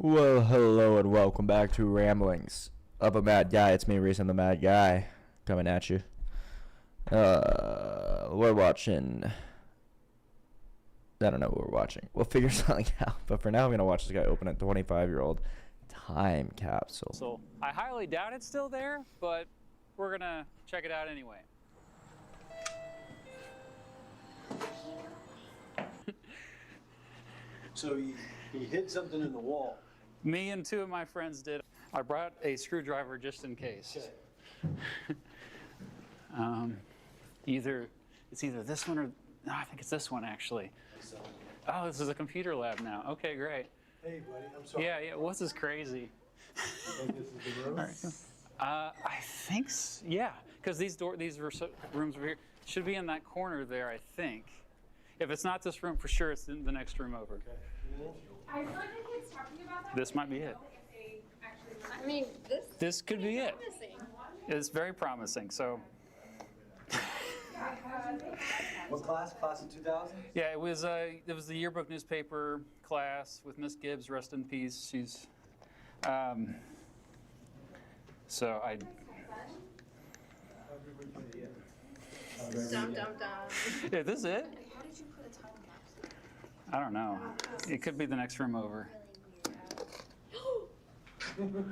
Well, hello and welcome back to Ramblings of a Mad Guy. It's me, Reese, the Mad Guy, coming at you. We're watching... I don't know what we're watching. We'll figure something out. But for now, I'm going to watch this guy open a 25-year-old time capsule. So I highly doubt it's still there, but we're going to check it out anyway. So he hid something in the wall. Me and two of my friends did. I brought a screwdriver just in case. Okay. It's either this one or no, I think it's this one actually. Oh, this is a computer lab now. Okay, great. Hey, buddy, I'm sorry. Yeah. What's this crazy? You think this is the room? All right. I think yeah, because these rooms over here should be in that corner there. I think. If it's not this room, for sure, it's in the next room over. Okay. I feel like the kids talking about that. This might be it. I mean, This could be it. promising. It's very promising. So, What class? Class of 2000? yeah, it was the yearbook newspaper class with Miss Gibbs. Rest in peace. She's, so I. Dum dum dum. Yeah, this is it. How did you put a time capsule? I don't know. It could be the next room over.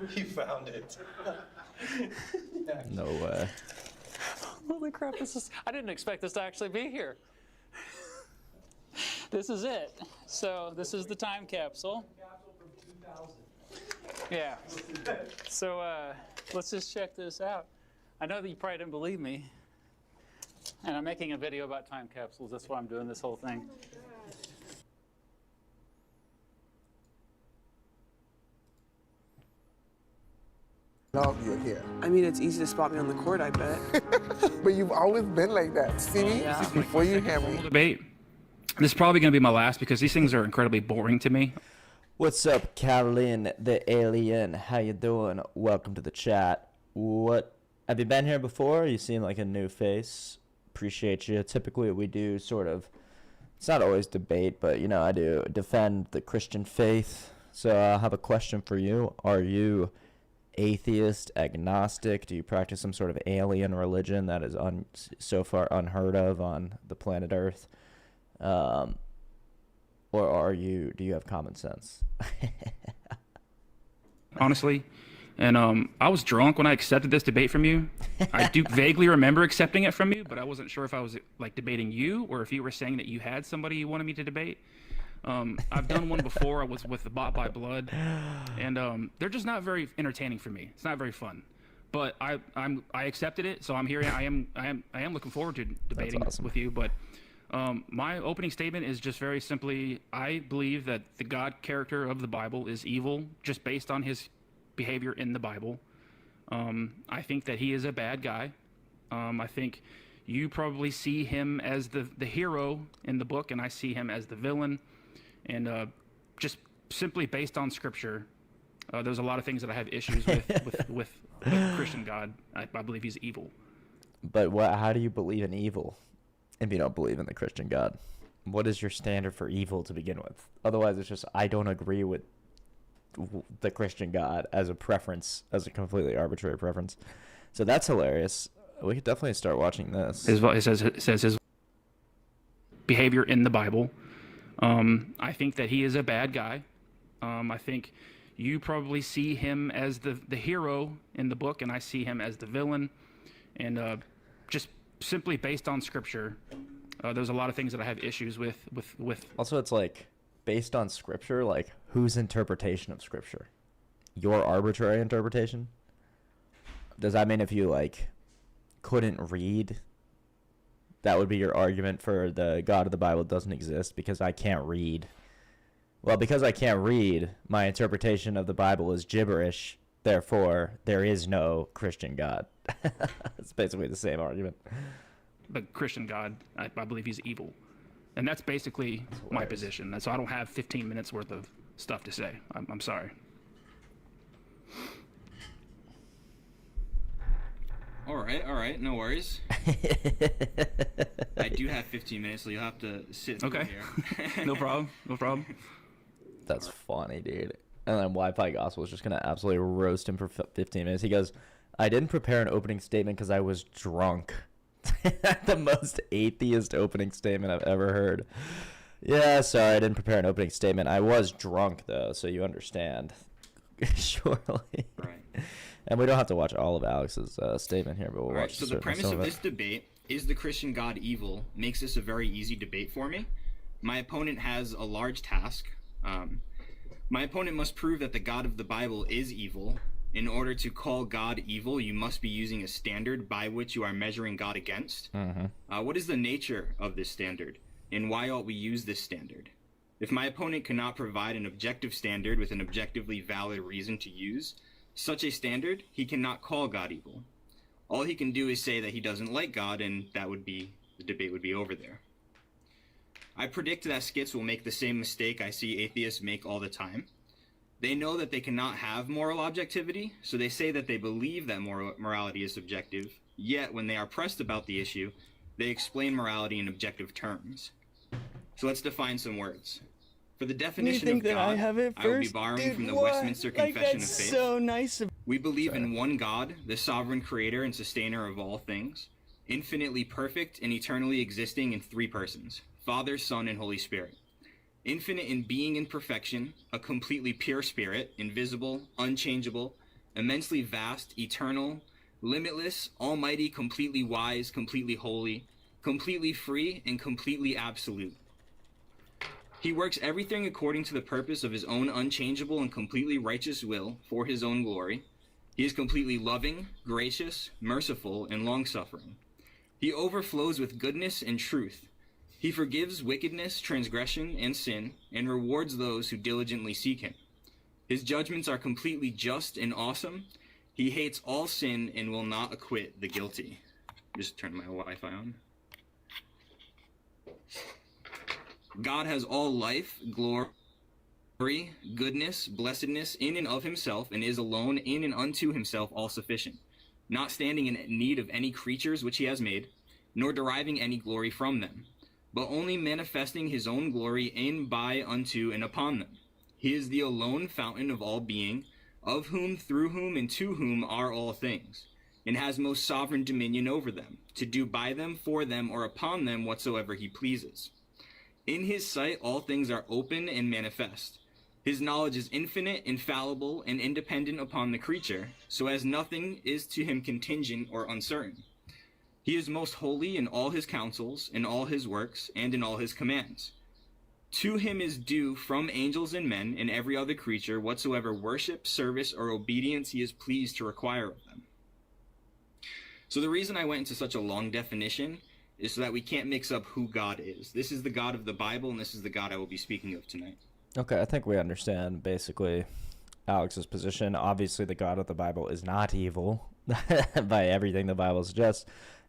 He found it. No way. Holy crap! I didn't expect this to actually be here. This is it. So this is the time capsule. Yeah. So let's just check this out. I know that you probably didn't believe me. And I'm making a video about time capsules. That's why I'm doing this whole thing. No, you're here. I mean, it's easy to spot me on the court, I bet. But you've always been like that. See me? Yeah. Before you hear me. Debate. This is probably going to be my last because these things are incredibly boring to me. What's up, Caroline the Alien? How you doing? Welcome to the chat. What have you been here before? You seem like a new face. Appreciate you. Typically, we do sort of. It's not always debate, but I do defend the Christian faith. So I have a question for you. Are you atheist, agnostic? Do you practice some sort of alien religion that is so far unheard of on the planet Earth? Or do you have common sense? Honestly. And I was drunk when I accepted this debate from you. I do vaguely remember accepting it from you, but I wasn't sure if I was like debating you or if you were saying that you had somebody you wanted me to debate. I've done one before. I was with the Bought by Blood, and they're just not very entertaining for me. It's not very fun. But I accepted it, so I'm here. I am looking forward to debating with you. But my opening statement is just very simply: I believe that the God character of the Bible is evil, just based on his behavior in the Bible. I think that he is a bad guy. I think you probably see him as the hero in the book, and I see him as the villain. And just simply based on Scripture, there's a lot of things that I have issues with Christian God. I believe he's evil. But how do you believe in evil if you don't believe in the Christian God? What is your standard for evil to begin with? Otherwise, it's just I don't agree with the Christian God as a preference, as a completely arbitrary preference. So that's hilarious. We could definitely start watching this. It says his behavior in the Bible. I think that he is a bad guy. I think you probably see him as the hero in the book, and I see him as the villain. And just simply based on Scripture, there's a lot of things that I have issues with. Also, it's like based on Scripture, like whose interpretation of Scripture? Your arbitrary interpretation? Does that mean if you couldn't read, that would be your argument for the God of the Bible doesn't exist because I can't read? Well, because I can't read, my interpretation of the Bible is gibberish. Therefore, there is no Christian God. It's basically the same argument. But Christian God, I believe he's evil. And that's basically my position. So I don't have 15 minutes worth of stuff to say. I'm sorry. All right, no worries. I do have 15 minutes, so you'll have to sit through Okay. here. No problem. That's funny, dude. And then Wi-Fi Gospel is just going to absolutely roast him for 15 minutes. He goes, I didn't prepare an opening statement because I was drunk. The most atheist opening statement I've ever heard. Yeah, sorry, I didn't prepare an opening statement. I was drunk, though, so you understand. Surely. Right. And we don't have to watch all of Alex's statement here, but we'll Right, watch so the premise of this debate, is the Christian God evil, makes this a very easy debate for me. My opponent has a large task. My opponent must prove that the God of the Bible is evil. In order to call God evil, you must be using a standard by which you are measuring God against. What is the nature of this standard, and why ought we use this standard? If my opponent cannot provide an objective standard with an objectively valid reason to use such a standard, he cannot call God evil. All he can do is say that he doesn't like God, and the debate would be over there. I predict that skits will make the same mistake I see atheists make all the time. They know that they cannot have moral objectivity, so they say that they believe that morality is subjective, yet when they are pressed about the issue, they explain morality in objective terms. So let's define some words. For the definition of God, I will be borrowing from the Westminster Confession of Faith. So nice. We believe in one God, the sovereign creator and sustainer of all things, infinitely perfect and eternally existing in three persons, Father, Son, and Holy Spirit. Infinite in being and perfection, a completely pure spirit, invisible, unchangeable, immensely vast, eternal, limitless, almighty, completely wise, completely holy, completely free, and completely absolute. He works everything according to the purpose of his own unchangeable and completely righteous will for his own glory. He is completely loving, gracious, merciful, and long-suffering. He overflows with goodness and truth. He forgives wickedness, transgression, and sin, and rewards those who diligently seek him. His judgments are completely just and awesome. He hates all sin and will not acquit the guilty. Just turn my Wi-Fi on. God has all life, glory, goodness, blessedness in and of himself, and is alone in and unto himself all sufficient, not standing in need of any creatures which he has made, nor deriving any glory from them, but only manifesting his own glory in, by, unto, and upon them. He is the alone fountain of all being, of whom, through whom, and to whom are all things, and has most sovereign dominion over them, to do by them, for them, or upon them whatsoever he pleases. In his sight all things are open and manifest. His knowledge is infinite, infallible, and independent upon the creature, so as nothing is to him contingent or uncertain. He is most holy in all his counsels, in all his works, and in all his commands. To him is due from angels and men and every other creature whatsoever worship, service, or obedience he is pleased to require of them. So the reason I went into such a long definition is so that we can't mix up who God is. This is the God of the Bible, and this is the God I will be speaking of tonight. Okay, I think we understand basically Alex's position. Obviously, the God of the Bible is not evil by everything the Bible suggests,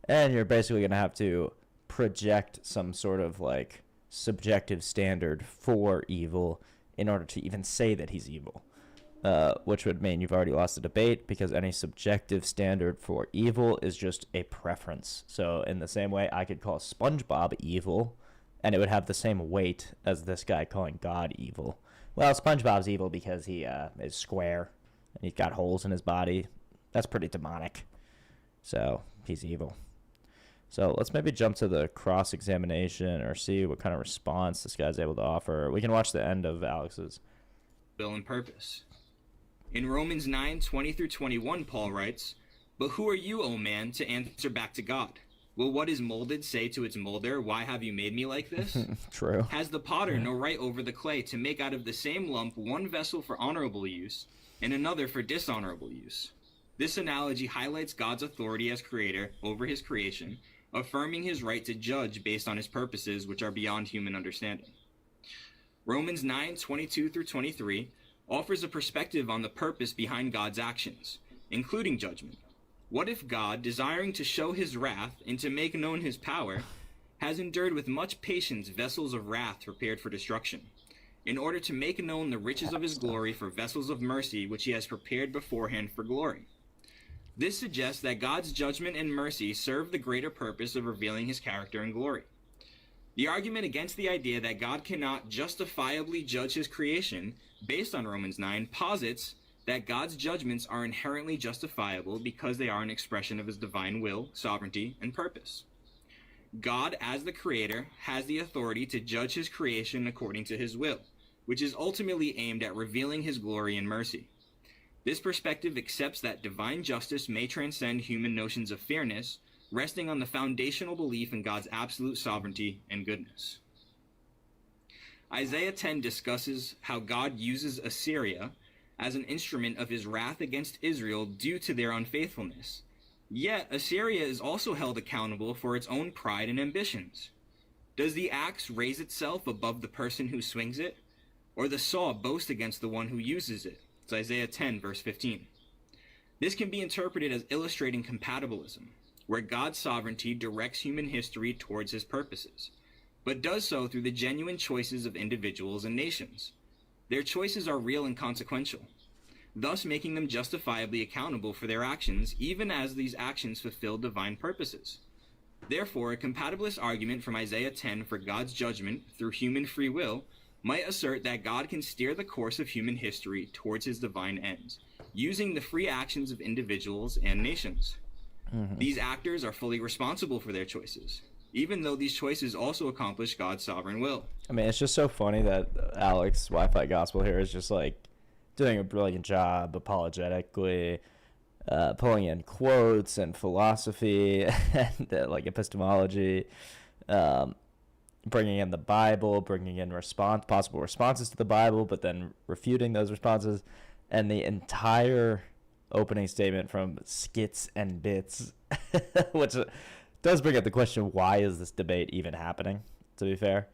and you're basically going to have to project some sort of like subjective standard for evil in order to even say that he's evil. Which would mean you've already lost the debate, because any subjective standard for evil is just a preference. So in the same way, I could call SpongeBob evil, and it would have the same weight as this guy calling God evil. Well, SpongeBob's evil because he is square, and he's got holes in his body. That's pretty demonic. So he's evil. So let's maybe jump to the cross-examination or see what kind of response this guy's able to offer. We can watch the end of Alex's. Will and purpose. In Romans 9:20 through 21, Paul writes, "But who are you, O man, to answer back to God? Will what is molded say to its molder, 'Why have you made me like this?' True. Has the potter no right over the clay to make out of the same lump one vessel for honorable use and another for dishonorable use?" This analogy highlights God's authority as creator over his creation, affirming his right to judge based on his purposes, which are beyond human understanding. Romans 9:22 through 23 offers a perspective on the purpose behind God's actions, including judgment. What if God, desiring to show his wrath and to make known his power, has endured with much patience vessels of wrath prepared for destruction, in order to make known the riches of his glory for vessels of mercy which he has prepared beforehand for glory? This suggests that God's judgment and mercy serve the greater purpose of revealing his character and glory. The argument against the idea that God cannot justifiably judge his creation, based on Romans 9, posits that God's judgments are inherently justifiable because they are an expression of his divine will, sovereignty, and purpose. God, as the creator, has the authority to judge his creation according to his will, which is ultimately aimed at revealing his glory and mercy. This perspective accepts that divine justice may transcend human notions of fairness, resting on the foundational belief in God's absolute sovereignty and goodness. Isaiah 10 discusses how God uses Assyria as an instrument of his wrath against Israel due to their unfaithfulness. Yet, Assyria is also held accountable for its own pride and ambitions. Does the axe raise itself above the person who swings it, or the saw boast against the one who uses it? It's Isaiah 10, verse 15. This can be interpreted as illustrating compatibilism, where God's sovereignty directs human history towards his purposes, but does so through the genuine choices of individuals and nations. Their choices are real and consequential, thus making them justifiably accountable for their actions, even as these actions fulfill divine purposes. Therefore, a compatibilist argument from Isaiah 10 for God's judgment through human free will might assert that God can steer the course of human history towards his divine ends, using the free actions of individuals and nations. These actors are fully responsible for their choices, even though these choices also accomplish God's sovereign will. I mean, it's just so funny that Alex Wi-Fi Gospel here is just like doing a brilliant job apologetically, pulling in quotes and philosophy and like epistemology, bringing in the Bible, bringing in possible responses to the Bible, but then refuting those responses, and the entire opening statement from Skits and Bits, which does bring up the question, why is this debate even happening, to be fair?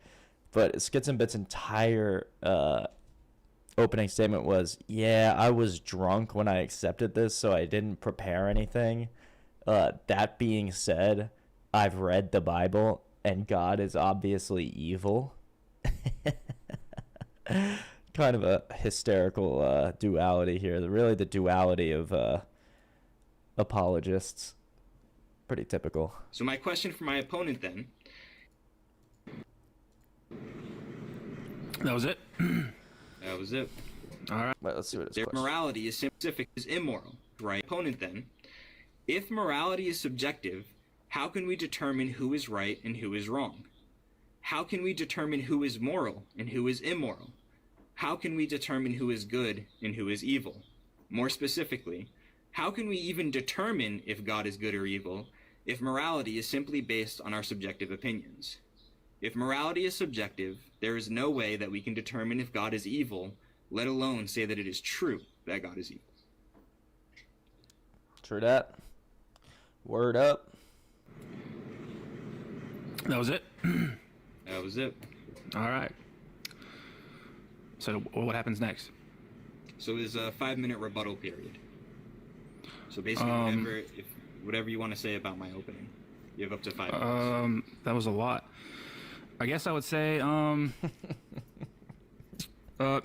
But Skits and Bits' entire opening statement was, yeah, I was drunk when I accepted this, so I didn't prepare anything. That being said, I've read the Bible, and God is obviously evil. Kind of a hysterical duality here. Really the duality of apologists. Pretty typical. So my question for my opponent then. That was it? That was it. All right. Well, let's see what it's Their morality is specific, is immoral. Right? Opponent then. If morality is subjective, how can we determine who is right and who is wrong? How can we determine who is moral and who is immoral? How can we determine who is good and who is evil? More specifically, how can we even determine if God is good or evil if morality is simply based on our subjective opinions? If morality is subjective, there is no way that we can determine if God is evil, let alone say that it is true that God is evil. True that. Word up. That was it? That was it. All right. So what happens next? So there's a 5-minute rebuttal period. So basically, whatever you want to say about my opening, you have up to 5 minutes. That was a lot. I guess I would say,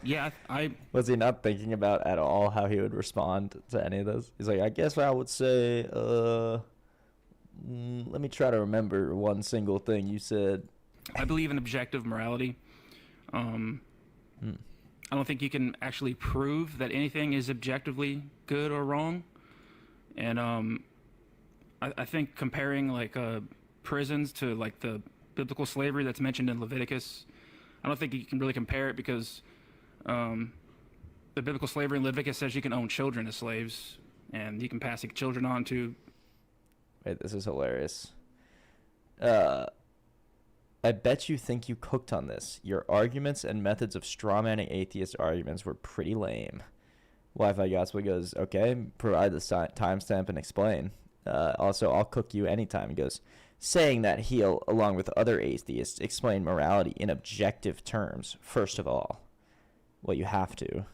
yeah, I Was he not thinking about at all how he would respond to any of this? He's like, I guess I would say, let me try to remember one single thing you said. I believe in objective morality. I don't think you can actually prove that anything is objectively good or wrong. And I think comparing like prisons to like the biblical slavery that's mentioned in Leviticus, I don't think you can really compare it because the biblical slavery in Leviticus says you can own children as slaves and you can pass the children on to... Wait, this is hilarious. I bet you think you cooked on this. Your arguments and methods of strawmanning atheist arguments were pretty lame. Wi-Fi Gospel goes, okay, provide the timestamp and explain. Also, I'll cook you anytime. He goes, saying that he'll, along with other atheists, explain morality in objective terms, first of all. Well, you have to.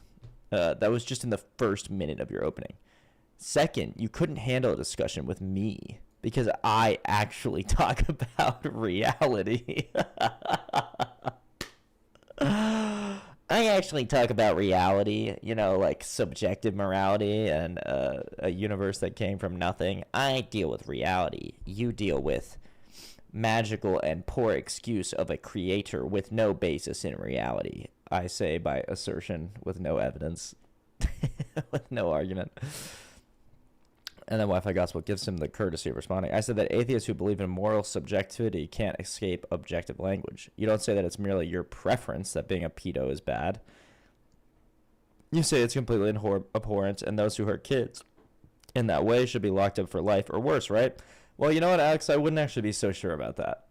That was just in the first minute of your opening. Second, you couldn't handle a discussion with me because I actually talk about reality. I actually talk about reality, you know, like subjective morality and a universe that came from nothing. I deal with reality. You deal with magical and poor excuse of a creator with no basis in reality. I say by assertion with no evidence, with no argument. And then Wi-Fi Gospel gives him the courtesy of responding. I said that atheists who believe in moral subjectivity can't escape objective language. You don't say that it's merely your preference that being a pedo is bad. You say it's completely abhorrent, and those who hurt kids in that way should be locked up for life or worse, right? Well, you know what, Alex? I wouldn't actually be so sure about that.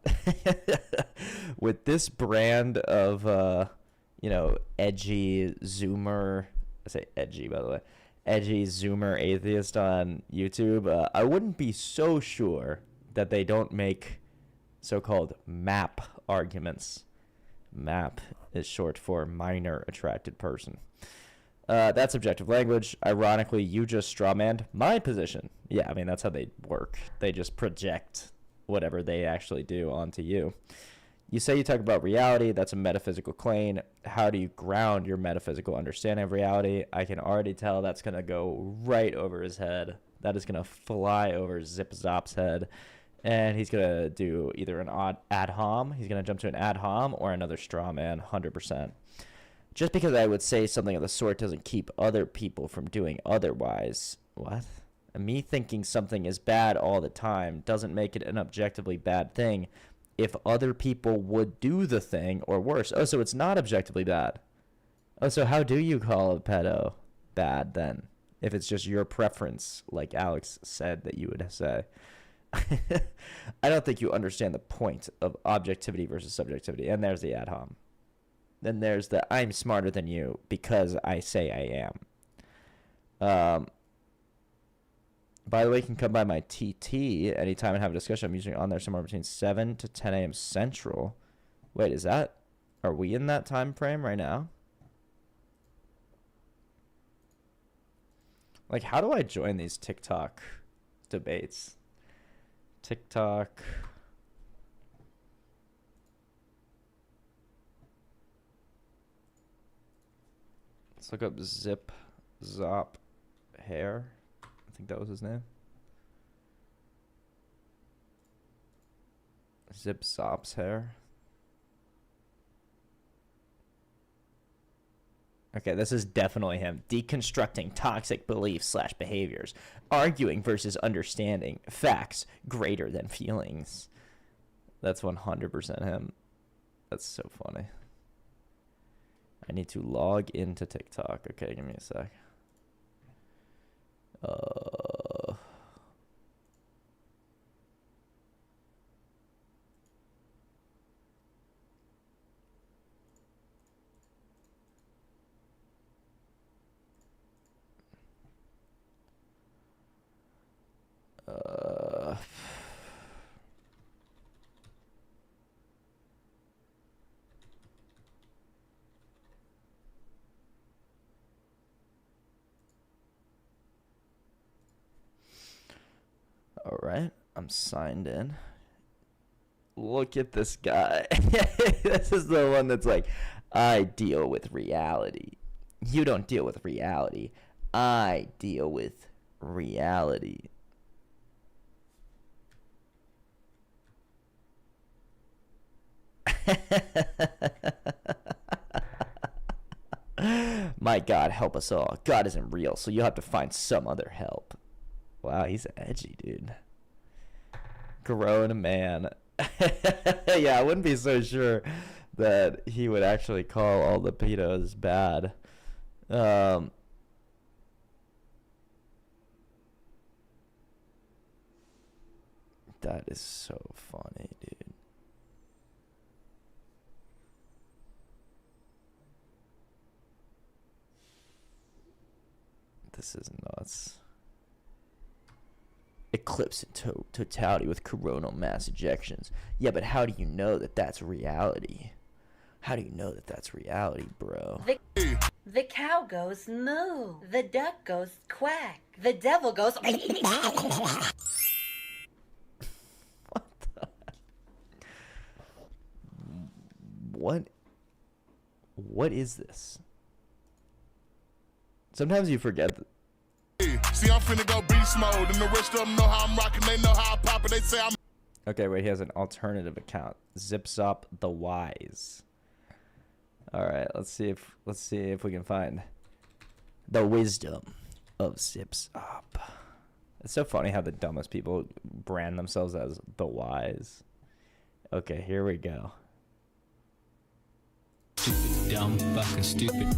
With this brand of, edgy Zoomer, I say edgy, by the way, edgy Zoomer atheist on YouTube, I wouldn't be so sure that they don't make so-called MAP arguments. MAP is short for minor attracted person. That's objective language. Ironically, you just strawmanned my position. Yeah, I mean, that's how they work. They just project whatever they actually do onto you. You say you talk about reality. That's a metaphysical claim. How do you ground your metaphysical understanding of reality? I can already tell that's going to go right over his head. That is going to fly over Zip Zop's head. And he's going to do either an ad hom. He's going to jump to an ad hom or another straw man, 100%. Just because I would say something of the sort doesn't keep other people from doing otherwise. What? And me thinking something is bad all the time doesn't make it an objectively bad thing if other people would do the thing or worse. Oh, so it's not objectively bad. Oh, so how do you call a pedo bad then? If it's just your preference, like Alex said that you would say. I don't think you understand the point of objectivity versus subjectivity. And there's the ad hom. Then there's the I'm smarter than you because I say I am. By the way, you can come by my TT anytime and have a discussion. I'm usually on there somewhere between 7 to 10 a.m. Central. Wait, are we in that time frame right now? Like, how do I join these TikTok debates? TikTok. Let's look up Zip Zop Hair. I think that was his name. Zip Zop's hair. Okay, this is definitely him. Deconstructing toxic beliefs / behaviors. Arguing versus understanding. Facts greater than feelings. That's 100% him. That's so funny. I need to log into TikTok. Okay, give me a sec. All right, I'm signed in. Look at this guy. This is the one that's like, I deal with reality. You don't deal with reality. I deal with reality. My God, help us all. God isn't real, so you'll have to find some other help. Wow, he's edgy, dude. Grown man. Yeah, I wouldn't be so sure that he would actually call all the pedos bad. That is so funny, dude. This is nuts. Eclipse in totality with coronal mass ejections. Yeah, but how do you know that that's reality? How do you know that that's reality, bro? The cow goes moo. The duck goes quack. The devil goes... What is this? Sometimes you forget that. See, I'm finna go beast mode, and the rest of them know how I'm rocking. They know how I pop it. They say I'm. Okay, wait, he has an alternative account. Zips up the wise. All right, let's see if we can find the wisdom of Zips Up. It's so funny how the dumbest people brand themselves as the wise. Okay, here we go. Stupid, dumb, fucking stupid,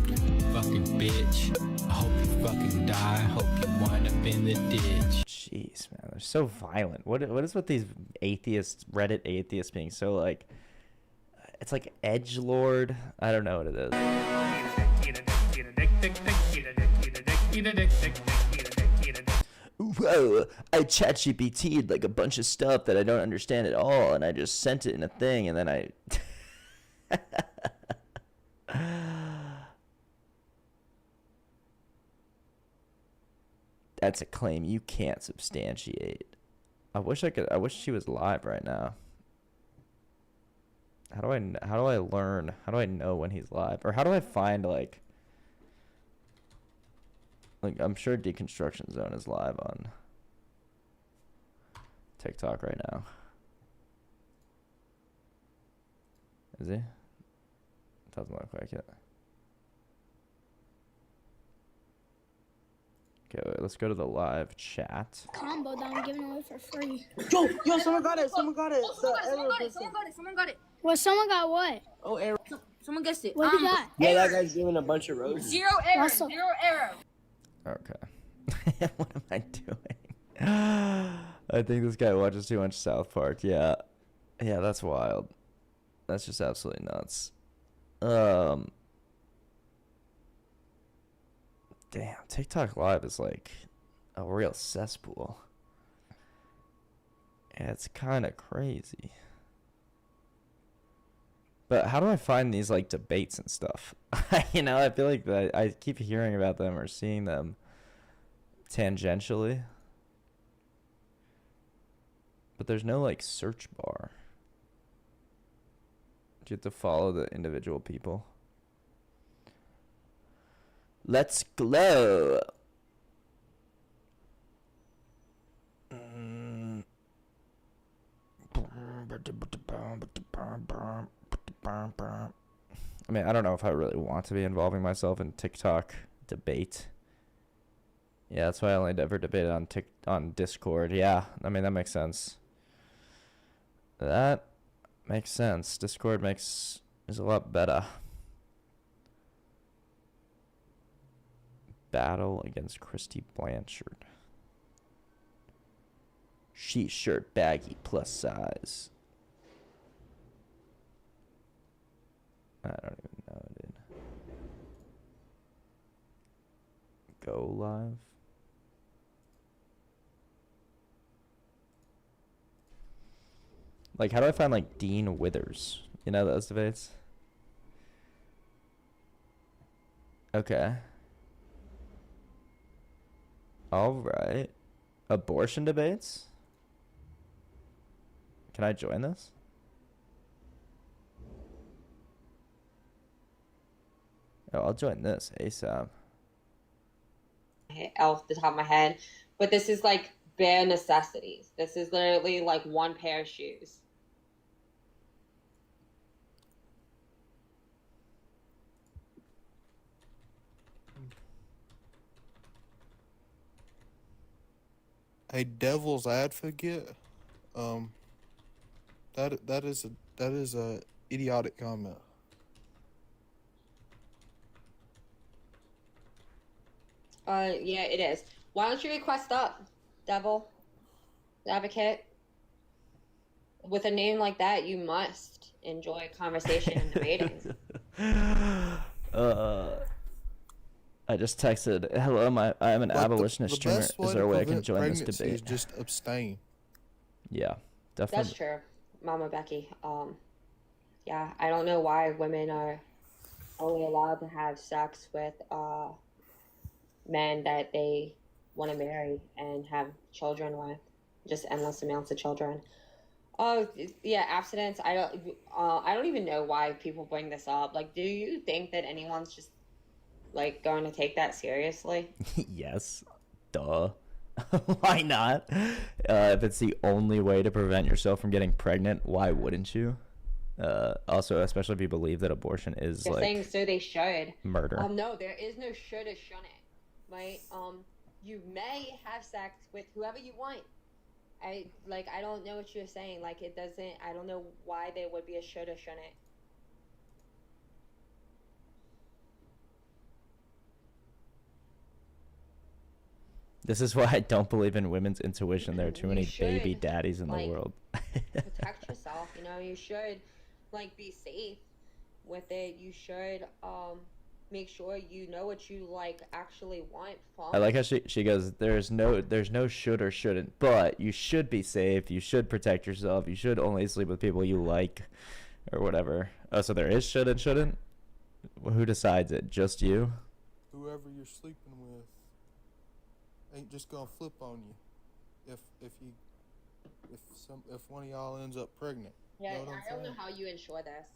fucking bitch. I hope you fucking die. Hope you wind up in the ditch. Jeez, man, they're so violent. What is with these atheists, Reddit atheists being so like? It's like edgelord. I don't know what it is. Whoa, I ChatGPT'd like a bunch of stuff that I don't understand at all, and I just sent it in a thing, and then I. That's a claim you can't substantiate. I wish she was live right now. How do I learn? How do I know when he's live? Or how do I find like I'm sure Deconstruction Zone is live on TikTok right now. Is he? Doesn't look like it. Okay, wait, let's go to the live chat. Combo that I'm giving away for free. Yo, someone got it. Someone got it. Someone got it. Well, someone got what? Oh, arrow. Someone guessed it. What did you got? Yeah, that guy's giving a bunch of roses. Zero arrow. Zero arrow. Okay. What am I doing? I think this guy watches too much South Park. Yeah. Yeah, that's wild. That's just absolutely nuts. Damn, TikTok Live is like a real cesspool. Yeah, it's kind of crazy. But how do I find these like debates and stuff? You know, I feel like that I keep hearing about them or seeing them tangentially. But there's no like search bar. Do you have to follow the individual people? Let's glow. I mean, I don't know if I really want to be involving myself in TikTok debate. Yeah, that's why I only ever debated on Discord. Yeah, I mean, that makes sense. That makes sense. Discord is a lot better. Battle against Christy Blanchard. Sheet shirt baggy plus size. I don't even know, dude. Go live. Like, how do I find like Dean Withers? You know those debates? Okay. All right. Abortion debates? Can I join this? Oh, I'll join this ASAP. Off the top of my head, but this is like bare necessities. This is literally like one pair of shoes. A devil's advocate, that is a idiotic comment. Yeah, it is. Why don't you request up, devil advocate? With a name like that, you must enjoy conversation and debating. I just texted, hello, I'm an abolitionist streamer. Is there a way I can join this debate? Is just abstain. Yeah, definitely. That's true, Mama Becky. Yeah, I don't know why women are only allowed to have sex with men that they want to marry and have children with, just endless amounts of children. Oh yeah, abstinence. I don't even know why people bring this up. Like, do you think that anyone's just like going to take that seriously? Yes, duh. Why not? If it's the only way to prevent yourself from getting pregnant, why wouldn't you? Also, especially if you believe that abortion is You're like saying so they should. murder. No, there is no should or shouldn't, right? You may have sex with whoever you want. I don't know what you're saying. Like, it doesn't. I don't know why there would be a should or shouldn't. This is why I don't believe in women's intuition. There are too many baby should, daddies in the like, world. Protect yourself. You know, you should like be safe with it. You should make sure you know what you like actually want from. I like how she goes, there's no should or shouldn't, but you should be safe, you should protect yourself, you should only sleep with people you like, or whatever. Oh, so there is should and shouldn't? Who decides it? Just you? Whoever you're sleeping with ain't just gonna flip on you if one of y'all ends up pregnant. Yeah, You know what I'm I don't know saying? how you ensure this.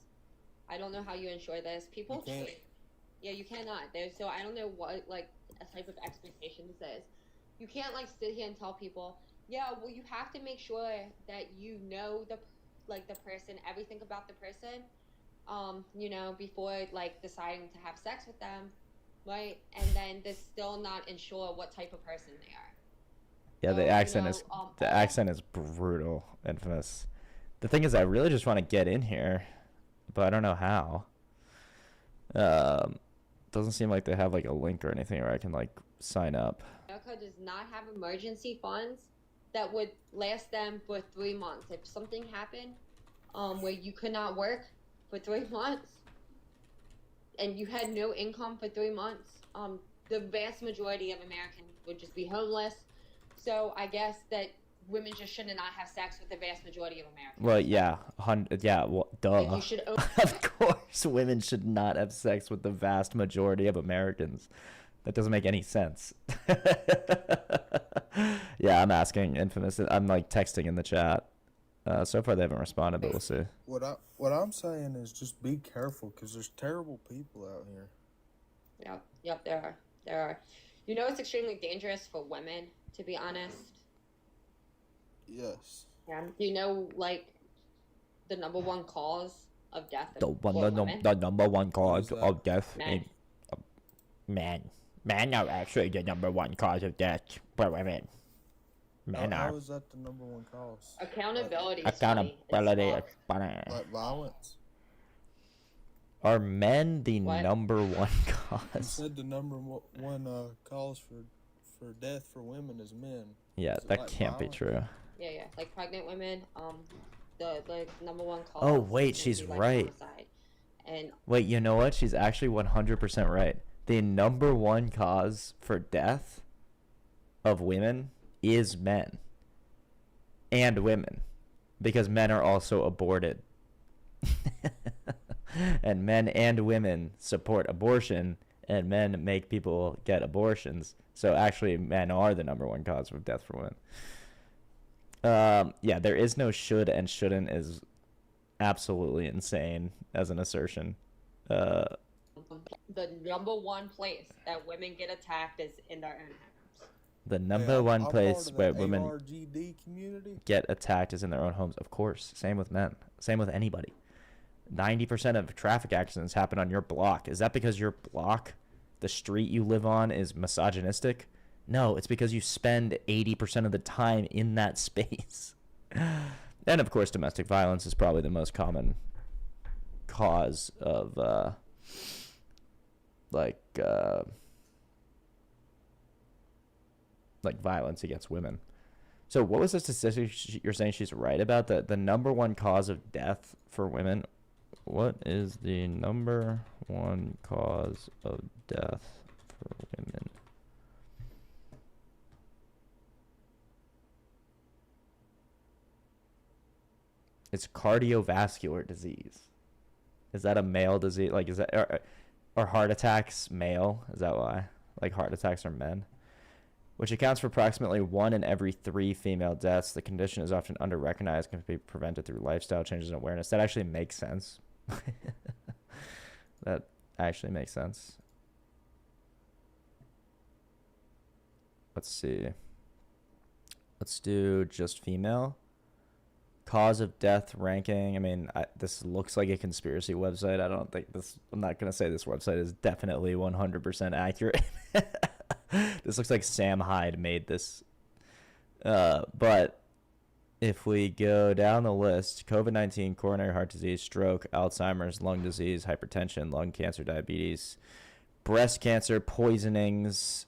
I don't know how you ensure this. People You can't. cheat. Yeah, you cannot. So I don't know what like a type of expectation this is. You can't like sit here and tell people, yeah, well, you have to make sure that you know the person, everything about the person, you know, before like deciding to have sex with them, right? And then they're still not ensure what type of person they are. Yeah, the accent is brutal, Infamous. The thing is, I really just want to get in here, but I don't know how. Doesn't seem like they have like a link or anything where I can like sign up. America does not have emergency funds that would last them for 3 months. If something happened where you could not work for 3 months and you had no income for 3 months, the vast majority of Americans would just be homeless. So I guess that women just should not have sex with the vast majority of Americans. Well, yeah, well, duh. Like, you should Of course, women should not have sex with the vast majority of Americans. That doesn't make any sense. Yeah, I'm asking Infamous. I'm like texting in the chat. So far they haven't responded, but we'll see. What I'm saying is just be careful because there's terrible people out here. Yep, there are. You know, it's extremely dangerous for women, to be honest. Yes. Yeah. Do you know, like, the number one cause of death The number one cause of death Men. men. Men are actually the number one cause of death for women. Men How are. is that the number one cause? Accountability. Accountability is funny. Like violence? Are men the What? number one You cause? said the number one cause for death for women is men. Yeah, Is it that like can't be violence? true. Yeah. Like, pregnant women, the number one cause. Oh, wait, would she's be, like, right. homicide. And Wait, you know what? She's actually 100% right. The number one cause for death of women is men and women, because men are also aborted. And men and women support abortion, and men make people get abortions. So actually, men are the number one cause of death for women. Yeah, there is no should and shouldn't is absolutely insane as an assertion. the number one place that women get attacked is in their own homes. The number one I'm place part of where the women ARGD community. get attacked is in their own homes. Of course. Same with men. Same with anybody. 90% of traffic accidents happen on your block. Is that because your block, the street you live on, is misogynistic? No, it's because you spend 80% of the time in that space. And of course, domestic violence is probably the most common cause of like violence against women. So what was the statistic you're saying she's right about? The number one cause of death for women? What is the number one cause of death for women? It's cardiovascular disease. Is that a male disease? Like, is that are heart attacks male? Is that why? Like, heart attacks are men? Which accounts for approximately 1 in every 3 female deaths. The condition is often under-recognized and can be prevented through lifestyle changes and awareness. That actually makes sense. That actually makes sense. Let's see. Let's do just female. Cause of death ranking. I mean, this looks like a conspiracy website. I don't think this. I'm not gonna say this website is definitely 100% accurate. This looks like Sam Hyde made this. But if we go down the list, COVID-19, coronary heart disease, stroke, Alzheimer's, lung disease, hypertension, lung cancer, diabetes, breast cancer, poisonings.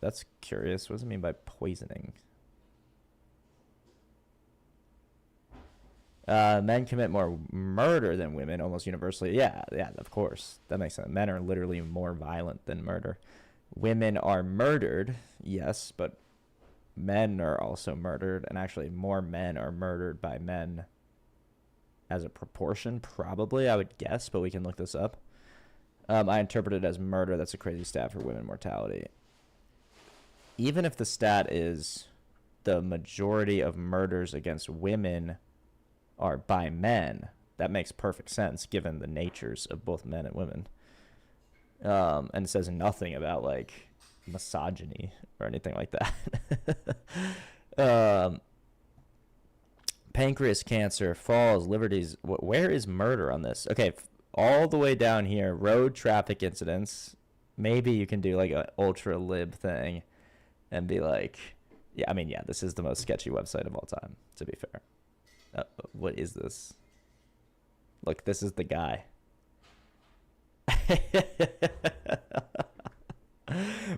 That's curious. What does it mean by poisoning? Men commit more murder than women almost universally. Yeah, of course. That makes sense. Men are literally more violent than murder. Women are murdered, yes, but men are also murdered, and actually more men are murdered by men as a proportion, probably, I would guess, but we can look this up. I interpret it as murder. That's a crazy stat for women mortality. Even if the stat is the majority of murders against women are by men, that makes perfect sense given the natures of both men and women. And it says nothing about like misogyny or anything like that. Pancreas cancer, falls, liver disease. Where is murder on this? Okay, all the way down here, road traffic incidents. Maybe you can do like an ultra lib thing and be like, yeah, I mean, yeah, this is the most sketchy website of all time, to be fair. What is this? Look, this is the guy.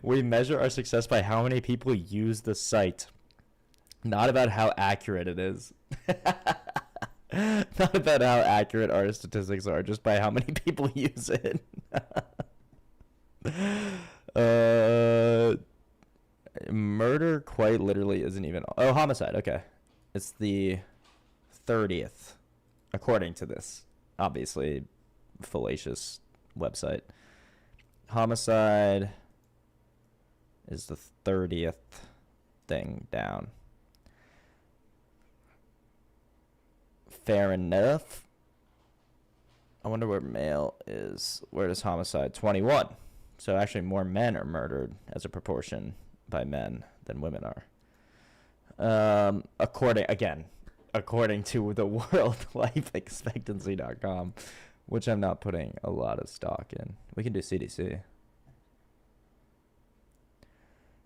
We measure our success by how many people use the site, not about how accurate it is. Not about how accurate our statistics are, just by how many people use it. Murder quite literally isn't even... Oh, homicide. Okay. It's the 30th, according to this obviously fallacious website. Homicide is the 30th thing down. Fair enough. I wonder where male is. Where does homicide? 21. So actually more men are murdered as a proportion by men than women are. According to the worldlifeexpectancy.com, which I'm not putting a lot of stock in. We can do CDC.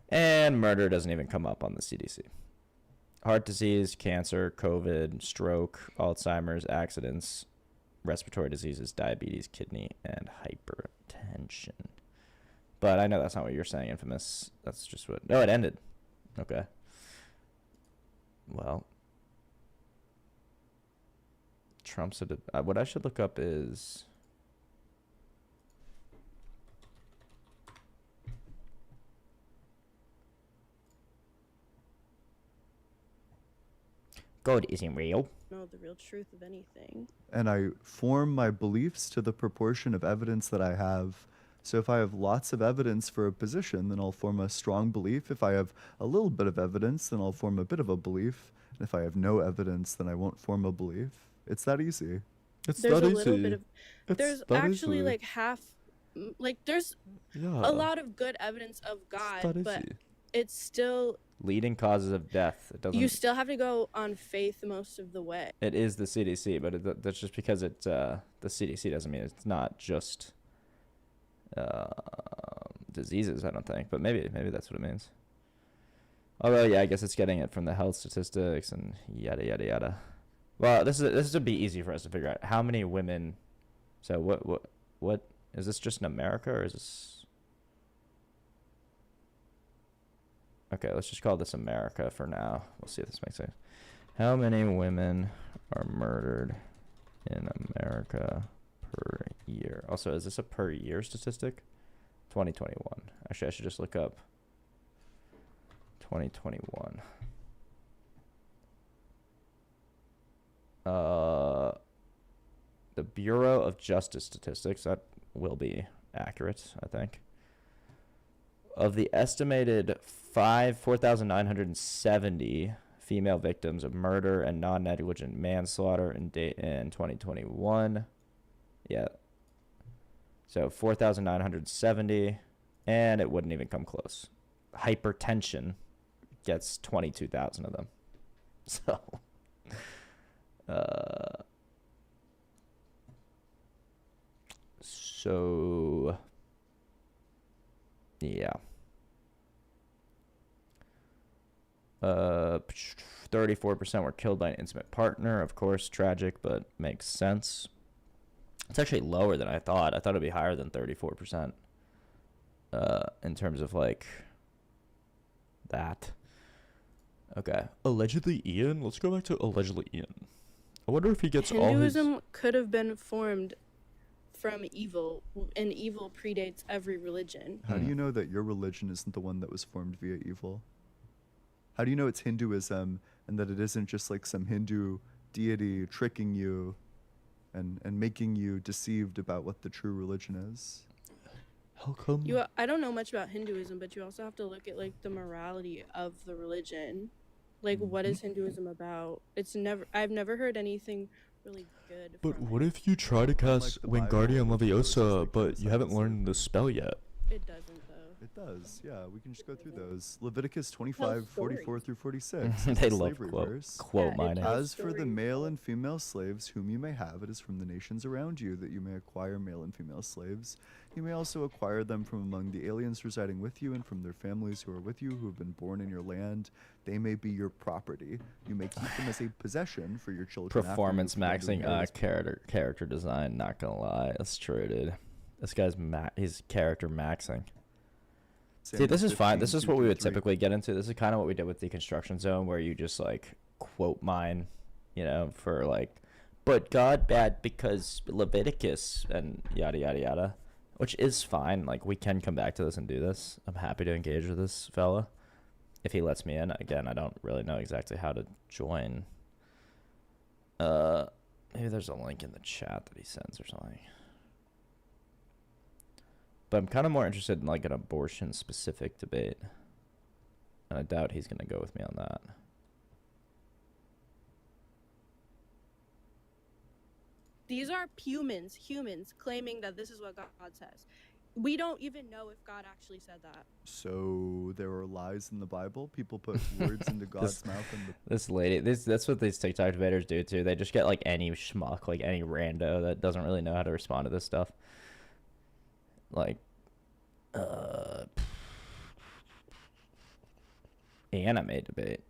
And murder doesn't even come up on the CDC. Heart disease, cancer, COVID, stroke, Alzheimer's, accidents, respiratory diseases, diabetes, kidney, and hypertension. But I know that's not what you're saying, Infamous. That's just what... No, it ended. Okay. Well... Trump said what I should look up is God isn't real. Know the real truth of anything. And I form my beliefs to the proportion of evidence that I have. So if I have lots of evidence for a position, then I'll form a strong belief. If I have a little bit of evidence, then I'll form a bit of a belief. And if I have no evidence, then I won't form a belief. It's that easy. There's a little bit of there's actually like half like there's a lot of good evidence of God, but it's still leading causes of death. It doesn't. You still have to go on faith most of the way. It is the CDC, but that's just because it the CDC doesn't mean it's not just diseases. I don't think, but maybe that's what it means. Although yeah, I guess it's getting it from the health statistics and yada yada yada. Well, this would be easy for us to figure out how many women. So what is this just in America or is this? Okay, let's just call this America for now. We'll see if this makes sense. How many women are murdered in America per year? Also, is this a per year statistic? 2021. Actually, I should just look up 2021. The Bureau of Justice Statistics, that will be accurate, I think. Of the estimated 4,970 female victims of murder and non-negligent manslaughter in 2021. Yeah. So 4,970, and it wouldn't even come close. Hypertension, gets 22,000 of them. So, yeah. 34% were killed by an intimate partner. Of course, tragic, but makes sense. It's actually lower than I thought. I thought it'd be higher than 34%. In terms of like that. Okay. Allegedly Ian. Let's go back to allegedly Ian. I wonder if he gets Hinduism could have been formed from evil, and evil predates every religion. How do you know that your religion isn't the one that was formed via evil? How do you know it's Hinduism and that it isn't just like some Hindu deity tricking you and making you deceived about what the true religion is? How come? I don't know much about Hinduism, but you also have to look at like the morality of the religion. Like, what is Hinduism about? I've never heard anything really good. But what if you try to cast Wingardium Leviosa, but you haven't learned the spell yet? It doesn't, though. It does, yeah. We can just go through those. Leviticus 25, 44 through 46. They love quote mining. As for the male and female slaves whom you may have, it is from the nations around you that you may acquire male and female slaves. You may also acquire them from among the aliens residing with you and from their families who are with you who have been born in your land. They may be your property. You may keep them as a possession for your children. Performance maxing character design, not gonna lie. That's true, dude. This guy's he's character maxing. See, this is fine. This is what we would typically get into. This is kind of what we did with the construction zone, where you just like quote mine, you know, for like, but God bad because Leviticus and yada yada yada, which is fine. Like, we can come back to this and do this. I'm happy to engage with this fella if he lets me in. Again, I don't really know exactly how to join. Maybe there's a link in the chat that he sends or something. But I'm kind of more interested in like an abortion-specific debate. And I doubt he's going to go with me on that. These are humans claiming that this is what God says. We don't even know if God actually said that. So there are lies in the Bible? People put words into God's mouth. This lady, that's what these TikTok debaters do too. They just get like any schmuck, like any rando that doesn't really know how to respond to this stuff. Like, anime debate.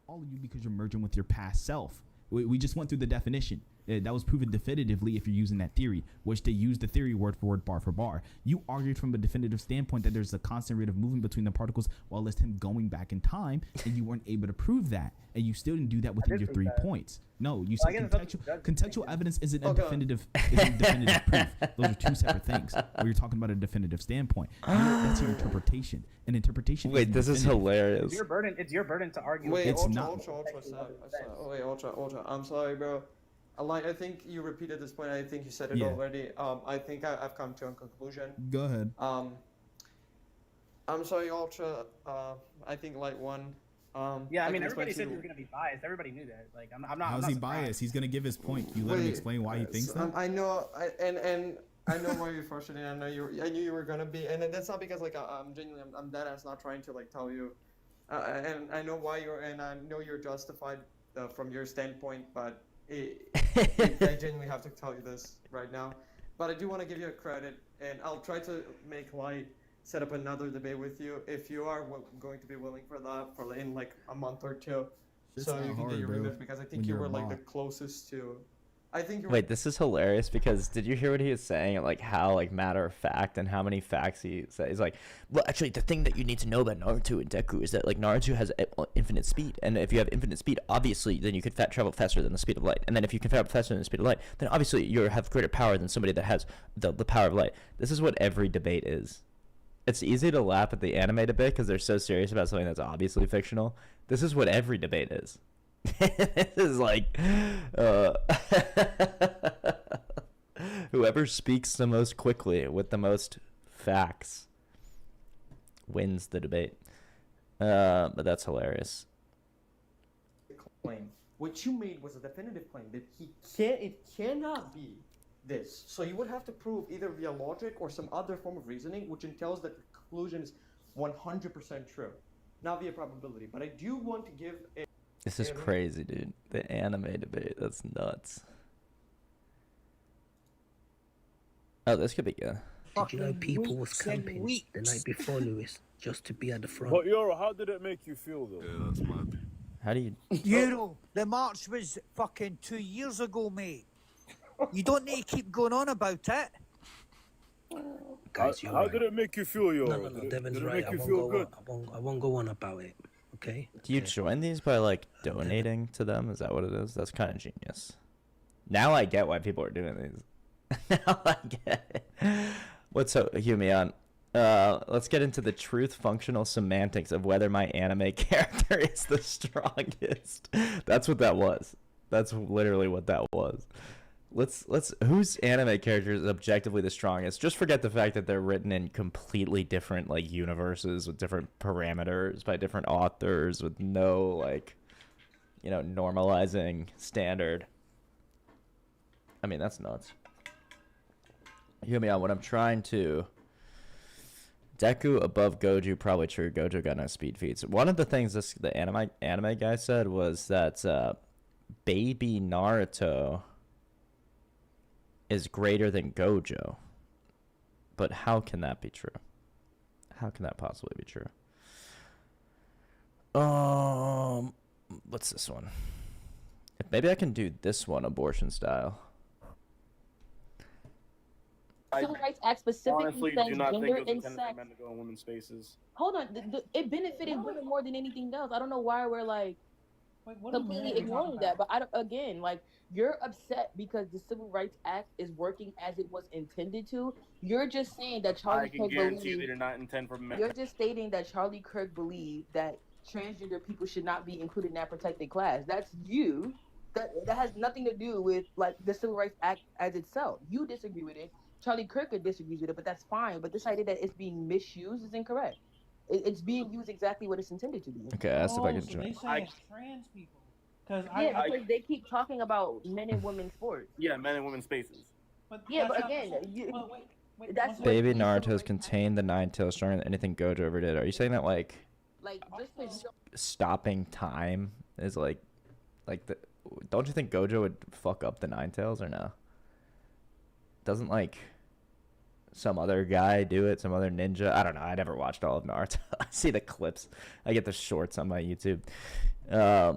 All of you because you're merging with your past self. We just went through the definition. That was proven definitively if you're using that theory, which they use the theory word for word, bar for bar. You argued from a definitive standpoint that there's a constant rate of movement between the particles while it's him going back in time, and you weren't able to prove that, and you still didn't do that within your 3 points. No, you said contextual evidence isn't a definitive proof. Those are 2 separate things. Where you're talking about a definitive standpoint, that's your interpretation. An interpretation. Wait, this is hilarious. It's your burden to argue. Wait, it's Ultra, not. Ultra. I'm sorry, bro. I think you repeated this point. I think you said it already. I think I've come to a conclusion. Go ahead. I'm sorry, Ultra. I think Light won. Yeah, I mean, everybody said you were gonna be biased. Everybody knew that. Like, I'm not. How's he biased? He's gonna give his point. You let him explain why he thinks that. I know. And I know why you're frustrated. I knew you were gonna be, and that's not because like I'm genuinely. I'm dead ass not trying to like tell you. And I know why and I know you're justified from your standpoint, but. I genuinely have to tell you this right now, but I do want to give you a credit, and I'll try to make Light set up another debate with you if you are going to be willing for that for in like a month or 2, so you can get your removed, because I think you were like the closest to. I think. Wait, this is hilarious because did you hear what he was saying? Like how like matter of fact and how many facts he said. He's like, well, actually, the thing that you need to know about Naruto and Deku is that like Naruto has infinite speed, and if you have infinite speed, obviously, then you could travel faster than the speed of light, and then if you can travel faster than the speed of light, then obviously you have greater power than somebody that has the power of light. This is what every debate is. It's easy to laugh at the anime debate because they're so serious about something that's obviously fictional. This is what every debate is. This is like whoever speaks the most quickly with the most facts wins the debate. But that's hilarious. Claim what you made was a definitive claim that it cannot be this. So you would have to prove either via logic or some other form of reasoning, which entails that the conclusion is 100% true. Not via probability, but I do want to give a... This is crazy, dude. The anime debate. That's nuts. Oh, this could be good. Did you know people was camping the night before, Lewis, just to be at the front? But Euro, how did it make you feel though? Yeah, that's mad. How do you... Euro, the march was fucking 2 years ago, mate. You don't need to keep going on about it. Guys, you're How right. did it make you feel, Euro? No, Did Devin's it right. make you feel good? I won't go on about it. Okay. Do you join these by like donating to them? Is that what it is? That's kind of genius. Now I get why people are doing these. Now I get it. What's up, hear me on? Let's get into the truth functional semantics of whether my anime character is the strongest. That's what that was. That's literally what that was. Let's whose anime character is objectively the strongest? Just forget the fact that they're written in completely different like universes with different parameters by different authors with no like, you know, normalizing standard. I mean, that's nuts. Hear me out. What I'm trying to... Deku above Goju, probably true. Goju got no speed feats. One of the things the anime guy said was that baby Naruto is greater than Gojo. But how can that be true? How can that possibly be true? What's this one? Maybe I can do this one abortion style. Civil Rights Act specifically Honestly, says do not think gender it was and intended for sex. men to go in women's spaces. Hold on, it benefited women more than anything else. I don't know why we're like completely ignoring that, but I don't, again, like you're upset because the Civil Rights Act is working as it was intended to. You're just saying that I Charlie can Kirk guarantee you believed. they're not intended for men. You're just stating that Charlie Kirk believed that transgender people should not be included in that protected class. That's you. That has nothing to do with like the Civil Rights Act as itself. You disagree with it. Charlie Kirk disagrees with it, but that's fine. But this idea that it's being misused is incorrect. It's being used exactly what it's intended to be. Okay, I asked if I can so join. they say it's trans people. Because because they keep talking about men and women's sports. Yeah, men and women's spaces. But Yeah, that's but not- again, you, wait, that's what Baby the Civil Naruto's Rights contained the nine tails stronger than anything Gojo ever did. Are you saying that like like just because stopping time is like the? Don't you think Gojo would fuck up the nine tails or no? Doesn't like some other guy do it? Some other ninja? I don't know. I never watched all of Naruto. I see the clips. I get the shorts on my YouTube. I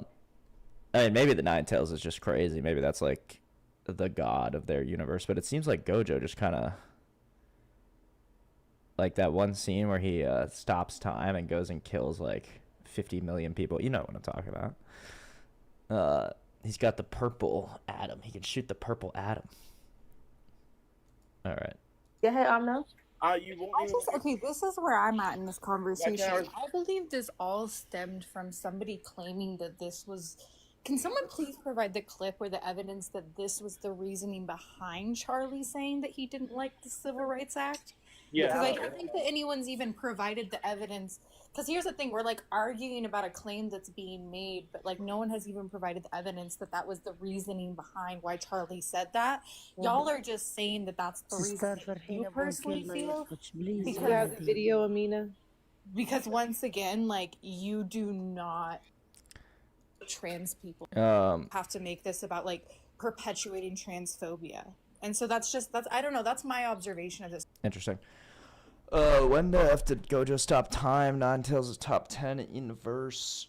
mean, maybe the nine tails is just crazy. Maybe that's like the god of their universe. But it seems like Gojo just kind of like that one scene where he stops time and goes and kills like 50 million people. You know what I'm talking about. He's got the purple atom. He can shoot the purple atom. All right. Go ahead, Amno. Okay, this is where I'm at in this conversation. Yeah, I believe this all stemmed from somebody claiming that this was. Can someone please provide the clip or the evidence that this was the reasoning behind Charlie saying that he didn't like the Civil Rights Act? Yeah. Because I don't think that anyone's even provided the evidence. Because here's the thing, we're like arguing about a claim that's being made, but like no one has even provided the evidence that that was the reasoning behind why Charlie said that. Y'all are just saying that that's the reason that you personally feel. Because the video, Amina. Because once again, like you do not trans people have to make this about like perpetuating transphobia. And so that's I don't know, that's my observation of this. Interesting. When did Gojo stop time? Nine Tails is top 10 in the verse.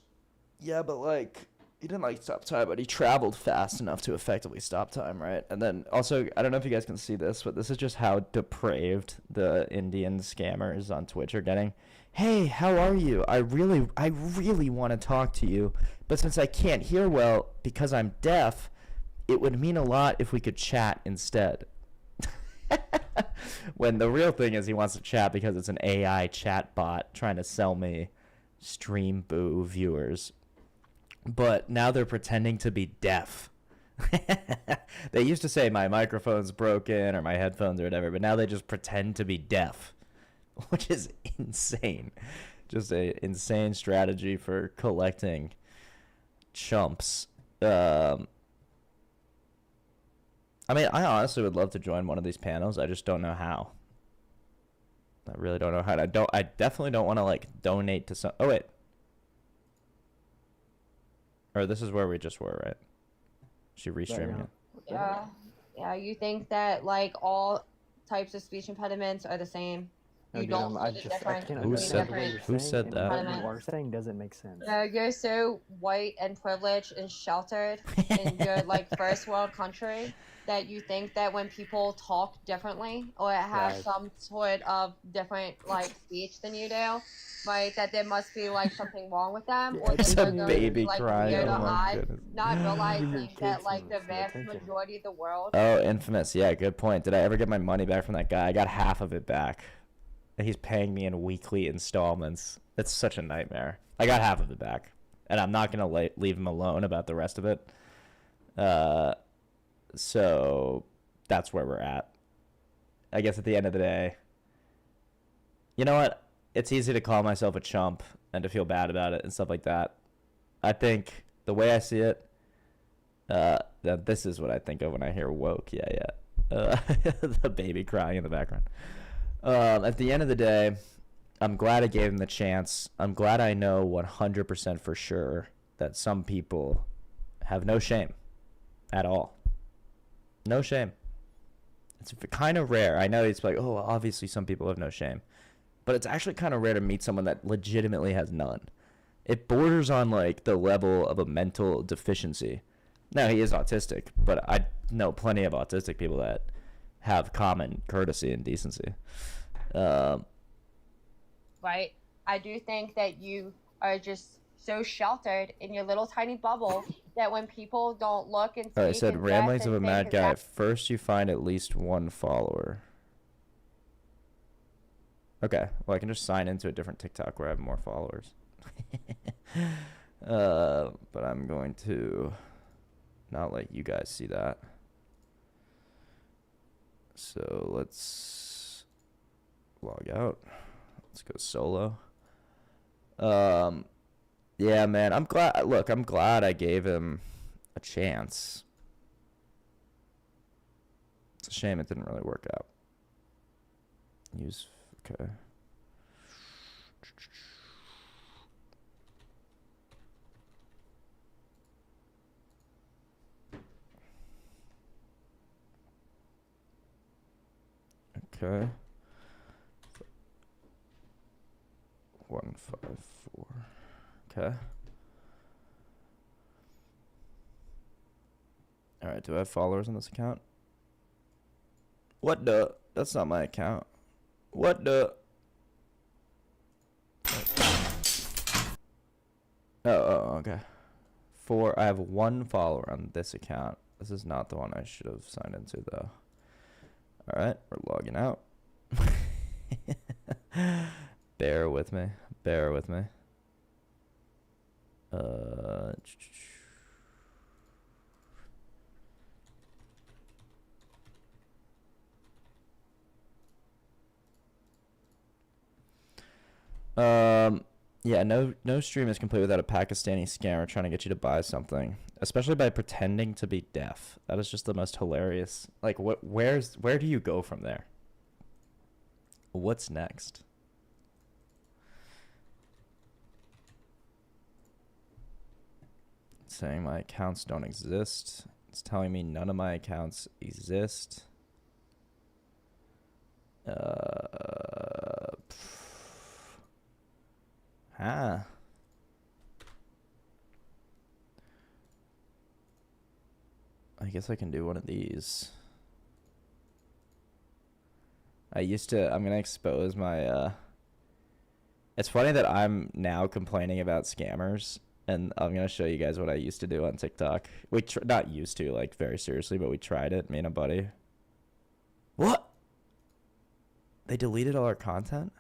Yeah, but like he didn't like stop time, but he traveled fast enough to effectively stop time, right? And then also, I don't know if you guys can see this, but this is just how depraved the Indian scammers on Twitch are getting. Hey, how are you? I really want to talk to you, but since I can't hear well because I'm deaf, it would mean a lot if we could chat instead. When the real thing is he wants to chat because it's an AI chat bot trying to sell me stream boo viewers. But now they're pretending to be deaf. They used to say my microphone's broken or my headphones or whatever, but now they just pretend to be deaf, which is insane. Just a insane strategy for collecting chumps. I mean, I honestly would love to join one of these panels. I just don't know how. I really don't know how to. I definitely don't want to like donate to some. Oh wait. Or this is where we just were, right? She restreaming it. Yeah. Yeah. You think that like all types of speech impediments are the same? You don't see the difference between different Who said that? What you are saying doesn't make sense. You're so white and privileged and sheltered in your like first world country that you think that when people talk differently or have Right. some sort of different like speech than you do, right, that there must be like something wrong with them, or that It's a they're going to baby be like crying. weird or Oh my odd, goodness. not realizing that kids like the some vast attention. majority of the world. Oh, Infamous. Yeah, good point. Did I ever get my money back from that guy? I got half of it back. He's paying me in weekly installments. It's such a nightmare. I got half of it back, and I'm not gonna leave him alone about the rest of it. So that's where we're at. I guess at the end of the day, you know what? It's easy to call myself a chump and to feel bad about it and stuff like that. I think the way I see it, that this is what I think of when I hear woke. Yeah. The baby crying in the background. At the end of the day, I'm glad I gave him the chance. I'm glad I know 100% for sure that some people have no shame at all. No shame. It's kind of rare. I know it's like, oh, obviously some people have no shame. But it's actually kind of rare to meet someone that legitimately has none. It borders on like the level of a mental deficiency. Now, he is autistic, but I know plenty of autistic people that have common courtesy and decency. Right? I do think that you are just so sheltered in your little tiny bubble that when people don't look and All right, I speak said and ramblings dress of a and mad think guy. that- First, you find at least one follower. Okay, well, I can just sign into a different TikTok where I have more followers. But I'm going to not let you guys see that. So let's log out. Let's go solo. Yeah, man, I'm glad. Look, I'm glad I gave him a chance. It's a shame it didn't really work out. Use, okay. Okay. 154. Okay. All right, do I have followers on this account? What the? That's not my account. What the? Oh, okay. I have one follower on this account. This is not the one I should have signed into, though. All right, we're logging out. Bear with me. Bear with me. Yeah, no stream is complete without a Pakistani scammer trying to get you to buy something, especially by pretending to be deaf. That is just the most hilarious. Like, where do you go from there? What's next? It's saying my accounts don't exist. It's telling me none of my accounts exist. I guess I can do one of these. I'm gonna expose my, it's funny that I'm now complaining about scammers, and I'm gonna show you guys what I used to do on TikTok. Not used to, like, very seriously, but we tried it, me and a buddy. What? They deleted all our content?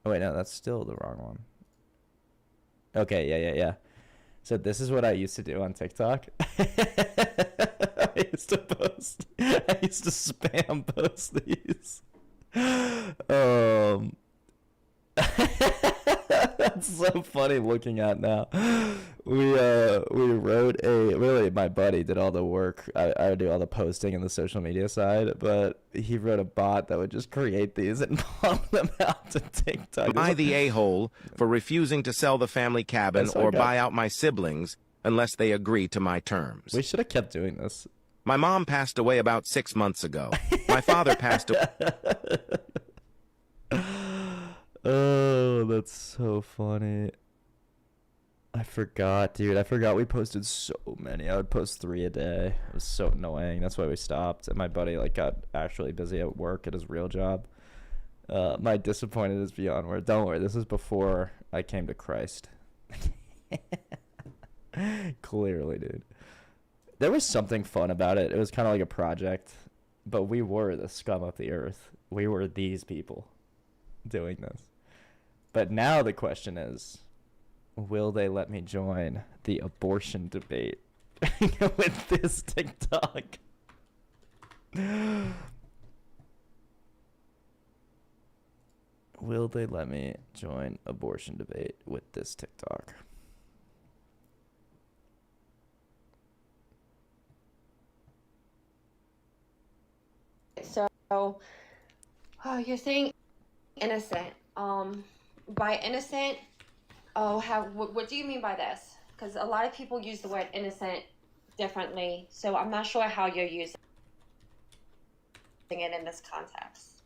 Oh, wait, no, that's still the wrong one. Okay, yeah. So this is what I used to do on TikTok. I used to spam post these. That's so funny looking at now. We wrote really my buddy did all the work. I do all the posting and the social media side, but he wrote a bot that would just create these and pump them out to TikTok. Am I the a-hole for refusing to sell the family cabin or buy out my siblings unless they agree to my terms? We should have kept doing this. My mom passed away about 6 months ago. My father passed away. Oh, that's so funny. I forgot, dude. I forgot we posted so many. I would post 3 a day. It was so annoying. That's why we stopped. And my buddy like got actually busy at work at his real job. My disappointed is beyond words. Don't worry. This is before I came to Christ. Clearly, dude. There was something fun about it. It was kind of like a project, but we were the scum of the earth. We were these people doing this. But now the question is, will they let me join the abortion debate with this TikTok? Will they let me join abortion debate with this TikTok? So, you're saying innocent. By innocent, what do you mean by this? Because a lot of people use the word innocent differently, so I'm not sure how you're using it in this context.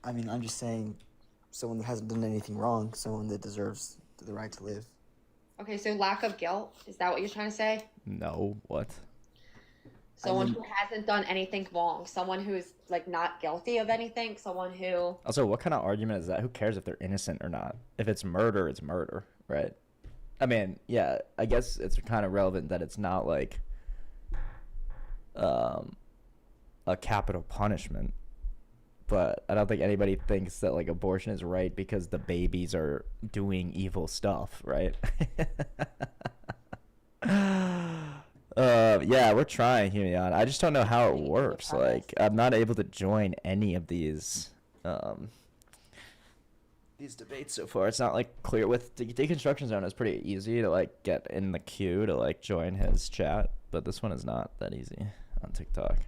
I mean, I'm just saying someone that hasn't done anything wrong, someone that deserves the right to live. Okay, so lack of guilt, is that what you're trying to say? No, what? Someone who hasn't done anything wrong, someone who's like not guilty of anything, someone who... Also, what kind of argument is that? Who cares if they're innocent or not? If it's murder, it's murder, right? I mean, yeah, I guess it's kind of relevant that it's not like a capital punishment, but I don't think anybody thinks that like abortion is right because the babies are doing evil stuff, right? Yeah, we're trying, Humion. I just don't know how it works. Like, I'm not able to join any of these debates so far. It's not like clear. With Deconstruction Zone, it's pretty easy to like get in the queue to like join his chat, but this one is not that easy on TikTok.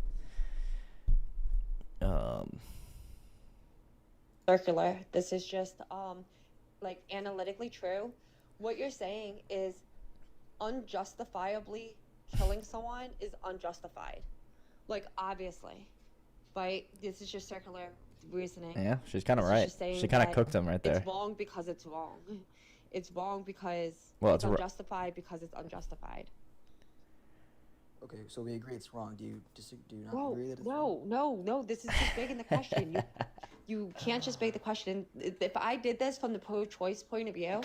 Circular. This is just like analytically true. What you're saying is unjustifiably killing someone is unjustified. Like, obviously. Right? This is just circular reasoning. Yeah, she's kind of right. She kind of cooked him right there. It's wrong because it's wrong. It's wrong because it's unjustified because it's unjustified. Okay, so we agree it's wrong. Do you not agree that it's wrong? No. This is just begging the question. You can't just beg the question. If I did this from the pro-choice point of view,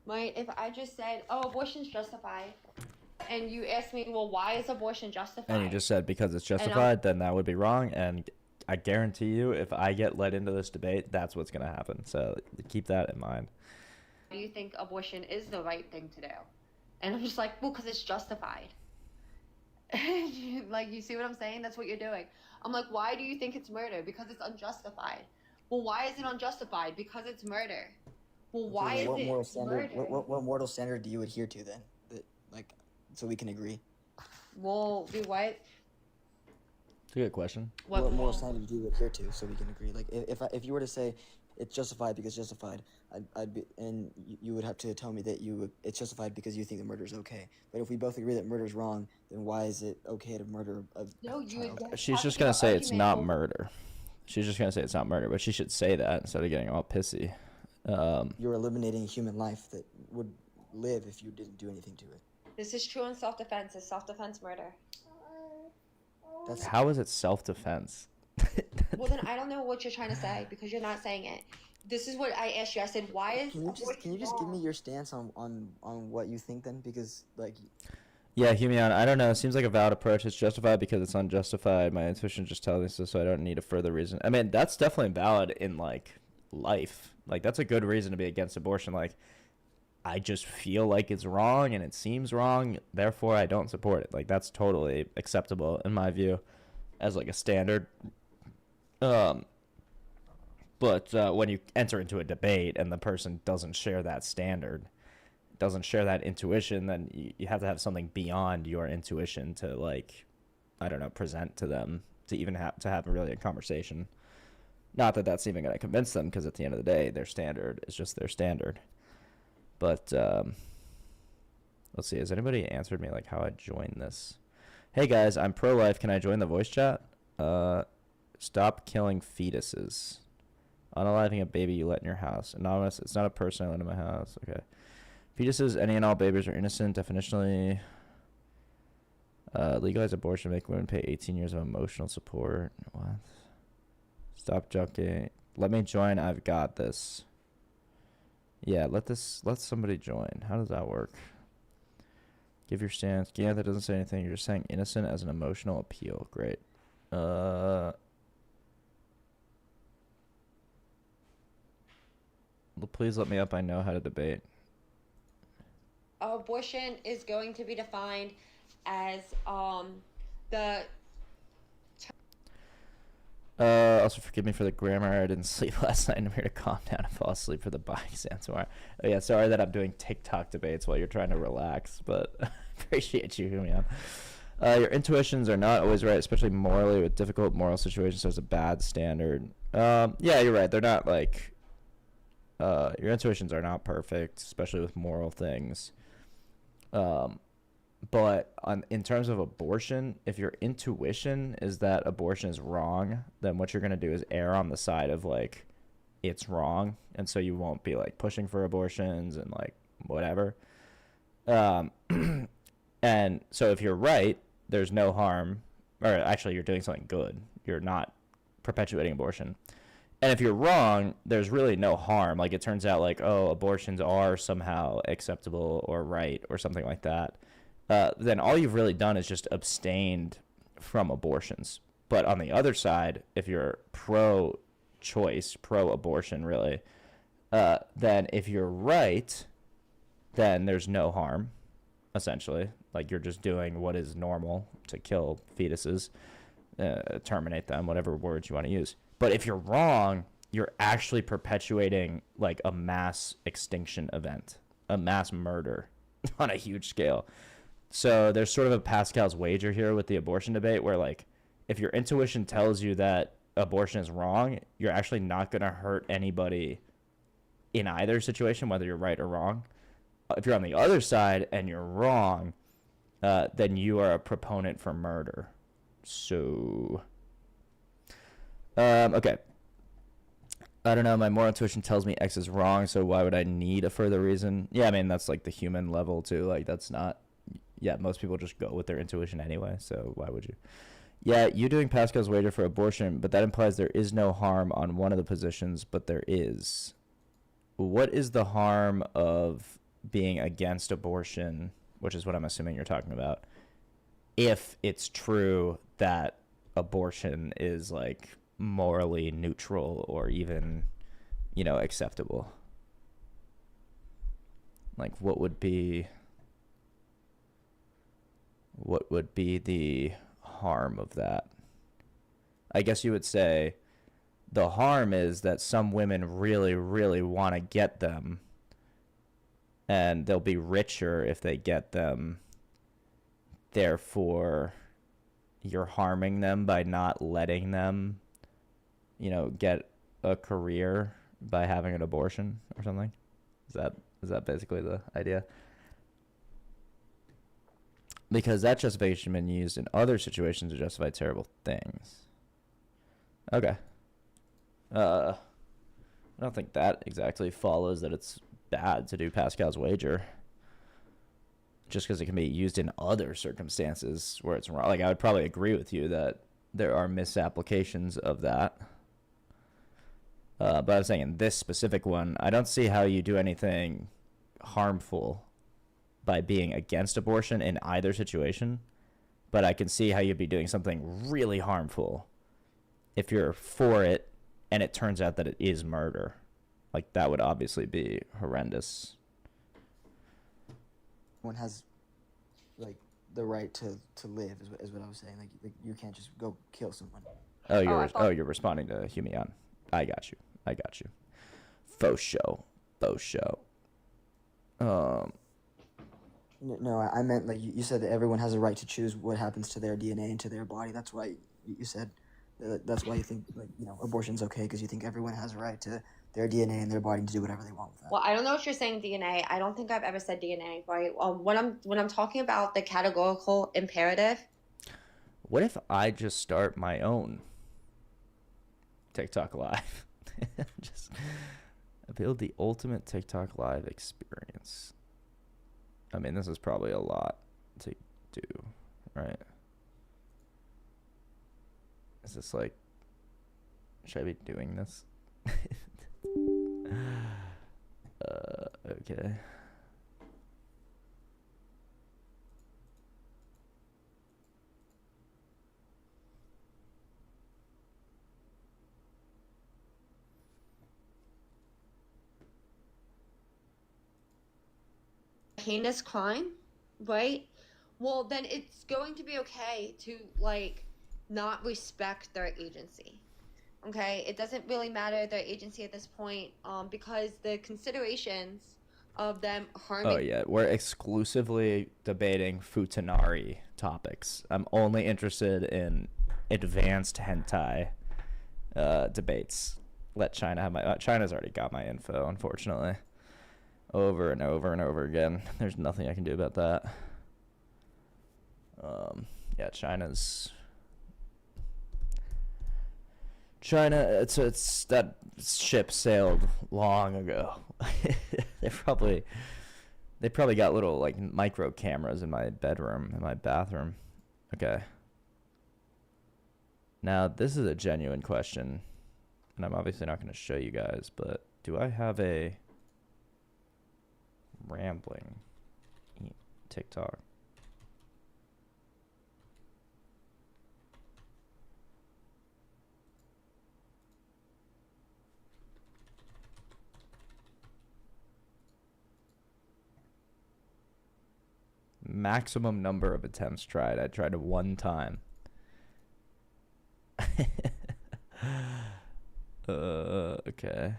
right? If I just said, "Oh, abortion's justified," and you asked me, "Well, why is abortion justified?" And you just said because it's justified, then that would be wrong. And I guarantee you, if I get led into this debate, that's what's going to happen. So keep that in mind. Do you think abortion is the right thing to do? And I'm just like, well, because it's justified. Like, you see what I'm saying? That's what you're doing. I'm like, why do you think it's murder? Because it's unjustified. Well, why is it unjustified? Because it's murder. Well, why is it murder? What moral standard do you adhere to then? That, like, so we can agree. Well, do what? It's a good question. What moral standard do you adhere to so we can agree? Like, if you were to say it's justified because it's justified, I'd be, and you would have to tell me that it's justified because you think that murder is okay. But if we both agree that murder is wrong, then why is it okay to murder a child? She's just going to say it's not murder. She's just going to say it's not murder, but she should say that instead of getting all pissy. You're eliminating a human life that would live if you didn't do anything to it. This is true in self-defense. Is self-defense murder? How is it self-defense? Well, then I don't know what you're trying to say because you're not saying it. This is what I asked you. I said, why is... Can you just give me your stance on what you think then? Because, like... Yeah, Humion, I don't know. It seems like a valid approach. It's justified because it's unjustified. My intuition just tells me so I don't need a further reason. I mean, that's definitely valid in, like, life. Like, that's a good reason to be against abortion. Like, I just feel like it's wrong and it seems wrong, therefore I don't support it. Like, that's totally acceptable in my view as, like, a standard. But when you enter into a debate and the person doesn't share that standard, doesn't share that intuition, then you have to have something beyond your intuition to, like, I don't know, present to them to even have really a conversation. Not that that's even going to convince them, because at the end of the day, their standard is just their standard. But let's see, has anybody answered me like how I join this? Hey guys, I'm pro-life. Can I join the voice chat? Stop killing fetuses. Unaliving a baby you let in your house. Anonymous, it's not a person I let in my house. Okay. Fetuses, any and all babies are innocent. Definitionally, legalize abortion, make women pay 18 years of emotional support. What? Stop junking. Let me join. I've got this. Yeah, let somebody join. How does that work? Give your stance. Yeah, that doesn't say anything. You're just saying innocent as an emotional appeal. Great. Please let me up. I know how to debate. Abortion is going to be defined as the. Also forgive me for the grammar. I didn't sleep last night. I'm here to calm down and fall asleep for the body exam tomorrow. Oh yeah, sorry that I'm doing TikTok debates while you're trying to relax, but appreciate you hearing me out. Your intuitions are not always right, especially morally with difficult moral situations. So it's a bad standard. Yeah, you're right. They're not like. Your intuitions are not perfect, especially with moral things. But in terms of abortion, if your intuition is that abortion is wrong, then what you're going to do is err on the side of, like, it's wrong. And so you won't be, like, pushing for abortions and, like, whatever. And so if you're right, there's no harm. Or actually, you're doing something good. You're not perpetuating abortion. And if you're wrong, there's really no harm. Like, it turns out, like, oh, abortions are somehow acceptable or right or something like that. Then all you've really done is just abstained from abortions. But on the other side, if you're pro-choice, pro-abortion, really, then if you're right, then there's no harm, essentially. Like, you're just doing what is normal to kill fetuses, terminate them, whatever words you want to use. But if you're wrong, you're actually perpetuating, like, a mass extinction event, a mass murder on a huge scale. So there's sort of a Pascal's wager here with the abortion debate where, like, if your intuition tells you that abortion is wrong, you're actually not going to hurt anybody in either situation, whether you're right or wrong. If you're on the other side and you're wrong, then you are a proponent for murder. So, okay. I don't know. My moral intuition tells me X is wrong, so why would I need a further reason? Yeah, I mean, that's like the human level too. Like, that's not... Yeah, most people just go with their intuition anyway, so why would you? Yeah, you doing Pascal's wager for abortion, but that implies there is no harm on one of the positions, but there is. What is the harm of being against abortion, which is what I'm assuming you're talking about, if it's true that abortion is, like, morally neutral or even, you know, acceptable? Like, what would be the harm of that? I guess you would say the harm is that some women really, really want to get them, and they'll be richer if they get them. Therefore, you're harming them by not letting them, you know, get a career by having an abortion or something. Is that basically the idea? Because that justification has been used in other situations to justify terrible things. Okay. I don't think that exactly follows that it's bad to do Pascal's wager. Just because it can be used in other circumstances where it's wrong. Like, I would probably agree with you that there are misapplications of that. But I was saying in this specific one, I don't see how you do anything harmful by being against abortion in either situation, but I can see how you'd be doing something really harmful if you're for it and it turns out that it is murder. Like, that would obviously be horrendous. One has, like, the right to live is what I was saying. Like you can't just go kill someone. Oh, you're responding to Humian. I got you. I got you. Faux show. Faux show. No, I meant like you said that everyone has a right to choose what happens to their DNA and to their body. That's why you said that's why you think like abortion's okay, because you think everyone has a right to their DNA and their body to do whatever they want with that. Well, I don't know if you're saying DNA. I don't think I've ever said DNA, right? When I'm talking about the categorical imperative. What if I just start my own TikTok live? Just build the ultimate TikTok live experience. I mean, this is probably a lot to do, right? Is this like, should I be doing this? Okay. Heinous crime, right? Well, then it's going to be okay to like not respect their agency. Okay, it doesn't really matter their agency at this point, because the considerations of them harming. Oh yeah, we're exclusively debating futanari topics. I'm only interested in advanced hentai debates. Let China have my. China's already got my info, unfortunately. Over and over and over again. There's nothing I can do about that. Yeah, China, it's that ship sailed long ago. They probably got little like micro cameras in my bedroom, in my bathroom. Okay. Now, this is a genuine question, and I'm obviously not going to show you guys, but do I have a rambling TikTok? Maximum number of attempts tried. I tried it one time. Okay.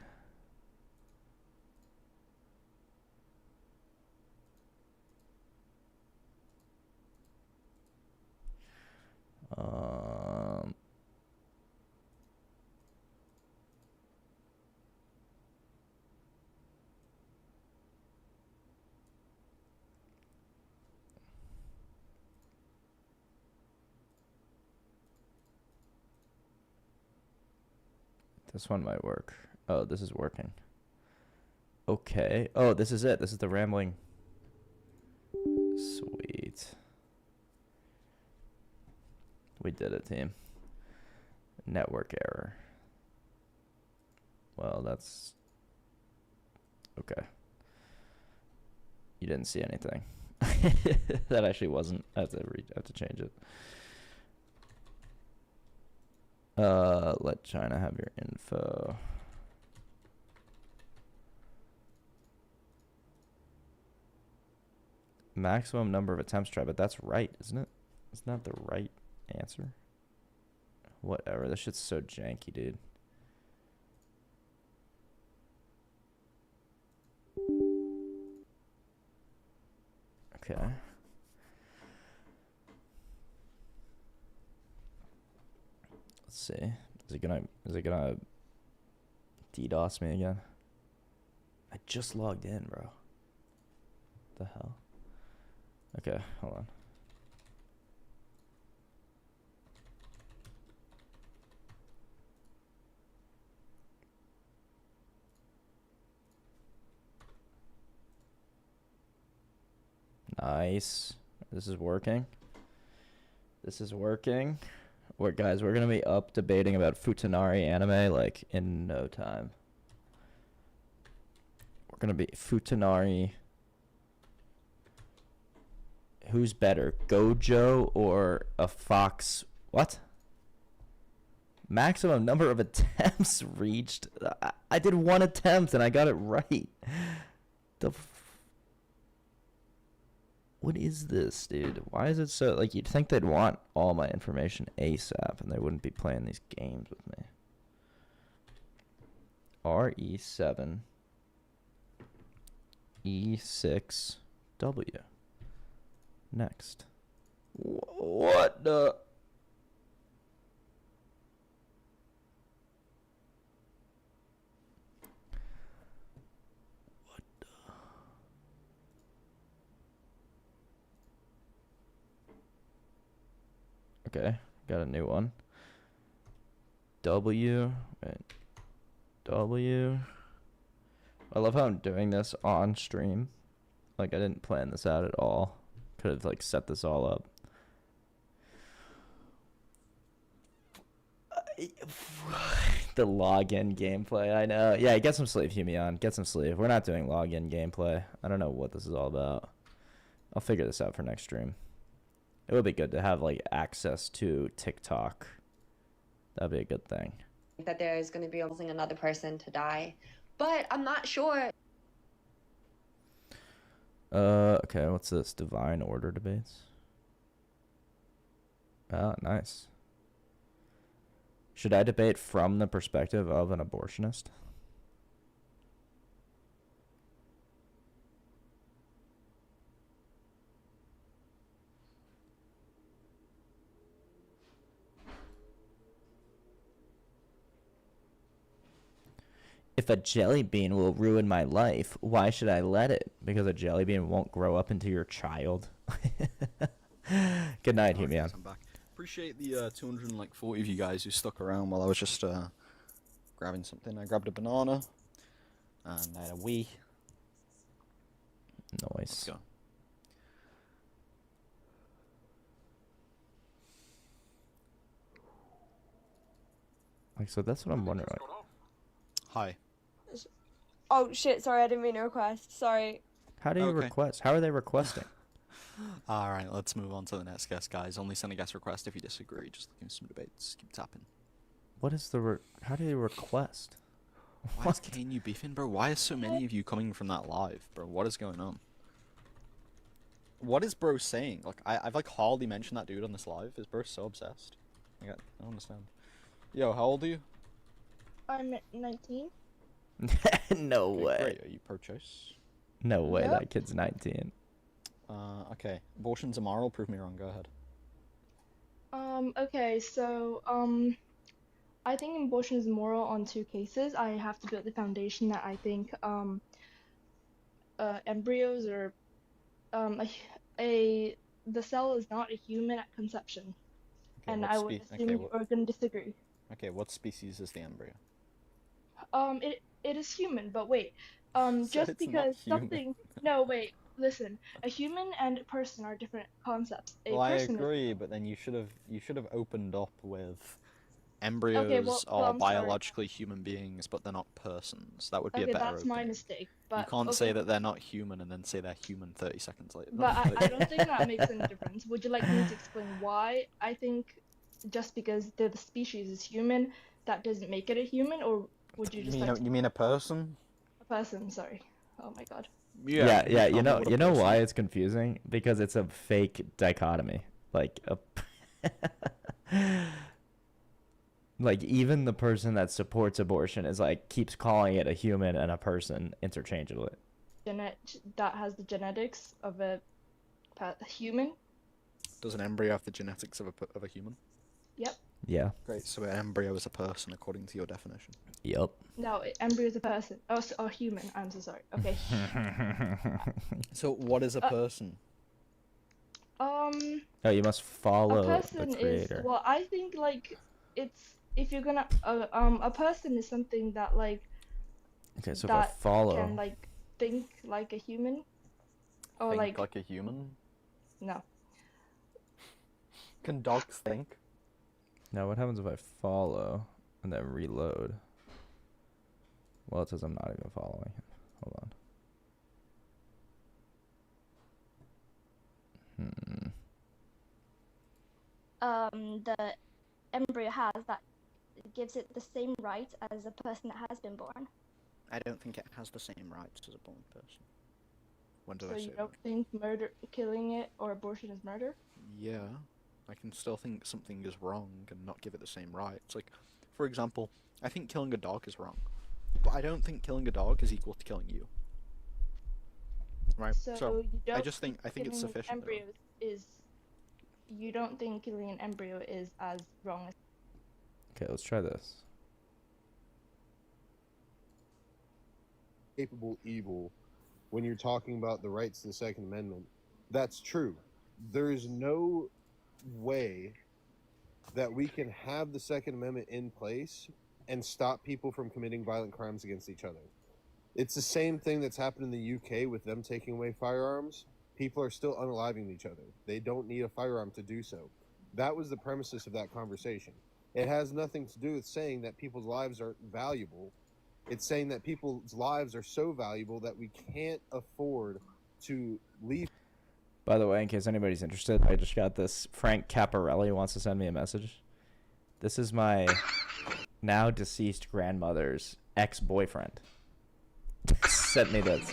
This one might work. Oh, this is working. Okay. Oh, this is it. This is the rambling. Sweet. We did it, team. Network error. Well, that's okay. You didn't see anything. That actually wasn't. I have to change it. Let China have your info. Maximum number of attempts tried, but that's right, isn't it? Isn't that the right answer? Whatever. This shit's so janky, dude. Okay. Let's see. Is it gonna DDoS me again? I just logged in, bro. What the hell? Okay, hold on. Nice. This is working. This is working. Guys, we're gonna be up debating about futanari anime like in no time. We're gonna be futanari. Who's better, Gojo or a fox? What? Maximum number of attempts reached. I did one attempt and I got it right. What is this, dude? Why is it so, like, you'd think they'd want all my information ASAP and they wouldn't be playing these games with me. RE7 E6W. Next. What the? Okay, got a new one. W. Wait. W. I love how I'm doing this on stream. Like, I didn't plan this out at all. Could have, like, set this all up. The login gameplay, I know. Yeah, get some sleep, Humion. Get some sleep. We're not doing login gameplay. I don't know what this is all about. I'll figure this out for next stream. It would be good to have, like, access to TikTok. That'd be a good thing. That there is going to be causing another person to die, but I'm not sure. Okay, what's this? Divine Order debates? Oh, nice. Should I debate from the perspective of an abortionist? If a jelly bean will ruin my life, why should I let it? Because a jelly bean won't grow up into your child. Good night, Humion. I'm back. Appreciate the 240 of you guys who stuck around while I was just grabbing something. I grabbed a banana and I had a wee. Nice. Let's go. Like, so that's what I'm wondering. Like, hi. Oh shit, sorry, I didn't mean to request. Sorry. how do you request? How are they requesting? Alright, let's move on to the next guest, guys. Only send a guest request if you disagree. Just looking for some debates. Keep tapping. What is the how do you request? Why is KNU beefing, bro? Why are so many of you coming from that live, bro? What is going on? What is bro saying? Like, I've like hardly mentioned that dude on this live. Is bro so obsessed? I don't understand. Yo, how old are you? I'm 19. No way. Great. Are you pro-choice? No way, Yep. that kid's 19. Okay. Abortion's immoral. Prove me wrong. Go ahead. Okay, so, I think abortion is immoral on two cases. I have to build the foundation that I think, embryos or, the cell is not a human at conception. Okay, And what I would assume you're gonna disagree. Okay, what species is the embryo? It is human, but wait. Said Just it's not because human. something. No, wait. Listen. A human and a person are different concepts. A Well, I person agree, but then you should have opened up with embryos well, are I'm sorry. biologically human beings, but they're not persons. That would be Okay, a better that's my opening. mistake. You But can't okay. say that they're not human and then say they're human 30 seconds later. But I don't think that makes any difference. Would you like me to explain why? I think just because the species is human, that doesn't make it a human, or would you just like you mean a person? a person? Sorry. Oh my god. Yeah. You know, what a you know person why is. it's confusing? Because it's a fake dichotomy. Like a like even the person that supports abortion is like keeps calling it a human and a person interchangeably. That has the genetics of a human. Does an embryo have the genetics of a human? Yep. Yeah. Great, so an embryo is a person according to your definition. Yep. No, embryo is a person. Oh, or human. I'm so sorry. Okay. So what is a person? Oh, you must follow A person the is creator. well. I think like it's if you're gonna a person is something that like Okay, so if I that follow, can like think like a human, or Think like like a human? no. Can dogs think? now what happens if I follow and then reload? Well, it says I'm not even following. Hold on. The embryo has that gives it the same right as a person that has been born. I don't think it has the same rights as a born person. When did So I say you that? don't think killing it or abortion is murder? Yeah, I can still think something is wrong and not give it the same rights. Like, for example, I think killing a dog is wrong. But I don't think killing a dog is equal to killing you. Right. So you don't I think it's killing an sufficient. embryo is. You don't think killing an embryo is as wrong as. Okay, let's try this. Capable evil when you're talking about the rights to the Second Amendment. That's true. There is no way that we can have the Second Amendment in place and stop people from committing violent crimes against each other. It's the same thing that's happened in the UK with them taking away firearms. People are still unaliving each other. They don't need a firearm to do so. That was the premises of that conversation. It has nothing to do with saying that people's lives are valuable. It's saying that people's lives are so valuable that we can't afford to leave. By the way, in case anybody's interested, I just got this. Frank Caparelli wants to send me a message. This is my now deceased grandmother's ex-boyfriend. Sent me this.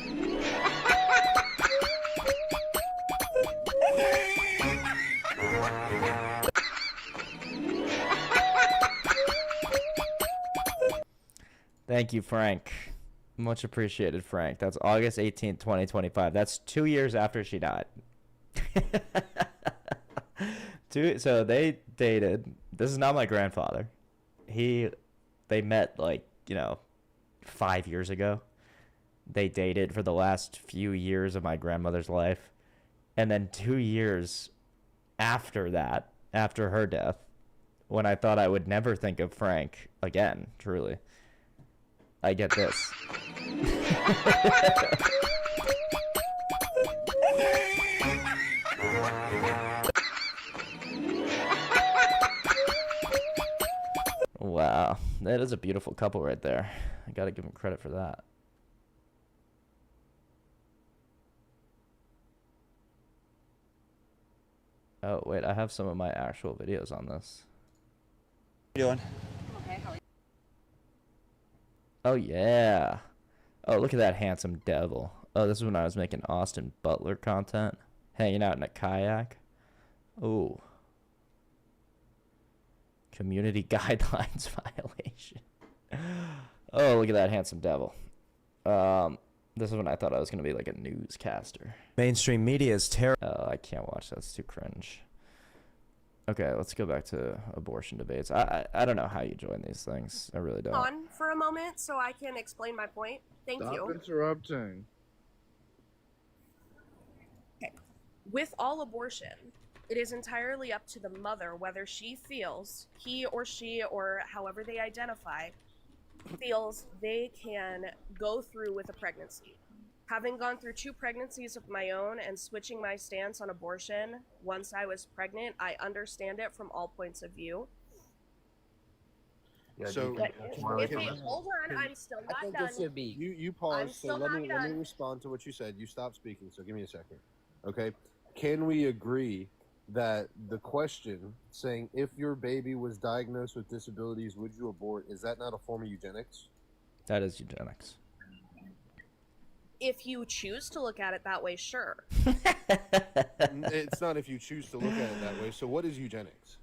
Thank you, Frank. Much appreciated, Frank. That's August 18th, 2025. That's 2 years after she died. So they dated. This is not my grandfather. They met 5 years ago. They dated for the last few years of my grandmother's life. And then 2 years after that, after her death, when I thought I would never think of Frank again, truly, I get this. Wow, that is a beautiful couple right there. I gotta give them credit for that. Oh, wait, I have some of my actual videos on this. What are you doing? Okay, how are you? Oh, yeah. Oh, look at that handsome devil. Oh, this is when I was making Austin Butler content. Hanging out in a kayak. Oh. Community guidelines violation. Oh, look at that handsome devil. This is when I thought I was going to be like a newscaster. Mainstream media is terrible. Oh, I can't watch that. It's too cringe. Okay, let's go back to abortion debates. I don't know how you join these things. I really don't. On for a moment so I can explain my point. Thank you. Stop interrupting. Okay. With all abortion, it is entirely up to the mother whether she feels, he or she or however they identify, feels they can go through with a pregnancy. Having gone through 2 pregnancies of my own and switching my stance on abortion once I was pregnant, I understand it from all points of view. Yeah, so hold on, I'm still not done. You paused, so let me respond to what you said. You stopped speaking, so give me a second. Okay? Can we agree that the question saying if your baby was diagnosed with disabilities, would you abort, is that not a form of eugenics? That is eugenics. If you choose to look at it that way, sure. It's not if you choose to look at it that way. So what is eugenics?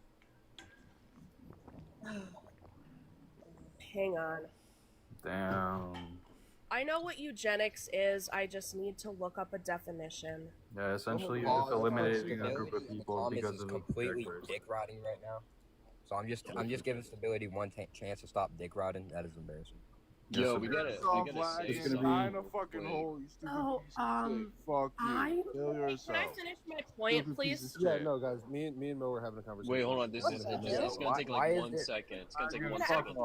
Hang on. Damn. I know what eugenics is, I just need to look up a definition. Yeah, essentially you're just eliminating a group of people because of completely dick riding right now. So I'm just giving stability one chance to stop dick riding. That is embarrassing. Yo, we gotta say it's gonna be a fucking hole, you stupid So, piece of shit. Fuck you. Kill yourself. Can I finish my point, please? Yeah, no, guys. Me and Mo were having a conversation. Wait, hold on. This is it's gonna take like 1 second. It's gonna take 1 second.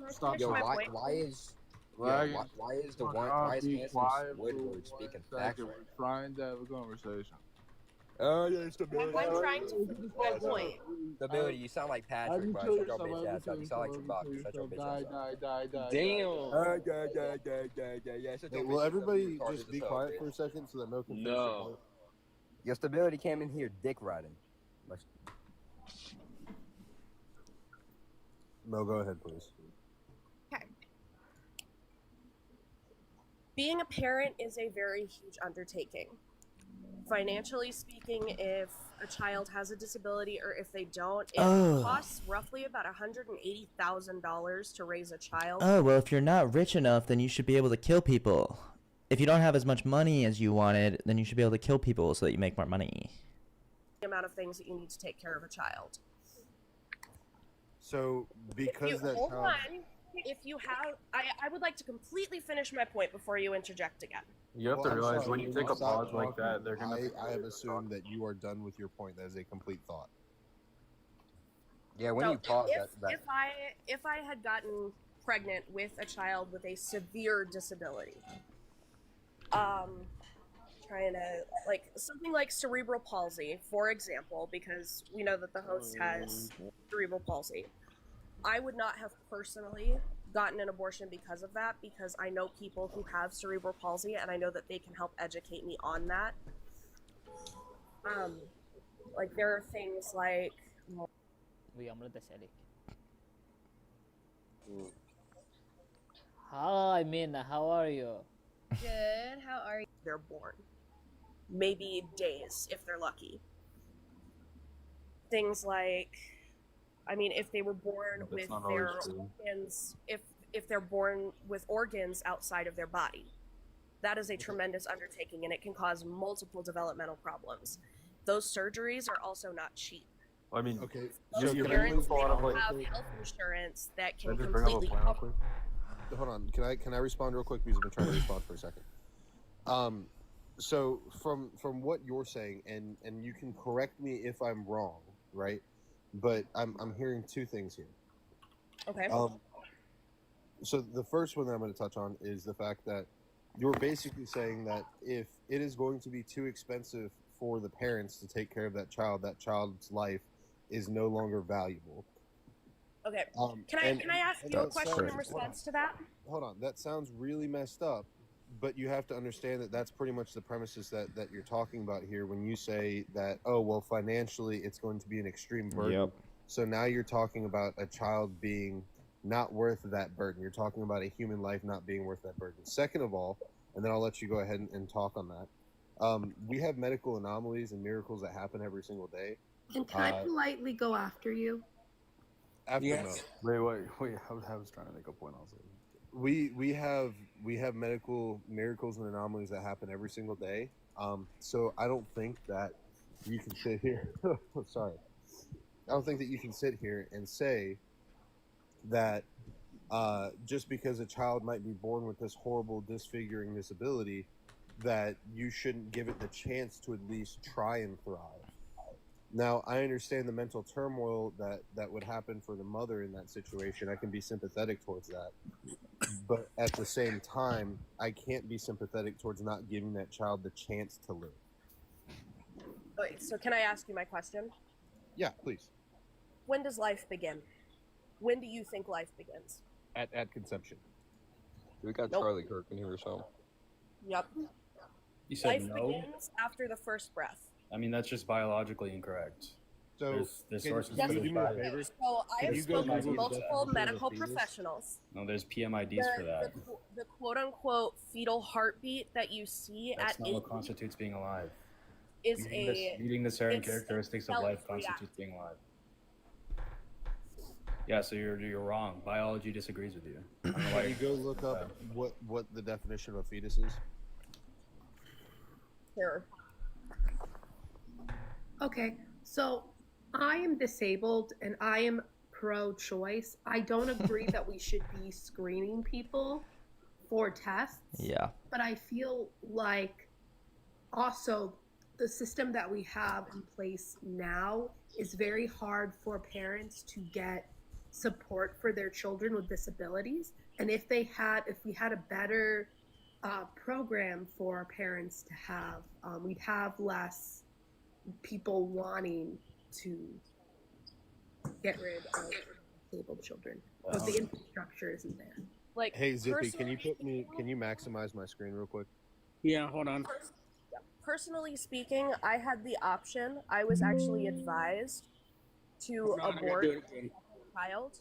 Stop. Yo, why is Woodward speaking factual? We're trying to have a conversation. Yeah, stability. I'm trying to finish my point. Stability, you sound like Patrick, bro. Shut your bitch ass up. You sound like Chewbacca. Shut your bitch ass up. Damn. Will everybody just be quiet for a second so that Mo can finish your point? Your stability came in here dick riding. Mo, go ahead, please. Okay. Being a parent is a very huge undertaking. Financially speaking, if a child has a disability or if they don't, it Oh. costs roughly about $180,000 to raise a child. Oh, well, if you're not rich enough, then you should be able to kill people. If you don't have as much money as you wanted, then you should be able to kill people so that you make more money. The amount of things that you need to take care of a child. So because that Hold child, on. If you have, I would like to completely finish my point before you interject again. You have to I'm realize sorry, when you take a stop pause like talking. that, they're gonna. I have assumed that you are done with your point. That is a complete thought. Yeah, when So you pause if I had gotten pregnant with a child with a severe disability, trying to like something like cerebral palsy, for example, because we know that the host has cerebral palsy, I would not have personally gotten an abortion because of that, because I know people who have cerebral palsy and I know that they can help educate me on that. Like there are things like Hi, Mina. How are you? good, how are you? They're born. Maybe days if they're lucky. Things like, I mean, if they were born That's with not their always true. organs, if they're born with organs outside of their body, that is a tremendous undertaking and it can cause multiple developmental problems. Those surgeries are also not cheap. I mean, Okay, Most you're parents, bringing they up a lot of don't like. have health insurance that Can I can just bring up a completely point real cover. quick? Hold on. Can I respond real quick because I've been trying to respond for a second. So from what you're saying, and you can correct me if I'm wrong, right? But I'm hearing two things here. Okay. So the first one that I'm going to touch on is the fact that you're basically saying that if it is going to be too expensive for the parents to take care of that child's life is no longer valuable. Okay. Can I ask you a question in response to that? Hold on. That sounds really messed up, but you have to understand that that's pretty much the premises that you're talking about here when you say that, oh, well, financially it's going to be an extreme burden. Yep. So now you're talking about a child being not worth that burden. You're talking about a human life not being worth that burden. Second of all, and then I'll let you go ahead and talk on that. We have medical anomalies and miracles that happen every single day. And can I politely go after you? After Yes. Wait. I was trying to make a point also. We have medical miracles and anomalies that happen every single day. So I don't think that you can sit here. Sorry, I don't think that you can sit here and say that just because a child might be born with this horrible disfiguring disability, that you shouldn't give it the chance to at least try and thrive. Now, I understand the mental turmoil that would happen for the mother in that situation. I can be sympathetic towards that. But at the same time, I can't be sympathetic towards not giving that child the chance to live. Wait, so can I ask you my question? Yeah, please. When does life begin? When do you think life begins? At conception. We got Charlie Kirk in here, so. Yep. You said Life no? begins after the first breath. I mean, that's just biologically incorrect. So, there's can sources Yes, for it this. is. So I have spoken to multiple medical professionals. No, there's PMIDs for that. The quote-unquote fetal heartbeat that you see That's at not 8 what constitutes being alive. is Meeting the certain it's characteristics of cell life constitutes being alive. Yeah, so you're wrong. Biology disagrees with you. I don't know why Can you go look up what the definition of a fetus is? Sure. Okay, so I am disabled and I am pro-choice. I don't agree that we should be screening people for tests. Yeah. But I feel like also the system that we have in place now is very hard for parents to get support for their children with disabilities. And if we had a better program for parents to have, we'd have less people wanting to get rid of disabled children. But the infrastructure isn't there. Like, hey Zippy, can you maximize my screen real quick? Yeah, hold on. Personally speaking, I had the option. I was actually advised to abort a child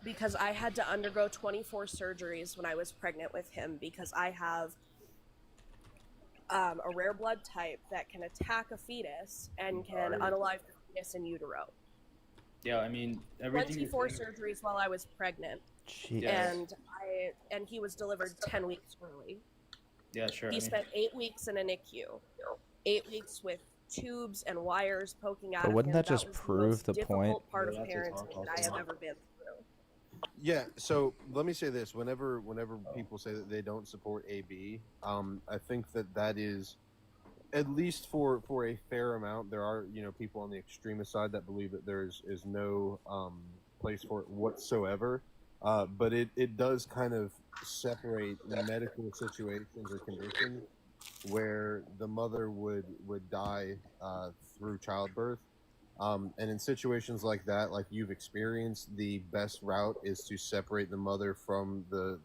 because I had to undergo 24 surgeries when I was pregnant with him because I have a rare blood type that can attack a fetus and can unalive the fetus in utero. Yeah, I mean, everything. 24 surgeries while I was pregnant. Jeez. And he was delivered 10 weeks early. Yeah, sure. He spent 8 weeks in a NICU. 8 weeks with tubes and wires poking out But of wouldn't him. that just was prove the most point? difficult part Yeah, of that's a parenting talk that I have also. ever been through. Yeah, so let me say this: whenever people say that they don't support AB, I think that is, at least for a fair amount, there are people on the extremist side that believe that there is no place for it whatsoever. But it does kind of separate medical situations or conditions where the mother would die through childbirth. And in situations like that, like you've experienced, the best route is to separate the mother from the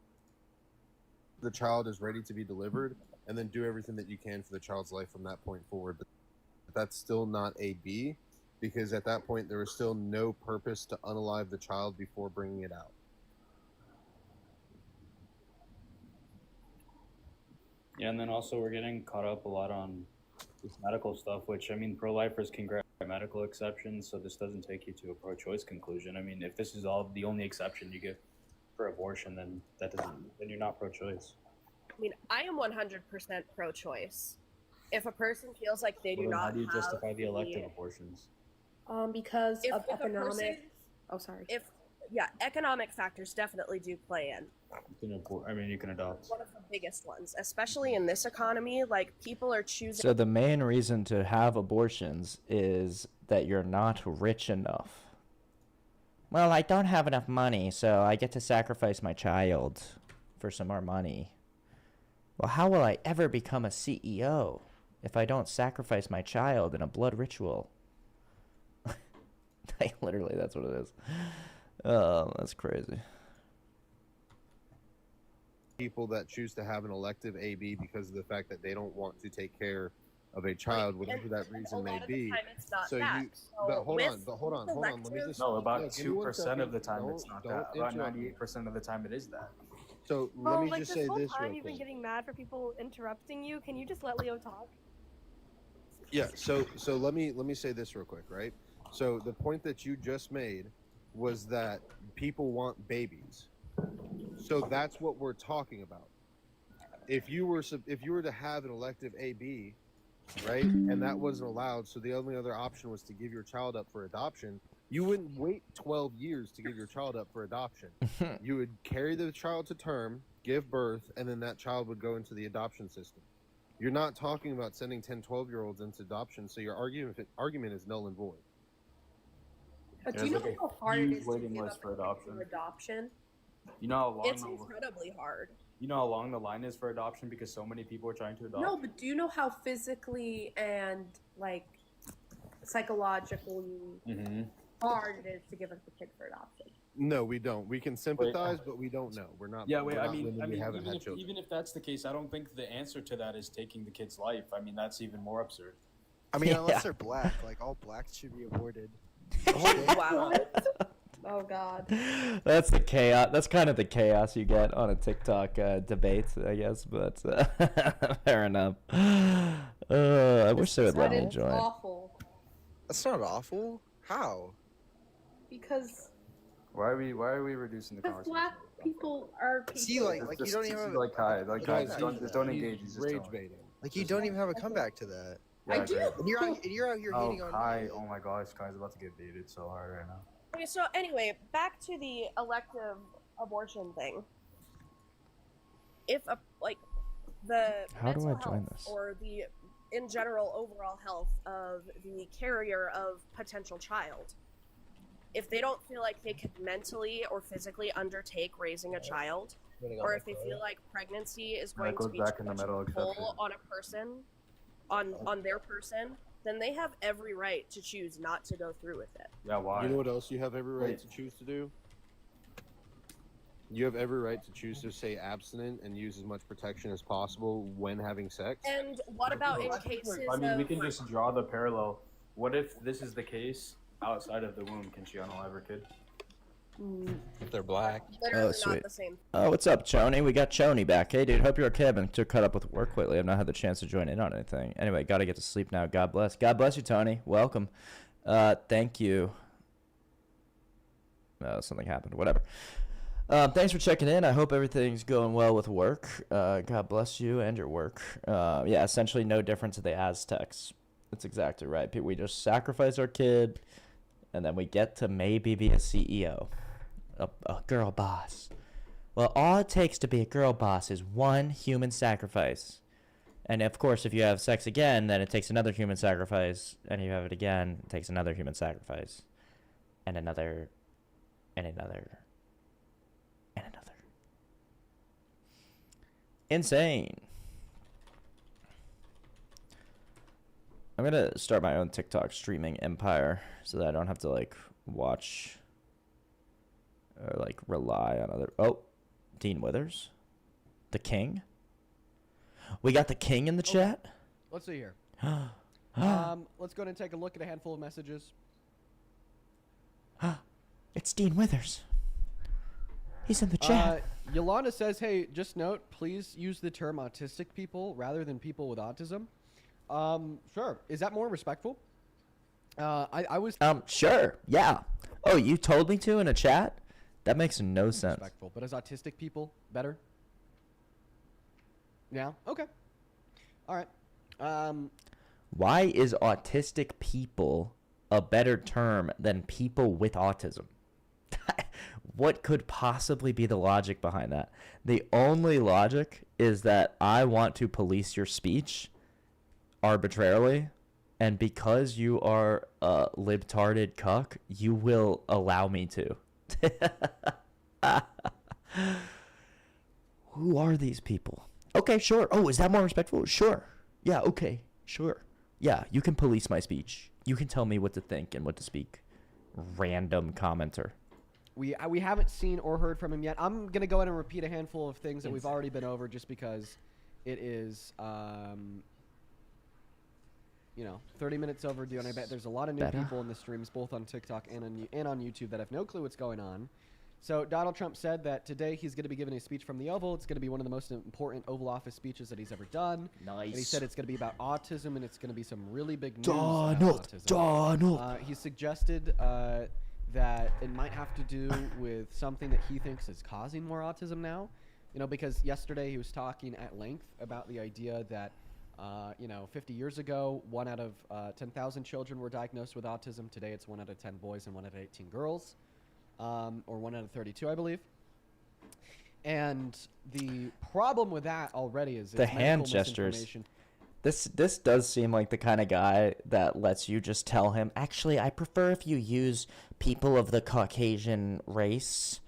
child is ready to be delivered, and then do everything that you can for the child's life from that point forward. But that's still not AB, because at that point there is still no purpose to unalive the child before bringing it out. Yeah, and then also we're getting caught up a lot on this medical stuff, which, I mean, pro-lifers can grant medical exceptions, so this doesn't take you to a pro-choice conclusion. I mean, if this is all the only exception you get for abortion, then then you're not pro-choice. I mean, I am 100% pro-choice. If a person feels like they do Well, then not how do you have justify the elective abortions? Because of if a economic. person- Oh, sorry. Economic factors definitely do play in. You can adopt. One of the biggest ones, especially in this economy, like people are choosing. So the main reason to have abortions is that you're not rich enough. Well, I don't have enough money, so I get to sacrifice my child for some more money. Well, how will I ever become a CEO if I don't sacrifice my child in a blood ritual? Literally, that's what it is. Oh, that's crazy. People that choose to have an elective AB because of the fact that they don't want to take care of a child, whatever that reason may be. But hold on. Let me just. No, about give me 2% of the time Don't- it's not don't that. About interrupt me. 98% of the time it is that. So Bro, let me like just this say whole this time real you've been quick. getting mad for people interrupting you. Can you just let Leo talk? Yeah. So let me say this real quick, right? So the point that you just made was that people want babies. So that's what we're talking about. If you were to have an elective AB, right, and that wasn't allowed, so the only other option was to give your child up for adoption, you wouldn't wait 12 years to give your child up for adoption. You would carry the child to term, give birth, and then that child would go into the adoption system. You're not talking about sending 10, 12-year-olds into adoption, so your argument is null and void. But There's do you like know a how hard it huge is to waiting give list up for a kid adoption. for adoption? You know how long It's the, incredibly hard. you know how long the line is for adoption because so many people are trying to adopt? No, but do you know how physically and like psychologically hard it is to give up a kid for adoption? No, we don't. We can sympathize, but we don't know. We're not. Yeah, wait. we're I not mean, women, we haven't even had if, children. even if that's the case, I don't think the answer to that is taking the kid's life. I mean, that's even more absurd. I mean, unless they're black, like all blacks should be aborted. Wow. Oh God. That's the chaos. That's kind of the chaos you get on a TikTok debate, I guess. But fair enough. I wish they would let me join. Awful. That's not awful. How? Because Why are we reducing the conversation? black people are people. See, like you don't even have like Kai, Guys, just don't engage. He's just rage telling. baiting. like you don't even have a comeback to that. Yeah, I do. And you're out here hating on Kai, me. oh my gosh, Kai's about to get baited so hard right now. Okay, so anyway, back to the elective abortion thing. If the How do mental I join health this? or the in general overall health of the carrier of potential child, if they don't feel like they could mentally or physically undertake raising a child, or if they feel like pregnancy is going to goes be back too in the much middle of a toll exception. on a person, on their person, then they have every right to choose not to go through with it. Yeah, why? You know what else you have every right Wait. to choose to do? You have every right to choose to stay abstinent and use as much protection as possible when having sex. And what about in cases I mean, we of... can just draw the parallel. What if this is the case outside of the womb? Can she unalive her kid? If they're black. Literally Oh, sweet. not the same. Oh, what's up, Choni? We got Choni back. Hey, dude, hope you're okay. I've been too caught up with work lately. I've not had the chance to join in on anything. Anyway, gotta get to sleep now. God bless. God bless you, Tony. Welcome. Thank you. Something happened. Whatever. Thanks for checking in. I hope everything's going well with work. God bless you and your work. Yeah, essentially no difference to the Aztecs. That's exactly right. We just sacrifice our kid, and then we get to maybe be a CEO. A girl boss. Well, all it takes to be a girl boss is one human sacrifice. And of course, if you have sex again, then it takes another human sacrifice. And you have it again, it takes another human sacrifice. And another. And another. And another. Insane. I'm going to start my own TikTok streaming empire so that I don't have to, like, watch or, like, rely on other... Oh, Dean Withers? The king? We got the king in the chat? Let's see here. Let's go ahead and take a look at a handful of messages. It's Dean Withers. He's in the chat. Yolanda says, hey, just note, please use the term autistic people rather than people with autism. Sure. Is that more respectful? I was... Sure. Yeah. Oh, you told me to in a chat? That makes no sense. Respectful. But is autistic people better? Yeah? Okay. All right. Why is autistic people a better term than people with autism? What could possibly be the logic behind that? The only logic is that I want to police your speech arbitrarily, and because you are a libtarded cuck, you will allow me to. Who are these people? Okay, sure. Oh, is that more respectful? Sure. Yeah, okay, sure. Yeah, you can police my speech. You can tell me what to think and what to speak. Random commenter. We haven't seen or heard from him yet. I'm going to go ahead and repeat a handful of things that we've already been over just because it is, 30 minutes overdue, and I bet there's a lot of new people in the streams, both on TikTok and on YouTube, that have no clue what's going on. So Donald Trump said that today he's going to be giving a speech from the Oval. It's going to be one of the most important Oval Office speeches that he's ever done. Nice. And he said it's going to be about autism, and it's going to be some really big news Donald, about autism. Donald. He suggested that it might have to do with something that he thinks is causing more autism now. Because yesterday he was talking at length about the idea that 50 years ago, 1 out of 10,000 children were diagnosed with autism. Today it's 1 out of 10 boys and 1 out of 18 girls. Or 1 out of 32, I believe. And the problem with that already is the hand gestures. This does seem like the kind of guy that lets you just tell him, actually, I prefer if you use people of the Caucasian race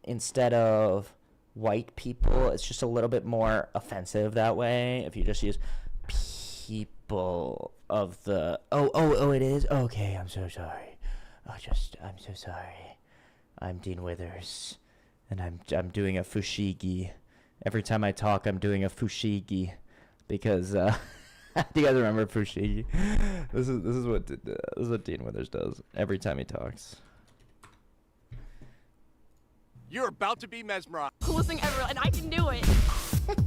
instead of white people. It's just a little bit more offensive that way. If you just use people of the... Oh, it is? Okay, I'm so sorry. I'm so sorry. I'm Dean Withers, and I'm doing a fushigi. Every time I talk, I'm doing a fushigi, because do you guys remember fushigi? This is what Dean Withers does every time he talks. You're about to be mesmerized. Coolest thing ever, and I can do it.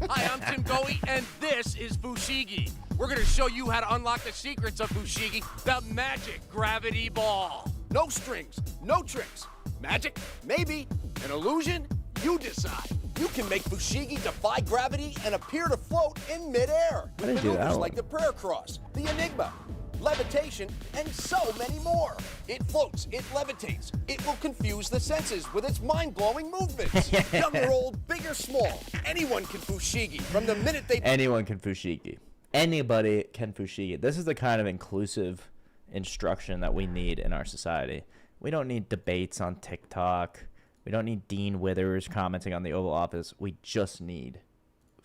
Hi, I'm Tim Goey, and this is Fushigi. We're gonna show you how to unlock the secrets of Fushigi, the magic gravity ball. No strings, no tricks. Magic? Maybe. An illusion? You decide. You can make Fushigi defy gravity and appear to float in midair. How do you do Maneuvers that? like the prayer cross, the enigma, levitation, and so many more. It floats, it levitates. It will confuse the senses with its mind-blowing movements. Young or old, big or small, anyone can Fushigi from the minute they... Anyone can fushigi. Anybody can fushigi. This is the kind of inclusive instruction that we need in our society. We don't need debates on TikTok. We don't need Dean Withers commenting on the Oval Office. We just need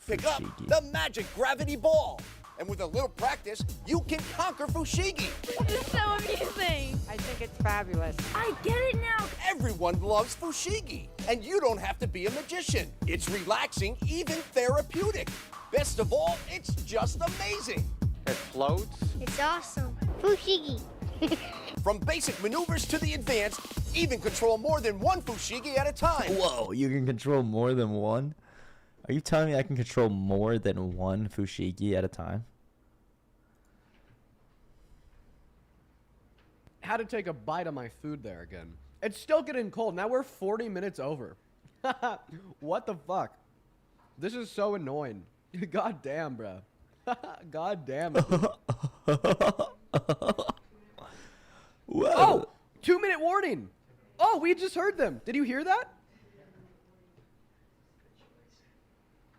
Pick up fushigi. the magic gravity ball. And with a little practice, you can conquer Fushigi. This is so amazing. I think it's fabulous. I get it now. Everyone loves Fushigi, and you don't have to be a magician. It's relaxing, even therapeutic. Best of all, it's just amazing. It floats. It's awesome. Fushigi. From basic maneuvers to the advanced, even control more than one Fushigi at a time. Whoa, you can control more than one? Are you telling me I can control more than one Fushigi at a time? Had to take a bite of my food there again. It's still getting cold. Now we're 40 minutes over. What the fuck? This is so annoying. God damn, bro. God damn it. Oh, 2-minute warning. Oh, we just heard them. Did you hear that?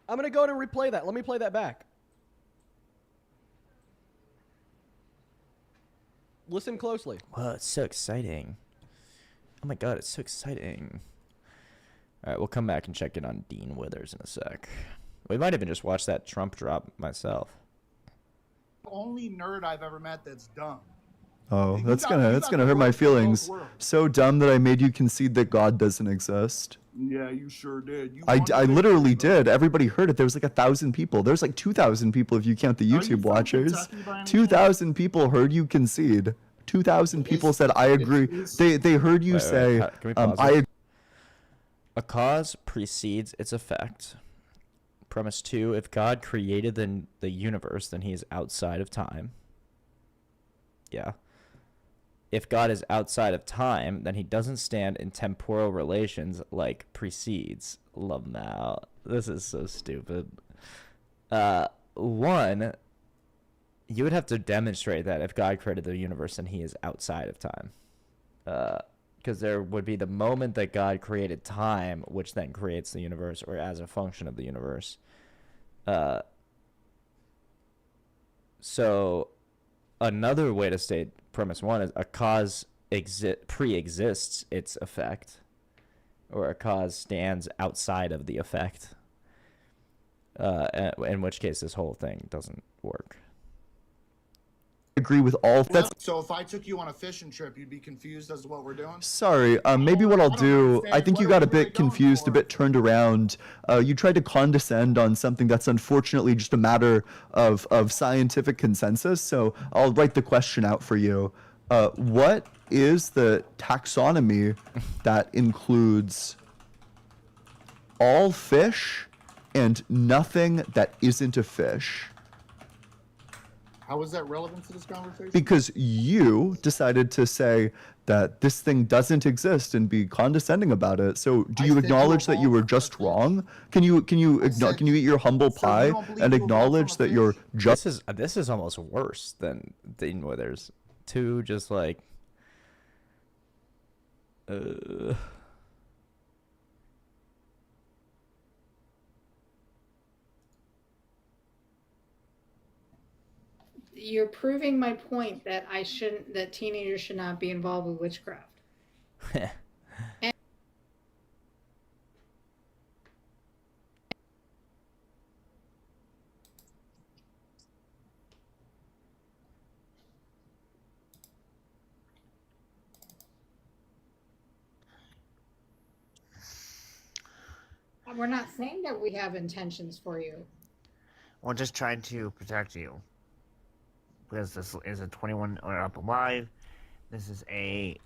I'm going to go and replay that. Let me play that back. Listen closely. Wow, it's so exciting. Oh my god, it's so exciting. Alright, we'll come back and check in on Dean Withers in a sec. We might even just watch that Trump drop myself. Only nerd I've ever met that's dumb. Oh, that's gonna hurt my feelings. So dumb that I made you concede that God doesn't exist. Yeah, you sure did. I literally did. Everybody heard it. There was like 1,000 people. There's like 2,000 people if you count the YouTube watchers. 2,000 people heard you concede. 2,000 people said I agree. They heard you say can we pause I it? A cause precedes its effect. Premise 2, if God created the universe, then he is outside of time. Yeah. If God is outside of time, then he doesn't stand in temporal relations like precedes. Love now. This is so stupid. 1, you would have to demonstrate that if God created the universe, then he is outside of time. Because there would be the moment that God created time, which then creates the universe, or as a function of the universe. So another way to state premise 1 is a cause pre-exists its effect, or a cause stands outside of the effect, in which case this whole thing doesn't work. agree with all. That's So if I took you on a fishing trip, you'd be confused as to what we're doing? sorry. Maybe what I'll do. I think you got a bit confused, a bit turned around. You tried to condescend on something that's unfortunately just a matter of scientific consensus. So I'll write the question out for you. What is the taxonomy that includes all fish and nothing that isn't a fish? How is that relevant to this conversation? Because you decided to say that this thing doesn't exist and be condescending about it. So do you acknowledge that you were just wrong? Can you eat your humble pie and acknowledge that you're just? This is almost worse than Dean Withers. Two just like. You're proving my point that that teenagers should not be involved with witchcraft. And we're not saying that we have intentions for you. We're just trying to protect you. Because this is a 21 or up live. This is a,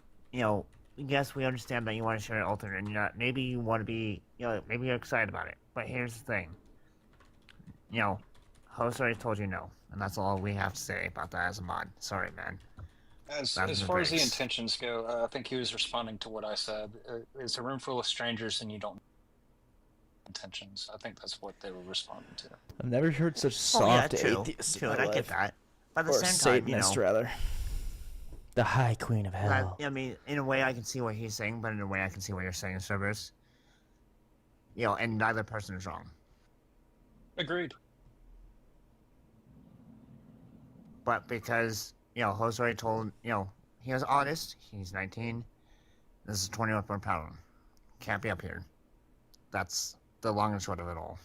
yes, we understand that you want to share an alternate and maybe you want to be, maybe you're excited about it. But here's the thing. Host already told you no. And that's all we have to say about that as a mod. Sorry, man. As far as the intentions go, I think he was responding to what I said. It's a room full of strangers and you don't intentions. I think that's what they were responding to. I've never heard such soft atheists in my I life. get that. But at the Or same time, Satanist, rather. The High Queen of Hell. I mean, in a way I can see what he's saying, but in a way I can see what you're saying, Cerberus. And neither person is wrong. Agreed. But because, Jose already told, he was honest, he's 19, this is 21 per pound. Can't be up here. That's the long and short of it all.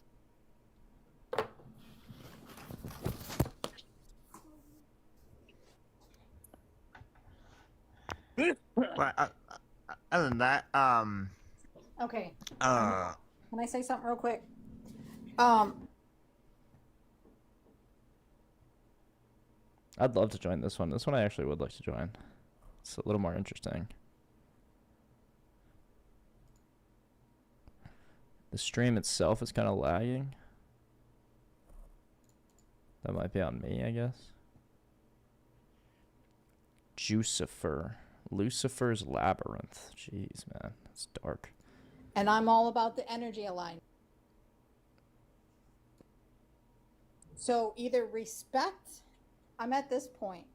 But other than that, Okay. Can I say something real quick? I'd love to join this one. This one I actually would like to join. It's a little more interesting. The stream itself is kind of lagging. That might be on me, I guess. Jucifer. Lucifer's Labyrinth. Jeez, man. That's dark. And I'm all about the energy alignment. So either respect, I'm at this point.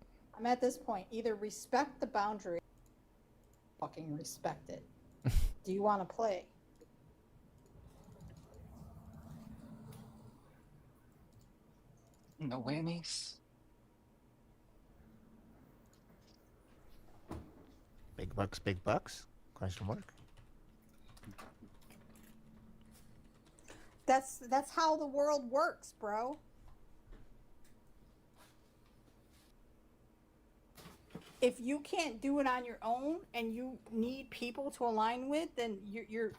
Either respect the boundary, fucking respect it. Do you want to play? No whammies. Big bucks, big bucks? Question mark. That's how the world works, bro. If you can't do it on your own and you need people to align with, then your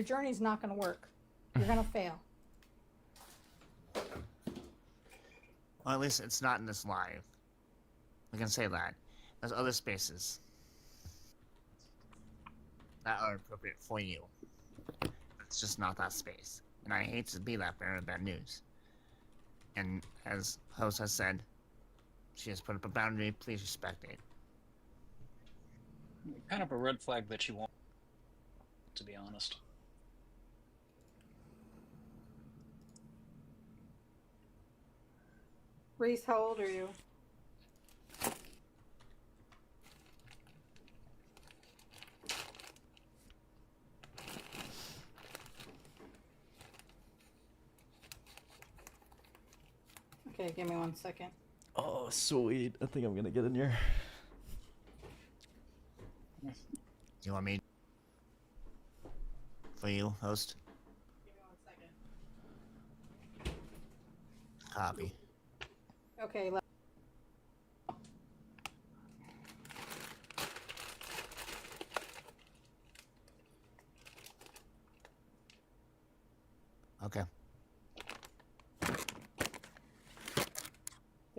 journey's not going to work. You're going to fail. Well, at least it's not in this live. We can say that. There's other spaces that are appropriate for you. It's just not that space. And I hate to be that bearer of bad news. And as host has said, she has put up a boundary, please respect it. Kind of a red flag that you want, to be honest. Reese, how old are you? Okay, give me 1 second. Oh, sweet. I think I'm gonna get in here. Do you want me for you, host? Give me 1 second. Copy. Okay, Okay.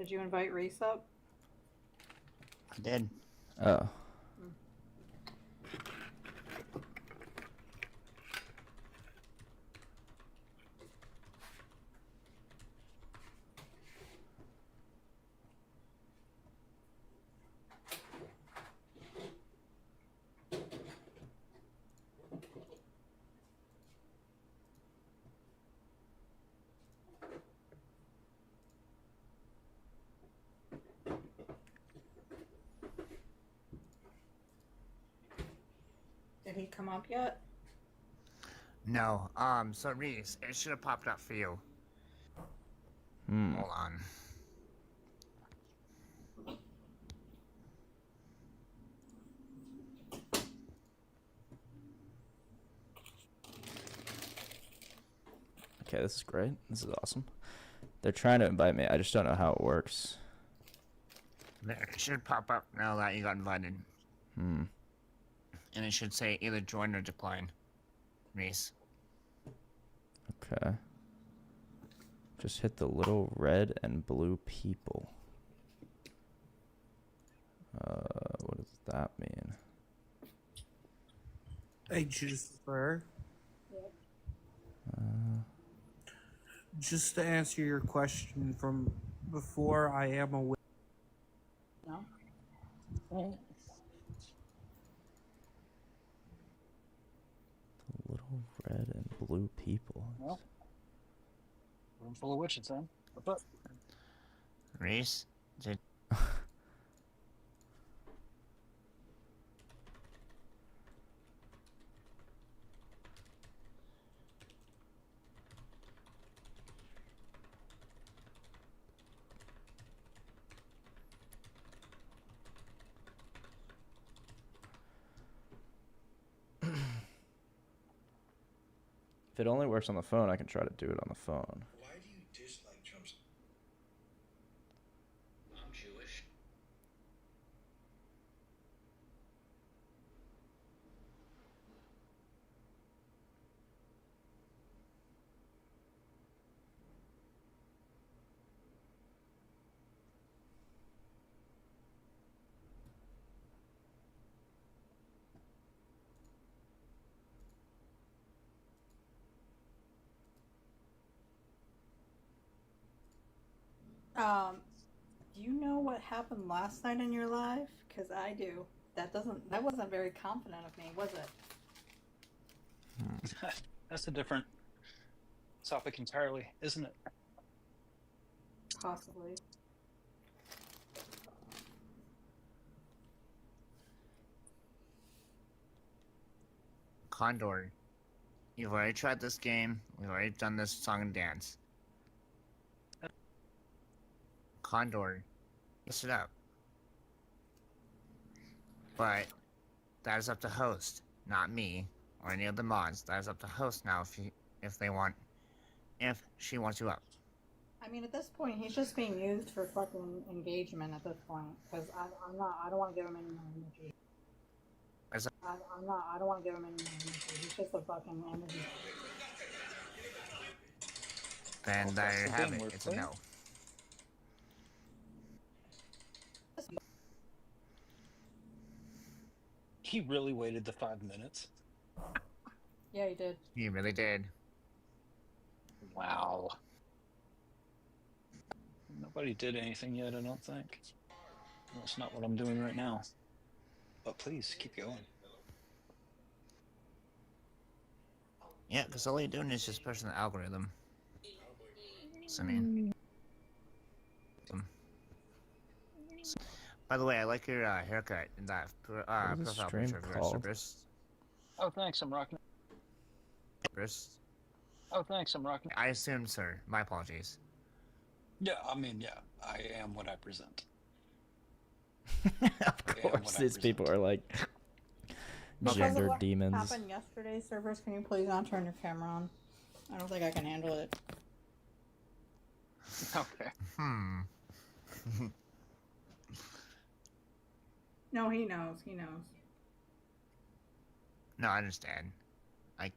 did you invite Reese up? I did. Oh. Did he come up yet? No. So Reese, it should have popped up for you. Hold on. Okay, this is great. This is awesome. They're trying to invite me. I just don't know how it works. There, it should pop up now that you got invited. And it should say either join or decline. Reese. Okay. Just hit the little red and blue people. What does that mean? Hey, Jucifer. Just to answer your question from before, I am aware. No. The little red and blue people. Well, room full of witches, then. What's up? Reese, did... If it only works on the phone, I can try to do it on the phone. Why do you dislike Trump's? I'm Jewish. Do you know what happened last night in your life? Because I do. That wasn't very confident of me, was it? That's a different topic entirely, isn't it? Possibly. Condor, you've already tried this game. We've already done this song and dance. Condor, listen up. But that is up to host, not me or any of the mods. That is up to host now if she wants you up. I mean, at this point, he's just being used for fucking engagement at this point. Because I don't want to give him any more energy. I don't want to give him any more energy. He's just a fucking energy. Then there you have it. It's a no. He really waited the 5 minutes. Yeah, he did. He really did. Wow. Nobody did anything yet, I don't think. That's not what I'm doing right now. But please, keep going. Yeah, because all you're doing is just pushing the algorithm. So, I mean... By the way, I like your haircut in that profile picture of yours, Cerberus. Oh, thanks, I'm rocking. Cerberus. Oh, thanks, I'm rocking. I assumed, sir. My apologies. Yeah, I mean, yeah, I am what I present. Of course, these people are like gender demons. What happened yesterday, Cerberus? Can you please not turn your camera on? I don't think I can handle it. Okay. No, he knows. He knows. No, I understand. I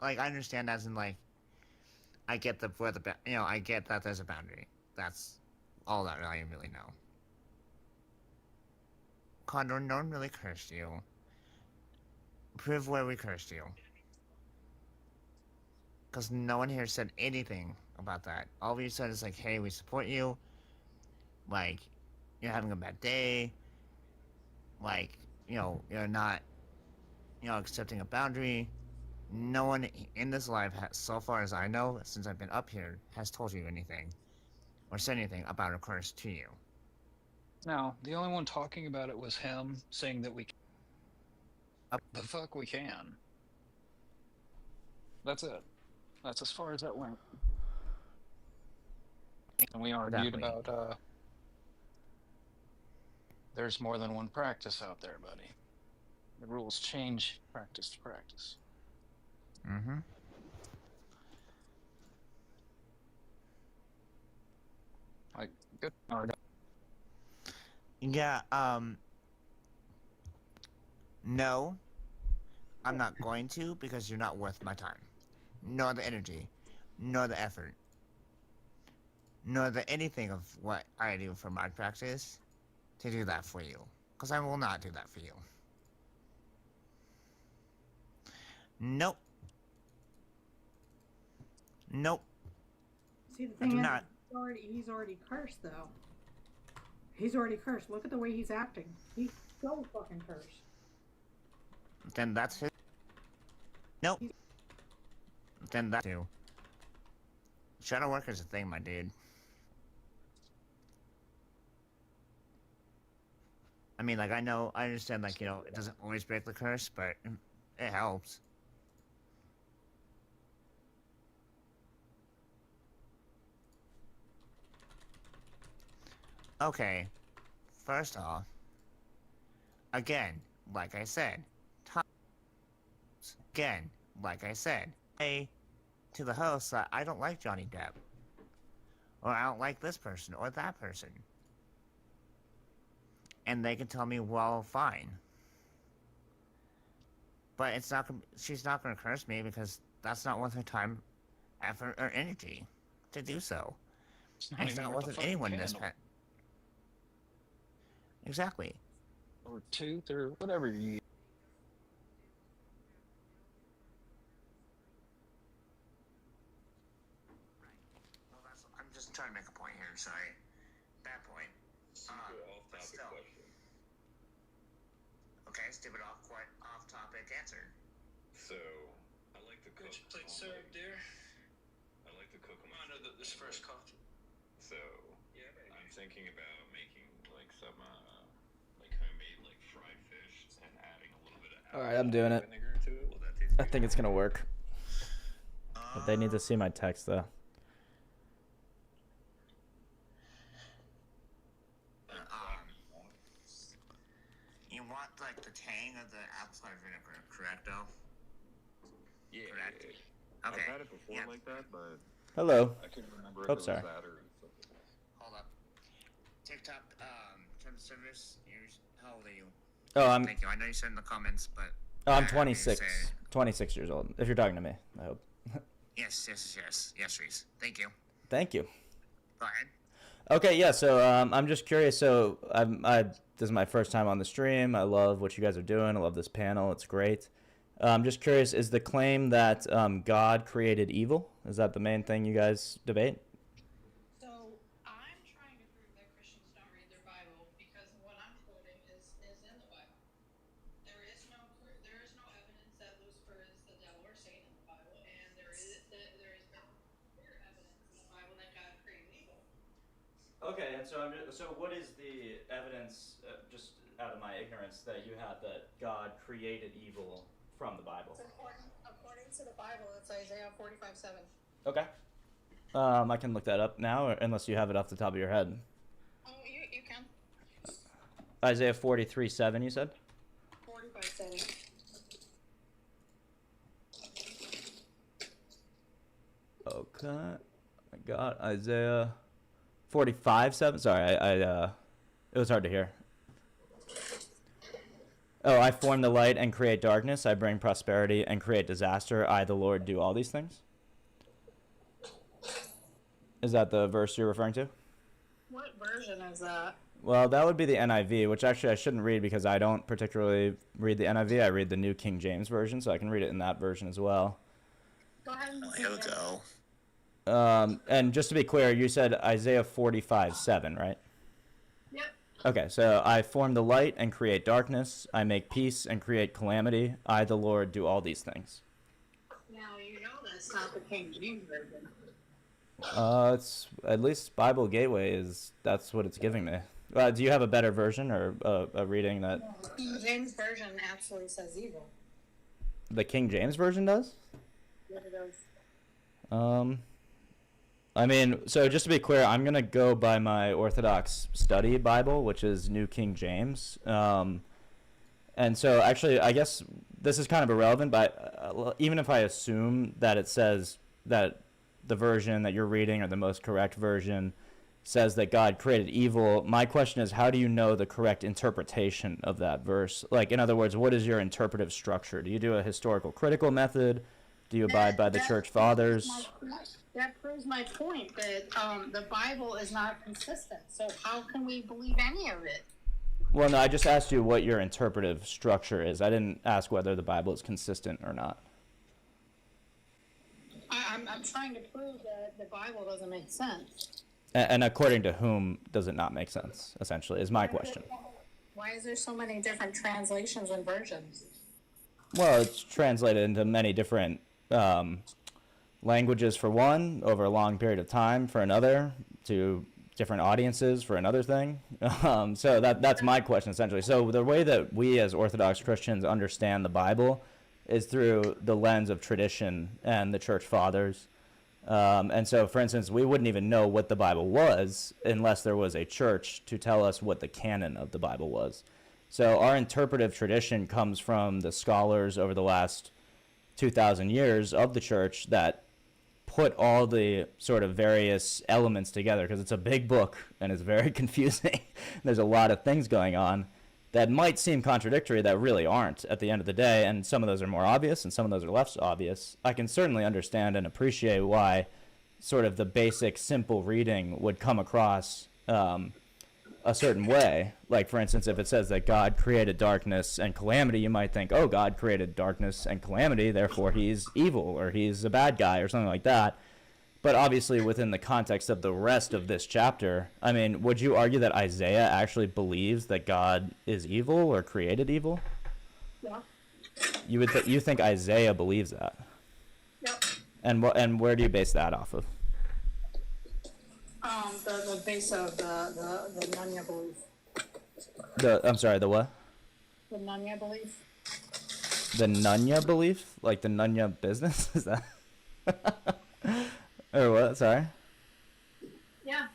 understand as in, like, I get I get that there's a boundary. That's all that I really know. Condor, no one really cursed you. Prove where we cursed you. Because no one here said anything about that. All we said is like, hey, we support you. Like, you're having a bad day. Like, you're not, accepting a boundary. No one in this live, so far as I know, since I've been up here, has told you anything. Or said anything about a curse to you. No, the only one talking about it was him, saying that we the fuck we can. That's it. That's as far as that went. And we argued about, there's more than one practice out there, buddy. The rules change practice to practice. Mm-hmm. Like, good. Yeah, no, I'm not going to because you're not worth my time. Nor the energy, nor the effort, nor the anything of what I do for my practice to do that for you. Because I will not do that for you. Nope. Nope. See, the thing is, he's already cursed, though. He's already cursed. Look at the way he's acting. He's so fucking cursed. Then that's his. Nope. Then that too. Shadow work is a thing, my dude. I mean, like, I understand, like, it doesn't always break the curse, but it helps. Okay, first off, again, like I said, hey, to the host that I don't like Johnny Depp, or I don't like this person or that person, and they can tell me, well, fine, but she's not gonna curse me because that's not worth her time, effort, or energy to do so. It's not worth anyone in this pet. Exactly. Or tooth, or whatever you. I'm just trying to make a point here. Sorry, bad point. But still. Okay, stupid off-topic answer. So, I like to cook. Plate served, dear. I like to cook. Come on to this first coffee. So, yeah, I'm thinking about making like some like homemade like fried fish and adding a little bit of All right, I'm doing it. vinegar to it. Will that taste I good? think it's gonna work. But they need to see my text though. You want like the tang of the apple cider vinegar, correct, though? Yeah. Correct. I've Okay. had it before like that, but Hello. I couldn't remember if Oh, it was sorry. that or something else. Hold up. TikTok, terms of service. How old are you? Oh, I'm. Thank you. I know you said in the comments, but. Oh, I'm I 26. say- 26 years old. If you're talking to me, I hope. Yes, Reese. Thank you. Thank you. Go ahead. Okay, yeah. So I'm just curious. So this is my first time on the stream. I love what you guys are doing. I love this panel. It's great. I'm just curious. Is the claim that God created evil? Is that the main thing you guys debate? So I'm trying to prove that Christians don't read their Bible because what I'm quoting is in the Bible. There is no evidence that Lucifer is the devil or Satan in the Bible, and there is no clear evidence in the Bible that God created evil. Okay, and so what is the evidence, just out of my ignorance, that you have that God created evil from the Bible? According to the Bible, it's Isaiah 45:7. Okay. I can look that up now, unless you have it off the top of your head. Oh, you can. Isaiah 43:7, you said? 45:7. Okay. I got Isaiah 45:7. Sorry, I it was hard to hear. Oh, I form the light and create darkness. I bring prosperity and create disaster. I, the Lord, do all these things. Is that the verse you're referring to? What version is that? Well, that would be the NIV, which actually I shouldn't read because I don't particularly read the NIV. I read the New King James Version, so I can read it in that version as well. Go ahead and Here we go. And just to be clear, you said Isaiah 45:7, right? Yep. Okay, so I form the light and create darkness. I make peace and create calamity. I, the Lord, do all these things. Now you know that's not the King James version. It's at least Bible Gateway that's what it's giving me. Do you have a better version or a reading that King James version absolutely says evil. the King James version does? Yes, it does. I mean, so just to be clear, I'm gonna go by my Orthodox Study Bible, which is New King James. And so actually, I guess this is kind of irrelevant, but even if I assume that it says that the version that you're reading or the most correct version says that God created evil, my question is, how do you know the correct interpretation of that verse? Like, in other words, what is your interpretive structure? Do you do a historical critical method? Do you abide by the church fathers? That proves my point that the Bible is not consistent. So how can we believe any of it? Well, no, I just asked you what your interpretive structure is. I didn't ask whether the Bible is consistent or not. I'm trying to prove that the Bible doesn't make sense. And according to whom does it not make sense, essentially, is my question. Why is there so many different translations and versions? Well, it's translated into many different languages for one, over a long period of time for another, to different audiences for another thing. So that's my question, essentially. So the way that we as Orthodox Christians understand the Bible is through the lens of tradition and the church fathers. And so, for instance, we wouldn't even know what the Bible was unless there was a church to tell us what the canon of the Bible was. So our interpretive tradition comes from the scholars over the last 2,000 years of the church that put all the sort of various elements together, because it's a big book and it's very confusing. There's a lot of things going on that might seem contradictory that really aren't at the end of the day, and some of those are more obvious and some of those are less obvious. I can certainly understand and appreciate why sort of the basic simple reading would come across a certain way. Like, for instance, if it says that God created darkness and calamity, you might think, oh, God created darkness and calamity, therefore he's evil or he's a bad guy or something like that. But obviously, within the context of the rest of this chapter, I mean, would you argue that Isaiah actually believes that God is evil or created evil? Yeah. You think Isaiah believes that? Yep. And where do you base that off of? The base of the Nunya belief. I'm sorry, the what? The Nunya belief. The Nunya belief? Like the Nunya business? Is that? Or what? Sorry? Yeah,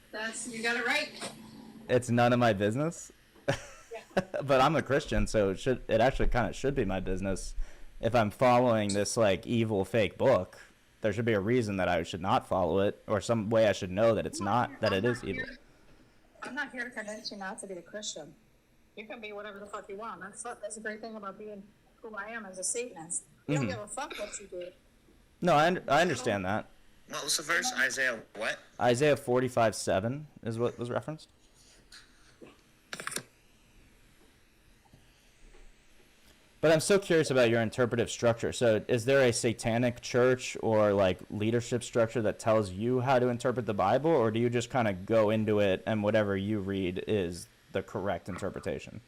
you got it right. It's none of my business? But I'm a Christian, so it actually kind of should be my business. If I'm following this like evil fake book, there should be a reason that I should not follow it, or some way I should know that it's not, that it is evil. I'm not here to convince you not to be a Christian. You can be whatever the fuck you want. That's a great thing about being who I am as a Satanist. You don't give a fuck what you do. No, I understand that. What was the verse? Isaiah what? Isaiah 45:7 is what was referenced. But I'm so curious about your interpretive structure. So is there a satanic church or like leadership structure that tells you how to interpret the Bible, or do you just kind of go into it and whatever you read is the correct interpretation?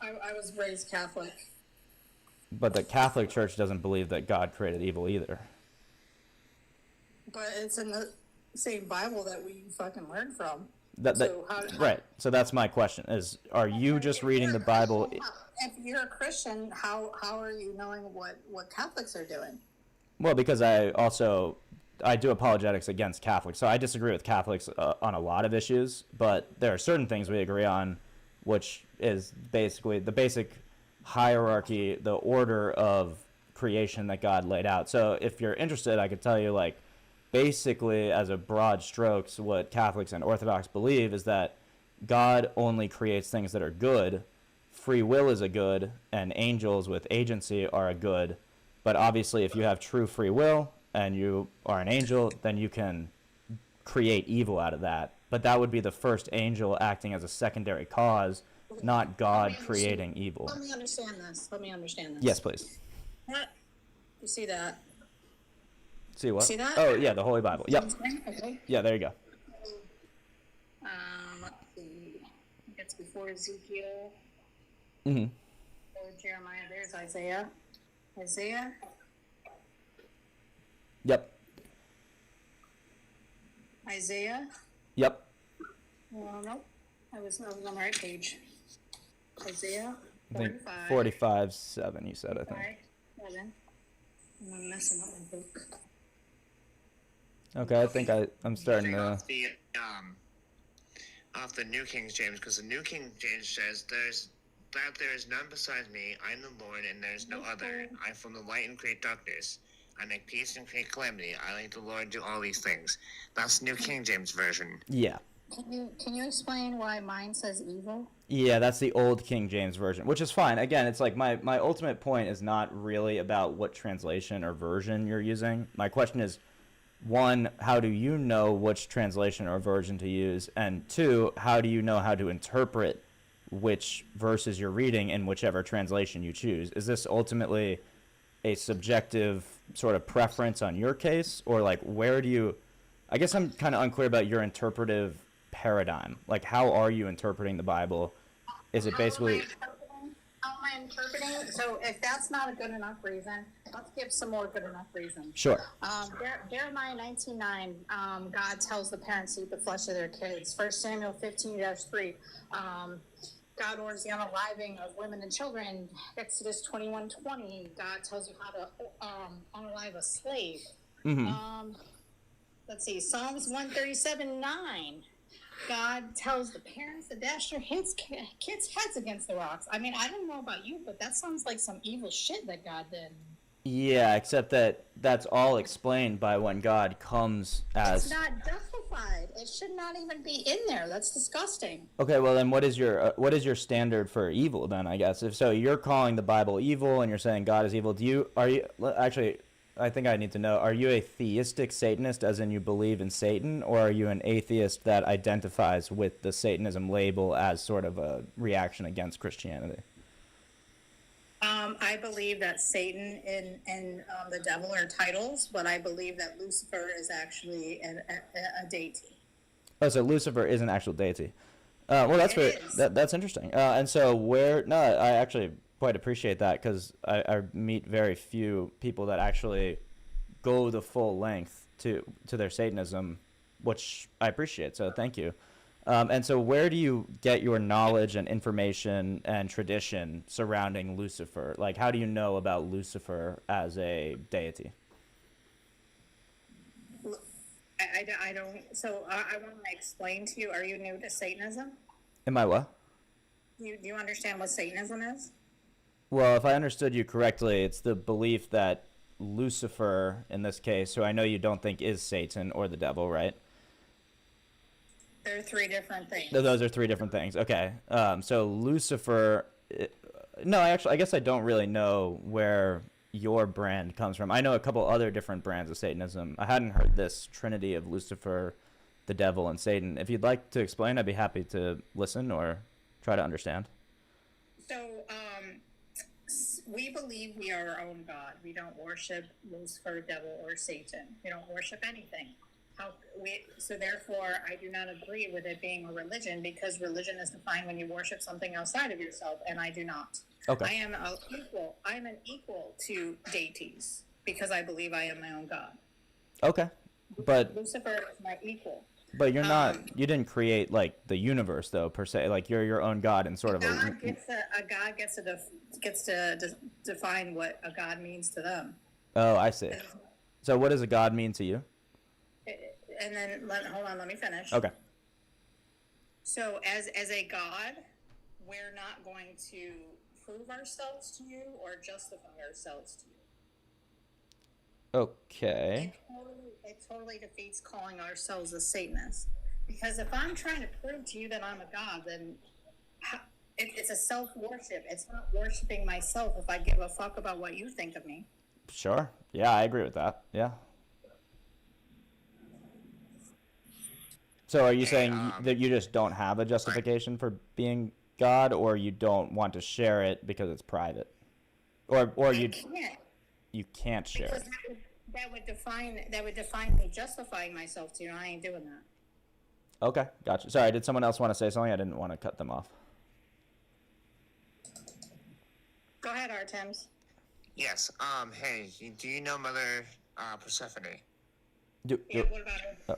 I was raised Catholic. But the Catholic Church doesn't believe that God created evil either. But it's in the same Bible that we fucking learned from. Right. So that's my question: are you just reading the Bible? If you're a Christian, how are you knowing what Catholics are doing? Well, because I do apologetics against Catholics, so I disagree with Catholics on a lot of issues. But there are certain things we agree on, which is basically the basic hierarchy, the order of creation that God laid out. So if you're interested, I could tell you like. Basically, as a broad strokes, what Catholics and Orthodox believe is that God only creates things that are good. Free will is a good, and angels with agency are a good. But obviously, if you have true free will and you are an angel, then you can create evil out of that. But that would be the first angel acting as a secondary cause, not God creating evil. Let me understand this. Yes, please. You see that? See what? See that? Oh, yeah, the Holy Bible. Yep. Okay. Yeah, there you go. Let's see. It's before Ezekiel. Mm-hmm. Or Jeremiah. There's Isaiah. Isaiah. Yep. Isaiah. Yep. Nope. I was on the right page. Isaiah. I think 45. 45:7. You said, I think. 7. I'm messing up my book. Okay, I think I'm starting to. Off the New King James, because the New King James says there is none besides me. I am the Lord, and there is no other. I form the light and create darkness. I make peace and create calamity. I like the Lord do all these things. That's New King James version. Yeah. Can you explain why mine says evil? Yeah, that's the old King James version, which is fine. Again, it's like my ultimate point is not really about what translation or version you're using. My question is, one, how do you know which translation or version to use? And two, how do you know how to interpret which verses you're reading in whichever translation you choose? Is this ultimately a subjective sort of preference on your case? Or like where do you... I guess I'm kind of unclear about your interpretive paradigm. Like how are you interpreting the Bible? Is it basically... How am I interpreting? So if that's not a good enough reason, let's give some more good enough reasons. Sure. Jeremiah 19:9, God tells the parents to eat the flesh of their kids. 1 Samuel 15-3, God orders the unaliving of women and children. Exodus 21:20, God tells you how to unalive a slave. Mm-hmm. Let's see, Psalms 137:9. God tells the parents to dash their kids' heads against the rocks. I mean, I don't know about you, but that sounds like some evil shit that God did. Yeah, except that that's all explained by when God comes as... It's not justified. It should not even be in there. That's disgusting. Okay, well then what is your standard for evil then, I guess? If so, you're calling the Bible evil and you're saying God is evil. Actually, I think I need to know, are you a theistic Satanist, as in you believe in Satan, or are you an atheist that identifies with the Satanism label as sort of a reaction against Christianity? I believe that Satan and the devil are titles, but I believe that Lucifer is actually a deity. Oh, so Lucifer is an actual deity. Well, that's very that's interesting. And so I actually quite appreciate that because I meet very few people that actually go the full length to their Satanism, which I appreciate. So thank you. And so where do you get your knowledge and information and tradition surrounding Lucifer? Like, how do you know about Lucifer as a deity? I don't. So I want to explain to you. Are you new to Satanism? Am I what? Do you understand what Satanism is? Well, if I understood you correctly, it's the belief that Lucifer, in this case, who I know you don't think is Satan or the devil, right? They're three different things. Those are three different things. Okay. So Lucifer. No, I guess I don't really know where your brand comes from. I know a couple other different brands of Satanism. I hadn't heard this trinity of Lucifer, the devil, and Satan. If you'd like to explain, I'd be happy to listen or try to understand. So, we believe we are our own God. We don't worship Lucifer, devil, or Satan. We don't worship anything. So therefore, I do not agree with it being a religion because religion is defined when you worship something outside of yourself, and I do not. Okay. I am equal. I am an equal to deities because I believe I am my own God. Okay. But Lucifer is my equal. But you're not. You didn't create like the universe, though, per se. Like you're your own god and sort of God gets to define what a god means to them. Oh, I see. So, what does a god mean to you? And then hold on, let me finish. Okay. So, as a god, we're not going to prove ourselves to you or justify ourselves to you. Okay. It totally defeats calling ourselves a Satanist. Because if I'm trying to prove to you that I'm a god, then it's a self-worship. It's not worshiping myself if I give a fuck about what you think of me. Sure. Yeah, I agree with that. Yeah. So are you saying that you just don't have a justification for being God, or you don't want to share it because it's private? Or you can't share it? That would define me justifying myself to you, and I ain't doing that. Okay, gotcha. Sorry, did someone else want to say something? I didn't want to cut them off. Go ahead, Artems. Yes. Hey, do you know Mother Persephone? What about her?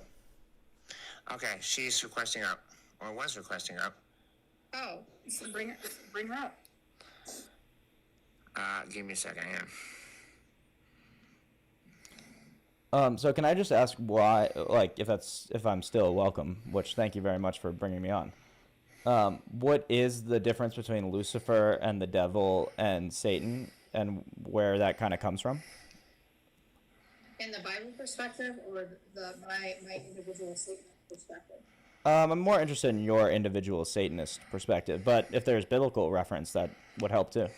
Okay, she's requesting up, or was requesting up. Oh, so bring her up. Give me a second, So can I just ask why, like, if I'm still welcome, which thank you very much for bringing me on. What is the difference between Lucifer and the devil and Satan, and where that kind of comes from? In the Bible perspective, or my individual Satanist perspective? I'm more interested in your individual Satanist perspective, but if there's biblical reference, that would help too.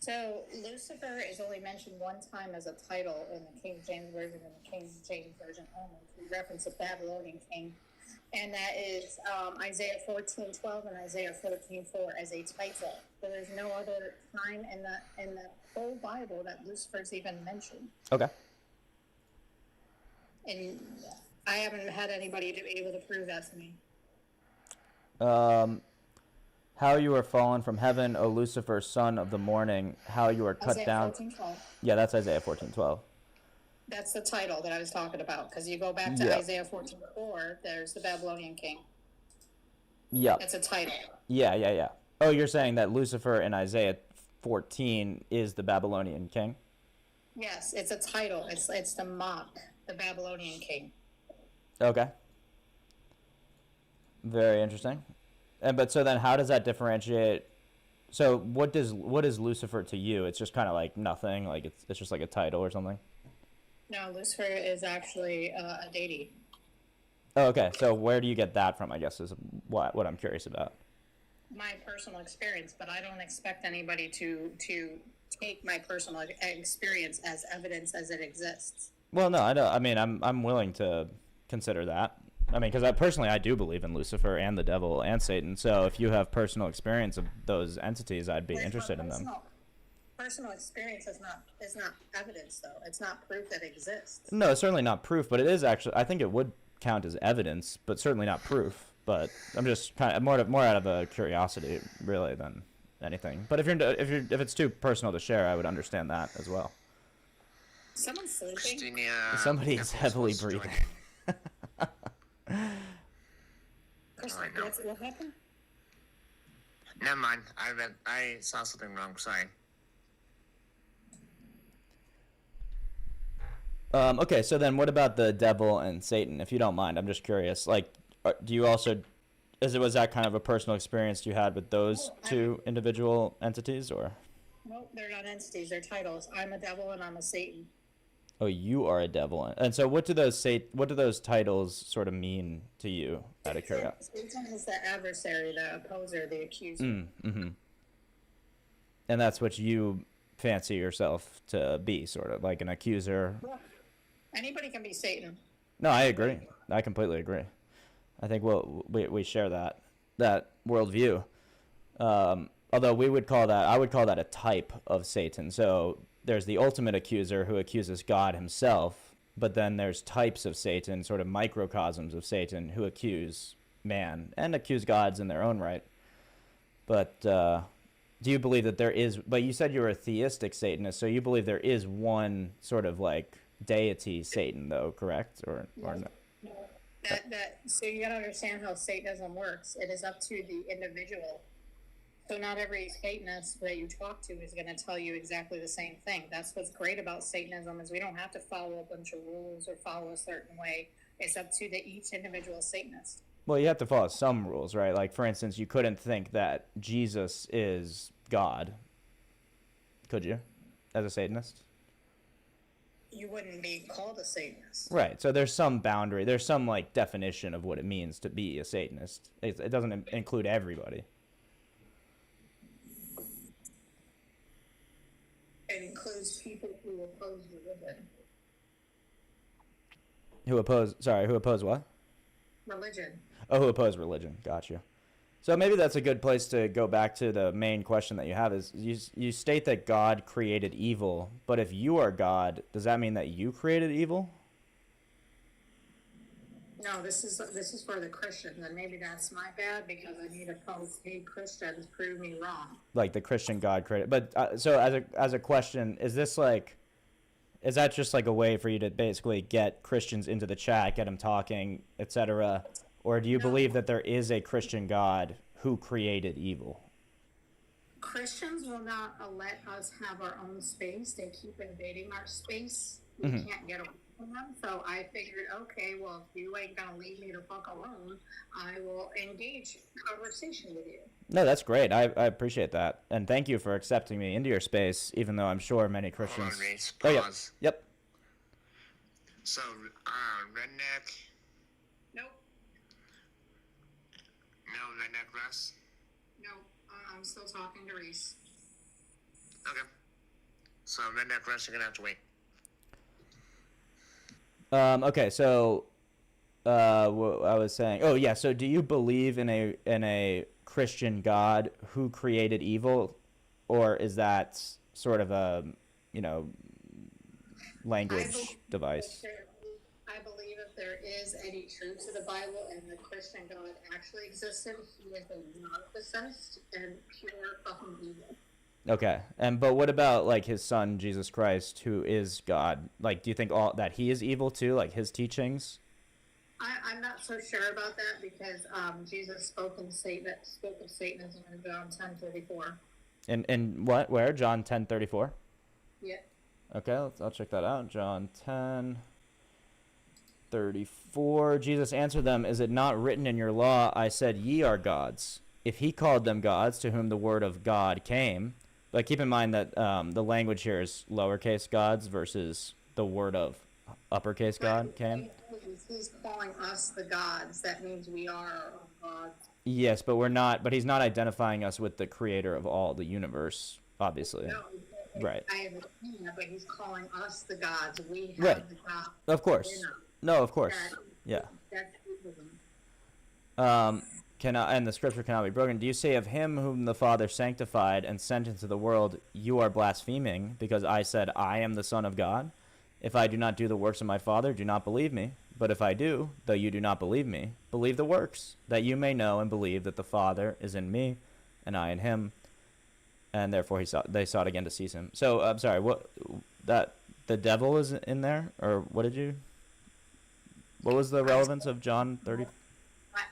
So Lucifer is only mentioned one time as a title in the King James Version and the King James Version only. We reference a Babylonian king, and that is Isaiah 14:12 and Isaiah 14:4 as a title. There is no other time in the whole Bible that Lucifer's even mentioned. Okay. And I haven't had anybody to be able to prove that to me. How you are fallen from heaven, O Lucifer, son of the morning. How you are cut Isaiah down. 14:12. Yeah, that's Isaiah 14:12. That's the title that I was talking about. Because you go back to Isaiah 14:4, there's the Babylonian king. Yeah. It's a title. Yeah. Oh, you're saying that Lucifer in Isaiah 14 is the Babylonian king? Yes, it's a title. It's to mock the Babylonian king. Okay. Very interesting. But so then how does that differentiate? So what is Lucifer to you? It's just kind of like nothing, like it's just like a title or something? No, Lucifer is actually a deity. Oh, okay. So where do you get that from, I guess, is what I'm curious about. My personal experience, but I don't expect anybody to take my personal experience as evidence as it exists. Well, no, I don't. I mean, I'm willing to consider that. I mean, because personally, I do believe in Lucifer and the devil and Satan. So if you have personal experience of those entities, I'd be interested in them. personal experience is not evidence, though. It's not proof that exists. No, it's certainly not proof, but it is actually. I think it would count as evidence, but certainly not proof. But I'm just kind of more out of a curiosity, really, than anything. But if it's too personal to share, I would understand that as well. Someone's sleeping. Christina, Somebody is heavily breathing. What happened? Never mind. I saw something wrong. Sorry. Okay, so then what about the devil and Satan, if you don't mind? I'm just curious. Like, do you also, was that kind of a personal experience you had with those two individual entities, or? Nope, they're not entities. They're titles. I'm a devil and I'm a Satan. Oh, you are a devil. And so what do those titles sort of mean to you, out of curiosity? Satan is the adversary, the opposer, the accuser. Mm-hmm. And that's what you fancy yourself to be, sort of, like an accuser. Yeah. Anybody can be Satan. No, I agree. I completely agree. I think we share that worldview. Although I would call that a type of Satan. So there's the ultimate accuser who accuses God himself, but then there's types of Satan, sort of microcosms of Satan, who accuse man and accuse gods in their own right. But do you believe that there is? But you said you were a theistic Satanist, so you believe there is one sort of like deity Satan, though, correct? Or no? No. So you gotta understand how Satanism works. It is up to the individual. So not every Satanist that you talk to is going to tell you exactly the same thing. That's what's great about Satanism, is we don't have to follow a bunch of rules or follow a certain way. It's up to each individual Satanist. Well, you have to follow some rules, right? Like, for instance, you couldn't think that Jesus is God, could you, as a Satanist? You wouldn't be called a Satanist. Right. So there's some boundary. There's some, like, definition of what it means to be a Satanist. It doesn't include everybody. It includes people who oppose religion. Who oppose what? Religion. Oh, who oppose religion. Got you. So maybe that's a good place to go back to the main question that you have is you state that God created evil, but if you are God, does that mean that you created evil? No, this is for the Christians, and maybe that's my bad because I need to post, hey, Christians, prove me wrong. Like the Christian God created. But so as a question, is that just like a way for you to basically get Christians into the chat, get them talking, etc., or do you believe that there is a Christian God who created evil? Christians will not let us have our own space. They keep invading our space. We can't get away from them. So I figured, okay, well, if you ain't gonna leave me the fuck alone, I will engage conversation with you. No, that's great. I appreciate that, and thank you for accepting me into your space, even though I'm sure many Christians. Hold on, Reese. Oh, yeah. Pause. Yep. So, redneck. Nope. No, redneck Russ. No, I'm still talking to Reese. Okay. So, redneck Russ, you're gonna have to wait. Okay, so I was saying, oh yeah, so do you believe in a Christian God who created evil, or is that sort of a language device? I believe if there is any truth to the Bible and the Christian God actually existed, he is not possessed and pure fucking evil. Okay, but what about like his son Jesus Christ, who is God? Like, do you think that he is evil too, like his teachings? I'm not so sure about that because Jesus spoke of Satanism in John 10:34. In what? Where? John 10:34. Yeah. Okay, I'll check that out. John 10:34. Jesus answered them, "Is it not written in your law, I said ye are gods? If he called them gods, to whom the word of God came." But keep in mind that the language here is lowercase gods versus the word of uppercase God came. He's calling us the gods. That means we are gods. Yes, but we're not. But he's not identifying us with the creator of all the universe, obviously. No, right. I understand that, but he's calling us the gods. We have Right. the gods. Of course. No, of course. Yeah. That's Buddhism. cannot, and the scripture cannot be broken. Do you say of him whom the Father sanctified and sent into the world, you are blaspheming because I said I am the Son of God? If I do not do the works of my Father, do not believe me. But if I do, though you do not believe me, believe the works, that you may know and believe that the Father is in me, and I in him. And therefore they sought again to seize him. So I'm sorry, that the devil is in there, or what was the relevance of John 30?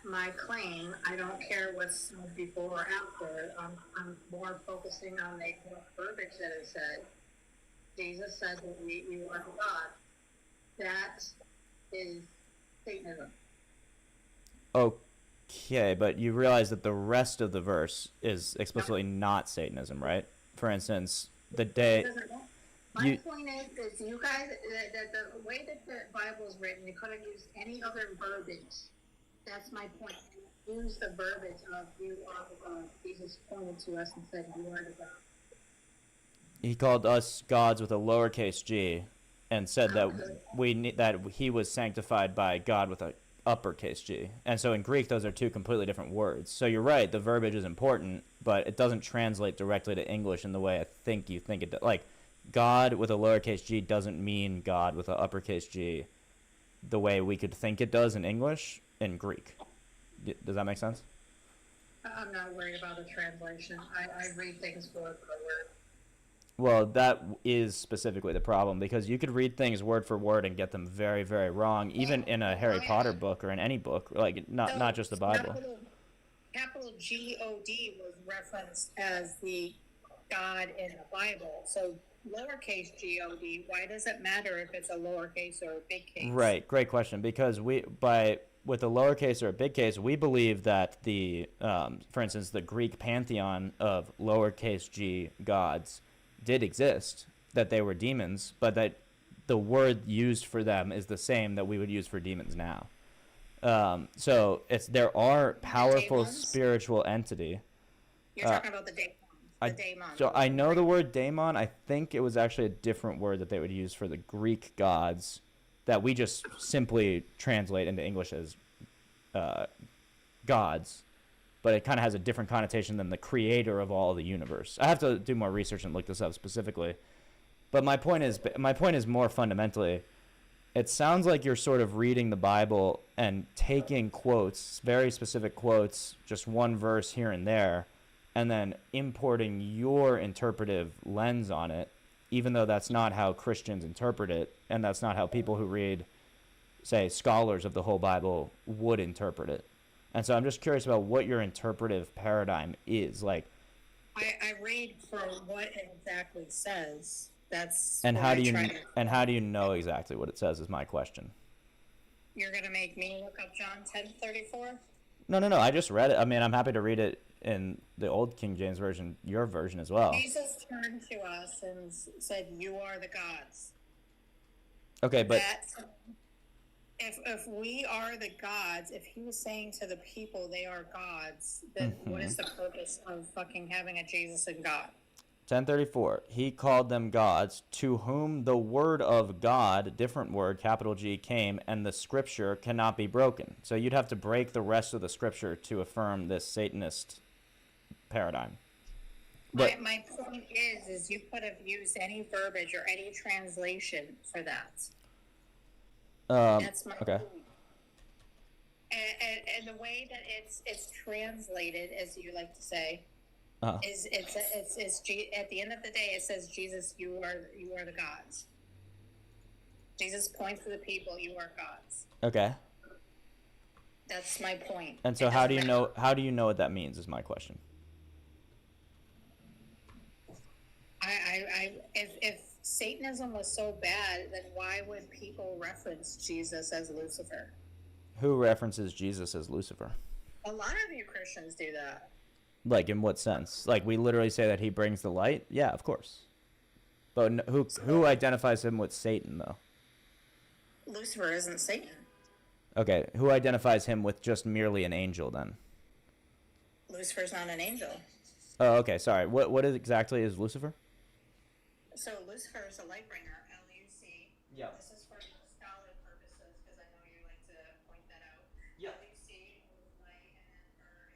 My claim, I don't care what's said before or after. I'm more focusing on the verbiage that it said. Jesus said that you are God. That is Satanism. Okay, but you realize that the rest of the verse is explicitly not Satanism, right? For instance, the day... My point is you guys, that the way that the Bible is written, you could have used any other verbiage. That's my point. Use the verbiage of you are the God. Jesus pointed to us and said, you are the God. He called us gods with a lowercase g, and said that that he was sanctified by God with a uppercase G. And so in Greek, those are two completely different words. So you're right, the verbiage is important, but it doesn't translate directly to English in the way I think you think it does. Like, God with a lowercase g doesn't mean God with an uppercase G the way we could think it does in English in Greek. Does that make sense? I'm not worried about the translation. I read things word for word. Well, that is specifically the problem, because you could read things word for word and get them very, very wrong, even in a Harry Potter book or in any book, like not just the Bible. Capital G-O-D was referenced as the God in the Bible. So lowercase G-O-D, why does it matter if it's a lowercase or a big case? Right, great question, because with a lowercase or a big case, we believe that for instance, the Greek pantheon of lowercase g gods did exist, that they were demons, but that the word used for them is the same that we would use for demons now. So there are powerful spiritual entity. You're talking about the daemon. So I know the word daemon. I think it was actually a different word that they would use for the Greek gods that we just simply translate into English as gods. But it kind of has a different connotation than the creator of all the universe. I have to do more research and look this up specifically. But my point is more fundamentally, it sounds like you're sort of reading the Bible and taking quotes, very specific quotes, just one verse here and there, and then importing your interpretive lens on it, even though that's not how Christians interpret it, and that's not how people who read, say, scholars of the whole Bible would interpret it. And so I'm just curious about what your interpretive paradigm is. Like, I read for what it exactly says. That's and how do you know exactly what it says is my question. You're gonna make me look up John 10:34? No. I just read it. I mean, I'm happy to read it in the old King James version, your version as well. Jesus turned to us and said, "You are the gods." Okay, but if we are the gods, if he was saying to the people they are gods, then what is the purpose of fucking having a Jesus and God? 10:34. He called them gods, to whom the word of God, different word, capital G, came, and the scripture cannot be broken. So you'd have to break the rest of the scripture to affirm this Satanist paradigm. But My point is you could have used any verbiage or any translation for that. That's my okay. point. And the way that it's translated, as you like to say, is at the end of the day it says, Jesus, you are the gods. Jesus points to the people, you are gods. Okay. That's my point. And so how do you know what that means is my question. If Satanism was so bad, then why would people reference Jesus as Lucifer? Who references Jesus as Lucifer? A lot of you Christians do that. Like, in what sense? Like, we literally say that he brings the light? Yeah, of course. But who identifies him with Satan, though? Lucifer isn't Satan. Okay, who identifies him with just merely an angel, then? Lucifer's not an angel. Oh, okay, sorry. What exactly is Lucifer? So Lucifer is a light bringer, L-U-C. Yeah. This is for scholarly purposes, because I know you like to point that out. Yeah. L-U-C, light, and then her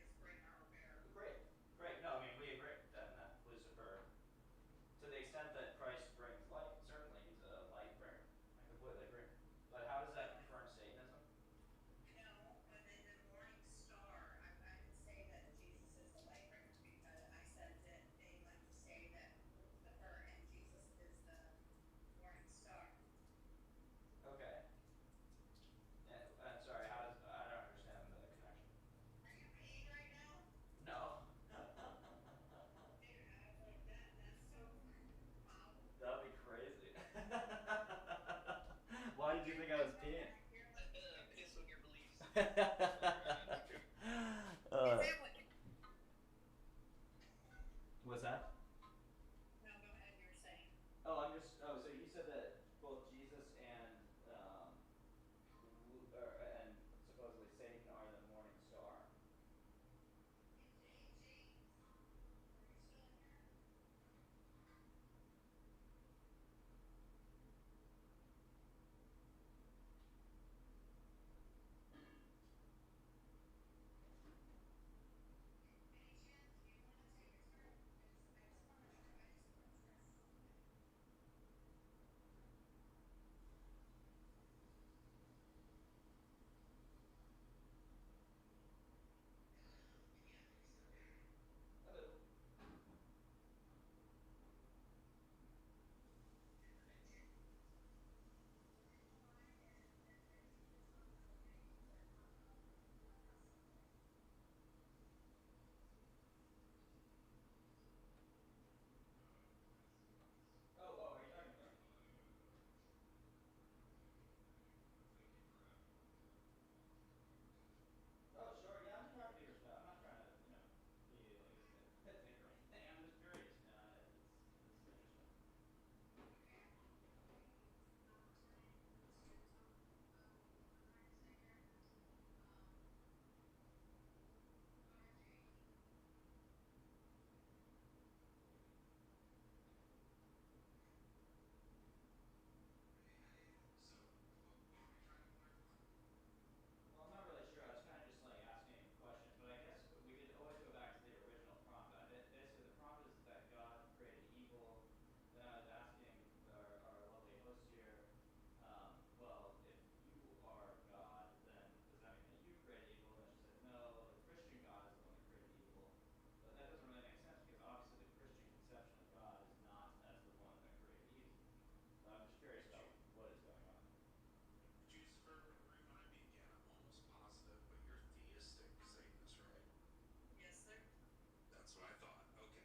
what I thought. Okay.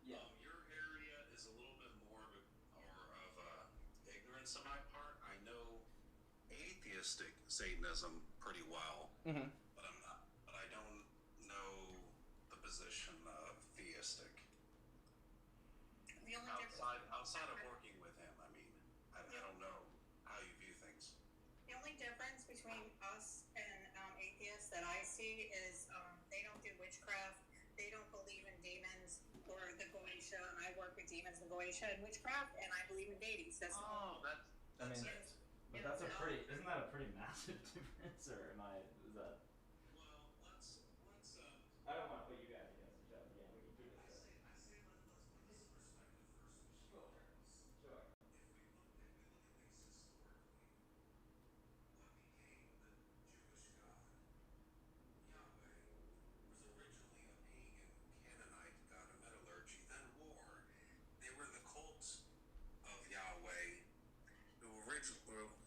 Yeah. Your area is a little bit more of ignorance on my part. I know atheistic Satanism pretty well, but I don't know the position of theistic. The only outside of working with him, I mean, I don't know how you view things. The only difference between us and atheists that I see is they don't do witchcraft, they don't believe in demons or the Goetia. I work with demons, the Goetia, and witchcraft, and I believe in deities. That's But that's a pretty. Isn't that a pretty massive difference, or am I? Is that? Well, let's. I don't want to put you guys against each other. Yeah, we can keep it. I say let's put this in perspective first. Sure. Sure. If we look at things historically, what became the Jewish God, Yahweh, was originally a pagan Canaanite god of metallurgy, then war. They were the cult of Yahweh, who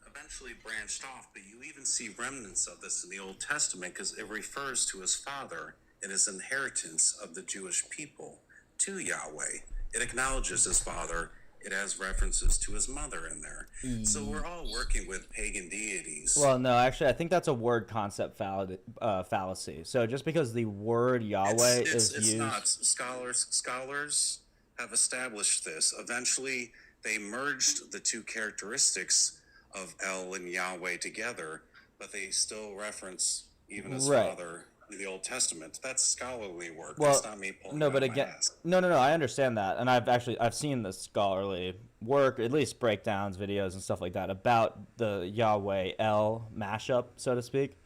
eventually branched off, but you even see remnants of this in the Old Testament because it refers to his father and his inheritance of the Jewish people to Yahweh. It acknowledges his father. It has references to his mother in there. So we're all working with pagan deities. Well, no, actually, I think that's a word concept fallacy. So just because the word Yahweh is it's used, not. Scholars have established this. Eventually, they merged the two characteristics of El and Yahweh together, but they still reference even his Right. father in the Old Testament. That's scholarly work. well, That's not me pulling no, out but my again, ass. no, I understand that, and I've seen the scholarly work, at least breakdowns, videos, and stuff like that about the Yahweh El mashup, so to speak.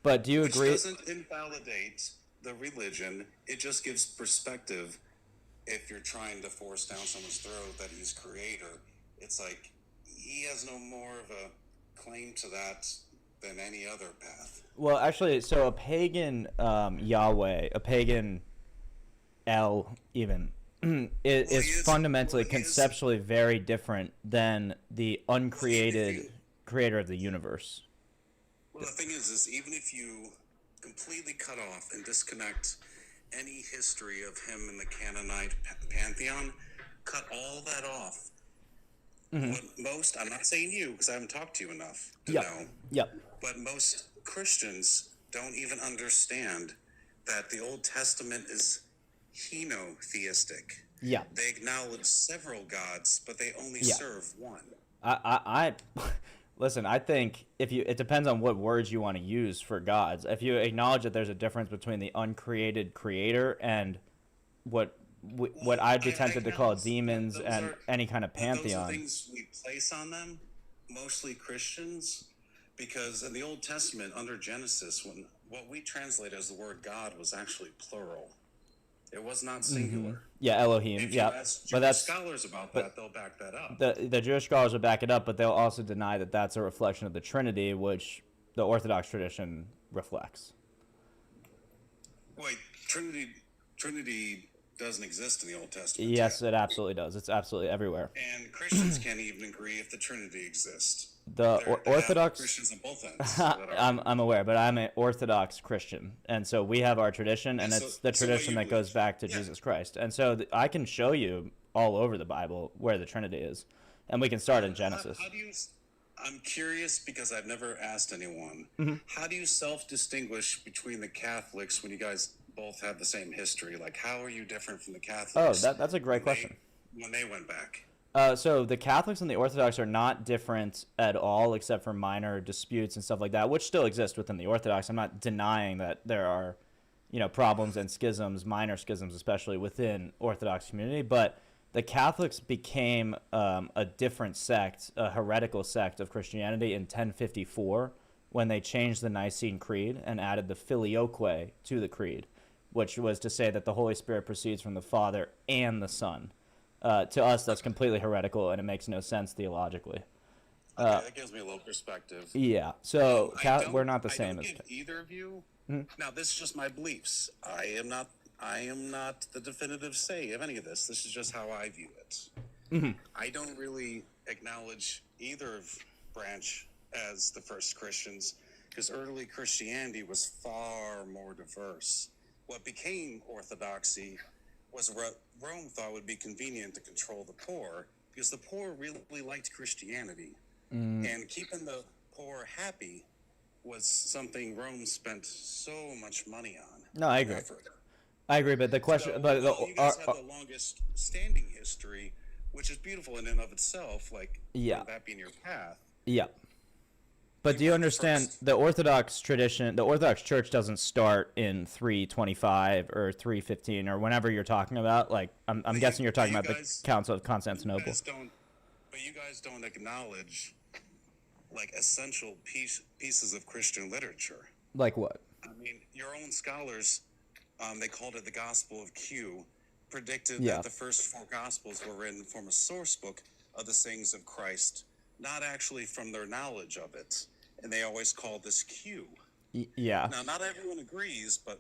But do you Which agree? doesn't invalidate the religion. It just gives perspective. If you're trying to force down someone's throat that he's creator, it's like he has no more of a claim to that than any other path. Well, actually, so a pagan Yahweh, a pagan El, even, is fundamentally, conceptually very different than the uncreated creator of the universe. Well, the thing is even if you completely cut off and disconnect any history of him in the Canaanite pantheon, cut all that off. What most, I'm not saying you, because I haven't talked to you enough to know. Yep. But most Christians don't even understand that the Old Testament is henotheistic. Yeah. They acknowledge several gods, but they only Yeah. serve one. I listen, I think it depends on what words you want to use for gods. If you acknowledge that there's a difference between the uncreated creator and what I'd be tempted to call demons and any kind of pantheon. Those are things we place on them, mostly Christians, because in the Old Testament, under Genesis, what we translate as the word God was actually plural. It was not singular. Yeah, Elohim. If you Yeah, ask but that's scholars about that, they'll back that up. the Jewish scholars will back it up, but they'll also deny that that's a reflection of the Trinity, which the Orthodox tradition reflects. Wait, Trinity doesn't exist in the Old Testament. Yes, it absolutely does. It's absolutely everywhere. And Christians can't even agree if the Trinity exists. The Orthodox Christians on both ends. I'm aware, but I'm an Orthodox Christian, and so we have our tradition, and it's the tradition that goes back to Jesus Christ. And so I can show you all over the Bible where the Trinity is, and we can start in Genesis. How do you? I'm curious because I've never asked anyone. How do you self-distinguish between the Catholics when you guys both have the same history? Like, how are you different from the Catholics? Oh, that's a great question. When they went back. So the Catholics and the Orthodox are not different at all, except for minor disputes and stuff like that, which still exist within the Orthodox. I'm not denying that there are, problems and schisms, minor schisms, especially within Orthodox community. But the Catholics became a different sect, a heretical sect of Christianity in 1054 when they changed the Nicene Creed and added the Filioque to the creed, which was to say that the Holy Spirit proceeds from the Father and the Son. To us, that's completely heretical, and it makes no sense theologically. Okay, that gives me a little perspective. Yeah, so we're not the same I as don't give either of you. Now, this is just my beliefs. I am not the definitive say of any of this. This is just how I view it. I don't really acknowledge either branch as the first Christians because early Christianity was far more diverse. What became Orthodoxy was Rome thought would be convenient to control the poor, because the poor really liked Christianity. And keeping the poor happy was something Rome spent so much money on. No, I and agree. effort. I agree, but the question, So, but you guys have the longest standing history, which is beautiful in and of itself, like Yeah. that being your path. yeah. But do you understand the Orthodox tradition? The Orthodox Church doesn't start in 325 or 315 or whenever you're talking about. Like, I'm guessing you're talking about the Council of Constantinople. But you guys don't acknowledge like essential pieces of Christian literature. Like what? I mean, your own scholars, they called it the Gospel of Q, predicted Yeah. that the first 4 Gospels were written from a source book of the sayings of Christ, not actually from their knowledge of it. And they always called this Q. Yeah. Now, not everyone agrees, but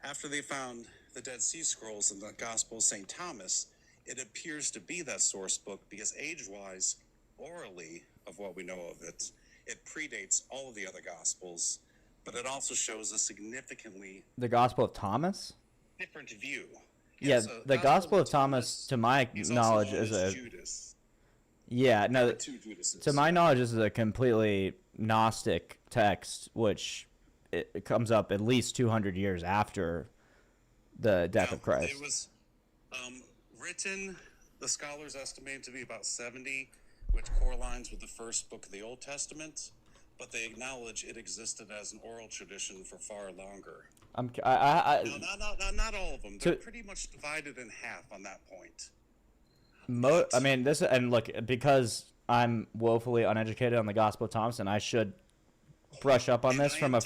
after they found the Dead Sea Scrolls and the Gospel of St. Thomas, it appears to be that source book because age-wise, orally, of what we know of it, it predates all of the other Gospels, but it also shows a significantly The Gospel of Thomas? different view. Yeah, so the Gospel of Thomas, to my knowledge, known is as a... Judas. Yeah, no, There are 2 Judases. to my knowledge, this is a completely Gnostic text, which it comes up at least 200 years after the death of Christ. It was written, the scholars estimate to be about 70, which correlates with the first book of the Old Testament, but they acknowledge it existed as an oral tradition for far longer. No, not all of them. They're pretty much divided in half on that point. I mean, this, and look, because I'm woefully uneducated on the Gospel of Thomas, and I should brush up on this from a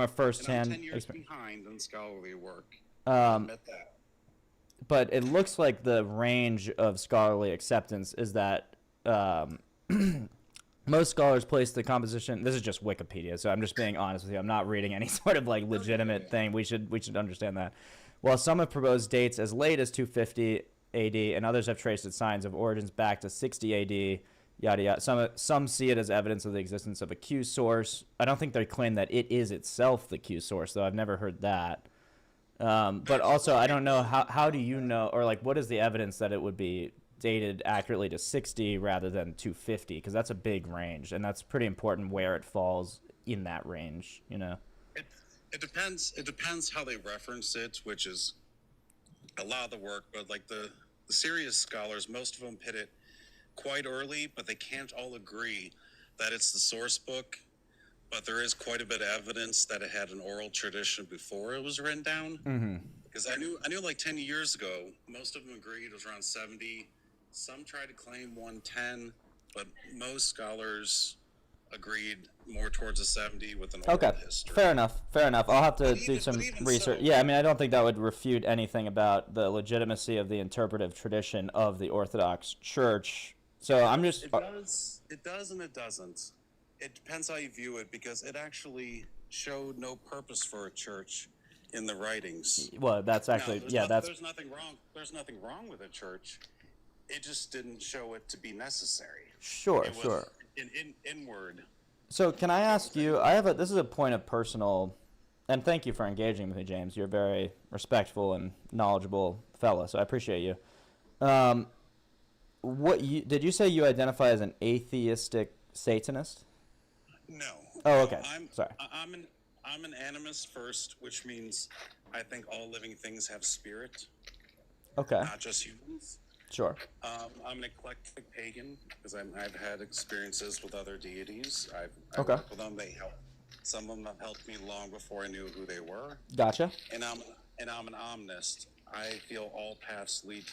first-hand 10 years experience. behind in scholarly work. But it looks like the range of scholarly acceptance is that most scholars place the composition. This is just Wikipedia, so I'm just being honest with you. I'm not reading any sort of like legitimate thing. We should understand that. While some have proposed dates as late as 250 AD, and others have traced its signs of origins back to 60 AD. Yada yada. Some see it as evidence of the existence of a Q source. I don't think they claim that it is itself the Q source, though. I've never heard that. But also, I don't know how do you know, or like, what is the evidence that it would be dated accurately to 60 rather than 250? Because that's a big range, and that's pretty important where it falls in that range. You know. It depends. It depends how they reference it, which is a lot of the work. But like the serious scholars, most of them pit it quite early, but they can't all agree that it's the source book. But there is quite a bit of evidence that it had an oral tradition before it was written down. Mm-hmm. Because I knew like 10 years ago, most of them agreed it was around 70. Some tried to claim 110, but most scholars agreed more towards a 70 with an oral history. Fair enough. I'll have to do some research. Yeah, I mean, I don't think that would refute anything about the legitimacy of the interpretive tradition of the Orthodox Church. So I'm just... It does and it doesn't. It depends how you view it, because it actually showed no purpose for a church in the writings. Well, that's actually... There's nothing wrong. There's nothing wrong with a church. It just didn't show it to be necessary. Sure. Inward. So can I ask you, this is a point of personal, and thank you for engaging with me, James. You're a very respectful and knowledgeable fella, so I appreciate you. Did you say you identify as an atheistic Satanist? No. Oh, okay. Sorry. I'm an animist first, which means I think all living things have spirit. Okay. Not just humans. Sure. I'm an eclectic pagan because I've had experiences with other deities. I Okay. work with them. They help. Some of them have helped me long before I knew who they were. Gotcha. And I'm an omnist. I feel all paths lead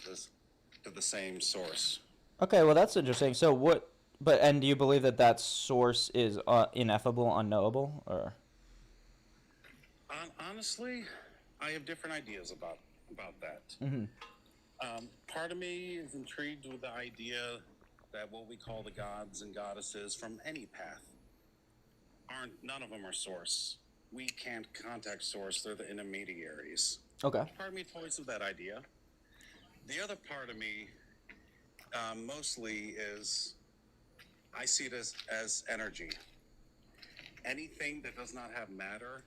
to the same source. Okay, well that's interesting. So what? And do you believe that source is ineffable, unknowable, or? Honestly, I have different ideas about that. Mm-hmm. Part of me is intrigued with the idea that what we call the gods and goddesses from any path none of them are source. We can't contact source. They're the intermediaries. Okay. Part of me toys with that idea. The other part of me, mostly, is I see it as energy. Anything that does not have matter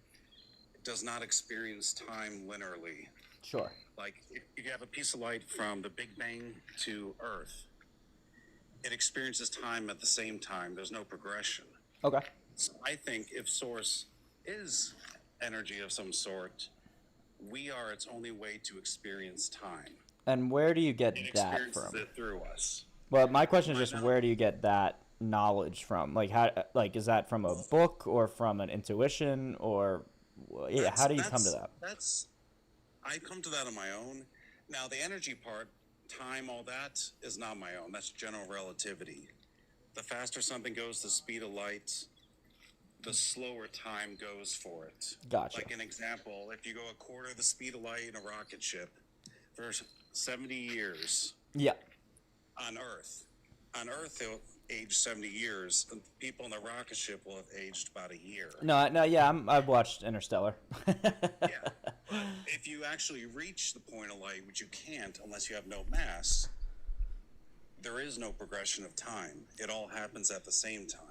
does not experience time linearly. Sure. Like, if you have a piece of light from the Big Bang to Earth, it experiences time at the same time. There's no progression. Okay. So I think if Source is energy of some sort, we are its only way to experience time. And where do you get It that experiences from? it through us. Well, my question is just where do you get that knowledge from? Like how is that from a book or from an intuition or yeah, how do you come to that? I come to that on my own. Now the energy part, time, all that is not my own. That's general relativity. The faster something goes, the speed of light, the slower time goes for it. Gotcha. Like an example, if you go a quarter the speed of light in a rocket ship for 70 years. Yeah. On Earth, they'll age 70 years. And people in the rocket ship will have aged about a year. No, yeah, I've watched Interstellar. But if you actually reach the point of light, which you can't unless you have no mass, there is no progression of time. It all happens at the same time.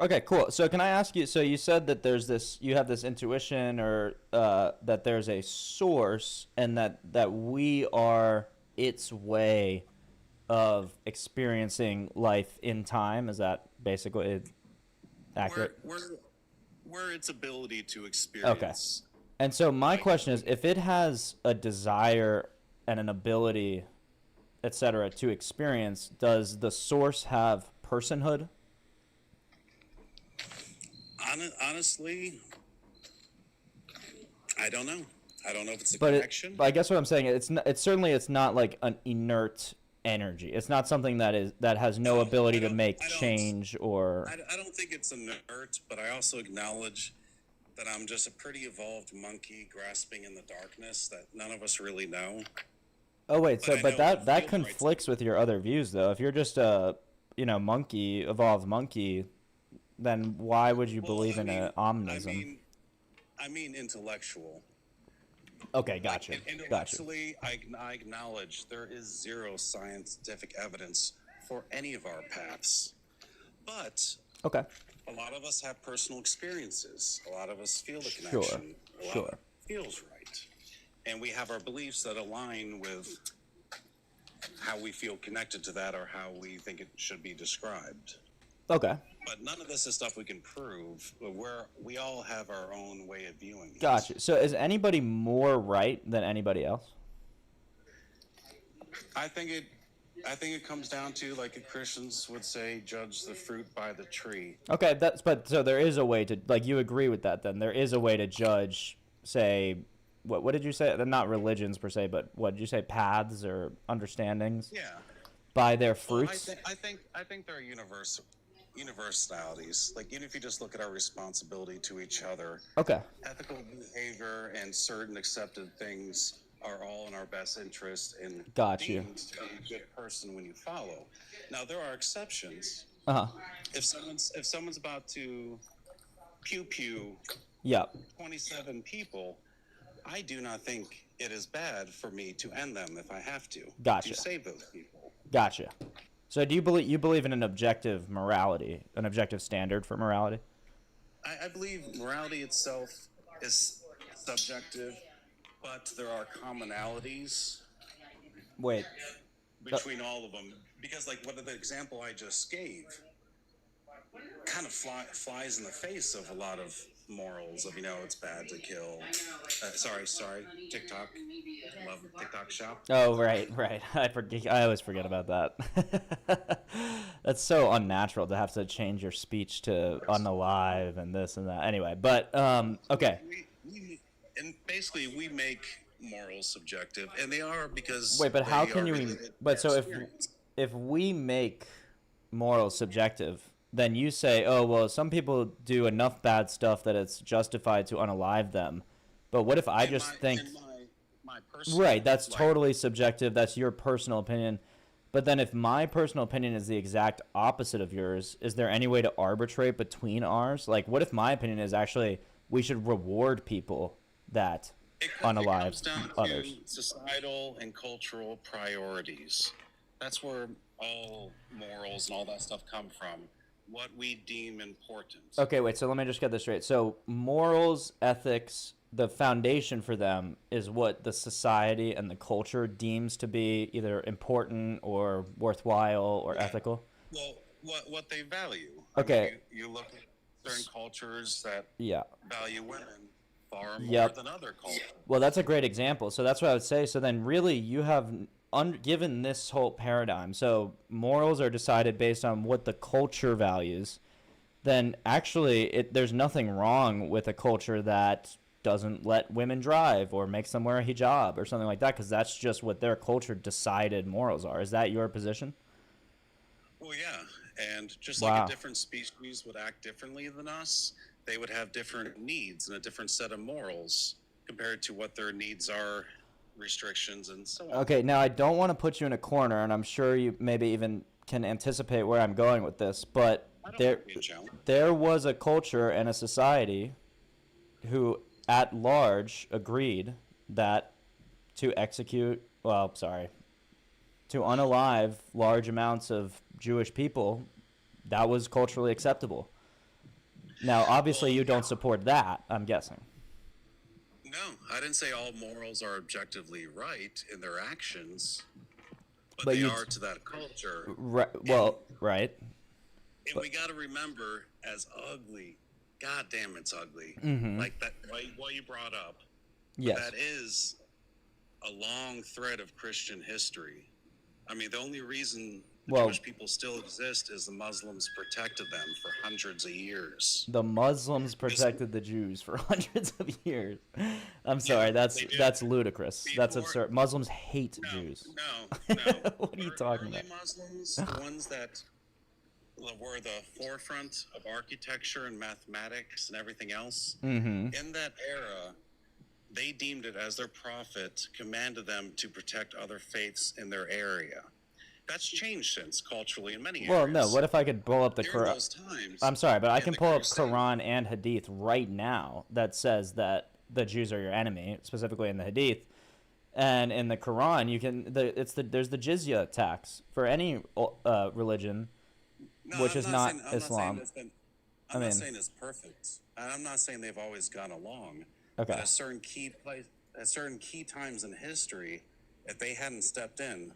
Okay, cool. So can I ask you, so you said that you have this intuition or that there's a source and that we are its way of experiencing life in time. Is that basically accurate? We're its ability to experience. Okay. And so my question is, if it has a desire and an ability, etc., to experience, does the source have personhood? Honestly, I don't know. I don't know if it's a But connection. I guess what I'm saying, it's certainly not like an inert energy. It's not something that has no ability to make change or. I don't think it's inert, but I also acknowledge that I'm just a pretty evolved monkey grasping in the darkness that none of us really know. Oh wait, But that conflicts with your other views though. If you're just a evolved monkey, then why would you believe in an omnism? I mean intellectual. Okay, gotcha. Intellectually, I acknowledge there is zero scientific evidence for any of our paths. But okay, a lot of us have personal experiences. A lot of us feel the connection. A lot of it feels right. And we have our beliefs that align with how we feel connected to that or how we think it should be described. Okay. But none of this is stuff we can prove. We all have our own way of viewing it. Gotcha. So is anybody more right than anybody else? I think it comes down to, like the Christians would say, judge the fruit by the tree. Okay, so there is a way to, like, you agree with that then. There is a way to judge, say, what did you say? They're not religions per se, but what did you say, paths or understandings? Yeah. By their fruits? Well, I think there are universalities. Like, even if you just look at our responsibility to each other. Okay. Ethical behavior and certain accepted things are all in our best interest and Got you. deemed to be a good person when you follow. Now there are exceptions. Uh-huh. If someone's about to pew 27 people, I do not think it is bad for me to end them if I have to. Gotcha. To save those people. Gotcha. So do you believe in an objective morality, an objective standard for morality? I believe morality itself is subjective, but there are commonalities Wait. between all of them. Because, like, what the example I just gave kind of flies in the face of a lot of morals of, it's bad to kill. Sorry, TikTok. Love TikTok shop. Oh, right. I always forget about that. That's so unnatural to have to change your speech to unalive and this and that. Anyway, but, okay. And basically, we make morals subjective, and they are because. Wait, but how can you? But so experience. if we make morals subjective, then you say, oh well, some people do enough bad stuff that it's justified to unalive them. But what if I think? My personal Right, that's totally subjective. That's your personal opinion. But then if my personal opinion is the exact opposite of yours, is there any way to arbitrate between ours? Like, what if my opinion is actually we should reward people that unalive It comes down others? to societal and cultural priorities. That's where all morals and all that stuff come from. What we deem important. Okay, wait, so let me just get this straight. So morals, ethics, the foundation for them is what the society and the culture deems to be either important or worthwhile or ethical. Well, what they value. Okay. I mean, you look at certain cultures that Yeah. value women far more Yep. than other cultures. Well, that's a great example. So that's what I would say. So then really you have given this whole paradigm. So morals are decided based on what the culture values. Then actually there's nothing wrong with a culture that doesn't let women drive or makes them wear a hijab or something like that, because that's just what their culture decided morals are. Is that your position? Well, yeah. And just Wow. like a different species would act differently than us, they would have different needs and a different set of morals compared to what their needs are, restrictions, and so on. Okay, now I don't want to put you in a corner, and I'm sure you maybe even can anticipate where I'm going with this, but there was a culture and a society who at large agreed that to unalive large amounts of Jewish people, that was culturally acceptable. Now, obviously, you don't support that, I'm guessing. No, I didn't say all morals are objectively right in their actions, but they are to that culture. Right. Well, right. And we got to remember, as ugly, God damn, it's ugly. Mhm. Like that, what you brought up. Yes. That is a long thread of Christian history. I mean, the only reason Jewish people still exist is the Muslims protected them for hundreds of years. The Muslims protected the Jews for hundreds of years. I'm sorry, that's ludicrous. That's absurd. Muslims hate Jews. No. What are you talking about? Muslims, the ones that were the forefront of architecture and mathematics and everything else, Mhm. in that era, they deemed it as their prophet commanded them to protect other faiths in their area. That's changed since culturally in many areas. Well, no. What if I could pull up the During Quran? those times, I'm sorry, but I in can the pull up Crusade- Quran and Hadith right now that says that the Jews are your enemy, specifically in the Hadith. And in the Quran, you can there's the jizya tax for any religion, which is not Islam. I'm not saying it's perfect. And I'm not saying they've always gone along. Okay. But at certain key times in history, if they hadn't stepped in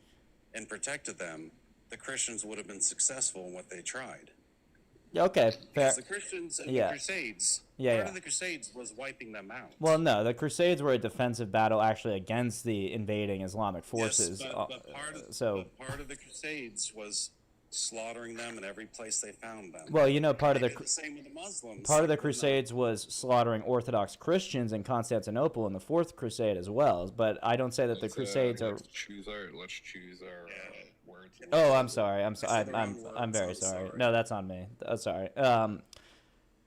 and protected them, the Christians would have been successful in what they tried. Okay, fair. Because the Christians and the Crusades, part of the Crusades was wiping them out. Well, no, the Crusades were a defensive battle actually against the invading Islamic forces. Yes, but part of the Crusades was slaughtering them in every place they found them. Well, you know, part of They did the same with the Muslims. part of the Crusades was slaughtering Orthodox Christians in Constantinople in the Fourth Crusade as well. But I don't say that the Crusades are. Let's choose our words. Oh, I'm sorry. I'm very sorry. No, that's on me. Sorry.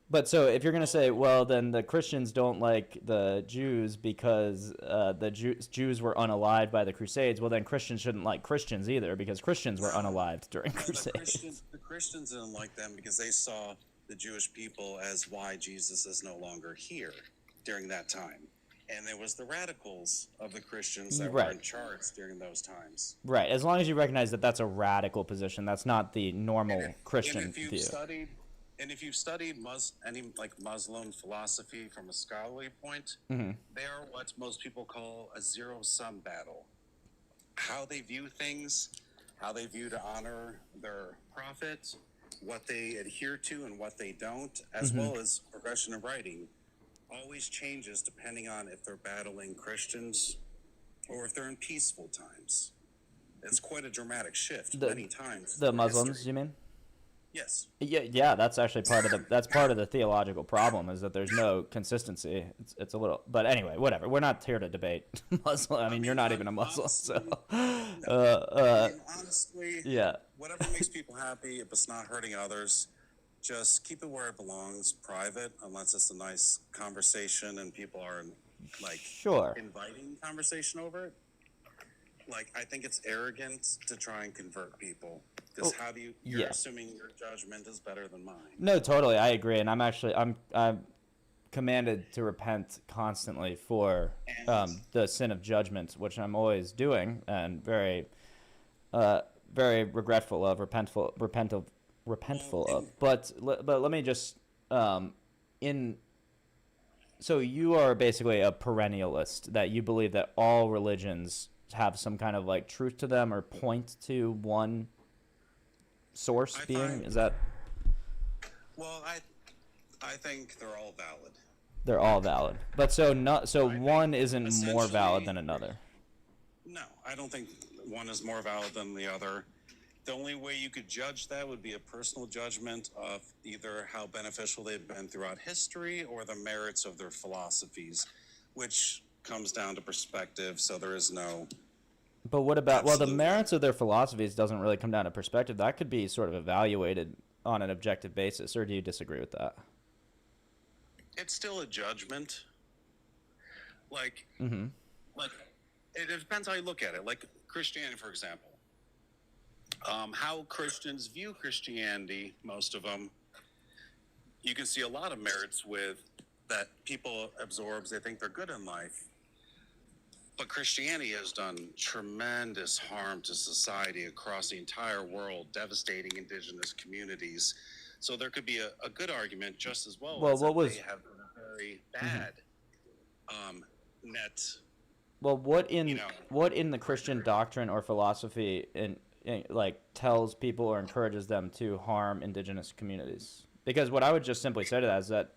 But so if you're gonna say, well, then the Christians don't like the Jews because the Jews were unalived by the Crusades. Well, then Christians shouldn't like Christians either because Christians were unalived during Crusades. The Christians didn't like them because they saw the Jewish people as why Jesus is no longer here during that time. And it was the radicals of the Christians that were in charge during those times. Right. As long as you recognize that that's a radical position, that's not the normal Christian view. If you've studied any Muslim philosophy from a scholarly point, Mhm. they are what most people call a zero-sum battle. How they view things, how they view to honor their prophet, what they adhere to and what they don't, as Mhm. well as progression of writing, always changes depending on if they're battling Christians or if they're in peaceful times. It's quite a dramatic shift many times. The in Muslims, history. you mean? Yes. Yeah, that's actually part of the theological problem is that there's no consistency. It's a little, but anyway, whatever. We're not here to debate Muslim. I mean, you're not even a Muslim, so. Honestly, yeah. Whatever makes people happy, if it's not hurting others, just keep it where it belongs, private, unless it's a nice conversation and people are inviting conversation over it. Like, I think it's arrogant to try and convert people. Because you're assuming your judgment is better than mine. No, totally, I agree, and I'm commanded to repent constantly for the sin of judgment, which I'm always doing, and very regretful of, repentful of. But let me just So you are basically a perennialist, that you believe that all religions have some kind of like truth to them or point to one source being. Is that? Well, I think they're all valid. They're all valid, but so one isn't more valid than another. No, I don't think one is more valid than the other. The only way you could judge that would be a personal judgment of either how beneficial they've been throughout history or the merits of their philosophies, which comes down to perspective. So there is no. But what about the merits of their philosophies doesn't really come down to perspective. That could be sort of evaluated on an objective basis, or do you disagree with that? It's still a judgment. Like it depends how you look at it. Like Christianity, for example. How Christians view Christianity, most of them, you can see a lot of merits with that people absorb. They think they're good in life. But Christianity has done tremendous harm to society across the entire world, devastating indigenous communities. So there could be a good argument just as well. As they have a very bad net. Well, what in the Christian doctrine or philosophy like tells people or encourages them to harm indigenous communities? Because what I would just simply say to that is that,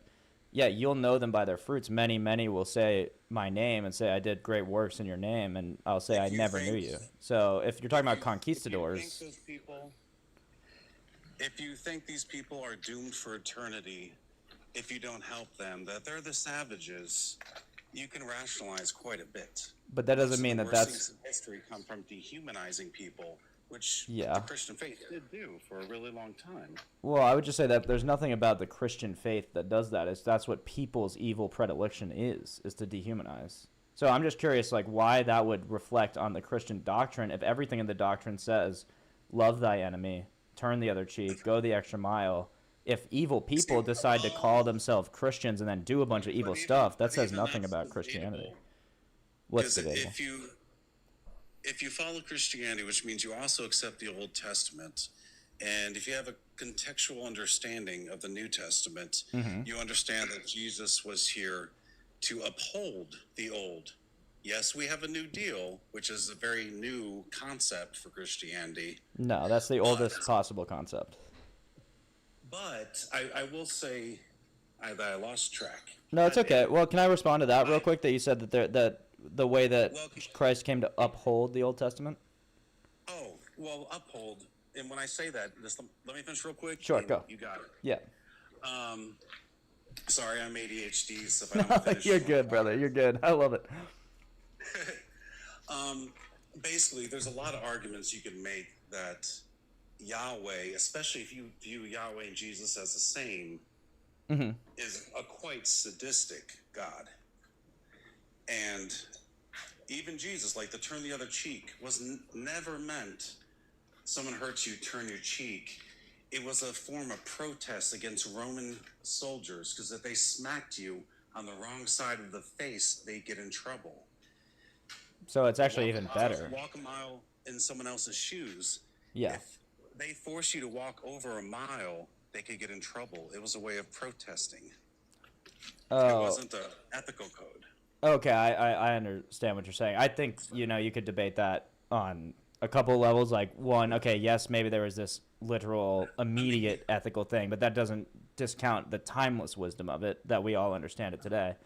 yeah, you'll know them by their fruits. Many will say my name and say I did great works in your name, and I'll say I never knew you. So if you're talking about conquistadors, if you think these people are doomed for eternity, if you don't help them, that they're the savages, you can rationalize quite a bit. But that doesn't mean that that's. History come from dehumanizing people, which the Christian faith did do for a really long time. Well, I would just say that there's nothing about the Christian faith that does that. That's what people's evil predilection is to dehumanize. So I'm just curious, like, why that would reflect on the Christian doctrine if everything in the doctrine says, love thy enemy, turn the other cheek, go the extra mile. If evil people decide to call themselves Christians and then do a bunch of evil stuff, that says nothing about Christianity. What's debatable? If you follow Christianity, which means you also accept the Old Testament, and if you have a contextual understanding of the New Testament, you understand that Jesus was here to uphold the old. Yes, we have a new deal, which is a very new concept for Christianity. No, that's the oldest possible concept. But I will say that I lost track. No, it's okay. Well, can I respond to that real quick? That you said that the way that Christ came to uphold the Old Testament? Oh, well, uphold. And when I say that, just let me finish real quick. Sure, go. You got it. Yeah. Sorry, I'm ADHD, so if I don't finish. You're good, brother. You're good. I love it. Basically, there's a lot of arguments you can make that Yahweh, especially if you view Yahweh and Jesus as the same, is a quite sadistic God. And even Jesus, like the turn the other cheek, was never meant someone hurts you, turn your cheek. It was a form of protest against Roman soldiers, because if they smacked you on the wrong side of the face, they get in trouble. So it's actually even better. Walk a mile in someone else's shoes. Yeah. If they force you to walk over a mile, they could get in trouble. It was a way of protesting. Oh. It wasn't an ethical code. Okay, I understand what you're saying. I think, you could debate that on a couple of levels. Like, one, okay, yes, maybe there was this literal, immediate ethical thing, but that doesn't discount the timeless wisdom of it, that we all understand it today.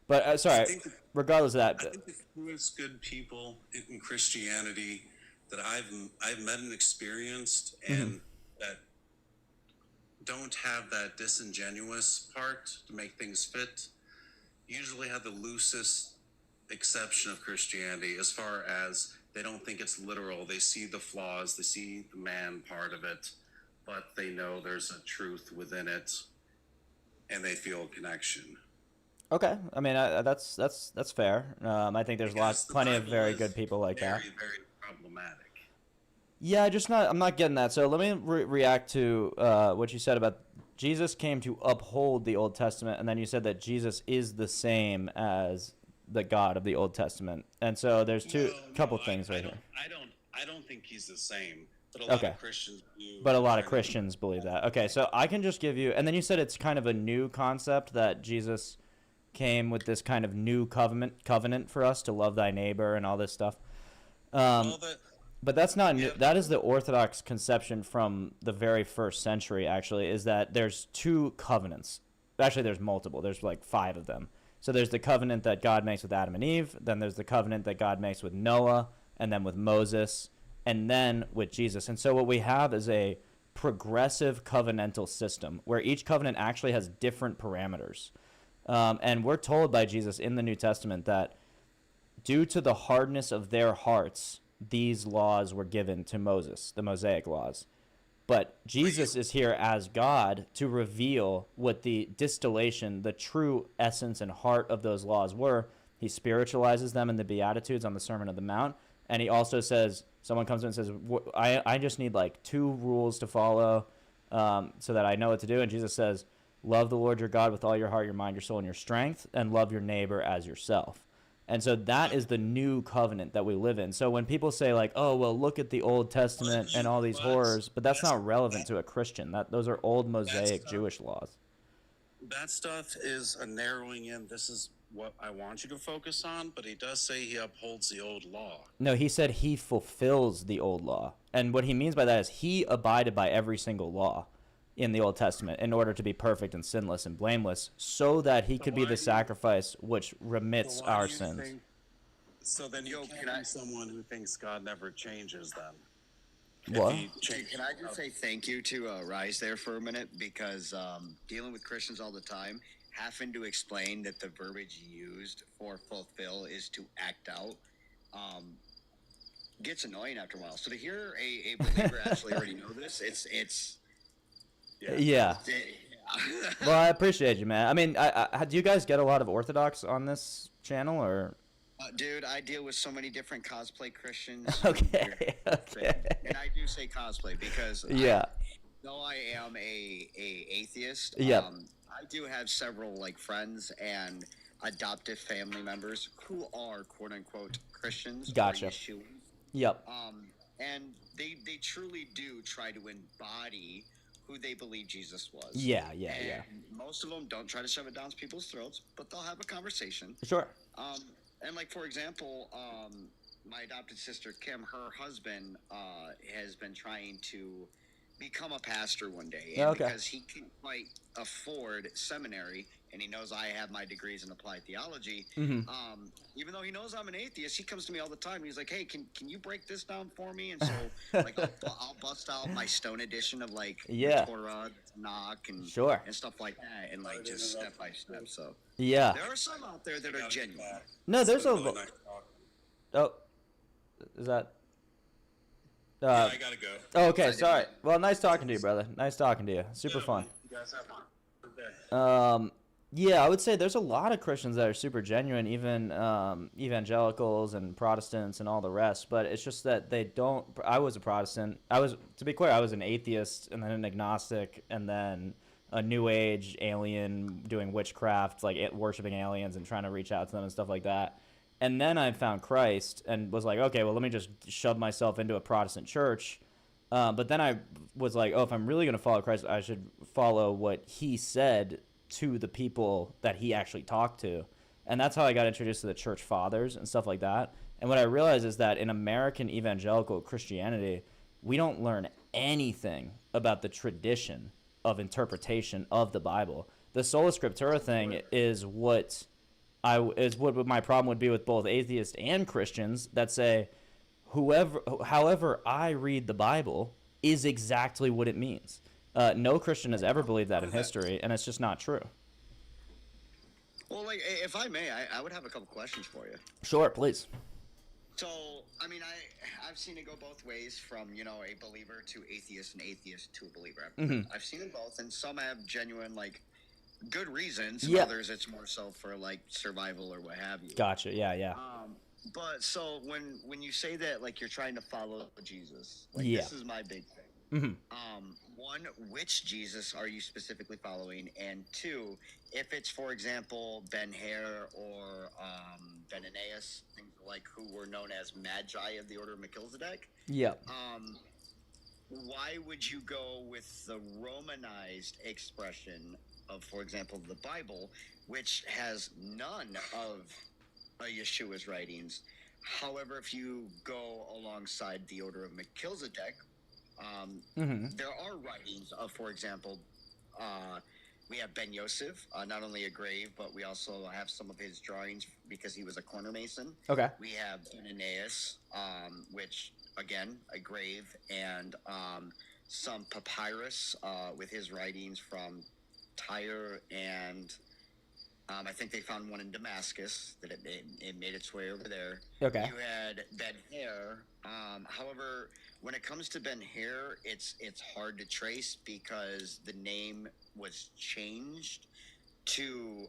But, sorry, regardless of that. I think the truest good people in Christianity that I've met and experienced, and that don't have that disingenuous part to make things fit, usually have the loosest exception of Christianity, as far as they don't think it's literal. They see the flaws, they see the man part of it, but they know there's a truth within it, and they feel a connection. Okay, I mean that's fair. I think there's plenty of very good people like that. Very problematic. Yeah, I'm not getting that. So let me react to what you said about Jesus came to uphold the Old Testament, and then you said that Jesus is the same as the God of the Old Testament. And so there's couple things right here. I don't think he's the same, but a lot of Christians do. But a lot of Christians believe that. Okay, so I can just give you, and then you said it's kind of a new concept that Jesus came with this kind of new covenant for us to love thy neighbor and all this stuff. But that's not new. That is the Orthodox conception from the very first century, actually, is that there's two covenants. Actually, there's multiple. There's like 5 of them. So there's the covenant that God makes with Adam and Eve. Then there's the covenant that God makes with Noah, and then with Moses, and then with Jesus. And so what we have is a progressive covenantal system where each covenant actually has different parameters. And we're told by Jesus in the New Testament that due to the hardness of their hearts, these laws were given to Moses, the Mosaic laws. But Jesus is here as God to reveal what the distillation, the true essence and heart of those laws were. He spiritualizes them in the Beatitudes on the Sermon on the Mount. And he also says, someone comes in and says, I just need like 2 rules to follow so that I know what to do. And Jesus says, love the Lord your God with all your heart, your mind, your soul, and your strength, and love your neighbor as yourself. And so that is the new covenant that we live in. So when people say like, oh, well, look at the Old Testament and all these horrors, but that's not relevant to a Christian. Those are old Mosaic Jewish laws. That stuff is a narrowing in. This is what I want you to focus on, but he does say he upholds the old law. No, he said he fulfills the old law. And what he means by that is he abided by every single law in the Old Testament in order to be perfect and sinless and blameless so that he could be the sacrifice which remits our sins. So then you can't be someone who thinks God never changes then. What? Can I just say thank you to Rise there for a minute? Because dealing with Christians all the time, having to explain that the verbiage used for fulfill is to act out gets annoying after a while. So to hear a believer actually already know this, it's Yeah. Well, I appreciate you, man. I mean, do you guys get a lot of Orthodox on this channel, or? Dude, I deal with so many different cosplay Christians. Okay. And I do say cosplay because though I am a atheist, I do have several like friends and adoptive family members who are quote unquote Christians. Gotcha. Yep. And they truly do try to embody who they believe Jesus was. Yeah. Most of them don't try to shove it down people's throats, but they'll have a conversation. Sure. And like, for example, my adopted sister, Kim, her husband has been trying to become a pastor one day. And because he can't quite afford seminary, and he knows I have my degrees in applied theology, even though he knows I'm an atheist, he comes to me all the time. And he's like, hey, can you break this down for me? And so like I'll bust out my Stone edition of like Torah, Knock, and stuff like that, and like just step by step. So there are some out there that are genuine. No, there's a. Oh, is that? I gotta go. Oh, okay, sorry. Well, nice talking to you, brother. Nice talking to you. Super fun. You guys have a good day. Yeah, I would say there's a lot of Christians that are super genuine, even evangelicals and Protestants and all the rest. But it's just that they don't. I was a Protestant. To be clear, I was an atheist and then an agnostic and then a New Age alien doing witchcraft, like worshiping aliens and trying to reach out to them and stuff like that. And then I found Christ and was like, okay, well, let me just shove myself into a Protestant church. But then I was like, oh, if I'm really going to follow Christ, I should follow what he said to the people that he actually talked to. And that's how I got introduced to the church fathers and stuff like that. And what I realized is that in American evangelical Christianity, we don't learn anything about the tradition of interpretation of the Bible. The sola scriptura thing is what my problem would be with both atheists and Christians that say, however I read the Bible is exactly what it means. No Christian has ever believed that in history, and it's just not true. Well, like, if I may, I would have a couple questions for you. Sure, please. So, I mean, I've seen it go both ways, from, a believer to atheist and atheist to a believer. I've seen it both, and some have genuine, like, good reasons. Others, it's more so for, like, survival or what have you. Gotcha, yeah. But so when you say that, like, you're trying to follow Jesus, like, this is my big thing. One, which Jesus are you specifically following? And two, if it's, for example, Ben Hare or Benanias, things like who were known as Magi of the Order of Melchizedek, why would you go with the Romanized expression for example, the Bible, which has none of Yeshua's writings. However, if you go alongside the order of Melchizedek, there are writings of, for example, we have Ben Yosef, not only a grave, but we also have some of his drawings because he was a corner mason. Okay. We have Ananias, which, again, a grave, and some papyrus with his writings from Tyre, and I think they found one in Damascus that it made its way over there. Okay. You had Ben-Hur. However, when it comes to Ben-Hur, it's hard to trace because the name was changed to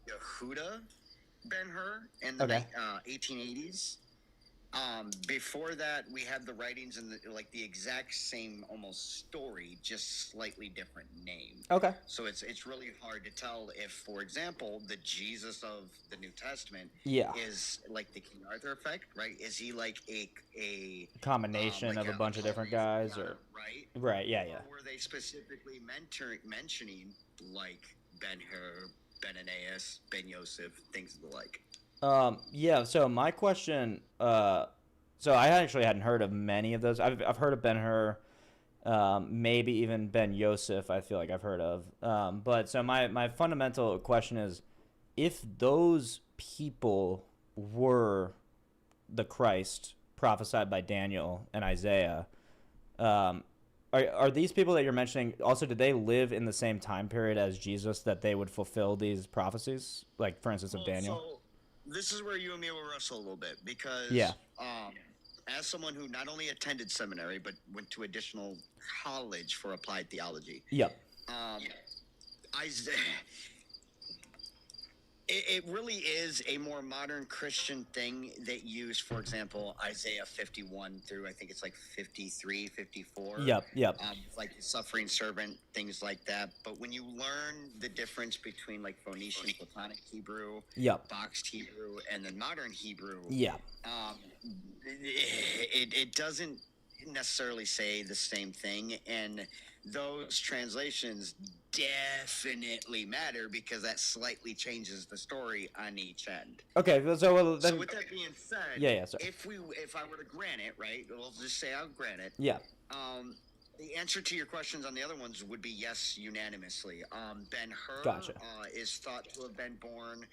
Yehuda Ben-Hur in the 1880s. Before that, we had the writings in the exact same almost story, just slightly different name. Okay. So it's really hard to tell if, for example, the Jesus of the New Testament is like the King Arthur effect, right? Is he like a combination of a bunch of different guys, or right? Yeah. Or were they specifically mentioning like Ben-Hur, Ben-Ananias, Ben Yosef, things of the like? Yeah, so my question, so I actually hadn't heard of many of those. I've heard of Ben-Hur, maybe even Ben Yosef, I feel like I've heard of. But so my fundamental question is, if those people were the Christ prophesied by Daniel and Isaiah, are these people that you're mentioning, also, did they live in the same time period as Jesus that they would fulfill these prophecies? Like, for instance, of Daniel? So this is where you and me will wrestle a little bit because as someone who not only attended seminary but went to additional college for applied theology. It really is a more modern Christian thing that use, for example, Isaiah 51 through, I think it's like 53, 54. Like the suffering servant, things like that. But when you learn the difference between like Phoenician Platonic Hebrew, boxed Hebrew, and then modern Hebrew, it doesn't necessarily say the same thing. And those translations definitely matter because that slightly changes the story on each end. Okay, so then, so with that being said, if I were to grant it, right, we'll just say I'll grant it. The answer to your questions on the other ones would be yes, unanimously. Ben-Hur is thought to have been born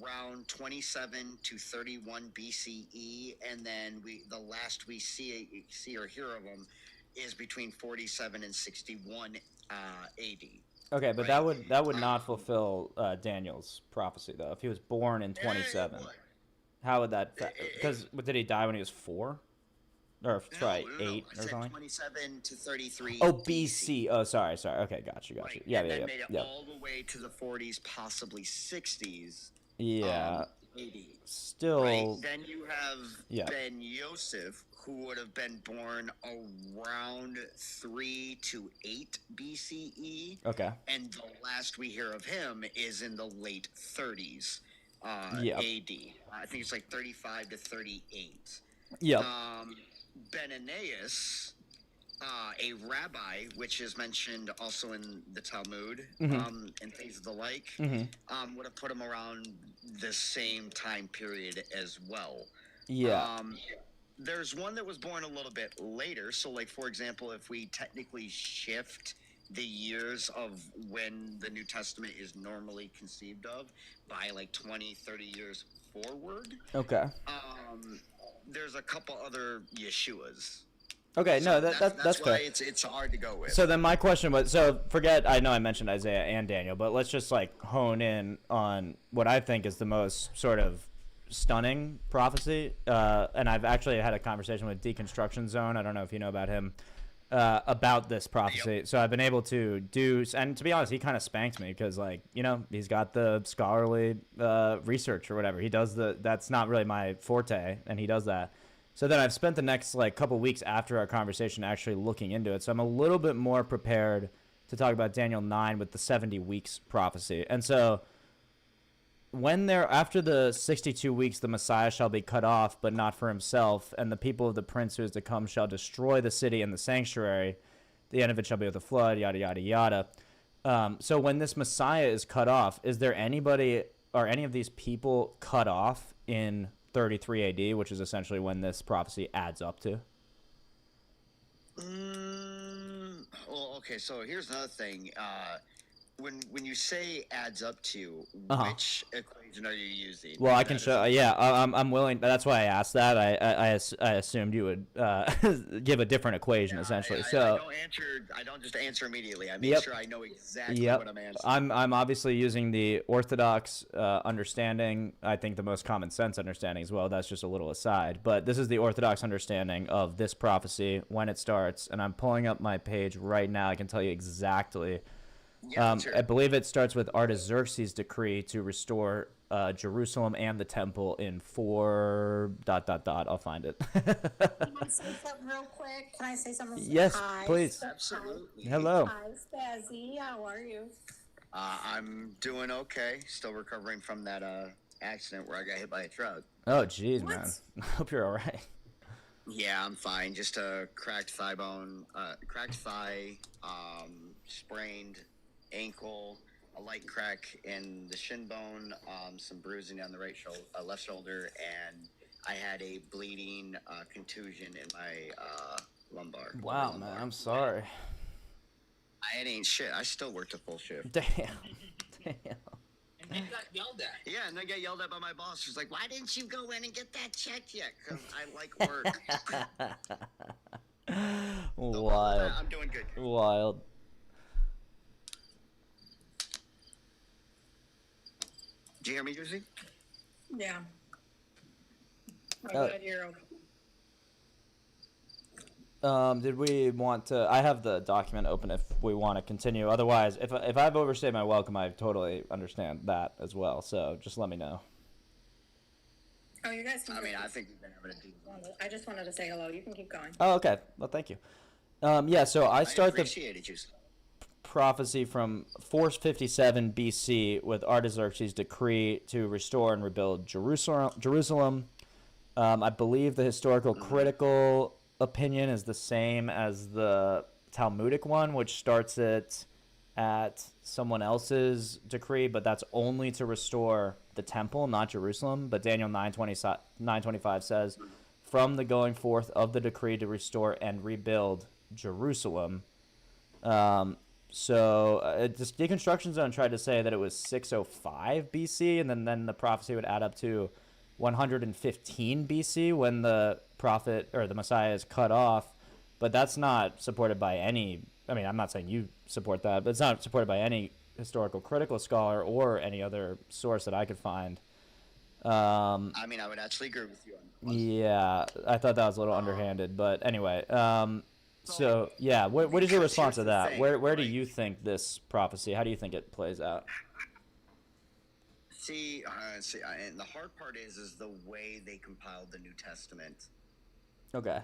around 27 to 31 BCE, and then the last we see or hear of him is between 47 and 61 AD. Okay, but that would not fulfill Daniel's prophecy, though. If he was born in 27, how would that? Because did he die when he was 4? Or sorry, 8 or something? 27 to 33. Oh, BC. Oh, sorry. Okay, got you. Yeah. Made it all the way to the 40s, possibly 60s. Still. Right? Then you have Ben Yosef, who would have been born around 3 to 8 BCE. Okay. And the last we hear of him is in the late 30s AD. I think it's like 35 to 38. Ben-Ananias, a rabbi, which is mentioned also in the Talmud, and things of the like, would have put him around the same time period as well. There's one that was born a little bit later. So, like, for example, if we technically shift the years of when the New Testament is normally conceived of by like 20, 30 years forward. There's a couple other Yeshuas. Okay, so no, that's why fair. It's hard to go with. So then my question was, so forget, I know I mentioned Isaiah and Daniel, but let's just like hone in on what I think is the most sort of stunning prophecy. And I've actually had a conversation with Deconstruction Zone. I don't know if you know about him, about this prophecy. So I've been able to do, and to be honest, he kind of spanked me because, like, you know, he's got the scholarly research or whatever. He does that's not really my forte, and he does that. So then I've spent the next like couple weeks after our conversation actually looking into it. So I'm a little bit more prepared to talk about Daniel 9 with the 70 weeks prophecy. And so when after the 62 weeks, the Messiah shall be cut off, but not for himself, and the people of the prince who is to come shall destroy the city and the sanctuary. The end of it shall be with a flood, yada, yada, yada. So when this Messiah is cut off, is there anybody or any of these people cut off in 33 AD, which is essentially when this prophecy adds up to? Well, okay. So here's another thing. When you say adds up to, which equation are you using? Well, I can show. Yeah, I'm willing. That's why I asked that. I assumed you would give a different equation, essentially. I don't just answer immediately. I make sure I know exactly what I'm answering. I'm obviously using the Orthodox understanding. I think the most common sense understanding as well. That's just a little aside, but this is the Orthodox understanding of this prophecy when it starts, and I'm pulling up my page right now. I can tell you exactly. I believe it starts with Artaxerxes' decree to restore Jerusalem and the temple in 4... I'll find it. Can I say something real quick? Can I say something? Yes, Hi, please. Absolutely. Hello. Hi, Stazzy. How are you? I'm doing okay. Still recovering from that accident where I got hit by a truck. Oh, jeez, man. I hope you're all right. Yeah, I'm fine. Just a cracked thigh bone, sprained ankle, a light crack in the shin bone, some bruising on the left shoulder, and I had a bleeding contusion in my lumbar. Wow, man, I'm sorry. It ain't shit. I still worked a full shift. Damn. And then got yelled at. Yeah, and then got yelled at by my boss. She's like, "Why didn't you go in and get that checked yet?" Because I like work. Wild. I'm doing good. Wild. Do you hear me, Juicy? Yeah. Oh. Good, you're okay. Did we want to? I have the document open if we want to continue. Otherwise, if I've overstayed my welcome, I totally understand that as well. So just let me know. Oh, you guys can. I think we've been having a decent. I just wanted to say hello. You can keep going. Oh, okay. Well, thank you. Yeah. So I start appreciate it, Juicy. Prophecy from 457 BC with Artaxerxes' decree to restore and rebuild Jerusalem. I believe the historical critical opinion is the same as the Talmudic one, which starts it at someone else's decree, but that's only to restore the temple, not Jerusalem. But Daniel 9:25 says, from the going forth of the decree to restore and rebuild Jerusalem. So this deconstruction zone tried to say that it was 605 BC, and then the prophecy would add up to 115 BC when the prophet or the Messiah is cut off. But that's not supported by any. I mean, I'm not saying you support that, but it's not supported by any historical critical scholar or any other source that I could find. I would actually agree with you on. Yeah, I thought that was a little underhanded, but anyway. So yeah, what is your response to that? Where do you think this prophecy? How do you think it plays out? And the hard part is the way they compiled the New Testament. Okay.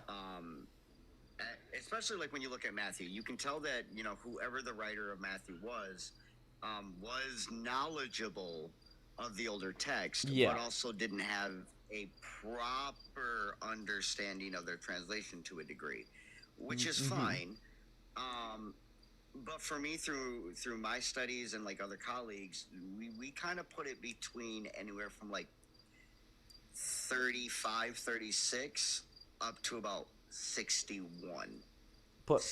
Especially like when you look at Matthew, you can tell that whoever the writer of Matthew was knowledgeable of the older text, but also didn't have a proper understanding of their translation to a degree. Which is fine, but for me, through my studies and like other colleagues, we kind of put it between anywhere from like 35, 36 up to about 61. Put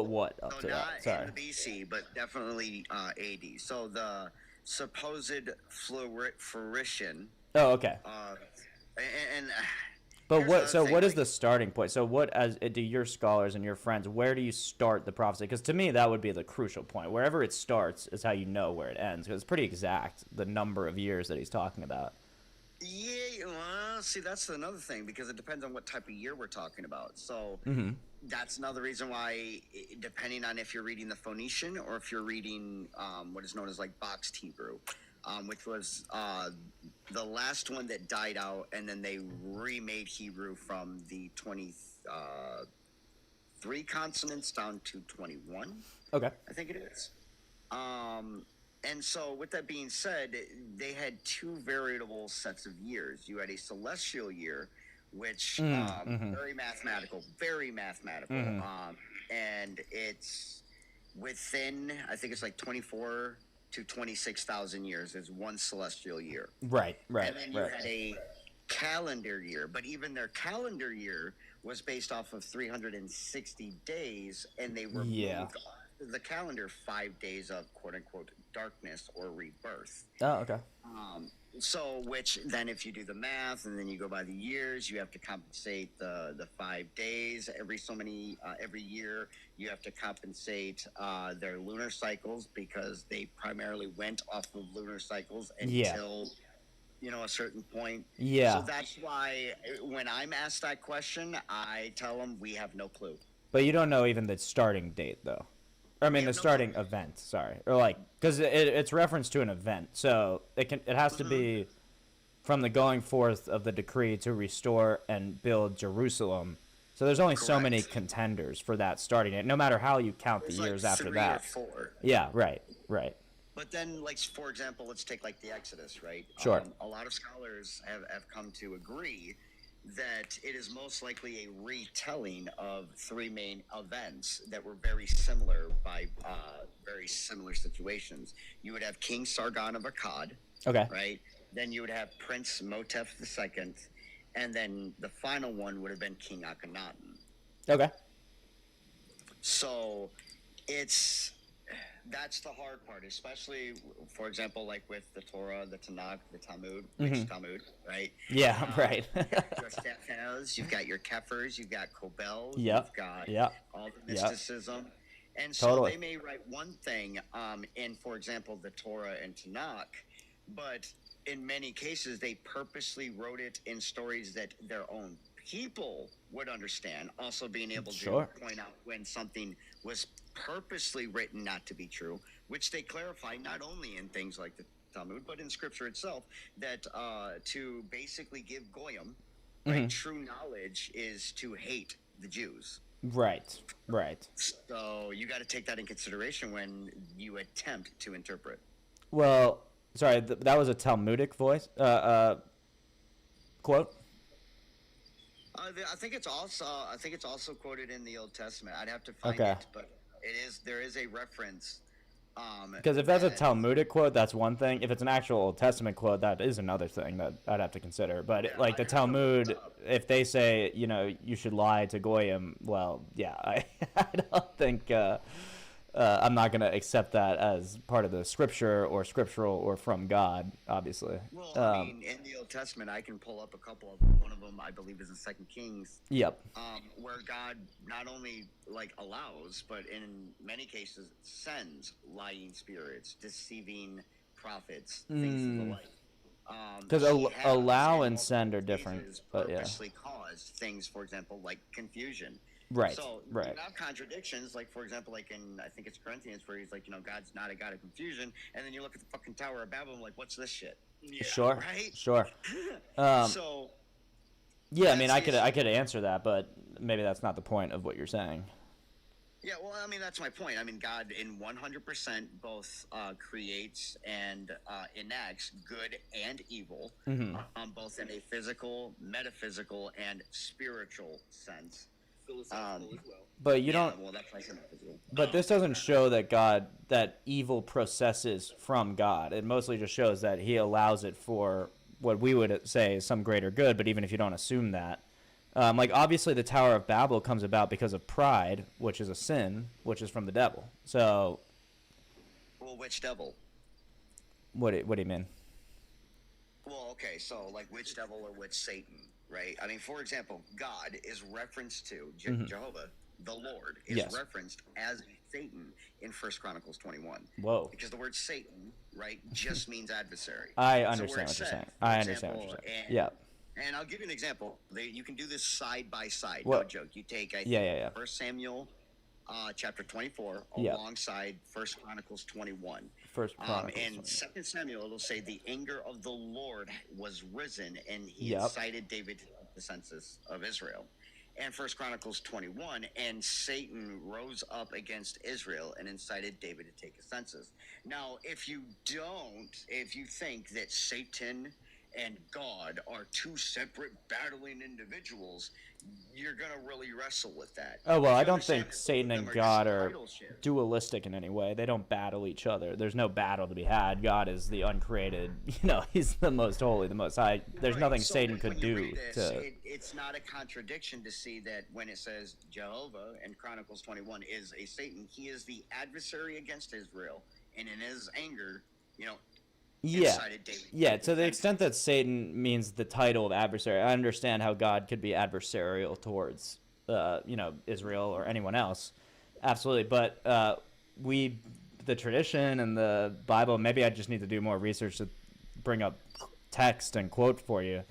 what up so to not that? Sorry. in the BC, but definitely AD. So the supposed fruition. Oh, okay. And But what is the starting point? So what, as do your scholars and your friends, where do you start the prophecy? Because to me, that would be the crucial point. Wherever it starts is how you know where it ends. Because it's pretty exact, the number of years that he's talking about. Yeah, well, see, that's another thing, because it depends on what type of year we're talking about. So that's another reason why, depending on if you're reading the Phoenician or if you're reading what is known as like boxed Hebrew, which was the last one that died out, and then they remade Hebrew from the 23 consonants down to 21. Okay. I think it is. And so with that being said, they had two variable sets of years. You had a celestial year, which very mathematical, and within, I think it's like 24 to 26,000 years is one celestial year. Right. And then you had a calendar year, but even their calendar year was based off of 360 days, and they removed off the calendar 5 days of quote unquote darkness or rebirth. Oh, okay. So, which then, if you do the math and then you go by the years, you have to compensate the 5 days every so many every year. You have to compensate their lunar cycles because they primarily went off of lunar cycles until a certain point. Yeah. So that's why when I'm asked that question, I tell them we have no clue. But you don't know even the starting date, though. I mean, the starting event. Sorry, or like, because it's reference to an event, so it has to be from the going forth of the decree to restore and build Jerusalem. So there's only so many contenders for that starting date, no matter how you count the years after 3 that. or 4. Yeah. Right. But then, like, for example, let's take like the Exodus, right? Sure. A lot of scholars have come to agree that it is most likely a retelling of 3 main events that were very similar by very similar situations. You would have King Sargon of Akkad, Okay. right? Then you would have Prince Motep II, and then the final one would have been King Akhenaten. Okay. So that's the hard part, especially, for example, like with the Torah, the Tanakh, the Talmud, Talmud, right? Yeah, right. Your Stephans, you've got your Kephers, you've got Kobel, Yep. you've got all the Yep. mysticism. And so Totally. they may write one thing in, for example, the Torah and Tanakh, but in many cases they purposely wrote it in stories that their own people would understand, also being able to point out when something was purposely written not to be true, which they clarify not only in things like the Talmud, but in scripture itself, that to basically give Goyim, right, true knowledge is to hate the Jews. Right. So you got to take that in consideration when you attempt to interpret. Well, sorry, that was a Talmudic voice quote. I think it's also quoted in the Old Testament. I'd have to find Okay. it, but there is a reference. Because if that's a Talmudic quote, that's one thing. If it's an actual Old Testament quote, that is another thing that I'd have to consider. But like the Talmud, if they say, you should lie to Goyim, well, yeah, I don't think I'm not going to accept that as part of the scripture or scriptural or from God, obviously. Well, I mean, in the Old Testament, I can pull up a couple of them. One of them, I believe, is in 2 Kings. Yep. Where God not only allows, but in many cases sends lying spirits, deceiving prophets, things of the like. Because allow and send are different, but yeah. Purposely caused things, for example, like confusion. Right. So right. you have contradictions, like for example, like in I think it's Corinthians, where he's like, God's not a God of confusion, and then you look at the fucking Tower of Babel, like, what's this shit? Yeah, sure. Right. Sure. So. Yeah, I mean, I could answer that, but maybe that's not the point of what you're saying. Yeah, well, I mean, that's my point. I mean, God in 100% both creates and enacts good and evil, both in a physical, metaphysical, and spiritual sense. Philosophical as well. But you don't. Well, that's like metaphysical. But this doesn't show that evil processes from God. It mostly just shows that He allows it for what we would say is some greater good. But even if you don't assume that. Like, obviously, the Tower of Babel comes about because of pride, which is a sin, which is from the devil. So. Well, which devil? What do you mean? Well, okay, so, like, which devil or which Satan, right? I mean, for example, God is referenced to, Jehovah, the Lord, is referenced as Satan in 1 Chronicles 21. Whoa. Because the word Satan, right, just means adversary. I understand what you're saying. Yeah. And I'll give you an example. You can do this side by side. Well, no joke. You take, I think, 1 Samuel chapter 24 alongside 1 Chronicles 21. In 2 Samuel, it'll say the anger of the Lord was risen, and he incited David to the census of Israel. And 1 Chronicles 21, and Satan rose up against Israel and incited David to take a census. Now, if you think that Satan and God are two separate battling individuals, you're going to really wrestle with that. Oh, well, If I you don't understand think that both of Satan them and are God just are title shifts. dualistic in any way. They don't battle each other. There's no battle to be had. God is the uncreated, he's the most holy, the most high. There's Right, nothing so Satan when could you do read this, to... it's not a contradiction to see that when it says Jehovah in Chronicles 21 is a Satan, he is the adversary against Israel, and in his anger, Yeah, incited David. yeah. To the extent that Satan means the title of adversary, I understand how God could be adversarial towards, Israel or anyone else. Absolutely, but the tradition and the Bible. Maybe I just need to do more research to bring up text and quote for you.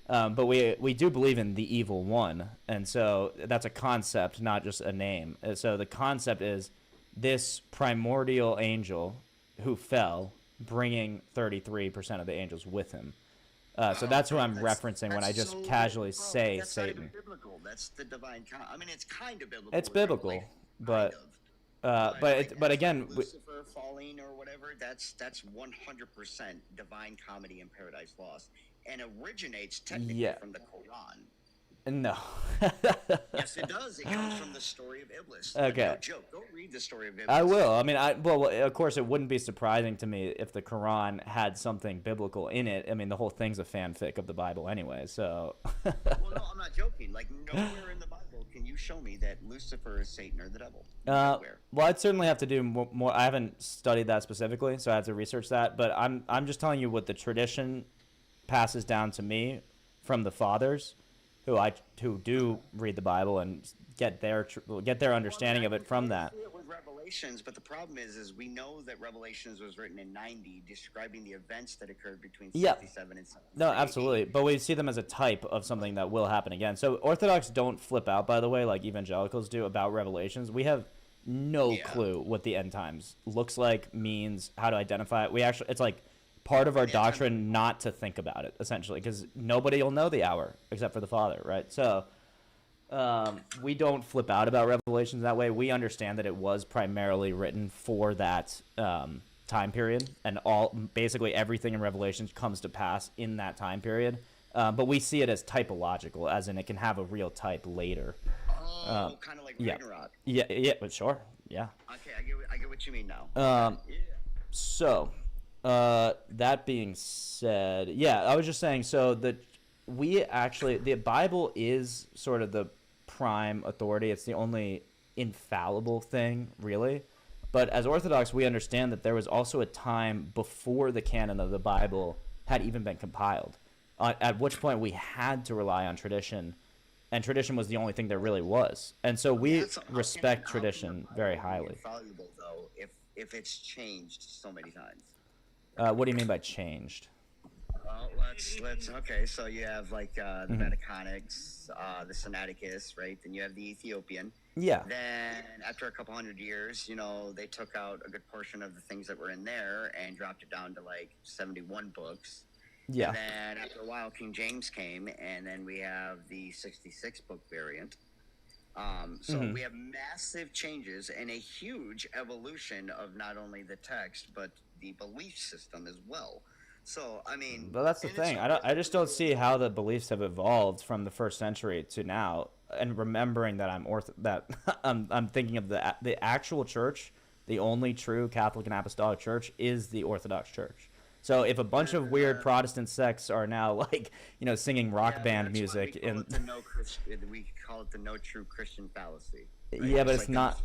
But we do believe in the evil one, and so that's a concept, not just a name. And so the concept is this primordial angel who fell, bringing 33% of the angels with him. So that's who I'm referencing when I just casually say that's Satan. Not even biblical. That's the divine. I mean, it's kind of biblical. It's biblical, but again, Lucifer falling or whatever. That's 100% divine comedy in Paradise Lost, and originates technically from the Quran. No. Yes, it does. It comes from the story of Iblis. Okay. No joke. Go read the story of Iblis. I will. I mean, well, of course, it wouldn't be surprising to me if the Quran had something biblical in it. I mean, the whole thing's a fanfic of the Bible anyway, so... Well, no, I'm not joking. Like, nowhere in the Bible can you show me that Lucifer is Satan or the devil. Nowhere. Well, I'd certainly have to do more. I haven't studied that specifically, so I have to research that. But I'm just telling you what the tradition passes down to me from the fathers, who do read the Bible and get their understanding of it from that. With Revelations, but the problem is we know that Revelations was written in 90, describing the events that occurred between 67 and 70. No, absolutely. But we see them as a type of something that will happen again. So Orthodox don't flip out, by the way, like evangelicals do about Revelations. We have no clue what the end times looks like, means, how to identify it. It's like part of our doctrine not to think about it, essentially, because nobody will know the hour except for the Father, right? So we don't flip out about Revelations that way. We understand that it was primarily written for that time period, and basically everything in Revelations comes to pass in that time period. But we see it as typological, as in it can have a real type later. Kind of like Ragnarok. Yeah, but sure, yeah. Okay, I get what you mean now. So, that being said, yeah, I was just saying, so the Bible is sort of the prime authority. It's the only infallible thing, really. But as Orthodox, we understand that there was also a time before the canon of the Bible had even been compiled, at which point we had to rely on tradition, and tradition was the only thing there really was. And so we respect tradition very highly. Infallible, though, if it's changed so many times. What do you mean by changed? Well, let's okay. So you have like the Vaticanix, the Sinaiticus, right? Then you have the Ethiopian. Yeah. Then after a couple hundred years, they took out a good portion of the things that were in there and dropped it down to like 71 books. Yeah. And then after a while, King James came, and then we have the 66 book variant. So we have massive changes and a huge evolution of not only the text but the belief system as well. So I mean, but that's the thing. I just don't see how the beliefs have evolved from the first century to now. And remembering that I'm thinking of the actual church, the only true Catholic and Apostolic Church is the Orthodox Church. So if a bunch of weird Protestant sects are now like singing rock band music we call it the no true Christian fallacy. Right? Yeah, but it's it's not.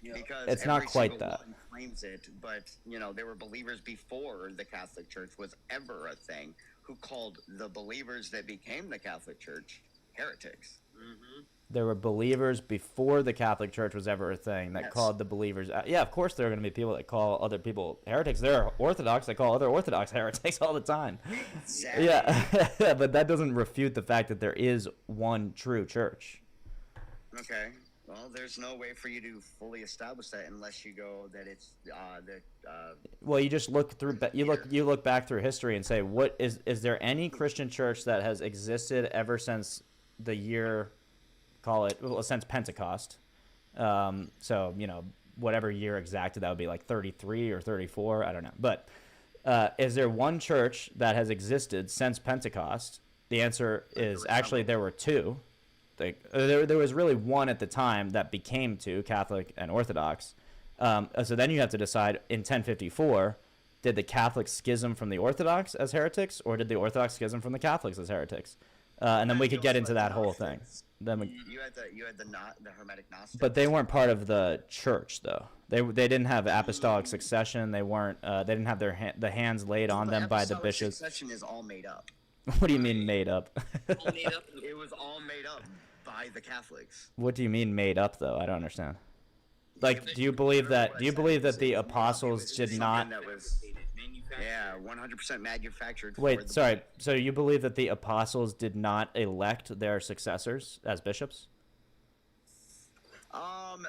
Because it's not quite that. One claims it, but there were believers before the Catholic Church was ever a thing who called the believers that became the Catholic Church heretics. Mm-hmm. There were believers before the Catholic Church was ever a thing that called the believers. Yeah, of course there are going to be people that call other people heretics. There are Orthodox that call other Orthodox heretics all the time. Exactly. Yeah, but that doesn't refute the fact that there is one true church. Okay. Well, there's no way for you to fully establish that unless you go that it's Well, you just look through. You look back through history and say, what is there any Christian church that has existed ever since the year? Since Pentecost. So, whatever year exacted, that would be like 33 or 34. I don't know. But Is there one church that has existed since Pentecost? The answer is actually there were two. There was really one at the time that became two, Catholic and Orthodox. So then you have to decide, in 1054, did the Catholics schism from the Orthodox as heretics, or did the Orthodox schism from the Catholics as heretics? And then we could get into that whole thing. Then You had the Hermetic Gnostics. but they weren't part of the church, though. They didn't have apostolic succession. They weren't. They didn't have the hands laid on them by the bishops. Succession is all made up. What do you mean made up? All made up. It was all made up by the Catholics. What do you mean made up, though? I don't understand. Like, do you believe that the apostles did not? That was, yeah, 100% manufactured. Wait, sorry. So you believe that the apostles did not elect their successors as bishops?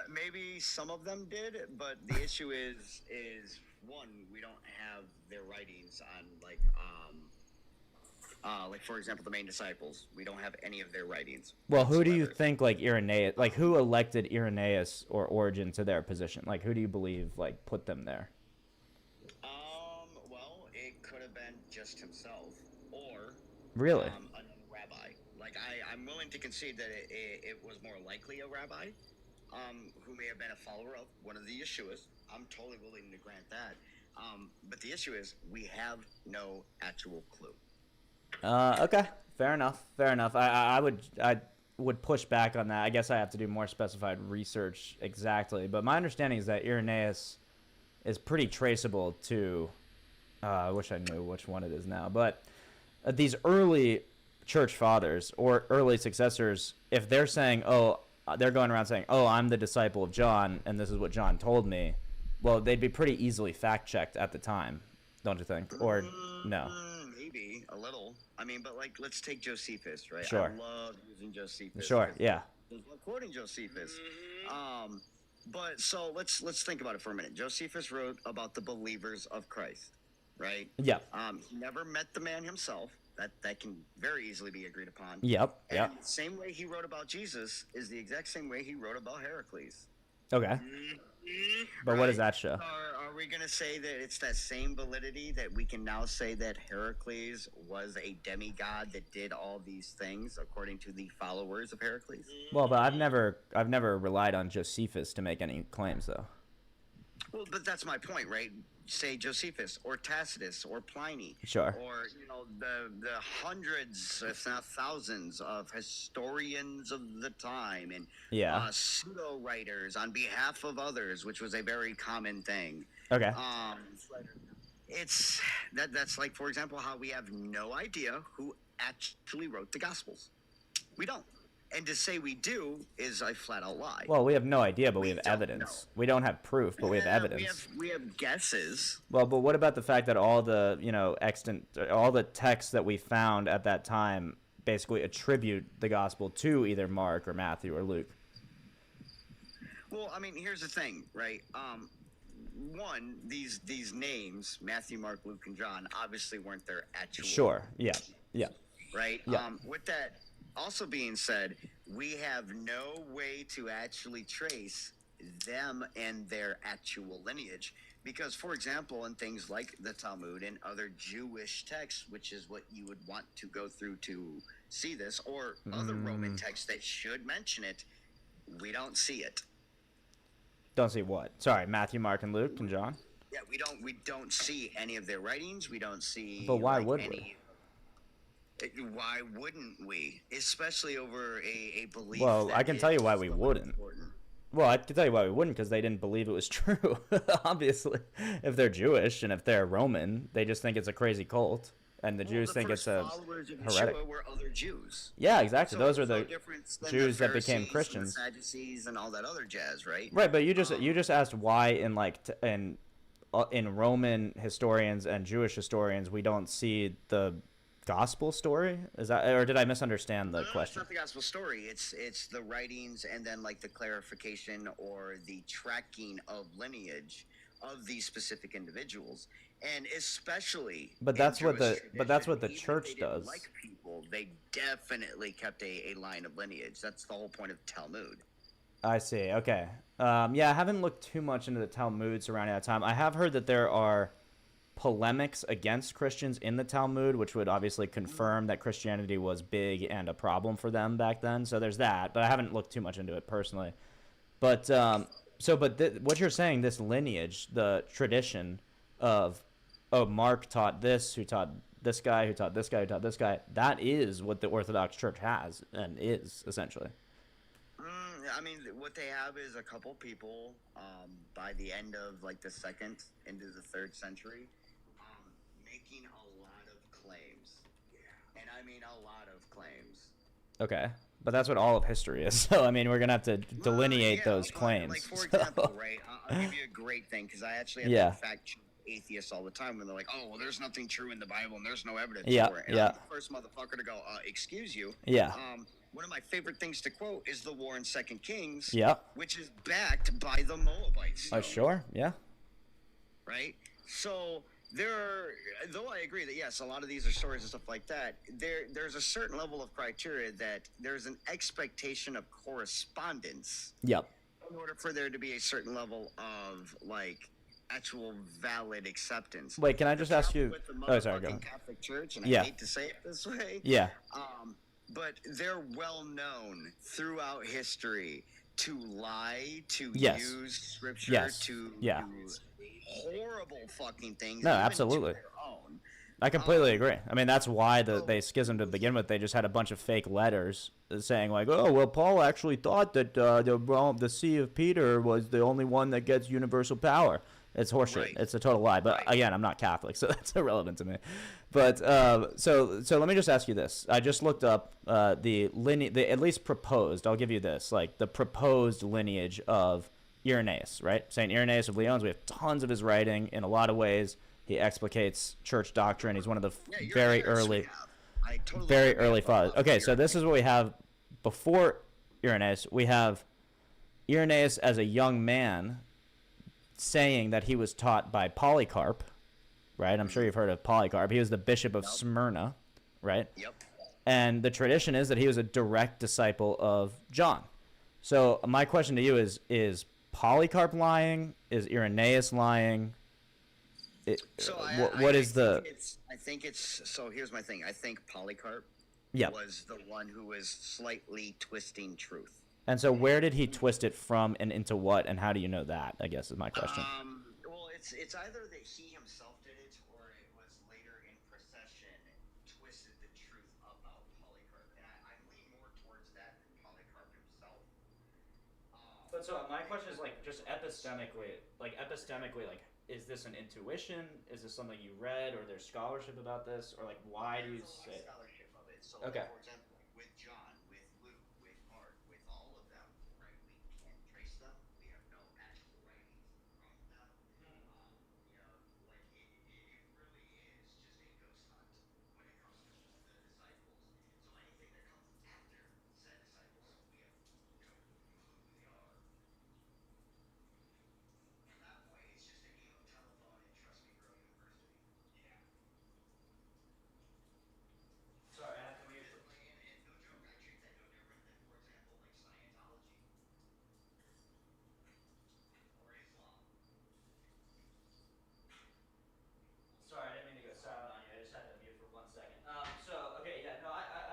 Maybe some of them did, but the issue is one, we don't have their writings on like for example, the main disciples. We don't have any of their writings. Well, who do you think, like, Irenaeus, like, who elected Irenaeus or Origen to their position? Like, who do you believe, like, put them there? Well, it could have been just himself, or Really? another rabbi. Like, I'm willing to concede that it was more likely a rabbi, who may have been a follower of one of the Yeshuas. I'm totally willing to grant that. But the issue is, we have no actual clue. Okay, fair enough. I would push back on that. I guess I have to do more specified research exactly. But my understanding is that Irenaeus is pretty traceable to. I wish I knew which one it is now. But these early church fathers or early successors, if they're saying, they're going around saying, I'm the disciple of John, and this is what John told me, well, they'd be pretty easily fact-checked at the time, don't you think? Or no? Maybe a little. I mean, but like, let's take Josephus, right? Sure. I love using Josephus. Sure, yeah. I love quoting Josephus. But so let's think about it for a minute. Josephus wrote about the believers of Christ, right? Yeah. He never met the man himself. That can very easily be agreed upon. Yep. And the same way he wrote about Jesus is the exact same way he wrote about Heracles. Okay. But what does that show? Are we going to say that it's that same validity that we can now say that Heracles was a demigod that did all these things according to the followers of Heracles? Well, but I've never relied on Josephus to make any claims, though. Well, but that's my point, right? Say Josephus or Tacitus or Pliny. Sure. Or, the hundreds, if not thousands, of historians of the time and pseudo writers on behalf of others, which was a very common thing. Okay. It's that's like, for example, how we have no idea who actually wrote the Gospels. We don't. And to say we do is a flat-out lie. Well, we have no idea, but we have evidence. We don't have proof, but we have evidence. We have guesses. Well, but what about the fact that all the all the texts that we found at that time basically attribute the gospel to either Mark or Matthew or Luke? Well, I mean, here's the thing, right? One, these names, Matthew, Mark, Luke, and John, obviously weren't their actual. Sure. Yeah. Yeah. Right. Yeah. With that also being said, we have no way to actually trace them and their actual lineage. Because, for example, in things like the Talmud and other Jewish texts, which is what you would want to go through to see this, or other Roman texts that should mention it, we don't see it. Don't see what? Sorry, Matthew, Mark, and Luke, and John? Yeah, we don't see any of their writings. We don't see. But why would we? Why wouldn't we? Especially over a belief. Well, I can tell you why we wouldn't. Important. Well, I can tell you why we wouldn't, because they didn't believe it was true. Obviously, if they're Jewish and if they're Roman, they just think it's a crazy cult, and the Jews think it's a heretic. Were other Jews. Yeah, exactly. So Those are the Jews the that became Pharisees Christians. and the Sadducees and all that other jazz, right? Right, but you just asked why in Roman historians and Jewish historians we don't see the gospel story. Is that, or did I misunderstand the question? It's not the gospel story. It's the writings and then like the clarification or the tracking of lineage of these specific individuals, and especially. But that's what the church does. Like people, they definitely kept a line of lineage. That's the whole point of Talmud. I see. Okay. Yeah, I haven't looked too much into the Talmud surrounding that time. I have heard that there are polemics against Christians in the Talmud, which would obviously confirm that Christianity was big and a problem for them back then. So there's that, but I haven't looked too much into it personally. But what you're saying, this lineage, the tradition of, oh, Mark taught this, who taught this guy, who taught this guy, who taught this guy, that is what the Orthodox Church has and is essentially. I mean, what they have is a couple people by the end of like the 2nd into the 3rd century making a lot of claims. And I mean a lot of claims. Okay. But that's what all of history is. So, I mean, we're going to have to delineate those claims. Like, for example, right, I'll give you a great thing, because I actually have to fact check atheists all the time when they're like, oh, well, there's nothing true in the Bible and there's no evidence for it. And I'm the first motherfucker to go, excuse you. Yeah. One of my favorite things to quote is the war in 2 Kings, which is backed by the Moabites. Oh, sure, yeah. Right? So though I agree that, yes, a lot of these are stories and stuff like that, there's a certain level of criteria that there's an expectation of correspondence. Yep. In order for there to be a certain level of, like, actual valid acceptance. Wait, can I just ask you? Oh, sorry, go ahead. Catholic Church, and I hate to say it this way. Yeah. But they're well known throughout history to lie, to use scripture, to use horrible fucking things. No, absolutely. I completely agree. I mean, that's why they schismed to begin with. They just had a bunch of fake letters saying like, oh, well, Paul actually thought that the See of Peter was the only one that gets universal power. It's horseshit. Right. It's a total lie. But again, I'm not Catholic, so that's irrelevant to me. But so let me just ask you this. I just looked up the at least proposed. I'll give you this, like the proposed lineage of Irenaeus, right? Saint Irenaeus of Lyons. We have tons of his writing. In a lot of ways, he explicates church doctrine. He's one of the very early fathers. Okay, so this is what we have before Irenaeus. We have Irenaeus as a young man saying that he was taught by Polycarp, right? I'm sure you've heard of Polycarp. He was the bishop of Smyrna, right? Yep. And the tradition is that he was a direct disciple of John. So my question to you is Polycarp lying? Is Irenaeus lying? I think it's so here's my thing. I think Polycarp was the one who was slightly twisting truth. And so where did he twist it from and into what, and how do you know that, I guess is my question. Well, it's either that he himself did it or it was later in procession twisted the truth about Polycarp. And I lean more towards that than Polycarp himself. But so my question is like just epistemically, like is this an intuition? Is this something you read, or there's scholarship about this, or like why do you say? There's scholarship of it. So okay. For example, with John, with Luke, with Mark, with all of them, right? We can't trace them. We have no actual writings from them. You know, like it really is just a ghost hunt when it comes to the disciples. So anything that comes after said disciples, we have no clue who they are. At that point, it's just a game of telephone and Trust Me Bro University. Yeah. Sorry, I have to mute. And no joke, I treat that no different than, for example, like Scientology or Islam. Sorry, I didn't mean to go silent on you. I just had to mute for 1 second. I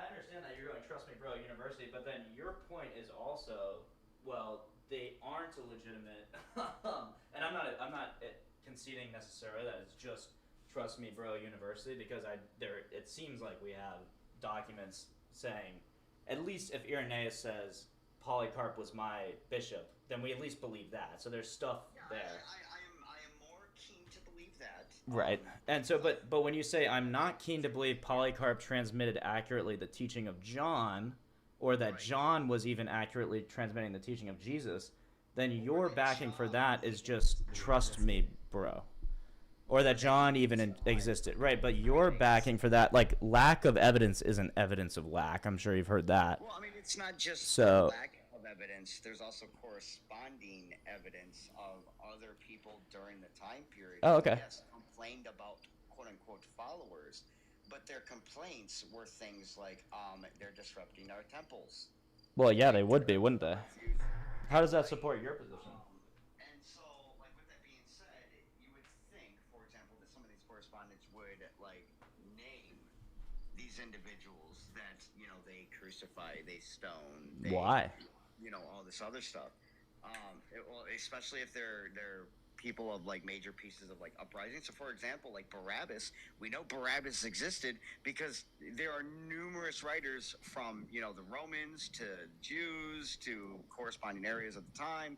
understand that you're going Trust Me Bro University, but then your point is also, well, they aren't a legitimate, and I'm not conceding necessarily that it's just Trust Me Bro University, because it seems like we have documents saying, at least if Irenaeus says Polycarp was my bishop, then we at least believe that. So there's stuff there. I am more keen to believe that. Right. And so, but when you say I'm not keen to believe Polycarp transmitted accurately the teaching of John, or that John was even accurately transmitting the teaching of Jesus, then your backing for that is just Trust Me Bro. Or that John even existed. Right, but your backing for that, like, lack of evidence isn't evidence of lack. I'm sure you've heard that. Well, I mean, it's not just lack of evidence. There's also corresponding evidence of other people during the time period who, yes, complained about quote-unquote followers, but their complaints were things like they're disrupting our temples. Well, yeah, they would be, wouldn't they? How does that support your position? And so, like, with that being said, you would think, for example, that some of these correspondence would like name these individuals that they crucify, they stone, Why? All this other stuff. Well, especially if they're people of like major pieces of like uprising. So, for example, like Barabbas, we know Barabbas existed because there are numerous writers from the Romans to Jews to corresponding areas at the time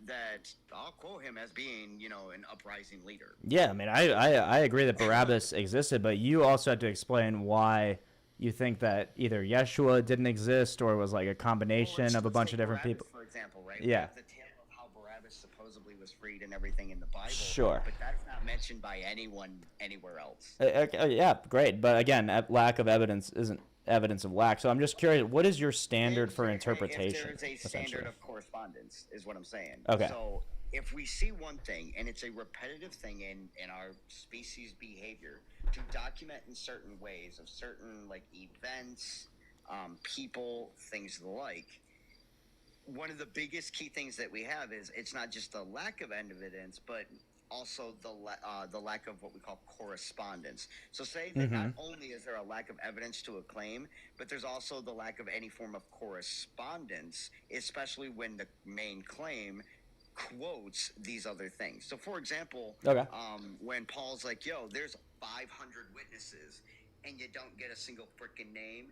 that I'll quote him as being an uprising leader. Yeah, I mean, I agree that Barabbas existed, but you also had to explain why you think that either Yeshua didn't exist or was like a combination of a bunch of different Barabbas, people. for example, right? Yeah. We have the tale of how Barabbas supposedly was freed and everything in the Bible. Sure. But that's not mentioned by anyone anywhere else. Yeah, great. But again, lack of evidence isn't evidence of lack. So I'm just curious, what is your standard for interpretation? If there's a standard of correspondence, is what I'm saying. Okay. So if we see one thing, and it's a repetitive thing in our species behavior, to document in certain ways of certain like events, people, things of the like, one of the biggest key things that we have is it's not just the lack of evidence, but also the lack of what we call correspondence. So say that not only is there a lack of evidence to a claim, but there's also the lack of any form of correspondence, especially when the main claim quotes these other things. So for example, when Paul's like, yo, there's 500 witnesses and you don't get a single freaking name,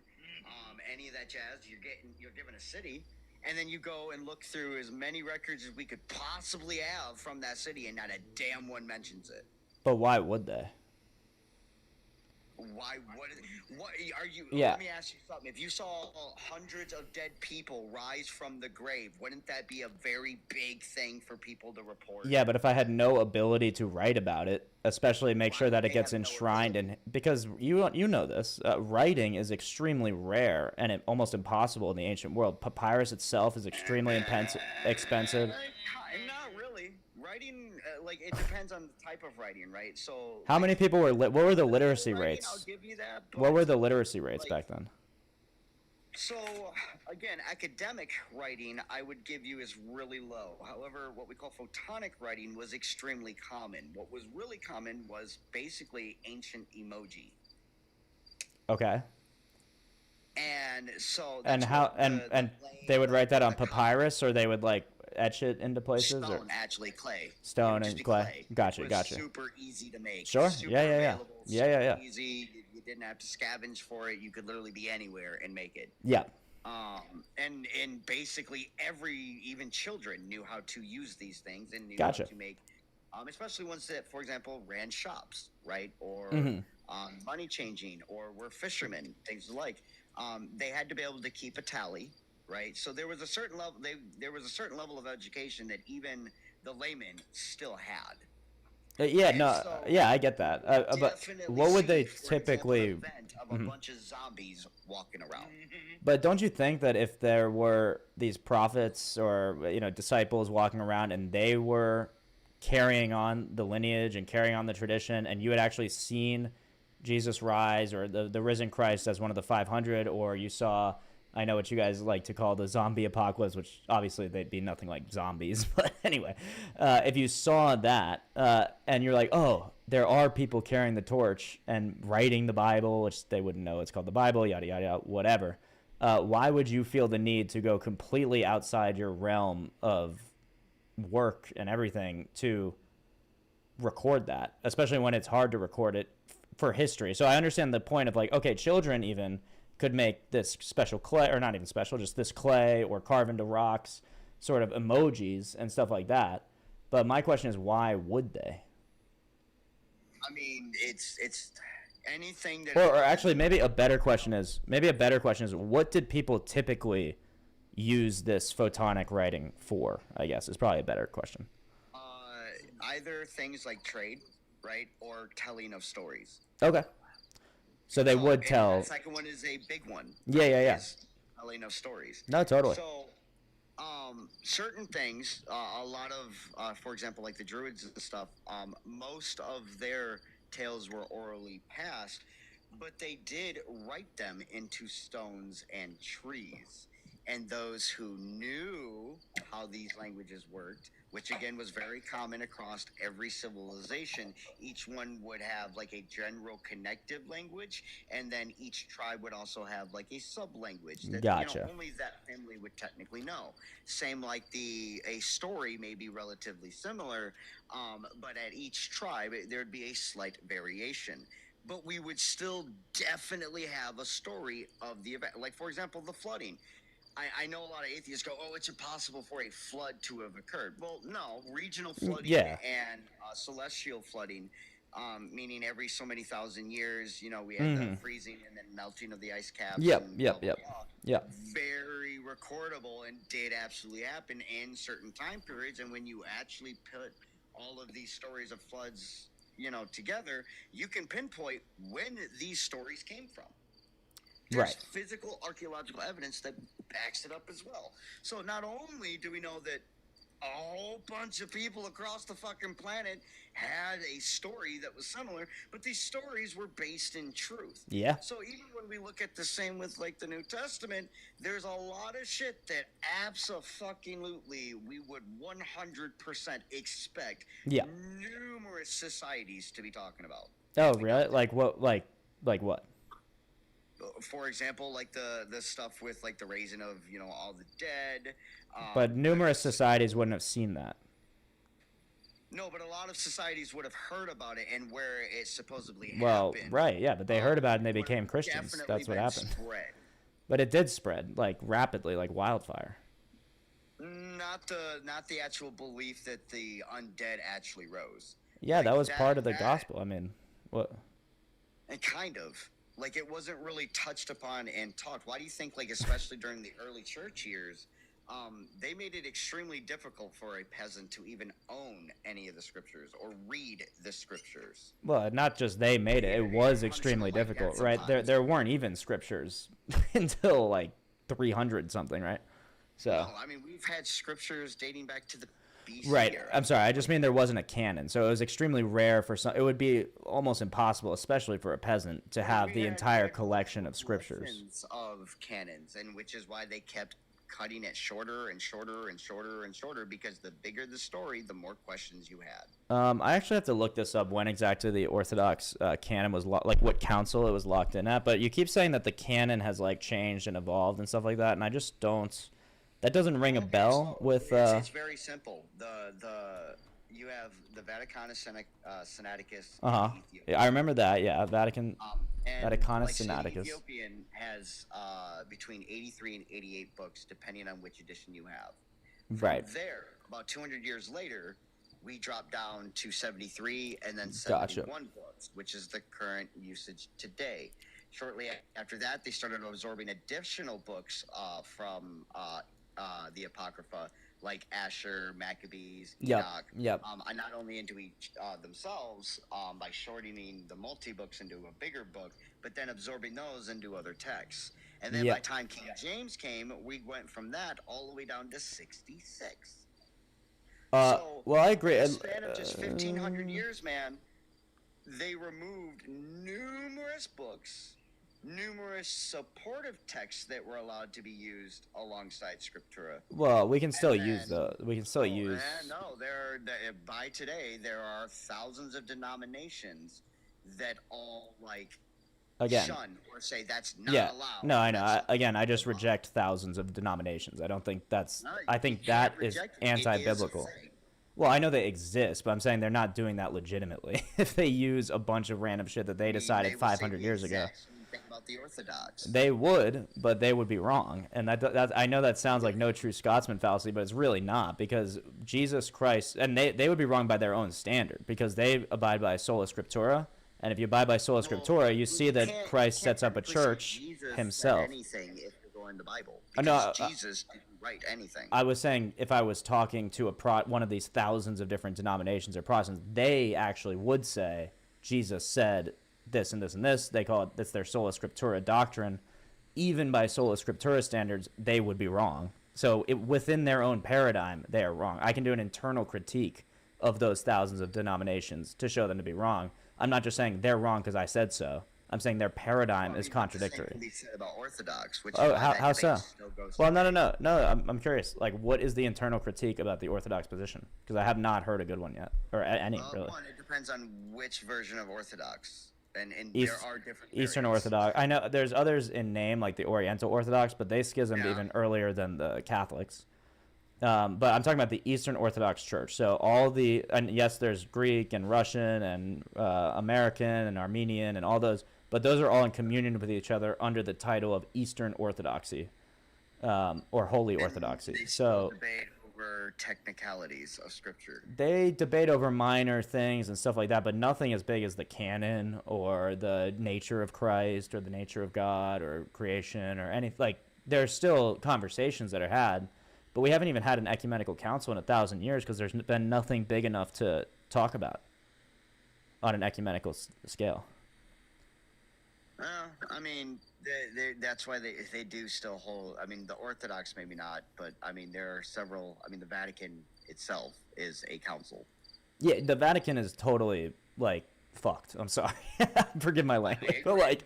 any of that jazz, you're given a city. And then you go and look through as many records as we could possibly have from that city, and not a damn one mentions it. But why would they? Why would it? What are you? Yeah. Let me ask you something. If you saw hundreds of dead people rise from the grave, wouldn't that be a very big thing for people to report? Yeah, but if I had no ability to write about it, especially make sure that it gets enshrined in, because you know this, writing is extremely rare and almost impossible in the ancient world. Papyrus itself is extremely expensive. Not really. Writing, like it depends on the type of writing, right? So How many people were what were the literacy I'll rates? give you that. What were the literacy rates back then? So, again, academic writing, I would give you is really low. However, what we call photonic writing was extremely common. What was really common was basically ancient emoji. Okay. And so And how and they would write that on papyrus, or they would like etch it into places, stone, or actually clay. stone It would and just be clay. Gotcha, It was gotcha. super easy to make. Sure. Super Yeah. available, Yeah. super easy. You didn't have to scavenge for it. You could literally be anywhere and make it. Yeah. And basically even children knew how to use these things and knew Gotcha. how to make, especially ones that, for example, ran shops, right, or money changing, or were fishermen, things like. They had to be able to keep a tally, right? So there was a certain level. There was a certain level of education that even the layman still had. Yeah, I get that. But what would they typically? Of a bunch of zombies walking around. But don't you think that if there were these prophets or disciples walking around and they were carrying on the lineage and carrying on the tradition, and you had actually seen Jesus rise or the risen Christ as one of the 500, or you saw, I know what you guys like to call the zombie apocalypse, which obviously they'd be nothing like zombies, but anyway, if you saw that and you're like, oh, there are people carrying the torch and writing the Bible, which they wouldn't know it's called the Bible, yada yada yada, whatever, why would you feel the need to go completely outside your realm of work and everything to record that, especially when it's hard to record it for history? So I understand the point of like, okay, children even could make this special clay, or not even special, just this clay, or carve into rocks sort of emojis and stuff like that. But my question is, why would they? I mean, it's anything that. Or actually, maybe a better question is, what did people typically use this photonic writing for? I guess is probably a better question. Either things like trade, right, or telling of stories. Okay. So they would tell. The second one is a big one. Yeah. Telling of stories. No, totally. So, certain things, a lot of, for example, like the Druids and stuff, most of their tales were orally passed, but they did write them into stones and trees. and those who knew how these languages worked, which again was very common across every civilization. Each one would have like a general connective language, and then each tribe would also have like a sub language that Gotcha. only that family would technically know. Same like a story may be relatively similar, but at each tribe there'd be a slight variation. But we would still definitely have a story of the event. Like, for example, the flooding. I know a lot of atheists go, "Oh, it's impossible for a flood to have occurred." Well, no, regional flooding Yeah. and celestial flooding, meaning every so many thousand years, we had the freezing and then melting of the ice caps. Yep, and yep, blah, yep. blah, blah. Yep. Very recordable and did absolutely happen in certain time periods. And when you actually put all of these stories of floods, together, you can pinpoint when these stories came from. There's Right. physical archaeological evidence that backs it up as well. So not only do we know that a whole bunch of people across the fucking planet had a story that was similar, but these stories were based in truth. Yeah. So even when we look at the same with like the New Testament, there's a lot of shit that abso-fucking-lutely we would 100% expect Yeah. numerous societies to be talking about. Oh, really? Like what? Like what? For example, like the stuff with like the raising of all the dead. But numerous societies wouldn't have seen that. No, but a lot of societies would have heard about it and where it supposedly Well, happened. right, yeah, but they heard about it and they became Christians. Definitely That's what been happened. Spread. But it did spread like rapidly, like wildfire. Not the actual belief that the undead actually rose. Yeah, that was part of the gospel. I mean, what? And kind of. Like, it wasn't really touched upon and talked. Why do you think, like, especially during the early church years, they made it extremely difficult for a peasant to even own any of the scriptures or read the scriptures? Well, not just they made it; it was extremely difficult, right? There weren't even scriptures until like 300 something, right? So. No, I mean we've had scriptures dating back to the BC Right. era. I'm sorry. I just mean there wasn't a canon, so it was extremely rare for some. It would be almost impossible, especially for a peasant, to have the entire collection of scriptures. Collections of canons, and which is why they kept cutting it shorter and shorter and shorter and shorter, because the bigger the story, the more questions you had. I actually have to look this up when exactly the Orthodox canon was like what council it was locked in at. But you keep saying that the canon has like changed and evolved and stuff like that, and I just don't. That doesn't ring a bell with. It's very simple. You have the Vaticanus Sinaiticus. Yeah, I remember that. Yeah, Vaticanus Like, Sinaiticus. Ethiopian has between 83 and 88 books, depending on which edition you have. Right. From there, about 200 years later, we drop down to 73 and then Gotcha. 71 books, which is the current usage today. Shortly after that, they started absorbing additional books from the Apocrypha, like Asher, Maccabees, Enoch. Yep. Not only into each themselves by shortening the multi-books into a bigger book, but then absorbing those into other texts. And then by the time King James came, we went from that all the way down to 66. Well, I agree. In the span of just 1,500 years, man, they removed numerous books, numerous supportive texts that were allowed to be used alongside Scriptura. Well, we can still use the. We can still use. No, by today there are thousands of denominations that all Again. shun or say that's not allowed. No, I know. I just reject thousands of denominations. I don't think that's. No, I you think can't that is reject it. It is a anti-biblical. thing. Well, I know they exist, but I'm saying they're not doing that legitimately. If they use a bunch of random shit that they decided They would say 500 the years ago, exact same thing about the Orthodox. they would, but they would be wrong. And that I know that sounds like no true Scotsman fallacy, but it's really not, because Jesus Christ, and they would be wrong by their own standard, because they abide by sola scriptura. And if you abide by sola scriptura, you see that Christ sets up a church himself. Anything if you go in the Bible, No, because Jesus didn't write anything. I was saying if I was talking to one of these thousands of different denominations or Protestants, they actually would say Jesus said this and this and this. They call it, that's their sola scriptura doctrine. Even by sola scriptura standards, they would be wrong. So within their own paradigm, they are wrong. I can do an internal critique of those thousands of denominations to show them to be wrong. I'm not just saying they're wrong because I said so. I'm saying their paradigm is The same contradictory. can be said about Orthodox, which Oh, is why that how debate so? still goes Well, today. no. I'm curious. Like, what is the internal critique about the Orthodox position? Because I have not heard a good one yet, or any really. One, it depends on which version of Orthodox, and East, there are different Eastern variants. Orthodox. I know there's others in name, like the Oriental Orthodox, but they schismed even earlier than the Catholics. But I'm talking about the Eastern Orthodox Church. So and yes, there's Greek and Russian and American and Armenian and all those, but those are all in communion with each other under the title of Eastern Orthodoxy, or Holy Orthodoxy. They So debate over technicalities of Scripture. they debate over minor things and stuff like that, but nothing as big as the canon or the nature of Christ or the nature of God or creation or anything. Like, there's still conversations that are had, but we haven't even had an ecumenical council in 1,000 years because there's been nothing big enough to talk about on an ecumenical scale. Well, I mean, that's why they do still hold. I mean, the Orthodox maybe not, but I mean, there are several. I mean, the Vatican itself is a council. Yeah, the Vatican is totally, like, fucked. I'm sorry. Forgive my language. But, like,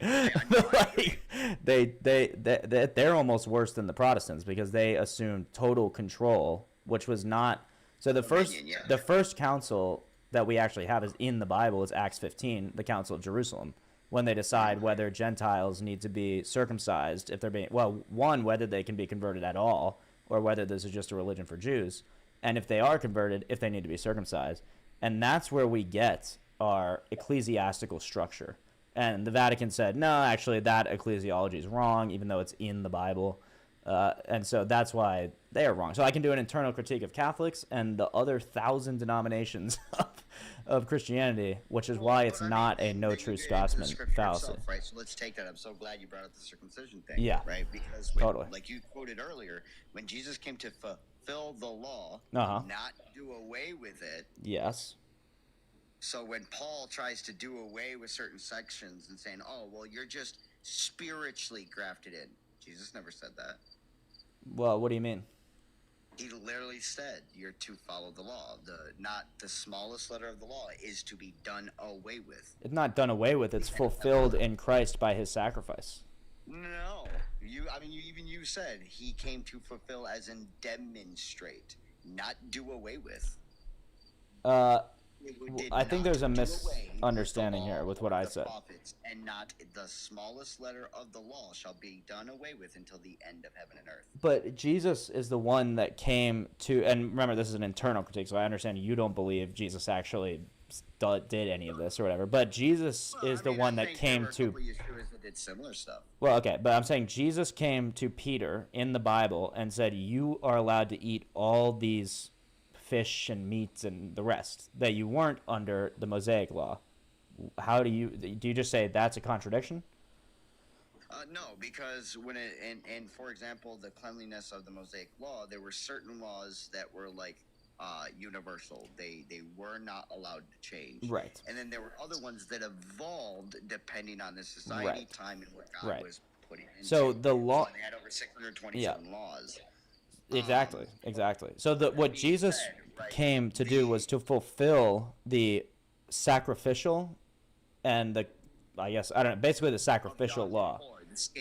they're almost worse than the Protestants because they assumed total control, which was not. So the first council that we actually have is in the Bible is Acts 15, the Council of Jerusalem, when they decide whether Gentiles need to be circumcised if they're being, well, one, whether they can be converted at all or whether this is just a religion for Jews, and if they are converted, if they need to be circumcised. And that's where we get our ecclesiastical structure. And the Vatican said, no, actually that ecclesiology is wrong, even though it's in the Bible. And so that's why they are wrong. So I can do an internal critique of Catholics and the other 1,000 denominations of Christianity, which is why it's not a no true Scotsman fallacy. Itself, right? So let's take that. I'm so glad you brought up the circumcision thing. Yeah. Right? Because like you quoted earlier, when Jesus came to fulfill the law, not do away with it. Yes. So when Paul tries to do away with certain sections and saying, oh, well, you're just spiritually grafted in. Jesus never said that. Well, what do you mean? He literally said you're to follow the law. Not the smallest letter of the law is to be done away with. It's not done away with. It's fulfilled in Christ by his sacrifice. No. You said he came to fulfill as in demonstrate, not do away with. I think there's a misunderstanding here with what I said. And not the smallest letter of the law shall be done away with until the end of heaven and earth. But Jesus is the one that came to, and remember, this is an internal critique, so I understand you don't believe Jesus actually did any of this or whatever. But Jesus is the one that came to. That did similar stuff. Well, okay, but I'm saying Jesus came to Peter in the Bible and said, "You are allowed to eat all these fish and meats and the rest that you weren't under the Mosaic law." How do you just say that's a contradiction? No, because when and for example, the cleanliness of the Mosaic law, there were certain laws that were like universal. They were not allowed to change. Right. And then there were other ones that evolved depending on the society, time, and what God was putting into. So the law. They had over 627 laws. Exactly. So what Jesus came to do was to fulfill the sacrificial and basically the sacrificial law.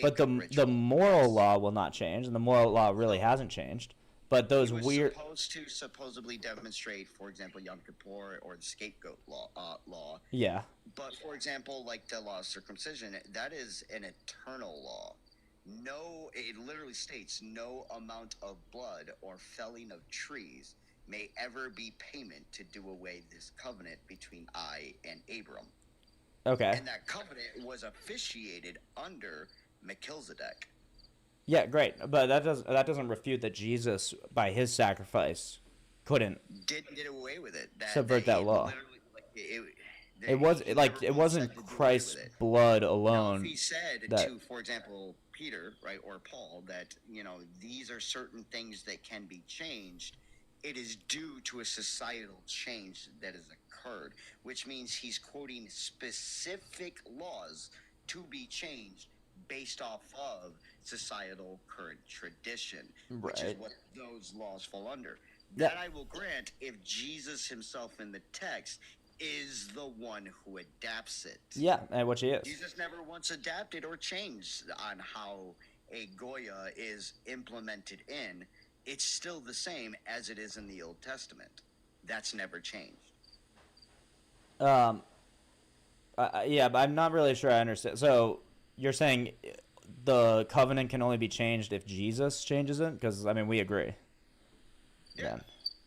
But the moral law will not change, and the moral law really hasn't changed. But those weird supposed to supposedly demonstrate, for example, Yom Kippur or the scapegoat law. Yeah. But for example, like the law of circumcision, that is an eternal law. No, it literally states no amount of blood or felling of trees may ever be payment to do away this covenant between I and Abram. Okay. And that covenant was officiated under Melchizedek. Yeah, great, but that doesn't refute that Jesus, by his sacrifice, couldn't did away with it. Subvert that law. It wasn't Christ's blood alone. Now, if he said to, for example, Peter, right, or Paul, that these are certain things that can be changed, it is due to a societal change that has occurred, which means he's quoting specific laws to be changed based off of societal current tradition, which is what those laws fall under. That I will grant if Jesus himself in the text is the one who adapts it. Yeah, and which he is. Jesus never once adapted or changed on how a Goya is implemented in. It's still the same as it is in the Old Testament. That's never changed. Yeah, but I'm not really sure I understand. So you're saying the covenant can only be changed if Jesus changes it? Because, I mean, we agree. Yeah.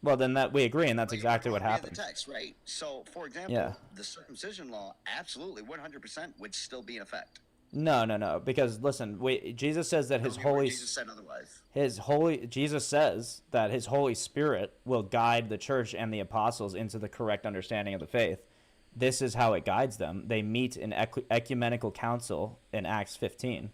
Well, then that we agree, and that's exactly what happened. The text, right? So, for example, Yeah. the circumcision law absolutely 100% would still be in effect. No. Because listen, Jesus says that Jesus said otherwise. Jesus says that his Holy Spirit will guide the church and the apostles into the correct understanding of the faith. This is how it guides them. They meet in ecumenical council in Acts 15.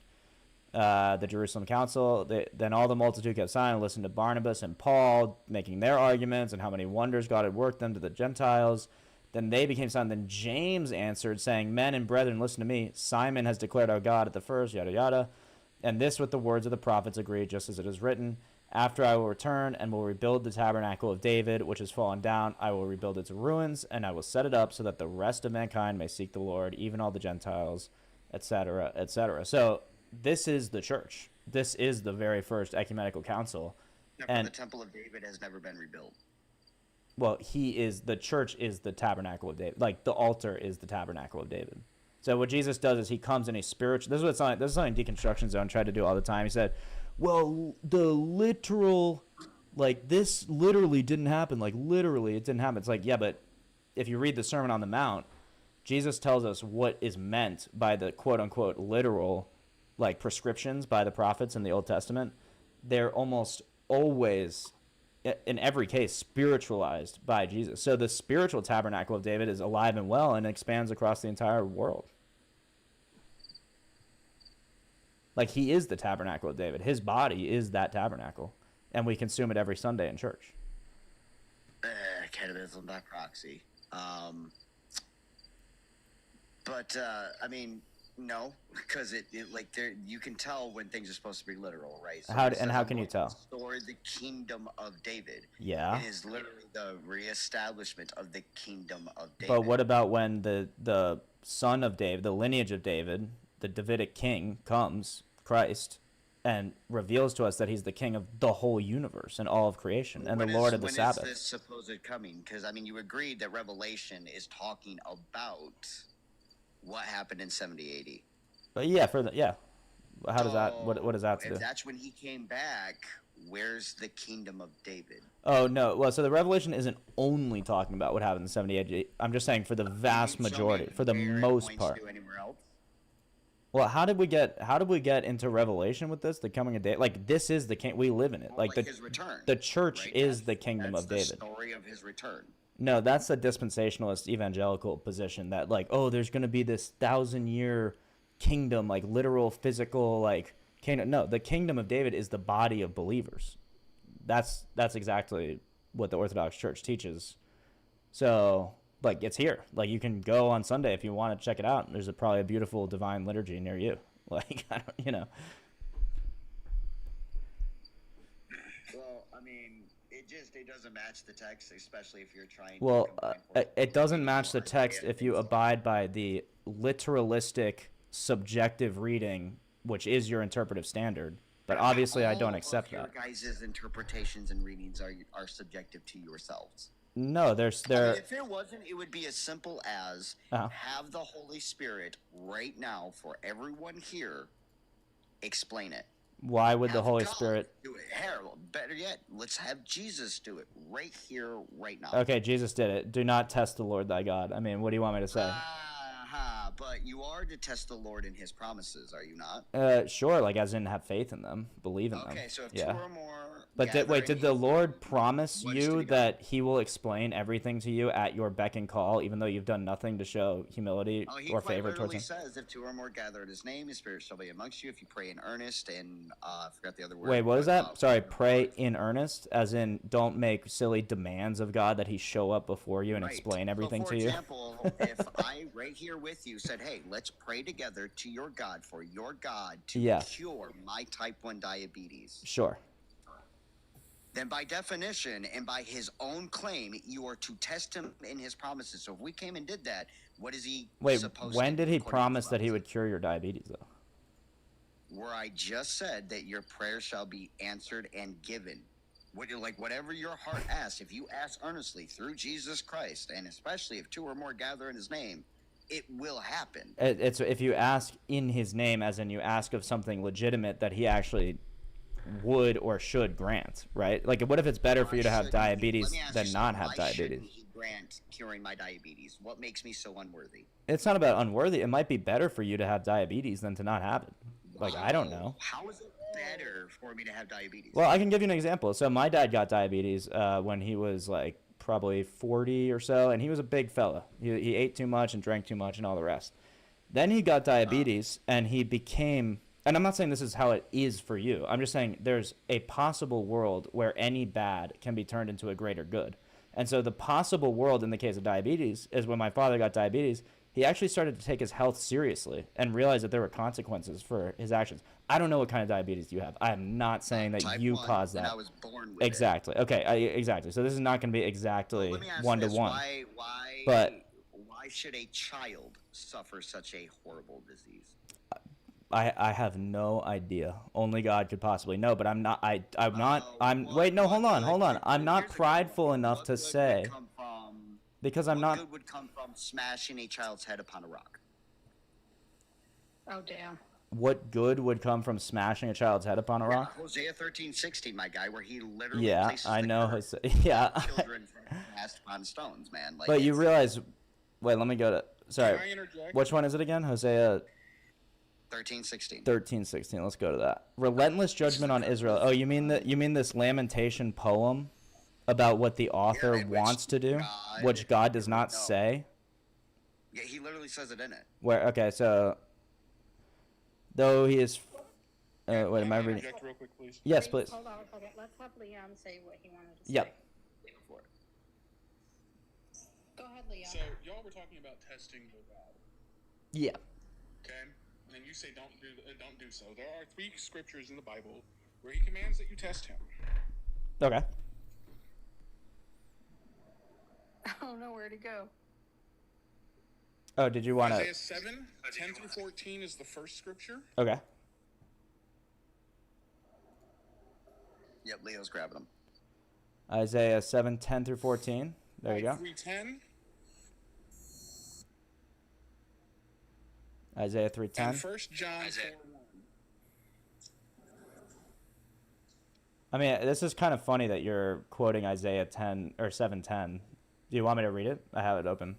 The Jerusalem Council. Then all the multitude kept silent and listened to Barnabas and Paul making their arguments and how many wonders God had worked them to the Gentiles. Then they became silent. Then James answered, saying, "Men and brethren, listen to me. Simon has declared our God at the first, yada yada. And this with the words of the prophets agree, just as it is written. After I will return and will rebuild the tabernacle of David, which has fallen down. I will rebuild its ruins, and I will set it up so that the rest of mankind may seek the Lord, even all the Gentiles," etc., etc. So this is the church. This is the very first ecumenical council. And the Temple of David has never been rebuilt. Well, the church is the tabernacle of David. Like, the altar is the tabernacle of David. So what Jesus does is he comes in a spiritual... This is something Deconstruction Zone tried to do all the time. He said, well, the literal... Like, this literally didn't happen. Like, literally, it didn't happen. It's like, yeah, but if you read the Sermon on the Mount, Jesus tells us what is meant by the quote-unquote literal, like, prescriptions by the prophets in the Old Testament. They're almost always... in every case, spiritualized by Jesus. So the spiritual tabernacle of David is alive and well and expands across the entire world. Like, he is the tabernacle of David. His body is that tabernacle. And we consume it every Sunday in church. Cannibalism by proxy. But, I mean... No, because it like there you can tell when things are supposed to be literal, right? So how can you tell? Restore the kingdom of David. Yeah. It is literally the reestablishment of the kingdom of David. But what about when the son of David, the lineage of David, the Davidic king comes, Christ, and reveals to us that he's the king of the whole universe and all of creation and the Lord of the Sabbath? When is this supposed coming? Because I mean, you agreed that Revelation is talking about what happened in 70 AD. But yeah, how does that? What does that do? If that's when he came back, where's the kingdom of David? Oh no, well, so the Revelation isn't only talking about what happened in 70 AD. I'm just saying for the vast majority, for the most part. Well, how did we get into Revelation with this? The coming of David, like this is the king. We live in it. Like his return. The church is the kingdom of David. The story of his return. No, that's the dispensationalist evangelical position that, like, oh, there's going to be this 1,000-year kingdom, like literal, physical, like kingdom. No, the kingdom of David is the body of believers. That's exactly what the Orthodox Church teaches. So, like, it's here. Like, you can go on Sunday if you want to check it out. There's probably a beautiful divine liturgy near you. Like, I don't, you know. Well, I mean, it doesn't match the text, especially if you're trying. Well, it doesn't match the text if you abide by the literalistic, subjective reading, which is your interpretive standard. But obviously, I don't accept that. Your guys' interpretations and readings are subjective to yourselves. No, I mean, if it wasn't, it would be as simple as have the Holy Spirit right now for everyone here explain it. Why would the Holy Spirit do it? Better yet, let's have Jesus do it right here, right now. Okay, Jesus did it. Do not test the Lord thy God. I mean, what do you want me to say? But you are to test the Lord in his promises, are you not? Sure, like as in have faith in them, believe in them. Okay, so if two or more. But did the Lord promise you that he will explain everything to you at your beck and call, even though you've done nothing to show humility or favor towards him? He says, if two or more gather in his name, his spirit shall be amongst you. If you pray in earnest, and I forgot the other word. Wait, what is that? Sorry, pray in earnest, as in don't make silly demands of God that he show up before you and explain everything to you. For example, if I right here with you said, hey, let's pray together to your God for your God to cure my type 1 diabetes. Sure. then by definition and by his own claim, you are to test him in his promises. So if we came and did that, what is he Wait, supposed when to did do he according to promise his that he would cure your diabetes, though? Where I just said that your prayer shall be answered and given. Whatever your heart asks, if you ask earnestly through Jesus Christ, and especially if two or more gather in his name, it will happen. It's if you ask in his name, as in you ask of something legitimate that he actually would or should grant, right? Like, what if it's better for you to have diabetes than not have diabetes? Why shouldn't he grant curing my diabetes? What makes me so unworthy? It's not about unworthy. It might be better for you to have diabetes than to not have it. Like, I don't know. How is it better for me to have diabetes? Well, I can give you an example. So my dad got diabetes when he was like probably 40 or so, and he was a big fella. He ate too much and drank too much and all the rest. Then he got diabetes, and he became, and I'm not saying this is how it is for you. I'm just saying there's a possible world where any bad can be turned into a greater good. And so the possible world in the case of diabetes is when my father got diabetes, he actually started to take his health seriously and realized that there were consequences for his actions. I don't know what kind of diabetes you have. I am not saying that Type you 1, caused and that. I was born with Exactly. Okay. Exactly. So this is not going to be exactly Let me ask one to this. one. Why should a child suffer such a horrible disease? I have no idea. Only God could possibly know. But I'm not. Wait. No. Hold on. I'm not prideful enough to say. Because I'm not. What good would come from smashing a child's head upon a rock? Oh, damn. What good would come from smashing a child's head upon a rock? Hosea 13:16, my guy, where he literally Yeah, places I the know. curse Yeah. children cast upon stones, man. Like, But you realize. Wait. Let me go to. Sorry. Can I interject? Which one is it again? Hosea. 13:16. 13:16. Let's go to that. Relentless judgment on Israel. Oh, you mean this lamentation poem about what the author wants to do, which God does not say? Yeah, he literally says it in it. Where? Okay, so though he is. Wait, am I reading? Real quick, please? Yes, please. Hold on. Let's have Leon say what he wanted to say. Yep. Go ahead, Leon. So y'all were talking about testing the God. Yeah. Okay, and you say don't do so. There are 3 scriptures in the Bible where he commands that you test him. Okay. I don't know where to go. Oh, did you want to? Isaiah 7:10 through 14 is the first scripture. Okay. Yep, Leo's grabbing them. Isaiah 7:10 through 14. There you go. 3:10. Isaiah 3:10. And 1 John 4:1. I mean, this is kind of funny that you're quoting Isaiah 10 or 7:10. Do you want me to read it? I have it open.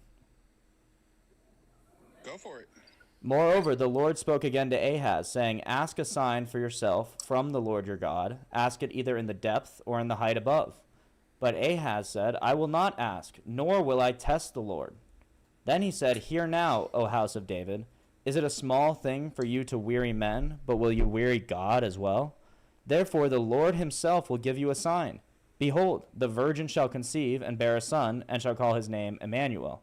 Go for it. Moreover, the Lord spoke again to Ahaz, saying, "Ask a sign for yourself from the Lord your God. Ask it either in the depth or in the height above." But Ahaz said, "I will not ask, nor will I test the Lord." Then he said, "Hear now, O house of David. Is it a small thing for you to weary men, but will you weary God as well? Therefore the Lord himself will give you a sign. Behold, the virgin shall conceive and bear a son, and shall call his name Emmanuel."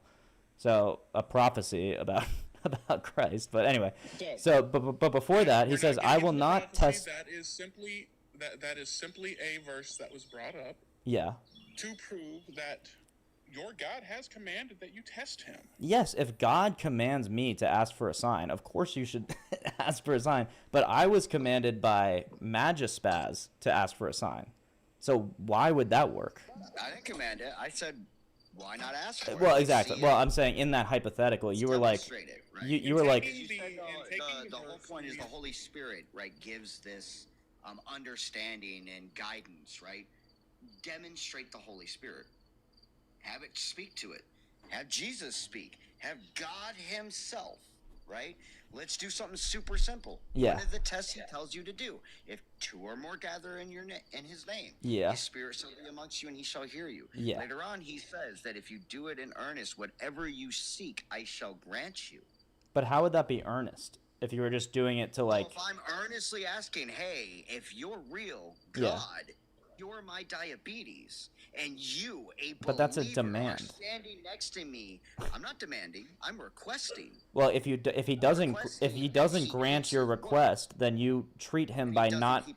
So a prophecy about Christ. But anyway, so but before that, he says, "I will not test." That is simply a verse that was brought up. Yeah. To prove that your God has commanded that you test him. Yes, if God commands me to ask for a sign, of course you should ask for a sign. But I was commanded by Magispaz to ask for a sign. So why would that work? I didn't command it. I said, why not ask for it? Well, exactly. Well, I'm saying in that hypothetical, you were like, you were like, the whole point is the Holy Spirit, right, gives this understanding and guidance, right? Demonstrate the Holy Spirit. Have it speak to it. Have Jesus speak. Have God himself, right? Let's do something super simple. Yeah. One of the tests he tells you to do. If 2 or more gather in in his name, Yeah. his spirit shall be amongst you and he shall hear you. Yeah. Later on, he says that if you do it in earnest, whatever you seek, I shall grant you. but how would that be earnest? If you were just doing it to like, If I'm earnestly asking, hey, if you're real, Yeah. God, you're my diabetes, and you, a But that's a believer, demand. are standing next to me. I'm not demanding. I'm requesting. well, if he doesn't grant your request, then you treat him by not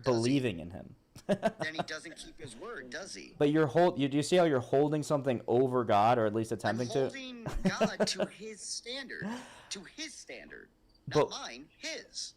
believing in him. then he doesn't keep his word, does he? But do you see how you're holding something over God, or at least attempting I'm to? holding God to his standard. Not mine, his.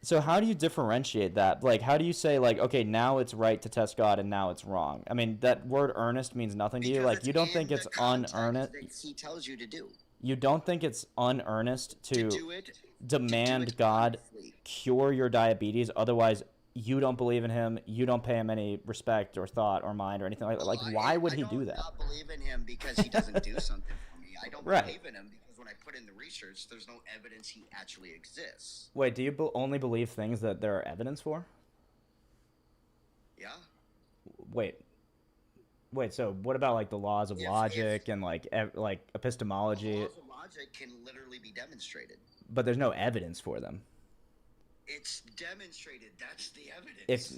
So how do you differentiate that? Like, how do you say, like, okay, now it's right to test God and now it's wrong? I mean, that word earnest means nothing to you. Like, you don't think it's unearnest? That he tells you to do. You don't think it's unearnest to do it, demand God cure your diabetes, otherwise you don't believe in him, you don't pay him any respect or thought or mind or anything like that. Like, why would he do that? I don't believe in him because he doesn't do something for me. I don't believe in him because when I put in the research, there's no evidence he actually exists. Wait, do you only believe things that there are evidence for? Yeah. Wait, so what about, like, the laws of logic and, like epistemology? The laws of logic can literally be demonstrated. But there's no evidence for them. It's demonstrated. That's the evidence.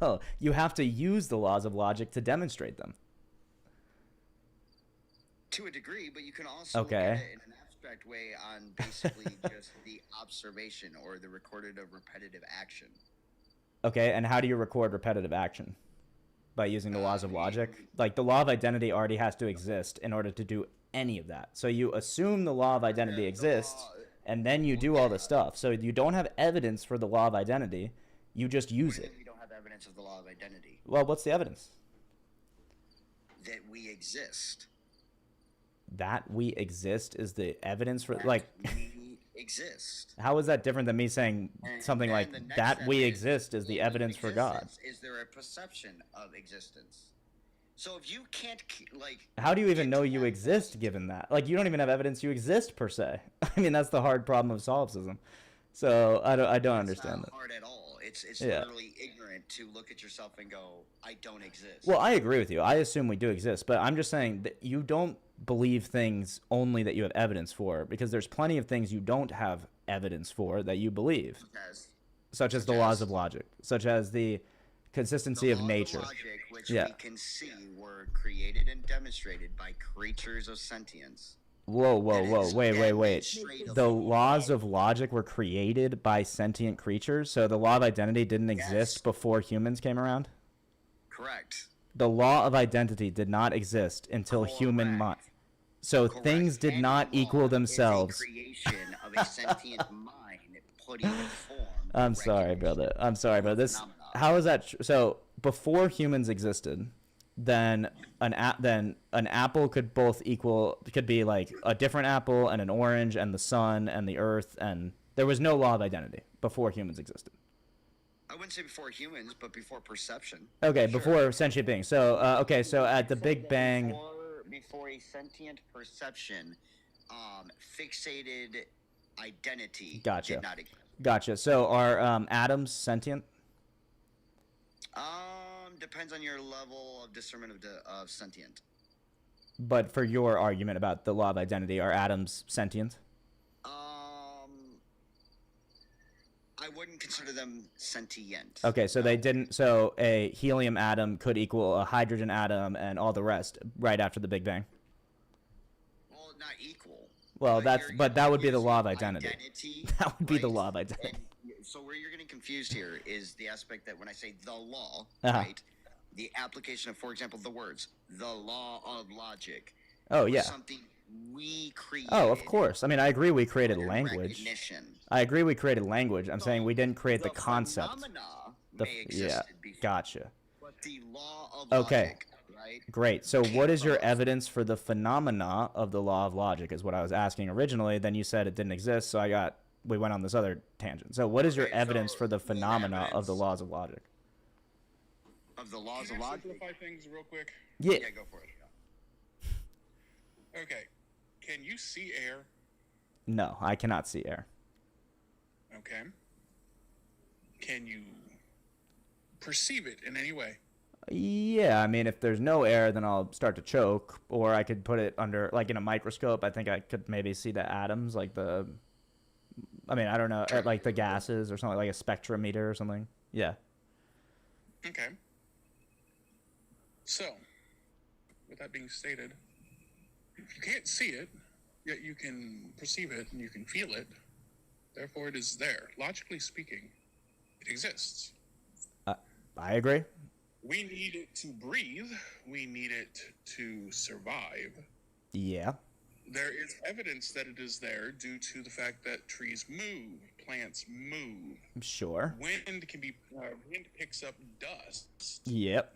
No. You have to use the laws of logic to demonstrate them. To a degree, but you can also look at it in an abstract way on basically just the observation or the recorded of repetitive action. Okay, and how do you record repetitive action? By using the laws of logic? Like, the law of identity already has to exist in order to do any of that. So you assume the law of identity exists, and then you do all the stuff. So you don't have evidence for the law of identity, you just use it. We don't have evidence of the law of identity. Well, what's the evidence? That we exist. That we exist is the evidence for, like... we exist. How is that different than me saying something like, that we exist is the evidence for God? Is there a perception of existence? So if you can't, like... How do you even know you exist given that? Like, you don't even have evidence you exist, per se. I mean, that's the hard problem of solipsism. So, I don't understand that. It's not hard at all. It's literally ignorant to look at yourself and go, I don't exist. Well, I agree with you. I assume we do exist. But I'm just saying that you don't believe things only that you have evidence for, because there's plenty of things you don't have evidence for that you believe. Such as the laws of logic. Such as the consistency of nature. Of logic, which we can see were created and demonstrated by creatures of sentience. Whoa, wait. The laws of logic were created by sentient creatures, so the law of identity didn't exist before humans came around? Correct. The law of identity did not exist until human mind. So things did not equal themselves. Is a creation of a sentient mind putting in form. I'm sorry, brother. How is that? So before humans existed, then an apple could be like a different apple and an orange and the sun and the earth, and there was no law of identity before humans existed. I wouldn't say before humans, but before perception. Okay, before sentient beings. So so at the Big Bang. Before a sentient perception, fixated identity did not exist. Gotcha. So are atoms sentient? Depends on your level of discernment of sentient. But for your argument about the law of identity, are atoms sentient? I wouldn't consider them sentient. Okay, so they didn't. So a helium atom could equal a hydrogen atom and all the rest right after the Big Bang. Well, not equal. Well, that would be the law of identity. That would be the law of identity. So where you're getting confused here is the aspect that when I say the law, right, the application of, for example, the words the law of logic. Oh yeah. Something we created. Oh, of course. I mean, I agree we created language. I'm saying we didn't create the concept. Gotcha. But the law of logic, right? Great. So what is your evidence for the phenomena of the law of logic is what I was asking originally. Then you said it didn't exist, so we went on this other tangent. So what is your evidence for the phenomena of the laws of logic? Of the laws Can of I logic? simplify things real quick? Yeah. Yeah, go for it. Okay. Can you see air? No, I cannot see air. Okay. Can you perceive it in any way? Yeah, I mean, if there's no air, then I'll start to choke, or I could put it under, like in a microscope. I think I could maybe see the atoms, I don't know, like the gases or something, like a spectrometer or something. Yeah. Okay. So, with that being stated, if you can't see it, yet you can perceive it and you can feel it, therefore it is there. Logically speaking, it exists. I agree. We need it to breathe. We need it to survive. Yeah. There is evidence that it is there due to the fact that trees move, plants move. Sure. Wind picks up dust. Yep.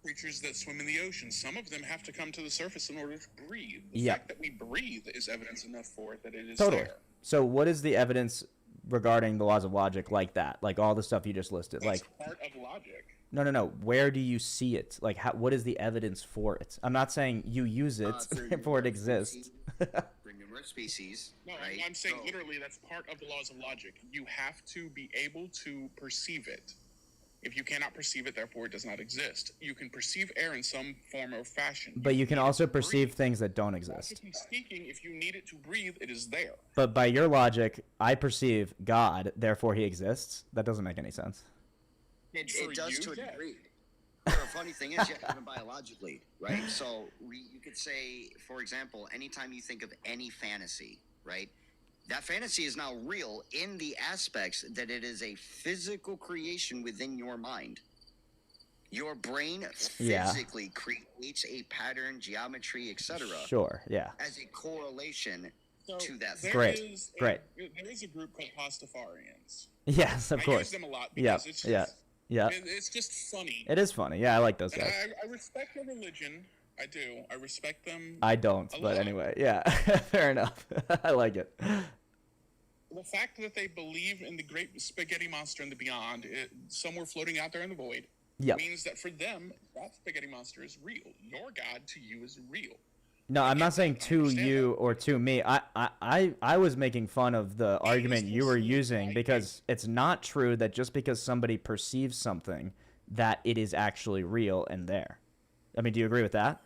Creatures that swim in the ocean, some of them have to come to the surface in order to breathe. The Yep. fact that we breathe is evidence enough for it that it is Totally. there. So what is the evidence regarding the laws of logic like that? Like all the stuff you just listed? That's Like part of logic. No. Where do you see it? Like, what is the evidence for it? I'm not saying you use it for it exists. For numerous species. No, right? I'm saying literally that's part of the laws of logic. You have to be able to perceive it. If you cannot perceive it, therefore it does not exist. You can perceive air in some form or fashion. But you can also perceive things that don't exist. Logically speaking, if you need it to breathe, it is there. But by your logic, I perceive God, therefore he exists. That doesn't make any sense. It does to a degree. The funny thing is, even biologically, right? So you could say, for example, anytime you think of any fantasy, right? That fantasy is now real in the aspects that it is a physical creation within your mind. Your brain physically creates a pattern, geometry, etc. Sure, yeah. As a correlation to that. Great. There is a group called Pastafarians. Yes, of I course. use them a lot because it's just, yeah. It's just funny. It is funny. Yeah, I like those And guys. I respect their religion. I do. I respect them. I don't, a but lot. anyway, yeah. Fair enough. I like it. The fact that they believe in the great spaghetti monster and the beyond, somewhere floating out there in the void, Yep. means that for them, that spaghetti monster is real. Your God to you is real. No, I'm not saying to you or to me. I was making fun of the argument you were using because it's not true that just because somebody perceives something that it is actually real and there. I mean, do you agree with that?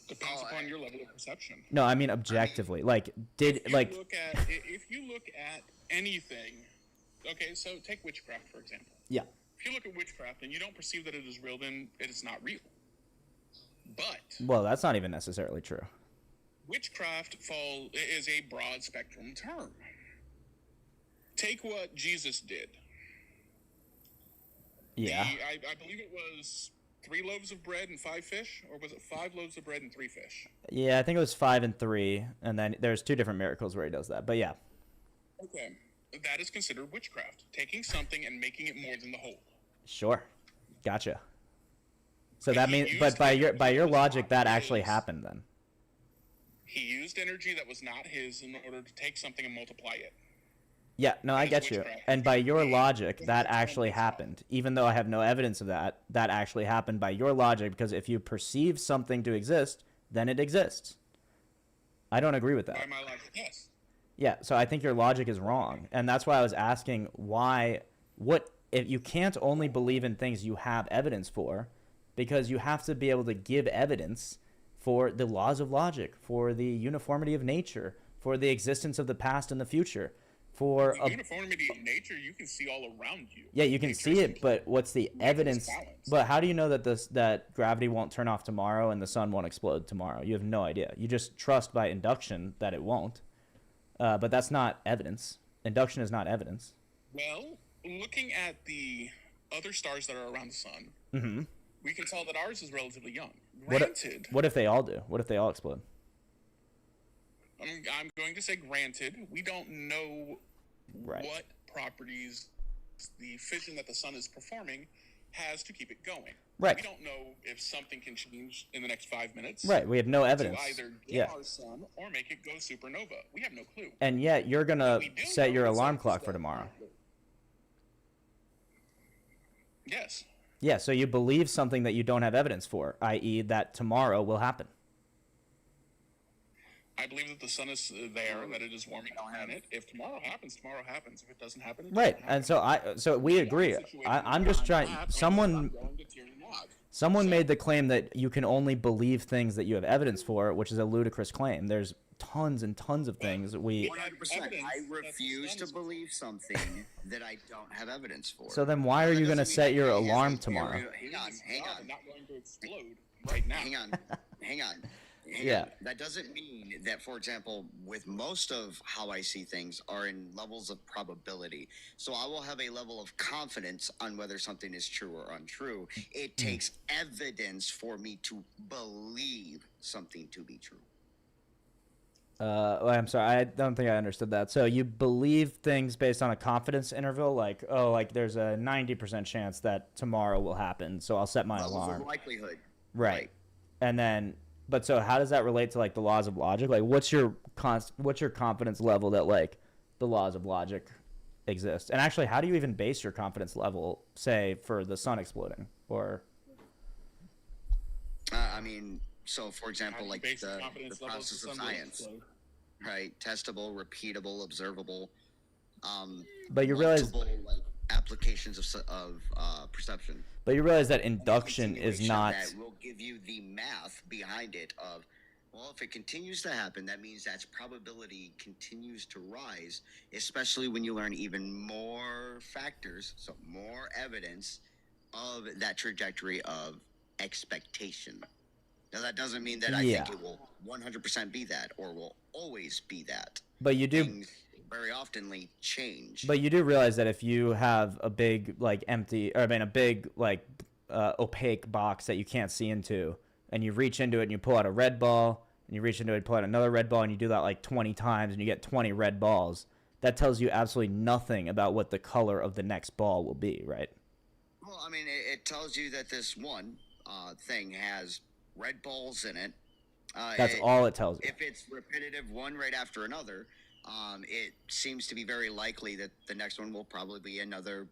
Depends upon your level of perception. No, I mean objectively. Like If you look at anything, okay, so take witchcraft for example. Yeah. If you look at witchcraft and you don't perceive that it is real, then it is not real. But Well, that's not even necessarily true. witchcraft is a broad spectrum term. Take what Jesus did. Yeah. I believe it was 3 loaves of bread and 5 fish, or was it 5 loaves of bread and 3 fish? Yeah, I think it was 5 and 3, and then there's 2 different miracles where he does that. But yeah. Okay, that is considered witchcraft, taking something and making it more than the whole. Sure. Gotcha. So that means, but by your logic, that actually happened then. He used energy that was not his in order to take something and multiply it. Yeah, no, I get you. And by your logic, that actually happened. Even though I have no evidence of that, that actually happened by your logic, because if you perceive something to exist, then it exists. I don't agree with that. By my logic, yes. Yeah, so I think your logic is wrong. And that's why I was asking if you can't only believe in things you have evidence for, because you have to be able to give evidence for the laws of logic, for the uniformity of nature, for the existence of the past and the future. For The uniformity of nature, you can see all around you. yeah, you can see it, but what's the evidence? But how do you know that that gravity won't turn off tomorrow and the sun won't explode tomorrow? You have no idea. You just trust by induction that it won't. But that's not evidence. Induction is not evidence. Well, looking at the other stars that are around the sun, Mm-hmm. we can tell that ours is relatively young. What Granted, if they all do? What if they all explode? I'm going to say granted, we don't know Right. what properties the fission that the sun is performing has to keep it going. Right. We don't know if something can change in the next 5 minutes. Right, we have no evidence. To either get Yeah. our sun or make it go supernova. We have no clue. And yet you're gonna set your alarm clock for tomorrow. Yes. Yeah, so you believe something that you don't have evidence for, i.e. that tomorrow will happen. I believe that the sun is there, that it is warming the planet. If tomorrow happens, tomorrow happens. If it doesn't happen, it Right, doesn't happen. and so we agree. I'm just trying. Someone made the claim that you can only believe things that you have evidence for, which is a ludicrous claim. There's tons and tons of things we. 100%. I refuse to believe something that I don't have evidence for. So then, why are you going to set your alarm tomorrow? Hang on. Not going to explode right now. Hang on. Yeah. That doesn't mean that, for example, with most of how I see things are in levels of probability. So I will have a level of confidence on whether something is true or untrue. It takes evidence for me to believe something to be true. I'm sorry, I don't think I understood that. So you believe things based on a confidence interval, like, oh, like there's a 90% chance that tomorrow will happen, so I'll set my Levels alarm. of likelihood. Right. And then, but so how does that relate to like the laws of logic? Like, what's your confidence level that like the laws of logic exist? And actually, how do you even base your confidence level, say, for the sun exploding, or? I mean, so for example, like base the confidence level process to of sun will science, explode. right? Testable, repeatable, observable. But you realize, multiple, like, applications of perception. but you realize that induction is Continuation not. That will give you the math behind it of, well, if it continues to happen, that means that probability continues to rise, especially when you learn even more factors, so more evidence of that trajectory of expectation. Now, that doesn't mean that I think it will 100% be that or will always be that. But you do. Things very oftenly change. But you do realize that if you have a big like empty, or I mean a big like opaque box that you can't see into, and you reach into it and you pull out a red ball, and you reach into it and pull out another red ball, and you do that like 20 times and you get 20 red balls, that tells you absolutely nothing about what the color of the next ball will be, right? Well, I mean, it tells you that this one thing has red balls in it. That's all it tells you. If it's repetitive one right after another, it seems to be very likely that the next one will probably be another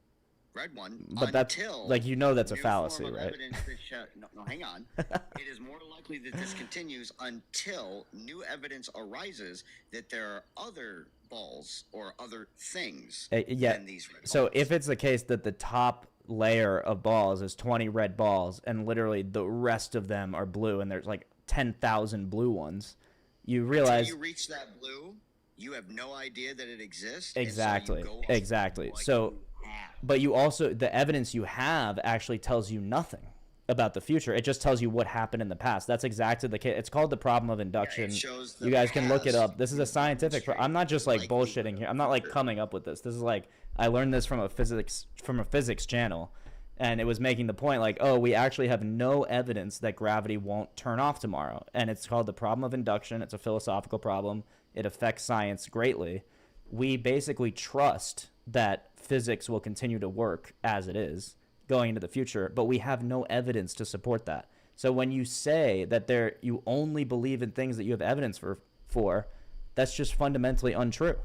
red one. But that's like, you know, that's a new fallacy, form of right? evidence that no, hang on. It is more likely that this continues until new evidence arises that there are other balls or other things Yeah. than these red balls. So if it's the case that the top layer of balls is 20 red balls and literally the rest of them are blue and there's like 10,000 blue ones, you realize Until you reach that blue, you have no idea that it exists. exactly. And so you go off Exactly. what So you have. but you also, the evidence you have actually tells you nothing about the future. It just tells you what happened in the past. That's exactly the case. It's called the problem of induction. shows the You guys can look it past up. This is a scientific I'm not just like bullshitting here. I'm not like coming up with this. This is like, I learned this from a physics channel, and it was making the point like, oh, we actually have no evidence that gravity won't turn off tomorrow. And it's called the problem of induction. It's a philosophical problem. It affects science greatly. We basically trust that physics will continue to work as it is going into the future, but we have no evidence to support that. So when you say that you only believe in things that you have evidence for, that's just fundamentally untrue.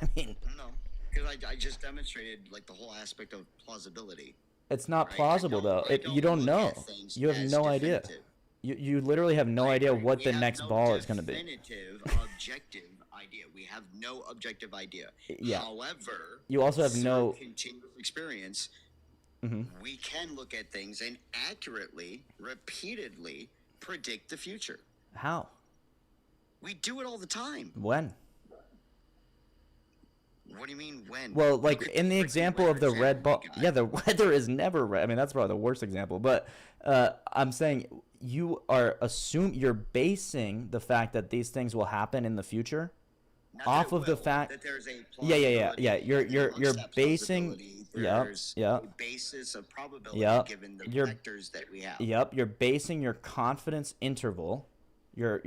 I mean, No, because I just demonstrated like the whole aspect of plausibility. it's not plausible though. You don't know. You have no idea. You literally have no idea what the next ball is going to be. Definitive, objective idea. We have no objective idea. Yeah. However, You also have no. through continuous experience. We can look at things and accurately, repeatedly predict the future. How? We do it all the time. When? What do you mean when? Well, like in the example of the red ball, yeah, the weather is never red. I mean, that's probably the worst example. But I'm saying you're basing the fact that these things will happen in the future off of the fact that there's a yeah. You're basing a basis of probability given the vectors that we have. Yep, you're basing your confidence interval. You're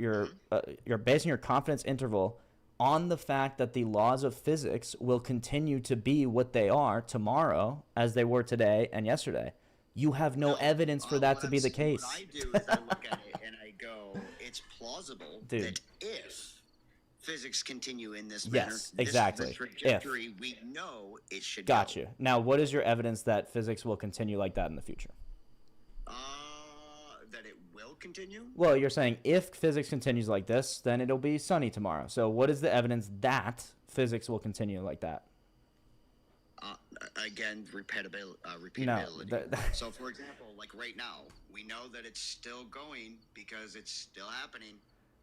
basing your confidence interval on the fact that the laws of physics will continue to be what they are tomorrow as they were today and yesterday. You have no evidence for that to be the case. What I do is I look at it and I go, it's plausible that if physics continue in this manner, exactly. this trajectory, we know it should Got you. Now, what is your evidence that physics will continue like that in the future? That it will continue? Well, you're saying if physics continues like this, then it'll be sunny tomorrow. So what is the evidence that physics will continue like that? Again, repeatability. No, So, for example, like right now, we know that it's still going because it's still happening.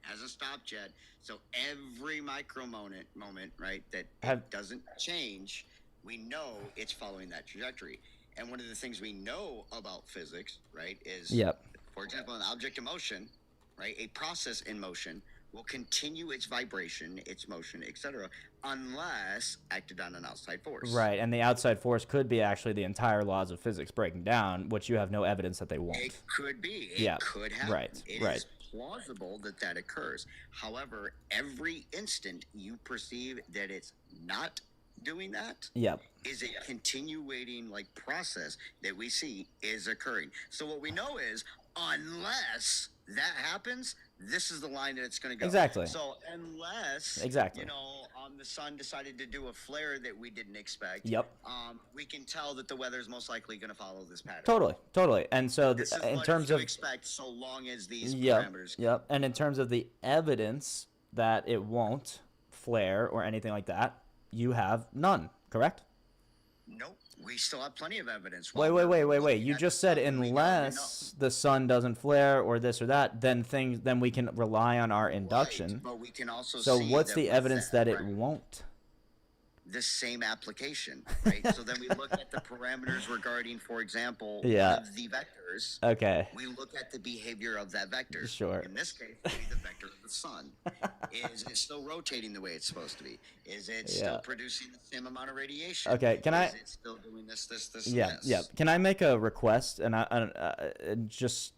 Hasn't stopped yet. So every micro moment, right, that it doesn't change, we know it's following that trajectory. And one of the things we know about physics, right, is, for example, an object in motion, right? A process in motion will continue its vibration, its motion, etc., unless acted on an outside force. Right, and the outside force could be actually the entire laws of physics breaking down, which you have no evidence that they won't. It could be. Yeah, It could happen. right, It right. is plausible that that occurs. However, every instant you perceive that it's not doing that Yep. is a continuating like process that we see is occurring. So what we know is unless that happens, this is the line that it's going to go. Exactly. So unless Exactly. you know the sun decided to do a flare that we didn't expect, Yep. we can tell that the weather is most likely going to follow this pattern. Totally. And so This is in what terms you of expect so long as these Yep, parameters. yep. And in terms of the evidence that it won't flare or anything like that, you have none, correct? Nope. We still have plenty of evidence. Wait. You just said unless the sun doesn't flare or this or that, then we can rely on our induction. But we can also So see what's that the with evidence that it won't? the same application, right? So then we look at the parameters regarding, for example, Yeah. one of the vectors. Okay. We look at the behavior of that vector. Sure. In this case, it would be the vector of the sun. Is it still rotating the way it's supposed to be? Is it still Yeah. producing the same amount of radiation? Okay, can Is I- it still doing this, Yeah, and this? yeah. Can I make a request? And just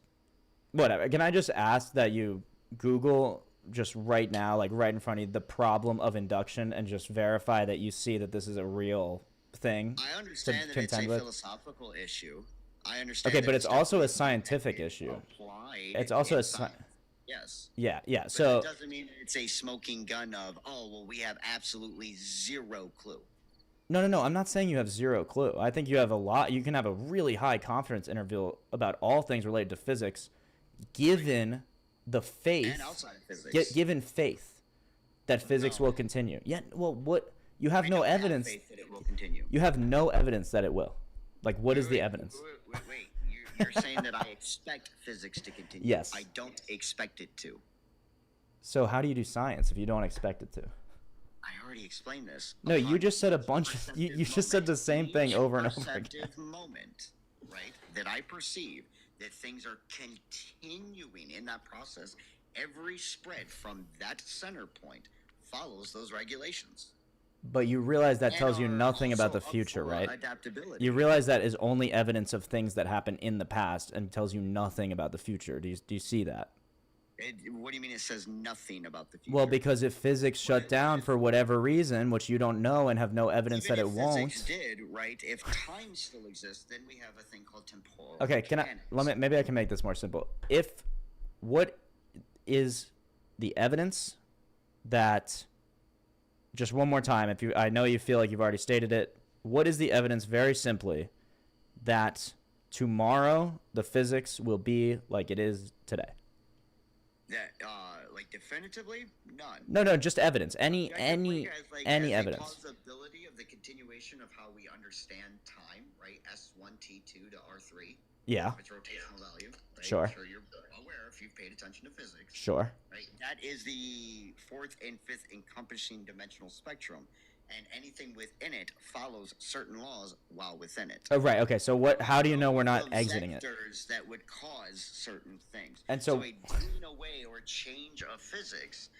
whatever. Can I just ask that you Google just right now, like right in front of you, the problem of induction, and just verify that you see that this is a real thing? I understand that it's a contend with? philosophical issue. I understand. Okay, that but it's also a definitely scientific issue. applied It's also in a science. Yes. Yeah. But So it doesn't mean it's a smoking gun of, oh, well, we have absolutely zero clue. no. I'm not saying you have zero clue. I think you have a lot. You can have a really high confidence interval about all things related to physics, given the faith. And outside of physics. Given faith that physics will continue. Yeah. Well, what you have no evidence. Faith that it will continue. You have no evidence that it will. Like, what is the evidence? Wait. You're saying that I expect physics to continue. Yes. I don't expect it to. So how do you do science if you don't expect it to? I already explained this. No, you just said a bunch of. You just said the same thing over and over again. Perceptive moment, right? That I perceive that things are continuing in that process. Every spread from that center point follows those regulations. But you realize that And tells you are nothing about the also up future, for right? adaptability. You realize that is only evidence of things that happen in the past and tells you nothing about the future. Do you see that? What do you mean it says nothing about the future? Well, because if physics shut down for whatever reason, which you don't know and have no evidence Even that it if won't. physics did, right? If time still exists, then we have a thing called temporal. Okay, maybe I can make this more simple. What is the evidence that, just one more time, I know you feel like you've already stated it, what is the evidence, very simply, that tomorrow the physics will be like it is today? That, like definitively, none. No, just evidence. Any As, evidence. The plausibility of the continuation of how we understand time, right? S1T2 to R3. Yeah. Its rotational value. Right? Sure. I'm sure you're aware if you've paid attention to physics. Sure. Right. That is the fourth and fifth encompassing dimensional spectrum, and anything within it follows certain laws while within it. Oh, right. Okay. So how do you know we're not exiting it? Vectors that would cause certain things. And so a doing away or change of physics,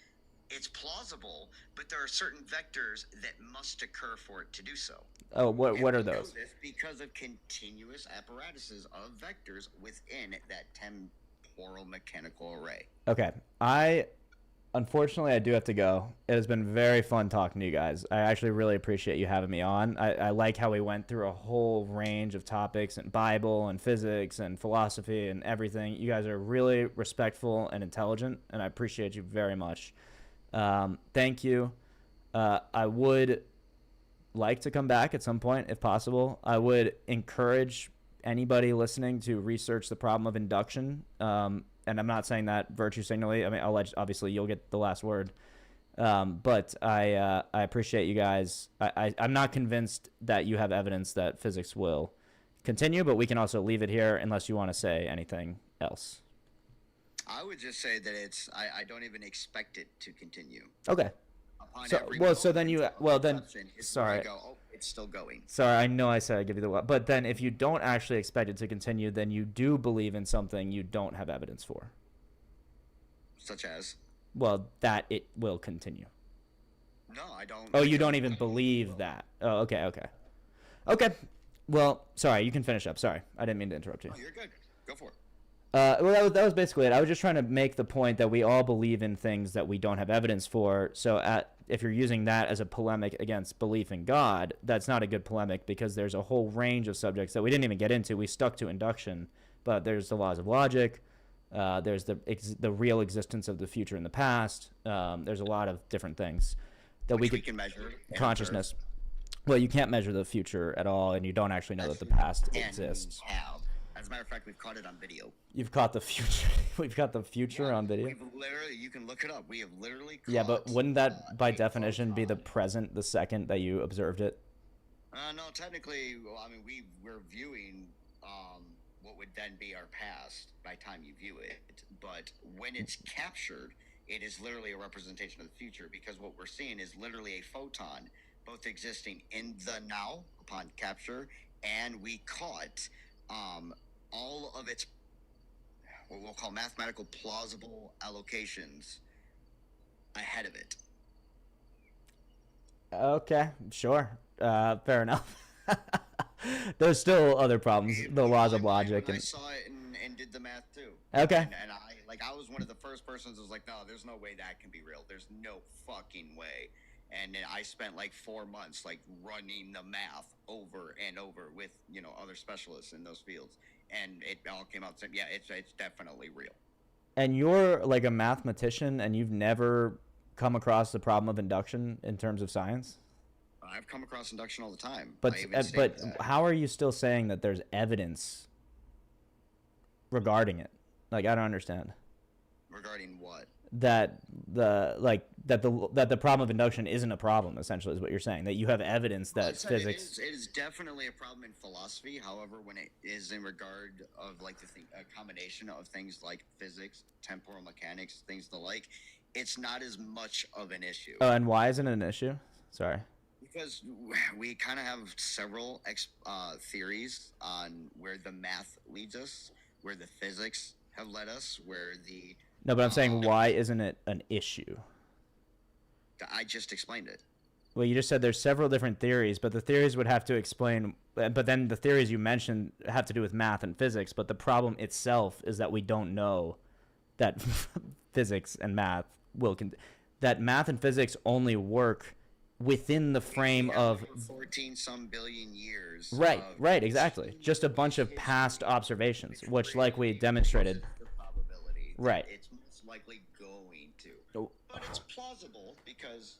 it's plausible, but there are certain vectors that must occur for it to do so. Oh, what are we know those? this because of continuous apparatuses of vectors within that temporal mechanical array. Okay. Unfortunately, I do have to go. It has been very fun talking to you guys. I actually really appreciate you having me on. I like how we went through a whole range of topics, and Bible and physics and philosophy and everything. You guys are really respectful and intelligent, and I appreciate you very much. Thank you. I would like to come back at some point if possible. I would encourage anybody listening to research the problem of induction. And I'm not saying that virtue signally. I mean, obviously you'll get the last word. But I appreciate you guys. I'm not convinced that you have evidence that physics will continue, but we can also leave it here unless you want to say anything else. I would just say that I don't even expect it to continue. Okay. Sorry. It's still going. Sorry, I know I said I'd give you the, but then if you don't actually expect it to continue, then you do believe in something you don't have evidence for. Such as? Well, that it will continue. No, I don't. Oh, you don't even believe that. Oh, okay, okay. Okay. Well, sorry, you can finish up. Sorry. I didn't mean to interrupt you. Oh, you're good. Go for it. Well, that was basically it. I was just trying to make the point that we all believe in things that we don't have evidence for. So if you're using that as a polemic against belief in God, that's not a good polemic because there's a whole range of subjects that we didn't even get into. We stuck to induction, but there's the laws of logic. There's the real existence of the future and the past. There's a lot of different things that we can measure. Consciousness. Well, you can't measure the future at all, and you don't actually know that the past exists. As a matter of fact, we've caught it on video. You've caught the future. We've got the future on video. We've literally, you can look it up. We have literally. Yeah, but wouldn't that, by definition, be the present the second that you observed it? No, technically, well, I mean, we're viewing what would then be our past by time you view it. But when it's captured, it is literally a representation of the future because what we're seeing is literally a photon, both existing in the now upon capture, and we caught all of its what we'll call mathematical plausible allocations ahead of it. Okay, sure. Fair enough. There's still other problems, the laws of logic. I saw it and did the math too. Okay. And I was one of the first persons who was like, no, there's no way that can be real. There's no fucking way. And then I spent like 4 months like running the math over and over with, other specialists in those fields. And it all came out saying, yeah, it's definitely real. And you're like a mathematician and you've never come across the problem of induction in terms of science? I've come across induction all the time. But how are you still saying that there's evidence regarding it? Like, I don't understand. Regarding what? That the problem of induction isn't a problem, essentially, is what you're saying. That you have evidence that physics. It is definitely a problem in philosophy. However, when it is in regard of like a combination of things like physics, temporal mechanics, things the like, it's not as much of an issue. Oh, and why isn't it an issue? Sorry. Because we kind of have several theories on where the math leads us, where the physics have led us, where the... No, but I'm saying why isn't it an issue? I just explained it. Well, you just said there's several different theories, but the theories would have to explain... But then the theories you mentioned have to do with math and physics, but the problem itself is that we don't know that physics and math will... that math and physics only work within the frame of 14 some billion years. Right, exactly. Just a bunch of past observations, which, like we demonstrated, right. It's most likely going to, but it's plausible because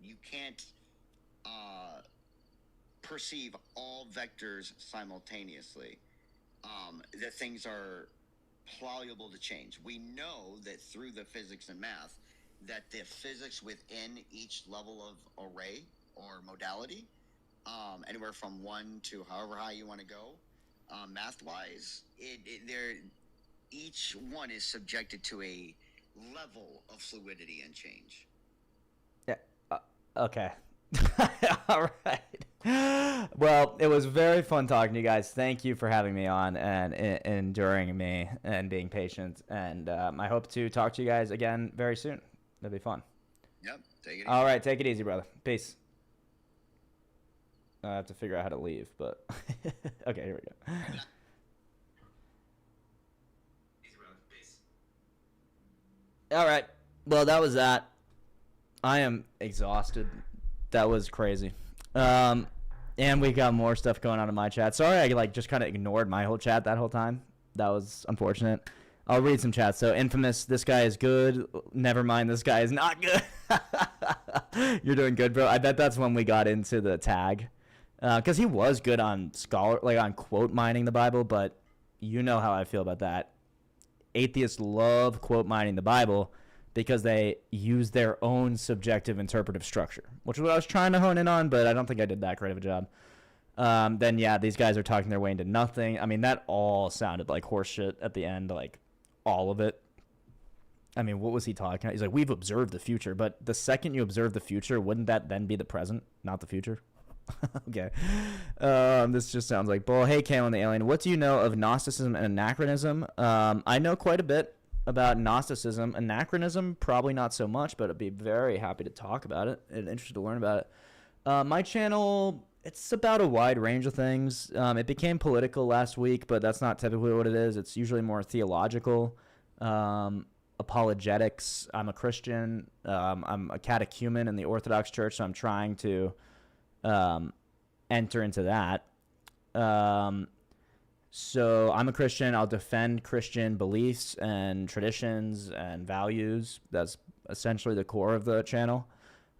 you can't perceive all vectors simultaneously. That things are pliable to change. We know that through the physics and math, that the physics within each level of array or modality, anywhere from 1 to however high you want to go, math-wise, each one is subjected to a level of fluidity and change. Yeah. Okay. All right. Well, it was very fun talking to you guys. Thank you for having me on and enduring me and being patient. And I hope to talk to you guys again very soon. That'd be fun. Yep. Take it easy. All right. Take it easy, brother. Peace. I have to figure out how to leave, but okay, here we go. All right. Well, that was that. I am exhausted. That was crazy. And we got more stuff going on in my chat. Sorry, I just kind of ignored my whole chat that whole time. That was unfortunate. I'll read some chats. So, Infamous, this guy is good. Never mind, this guy is not good. You're doing good, bro. I bet that's when we got into the tag. Because he was good on on quote mining the Bible, but you know how I feel about that. Atheists love quote mining the Bible because they use their own subjective interpretive structure, which is what I was trying to hone in on, but I don't think I did that great of a job. Then, yeah, these guys are talking their way into nothing. I mean, that all sounded like horse shit at the end, like all of it. I mean, what was he talking about? He's like, we've observed the future, but the second you observe the future, wouldn't that then be the present, not the future? Okay. This just sounds like bull. Hey, Kalen the Alien, what do you know of Gnosticism and anachronism? I know quite a bit. about Gnosticism. Anachronism, probably not so much, but I'd be very happy to talk about it and interested to learn about it. My channel, it's about a wide range of things. It became political last week, but that's not typically what it is. It's usually more theological, apologetics. I'm a Christian. I'm a catechumen in the Orthodox Church, so I'm trying to enter into that. So I'm a Christian. I'll defend Christian beliefs and traditions and values. That's essentially the core of the channel.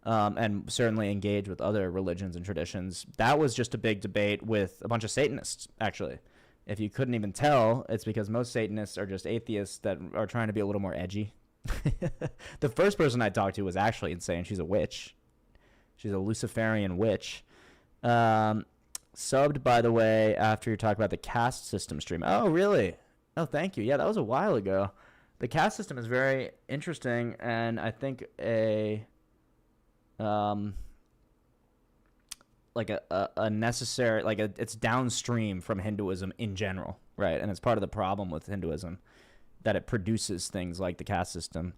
And certainly engage with other religions and traditions. That was just a big debate with a bunch of Satanists, actually. If you couldn't even tell, it's because most Satanists are just atheists that are trying to be a little more edgy. The first person I talked to was actually insane. She's a witch. She's a Luciferian witch. Subbed, by the way, after you talk about the caste system stream. Oh, really? Oh, thank you. Yeah, that was a while ago. The caste system is very interesting, and I think like a necessary, like it's downstream from Hinduism in general, right? And it's part of the problem with Hinduism that it produces things like the caste system.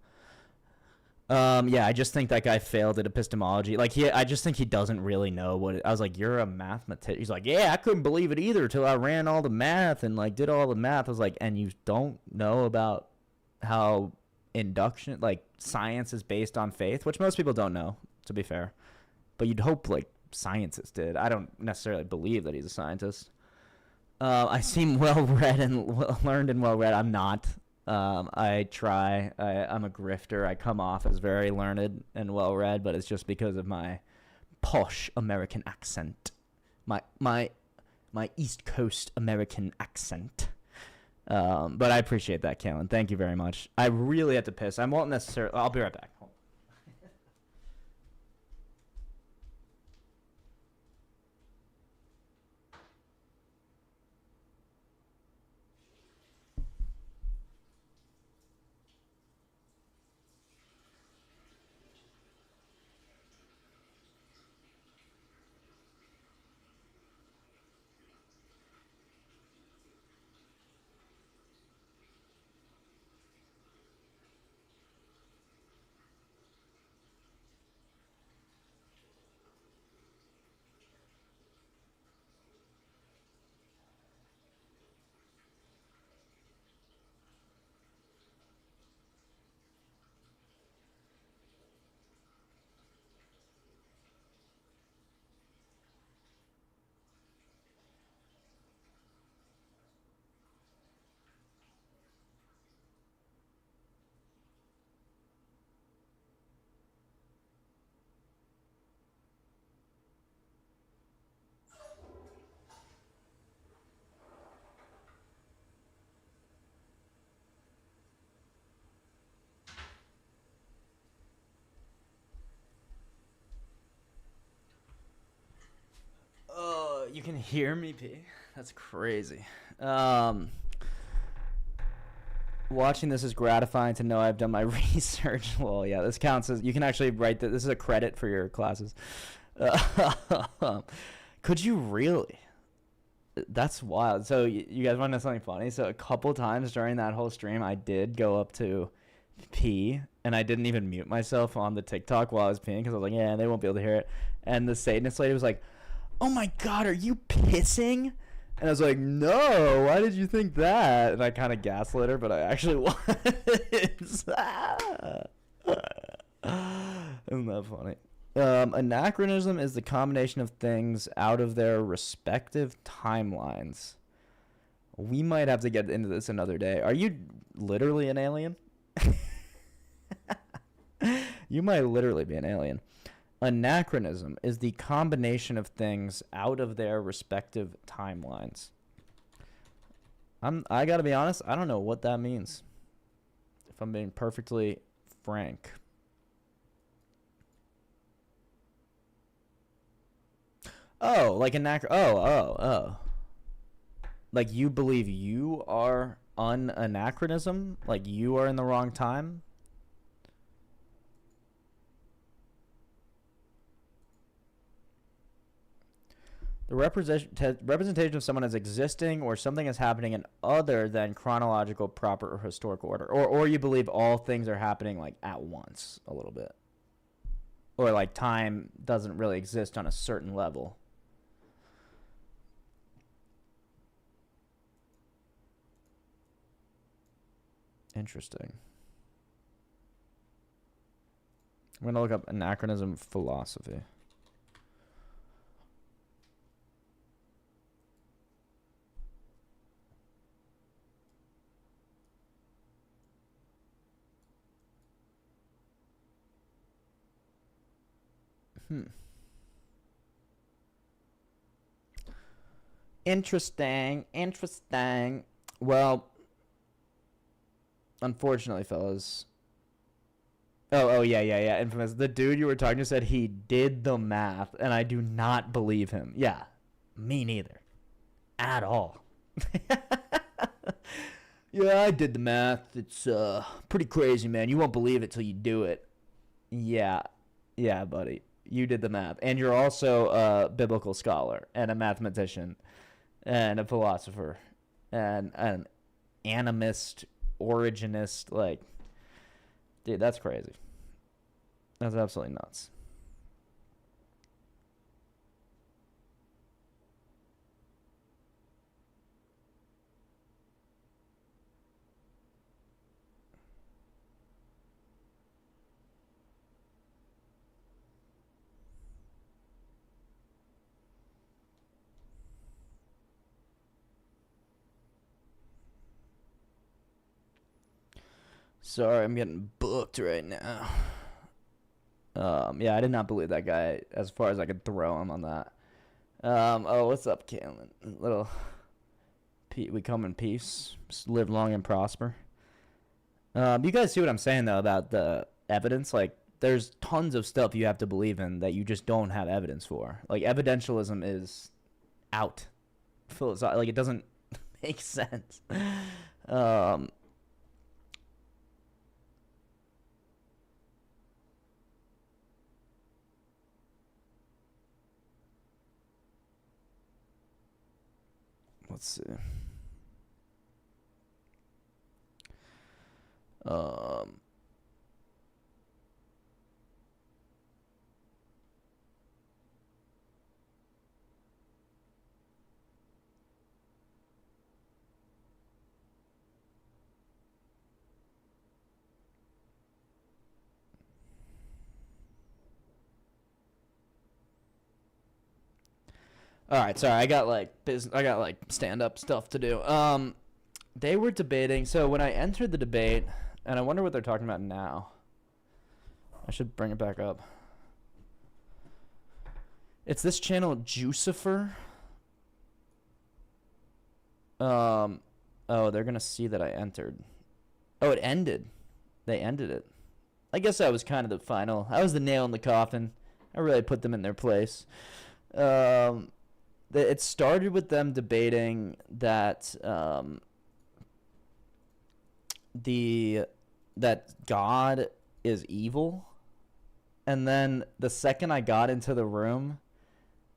Yeah, I just think that guy failed at epistemology. Like, I just think he doesn't really know what I was like, you're a mathematician. He's like, yeah, I couldn't believe it either till I ran all the math and, like, did all the math. I was like, and you don't know about how induction, like, science is based on faith, which most people don't know, to be fair. But you'd hope, like, scientists did. I don't necessarily believe that he's a scientist. I seem well-read and learned and well-read. I'm not. I try. I'm a grifter. I come off as very learned and well-read, but it's just because of my posh American accent, my East Coast American accent. But I appreciate that, Kalen. Thank you very much. I really had to piss. I won't necessarily. I'll be right back. Hold on. You can hear me, P? That's crazy. Watching this is gratifying to know I've done my research. Well, yeah, this counts as... You can actually write that. This is a credit for your classes. Could you really? That's wild. So you guys want to know something funny? So a couple times during that whole stream, I did go up to pee, and I didn't even mute myself on the TikTok while I was peeing because I was like, yeah, they won't be able to hear it. And the Satanist lady was like, oh my God, are you pissing? And I was like, no, why did you think that? And I kind of gaslit her, but I actually was. Isn't that funny? Anachronism is the combination of things out of their respective timelines. We might have to get into this another day. Are you literally an alien? You might literally be an alien. Anachronism is the combination of things out of their respective timelines. I gotta be honest, I don't know what that means, if I'm being perfectly frank. Oh, like oh. Like you believe you are anachronism? Like you are in the wrong time? The representation of someone as existing or something as happening in other than chronological, proper, or historical order. Or you believe all things are happening like at once a little bit. Or like time doesn't really exist on a certain level. Interesting. I'm going to look up anachronism philosophy. Interesting. Well, unfortunately, fellas. Oh, yeah. Infamous. The dude you were talking to said he did the math, and I do not believe him. Yeah, me neither. At all. Yeah, I did the math. It's pretty crazy, man. You won't believe it till you do it. Yeah, buddy. You did the math. And you're also a biblical scholar and a mathematician and a philosopher and an animist, originist. Like, dude, that's crazy. That's absolutely nuts. Sorry, I'm getting booked right now. Yeah, I did not believe that guy as far as I could throw him on that. Oh, what's up, Caitlin? We come in peace. Just live long and prosper. You guys see what I'm saying, though, about the evidence? Like, there's tons of stuff you have to believe in that you just don't have evidence for. Like, evidentialism is out. Like, it doesn't make sense. Let's see. All right, sorry. I got like stand-up stuff to do. They were debating. So when I entered the debate, and I wonder what they're talking about now. I should bring it back up. It's this channel, Jucifer. Oh, they're gonna see that I entered. Oh, it ended. They ended it. I guess that was kind of the final. I was the nail in the coffin. I really put them in their place. It started with them debating that that God is evil, and then the second I got into the room,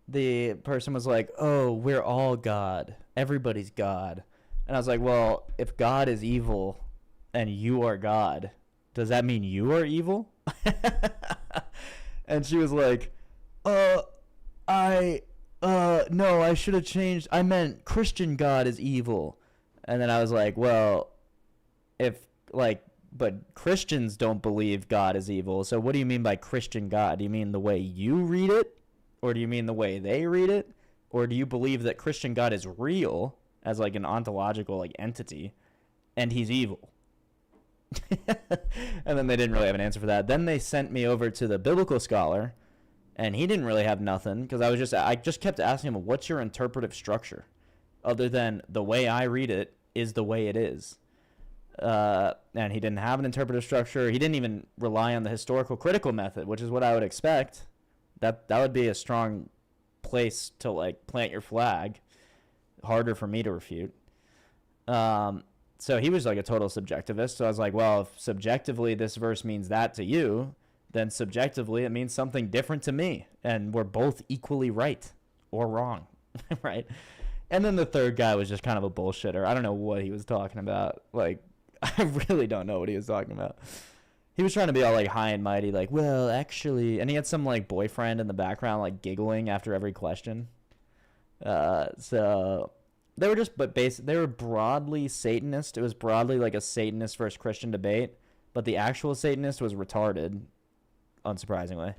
the person was like, "Oh, we're all God. Everybody's God." And I was like, "Well, if God is evil and you are God, does that mean you are evil?" And she was like, no, I should have changed. I meant Christian God is evil." And then I was like, well, but Christians don't believe God is evil. So what do you mean by Christian God? Do you mean the way you read it? Or do you mean the way they read it? Or do you believe that Christian God is real as like an ontological like entity and he's evil? And then they didn't really have an answer for that. Then they sent me over to the biblical scholar, and he didn't really have nothing, because I just kept asking him, what's your interpretive structure? Other than the way I read it is the way it is. And he didn't have an interpretive structure. He didn't even rely on the historical critical method, which is what I would expect. That would be a strong place to like plant your flag. Harder for me to refute. So he was like a total subjectivist. So I was like, well, if subjectively this verse means that to you, then subjectively it means something different to me. And we're both equally right or wrong. Right. And then the third guy was just kind of a bullshitter. I don't know what he was talking about. Like, I really don't know what he was talking about. He was trying to be all like high and mighty, like, well, actually, and he had some like boyfriend in the background, like giggling after every question. So they were just, they were broadly Satanist. It was broadly like a Satanist versus Christian debate, but the actual Satanist was retarded, unsurprisingly.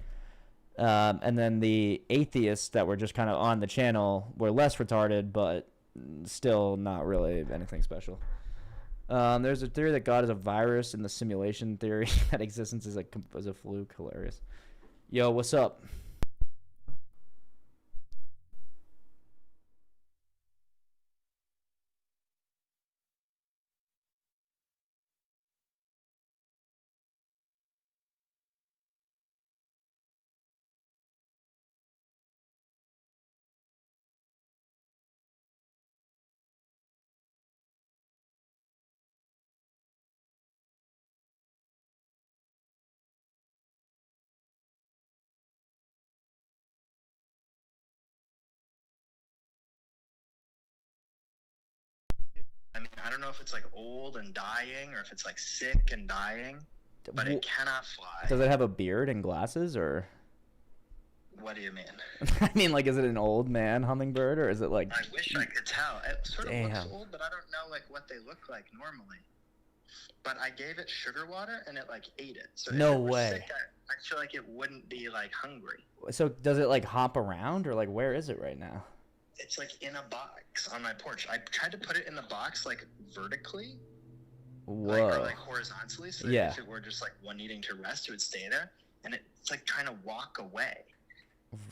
And then the atheists that were just kind of on the channel were less retarded, but still not really anything special. There's a theory that God is a virus, and the simulation theory that existence is a fluke. Hilarious. Yo, what's up? I mean, I don't know if it's like old and dying or if it's like sick and dying, but it cannot fly. Does it have a beard and glasses, or? What do you mean? I mean, like, is it an old man hummingbird, or is it like? I wish I could tell. It sort of looks Damn. old, but I don't know like what they look like normally. But I gave it sugar water and it like ate it. So No if it was way. Sick, I feel like it wouldn't be like hungry. So does it like hop around, or like where is it right now? It's like in a box on my porch. I tried to put it in the box like vertically, Whoa. or like horizontally, so that Yeah. if it were just like one needing to rest, it would stay there. And it's like trying to walk away.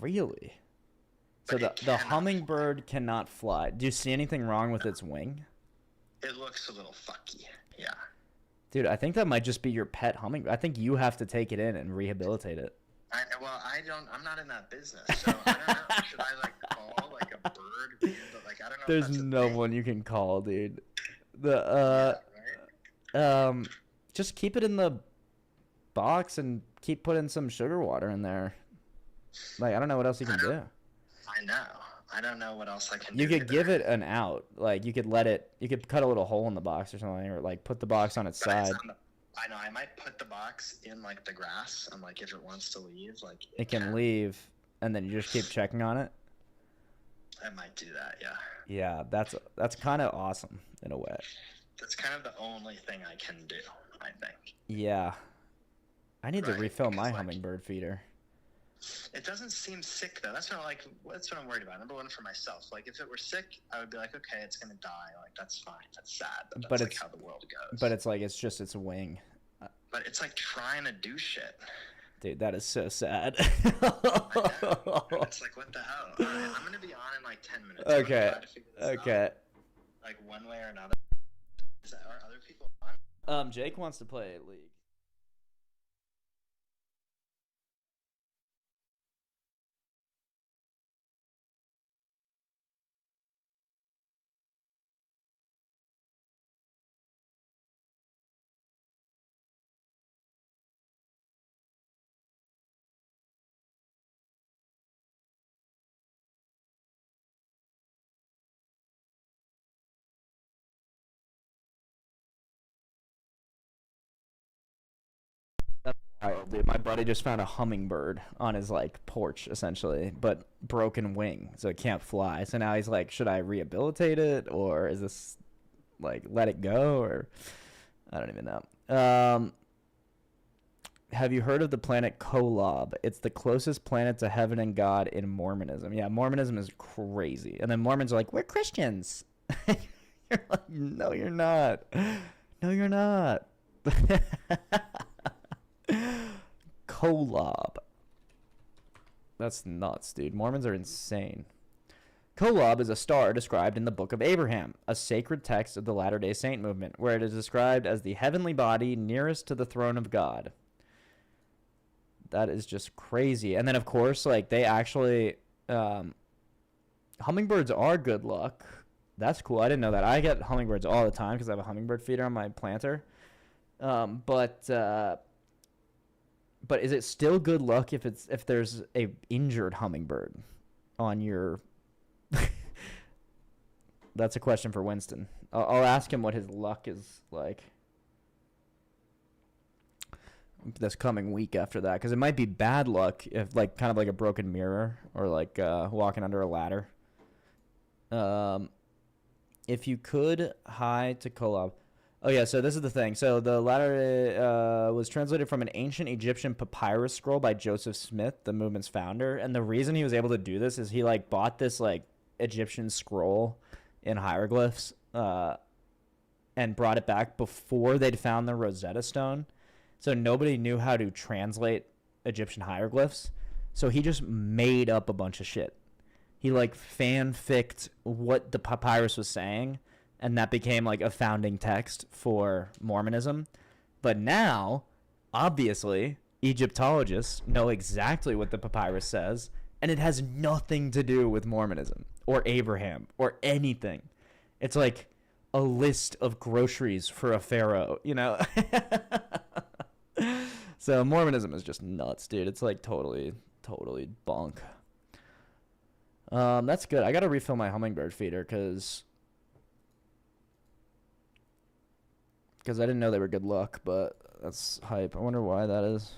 Really? So the hummingbird cannot fly. Do you see anything wrong with its wing? It looks a little fucky. Yeah. Dude, I think that might just be your pet hummingbird. I think you have to take it in and rehabilitate it. I'm not in that business, so I don't know. Should I like call like a bird? But like I don't know. There's if that's no one you can call, dude. Just keep it in the box and keep putting some sugar water in there. Like, I don't know what else you can do. I know. I don't know what else I can You do. could give it an out. Like, you could cut a little hole in the box or something, or like put the box on its side. I know. I might put the box in like the grass, and like if it wants to leave, like It can leave, and then you just keep checking on it. I might do that. Yeah. Yeah, that's kind of awesome in a way. That's kind of the only thing I can do, I think. Yeah. I need to refill my hummingbird feeder. It doesn't seem sick though. That's what I'm worried about. Number one, for myself. Like if it were sick, I would be like, okay, it's gonna die. Like that's fine. That's sad. But that's like how the world goes. But it's like it's just its wing. But it's like trying to do shit. Dude, that is so sad. It's like what the hell? All right, I'm gonna be on in like 10 minutes. I'm gonna Okay. try to figure this Okay. out, like one way or another. Are other people on? Jake wants to play League. That's wild, dude. My buddy just found a hummingbird on his like porch, essentially, but broken wing, so it can't fly. So now he's like, should I rehabilitate it, or is this like let it go, or I don't even know. Have you heard of the planet Kolob? It's the closest planet to heaven and God in Mormonism. Yeah, Mormonism is crazy. And then Mormons are like, we're Christians. You're like, no, you're not. No, you're not. Kolob. That's nuts, dude. Mormons are insane. Kolob is a star described in the Book of Abraham, a sacred text of the Latter-day Saint movement, where it is described as the heavenly body nearest to the throne of God. That is just crazy. And then, of course, like, they actually... hummingbirds are good luck. That's cool. I didn't know that. I get hummingbirds all the time because I have a hummingbird feeder on my planter. But is it still good luck if there's a injured hummingbird on your That's a question for Winston. I'll ask him what his luck is like this coming week after that, because it might be bad luck if like kind of like a broken mirror or like walking under a ladder. If you could, hi to Kolob. Oh yeah, so this is the thing. So the ladder was translated from an ancient Egyptian papyrus scroll by Joseph Smith, the movement's founder. And the reason he was able to do this is he like bought this like Egyptian scroll in hieroglyphs and brought it back before they'd found the Rosetta Stone. So nobody knew how to translate Egyptian hieroglyphs. So he just made up a bunch of shit. He like fanficked what the papyrus was saying, and that became like a founding text for Mormonism. But now, obviously, Egyptologists know exactly what the papyrus says, and it has nothing to do with Mormonism or Abraham or anything. It's like a list of groceries for a pharaoh, you know? So Mormonism is just nuts, dude. It's like totally bunk. That's good. I gotta refill my hummingbird feeder because I didn't know they were good luck, but that's hype. I wonder why that is.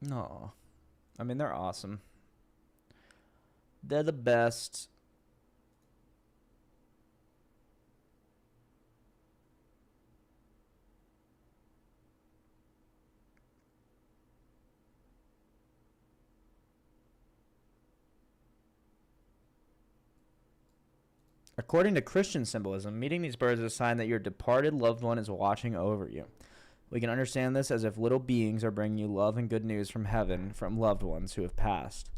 No. I mean, they're awesome. They're the best. According to Christian symbolism, meeting these birds is a sign that your departed loved one is watching over you. We can understand this as if little beings are bringing you love and good news from heaven from loved ones who have passed.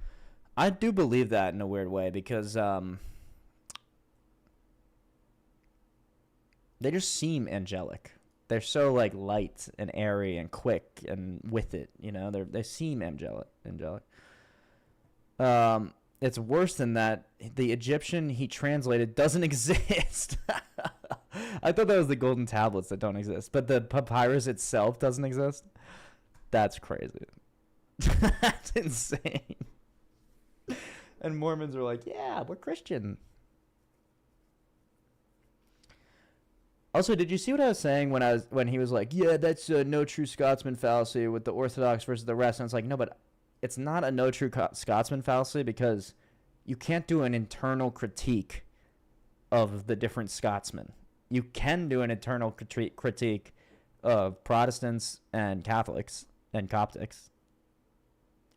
I do believe that in a weird way because they just seem angelic. They're so like light and airy and quick and with it, you know. They seem angelic. It's worse than that. The Egyptian he translated doesn't exist. I thought that was the golden tablets that don't exist, but the papyrus itself doesn't exist. That's crazy. That's insane. And Mormons are like, yeah, we're Christian. Also, did you see what I was saying when he was like, yeah, that's a no true Scotsman fallacy with the Orthodox versus the rest? And it's like, no, but it's not a no true Scotsman fallacy because you can't do an internal critique of the different Scotsmen. You can do an internal critique of Protestants and Catholics and Coptics.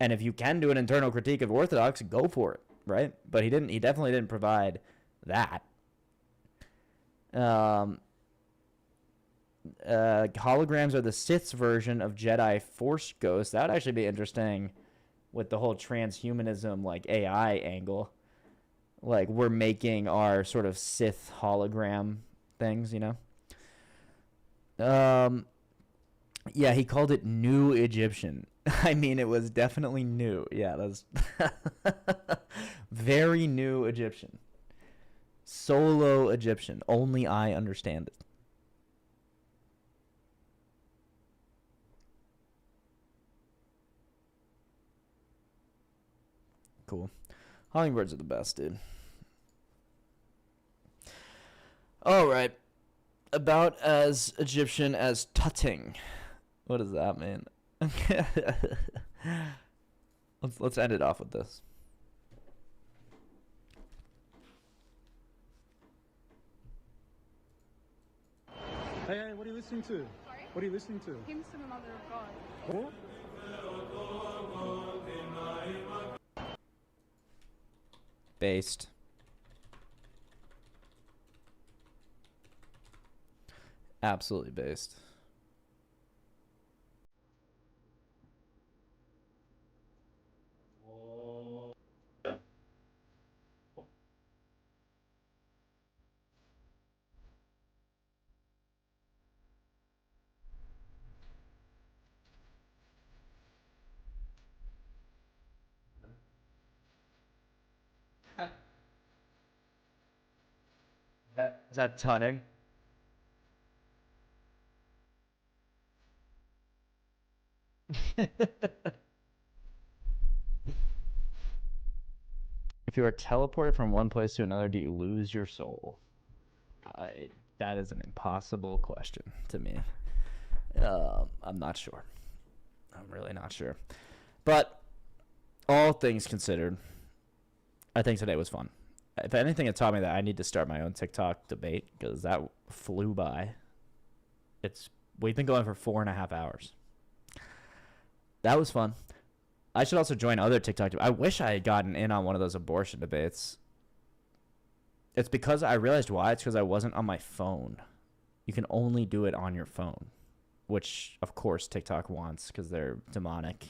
And if you can do an internal critique of Orthodox, go for it, right? But he didn't. He definitely didn't provide that. Holograms are the Sith's version of Jedi Force ghosts. That would actually be interesting with the whole transhumanism, like AI angle. Like we're making our sort of Sith hologram things, you know? Yeah, he called it New Egyptian. I mean, it was definitely new. Yeah, that's very new Egyptian. Solo Egyptian. Only I understand it. Cool. Hummingbirds are the best, dude. All right. About as Egyptian as tutting. What does that mean? Let's end it off with this. Hey, what are you listening to? Sorry? What are you listening to? Hymns to the Mother of God. What? Based. Absolutely based. Is that tunning? If you are teleported from one place to another, do you lose your soul? That is an impossible question to me. I'm not sure. I'm really not sure. But all things considered, I think today was fun. If anything, it taught me that I need to start my own TikTok debate because that flew by. We've been going for 4.5 hours. That was fun. I should also join other TikTok. I wish I had gotten in on one of those abortion debates. It's because I realized why. It's because I wasn't on my phone. You can only do it on your phone, which, of course, TikTok wants because they're demonic.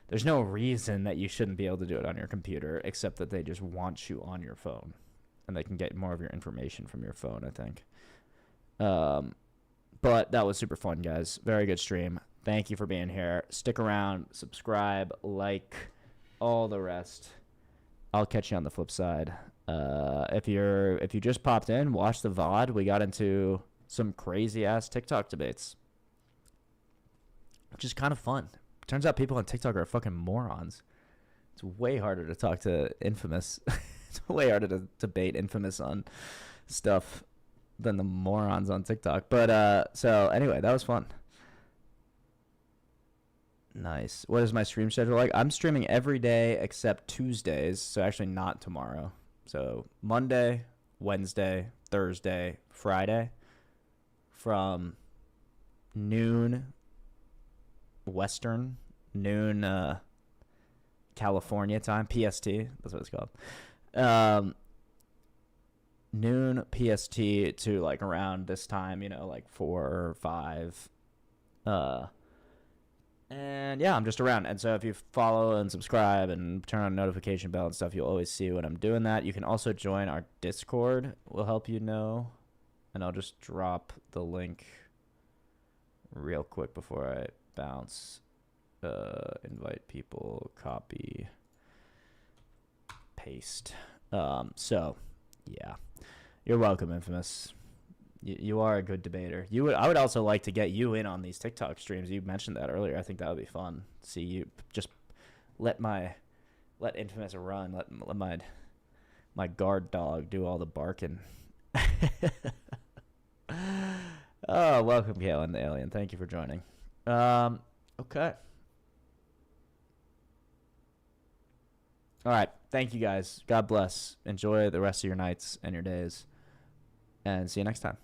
There's no reason that you shouldn't be able to do it on your computer, except that they just want you on your phone. And they can get more of your information from your phone, I think. But that was super fun, guys. Very good stream. Thank you for being here. Stick around, subscribe, like, all the rest. I'll catch you on the flip side. If you just popped in, watch the VOD. We got into some crazy-ass TikTok debates, which is kind of fun. Turns out people on TikTok are fucking morons. It's way harder to talk to Infamous. It's way harder to debate Infamous on stuff than the morons on TikTok. But so anyway, that was fun. Nice. What is my stream schedule like? I'm streaming every day except Tuesdays, so actually not tomorrow. So Monday, Wednesday, Thursday, Friday from noon Western, noon California time, PST, that's what it's called. Noon PST to like around this time, like 4 or 5. And yeah, I'm just around. And so if you follow and subscribe and turn on notification bell and stuff, you'll always see when I'm doing that. You can also join our Discord. We'll help you know. And I'll just drop the link real quick before I bounce. Invite people, copy, paste. So yeah, you're welcome, Infamous. You are a good debater. I would also like to get you in on these TikTok streams. You mentioned that earlier. I think that would be fun. See you just let Infamous run. Let my guard dog do all the barking. Oh, welcome, Kalen the Alien. Thank you for joining. Okay. All right. Thank you, guys. God bless. Enjoy the rest of your nights and your days. And see you next time.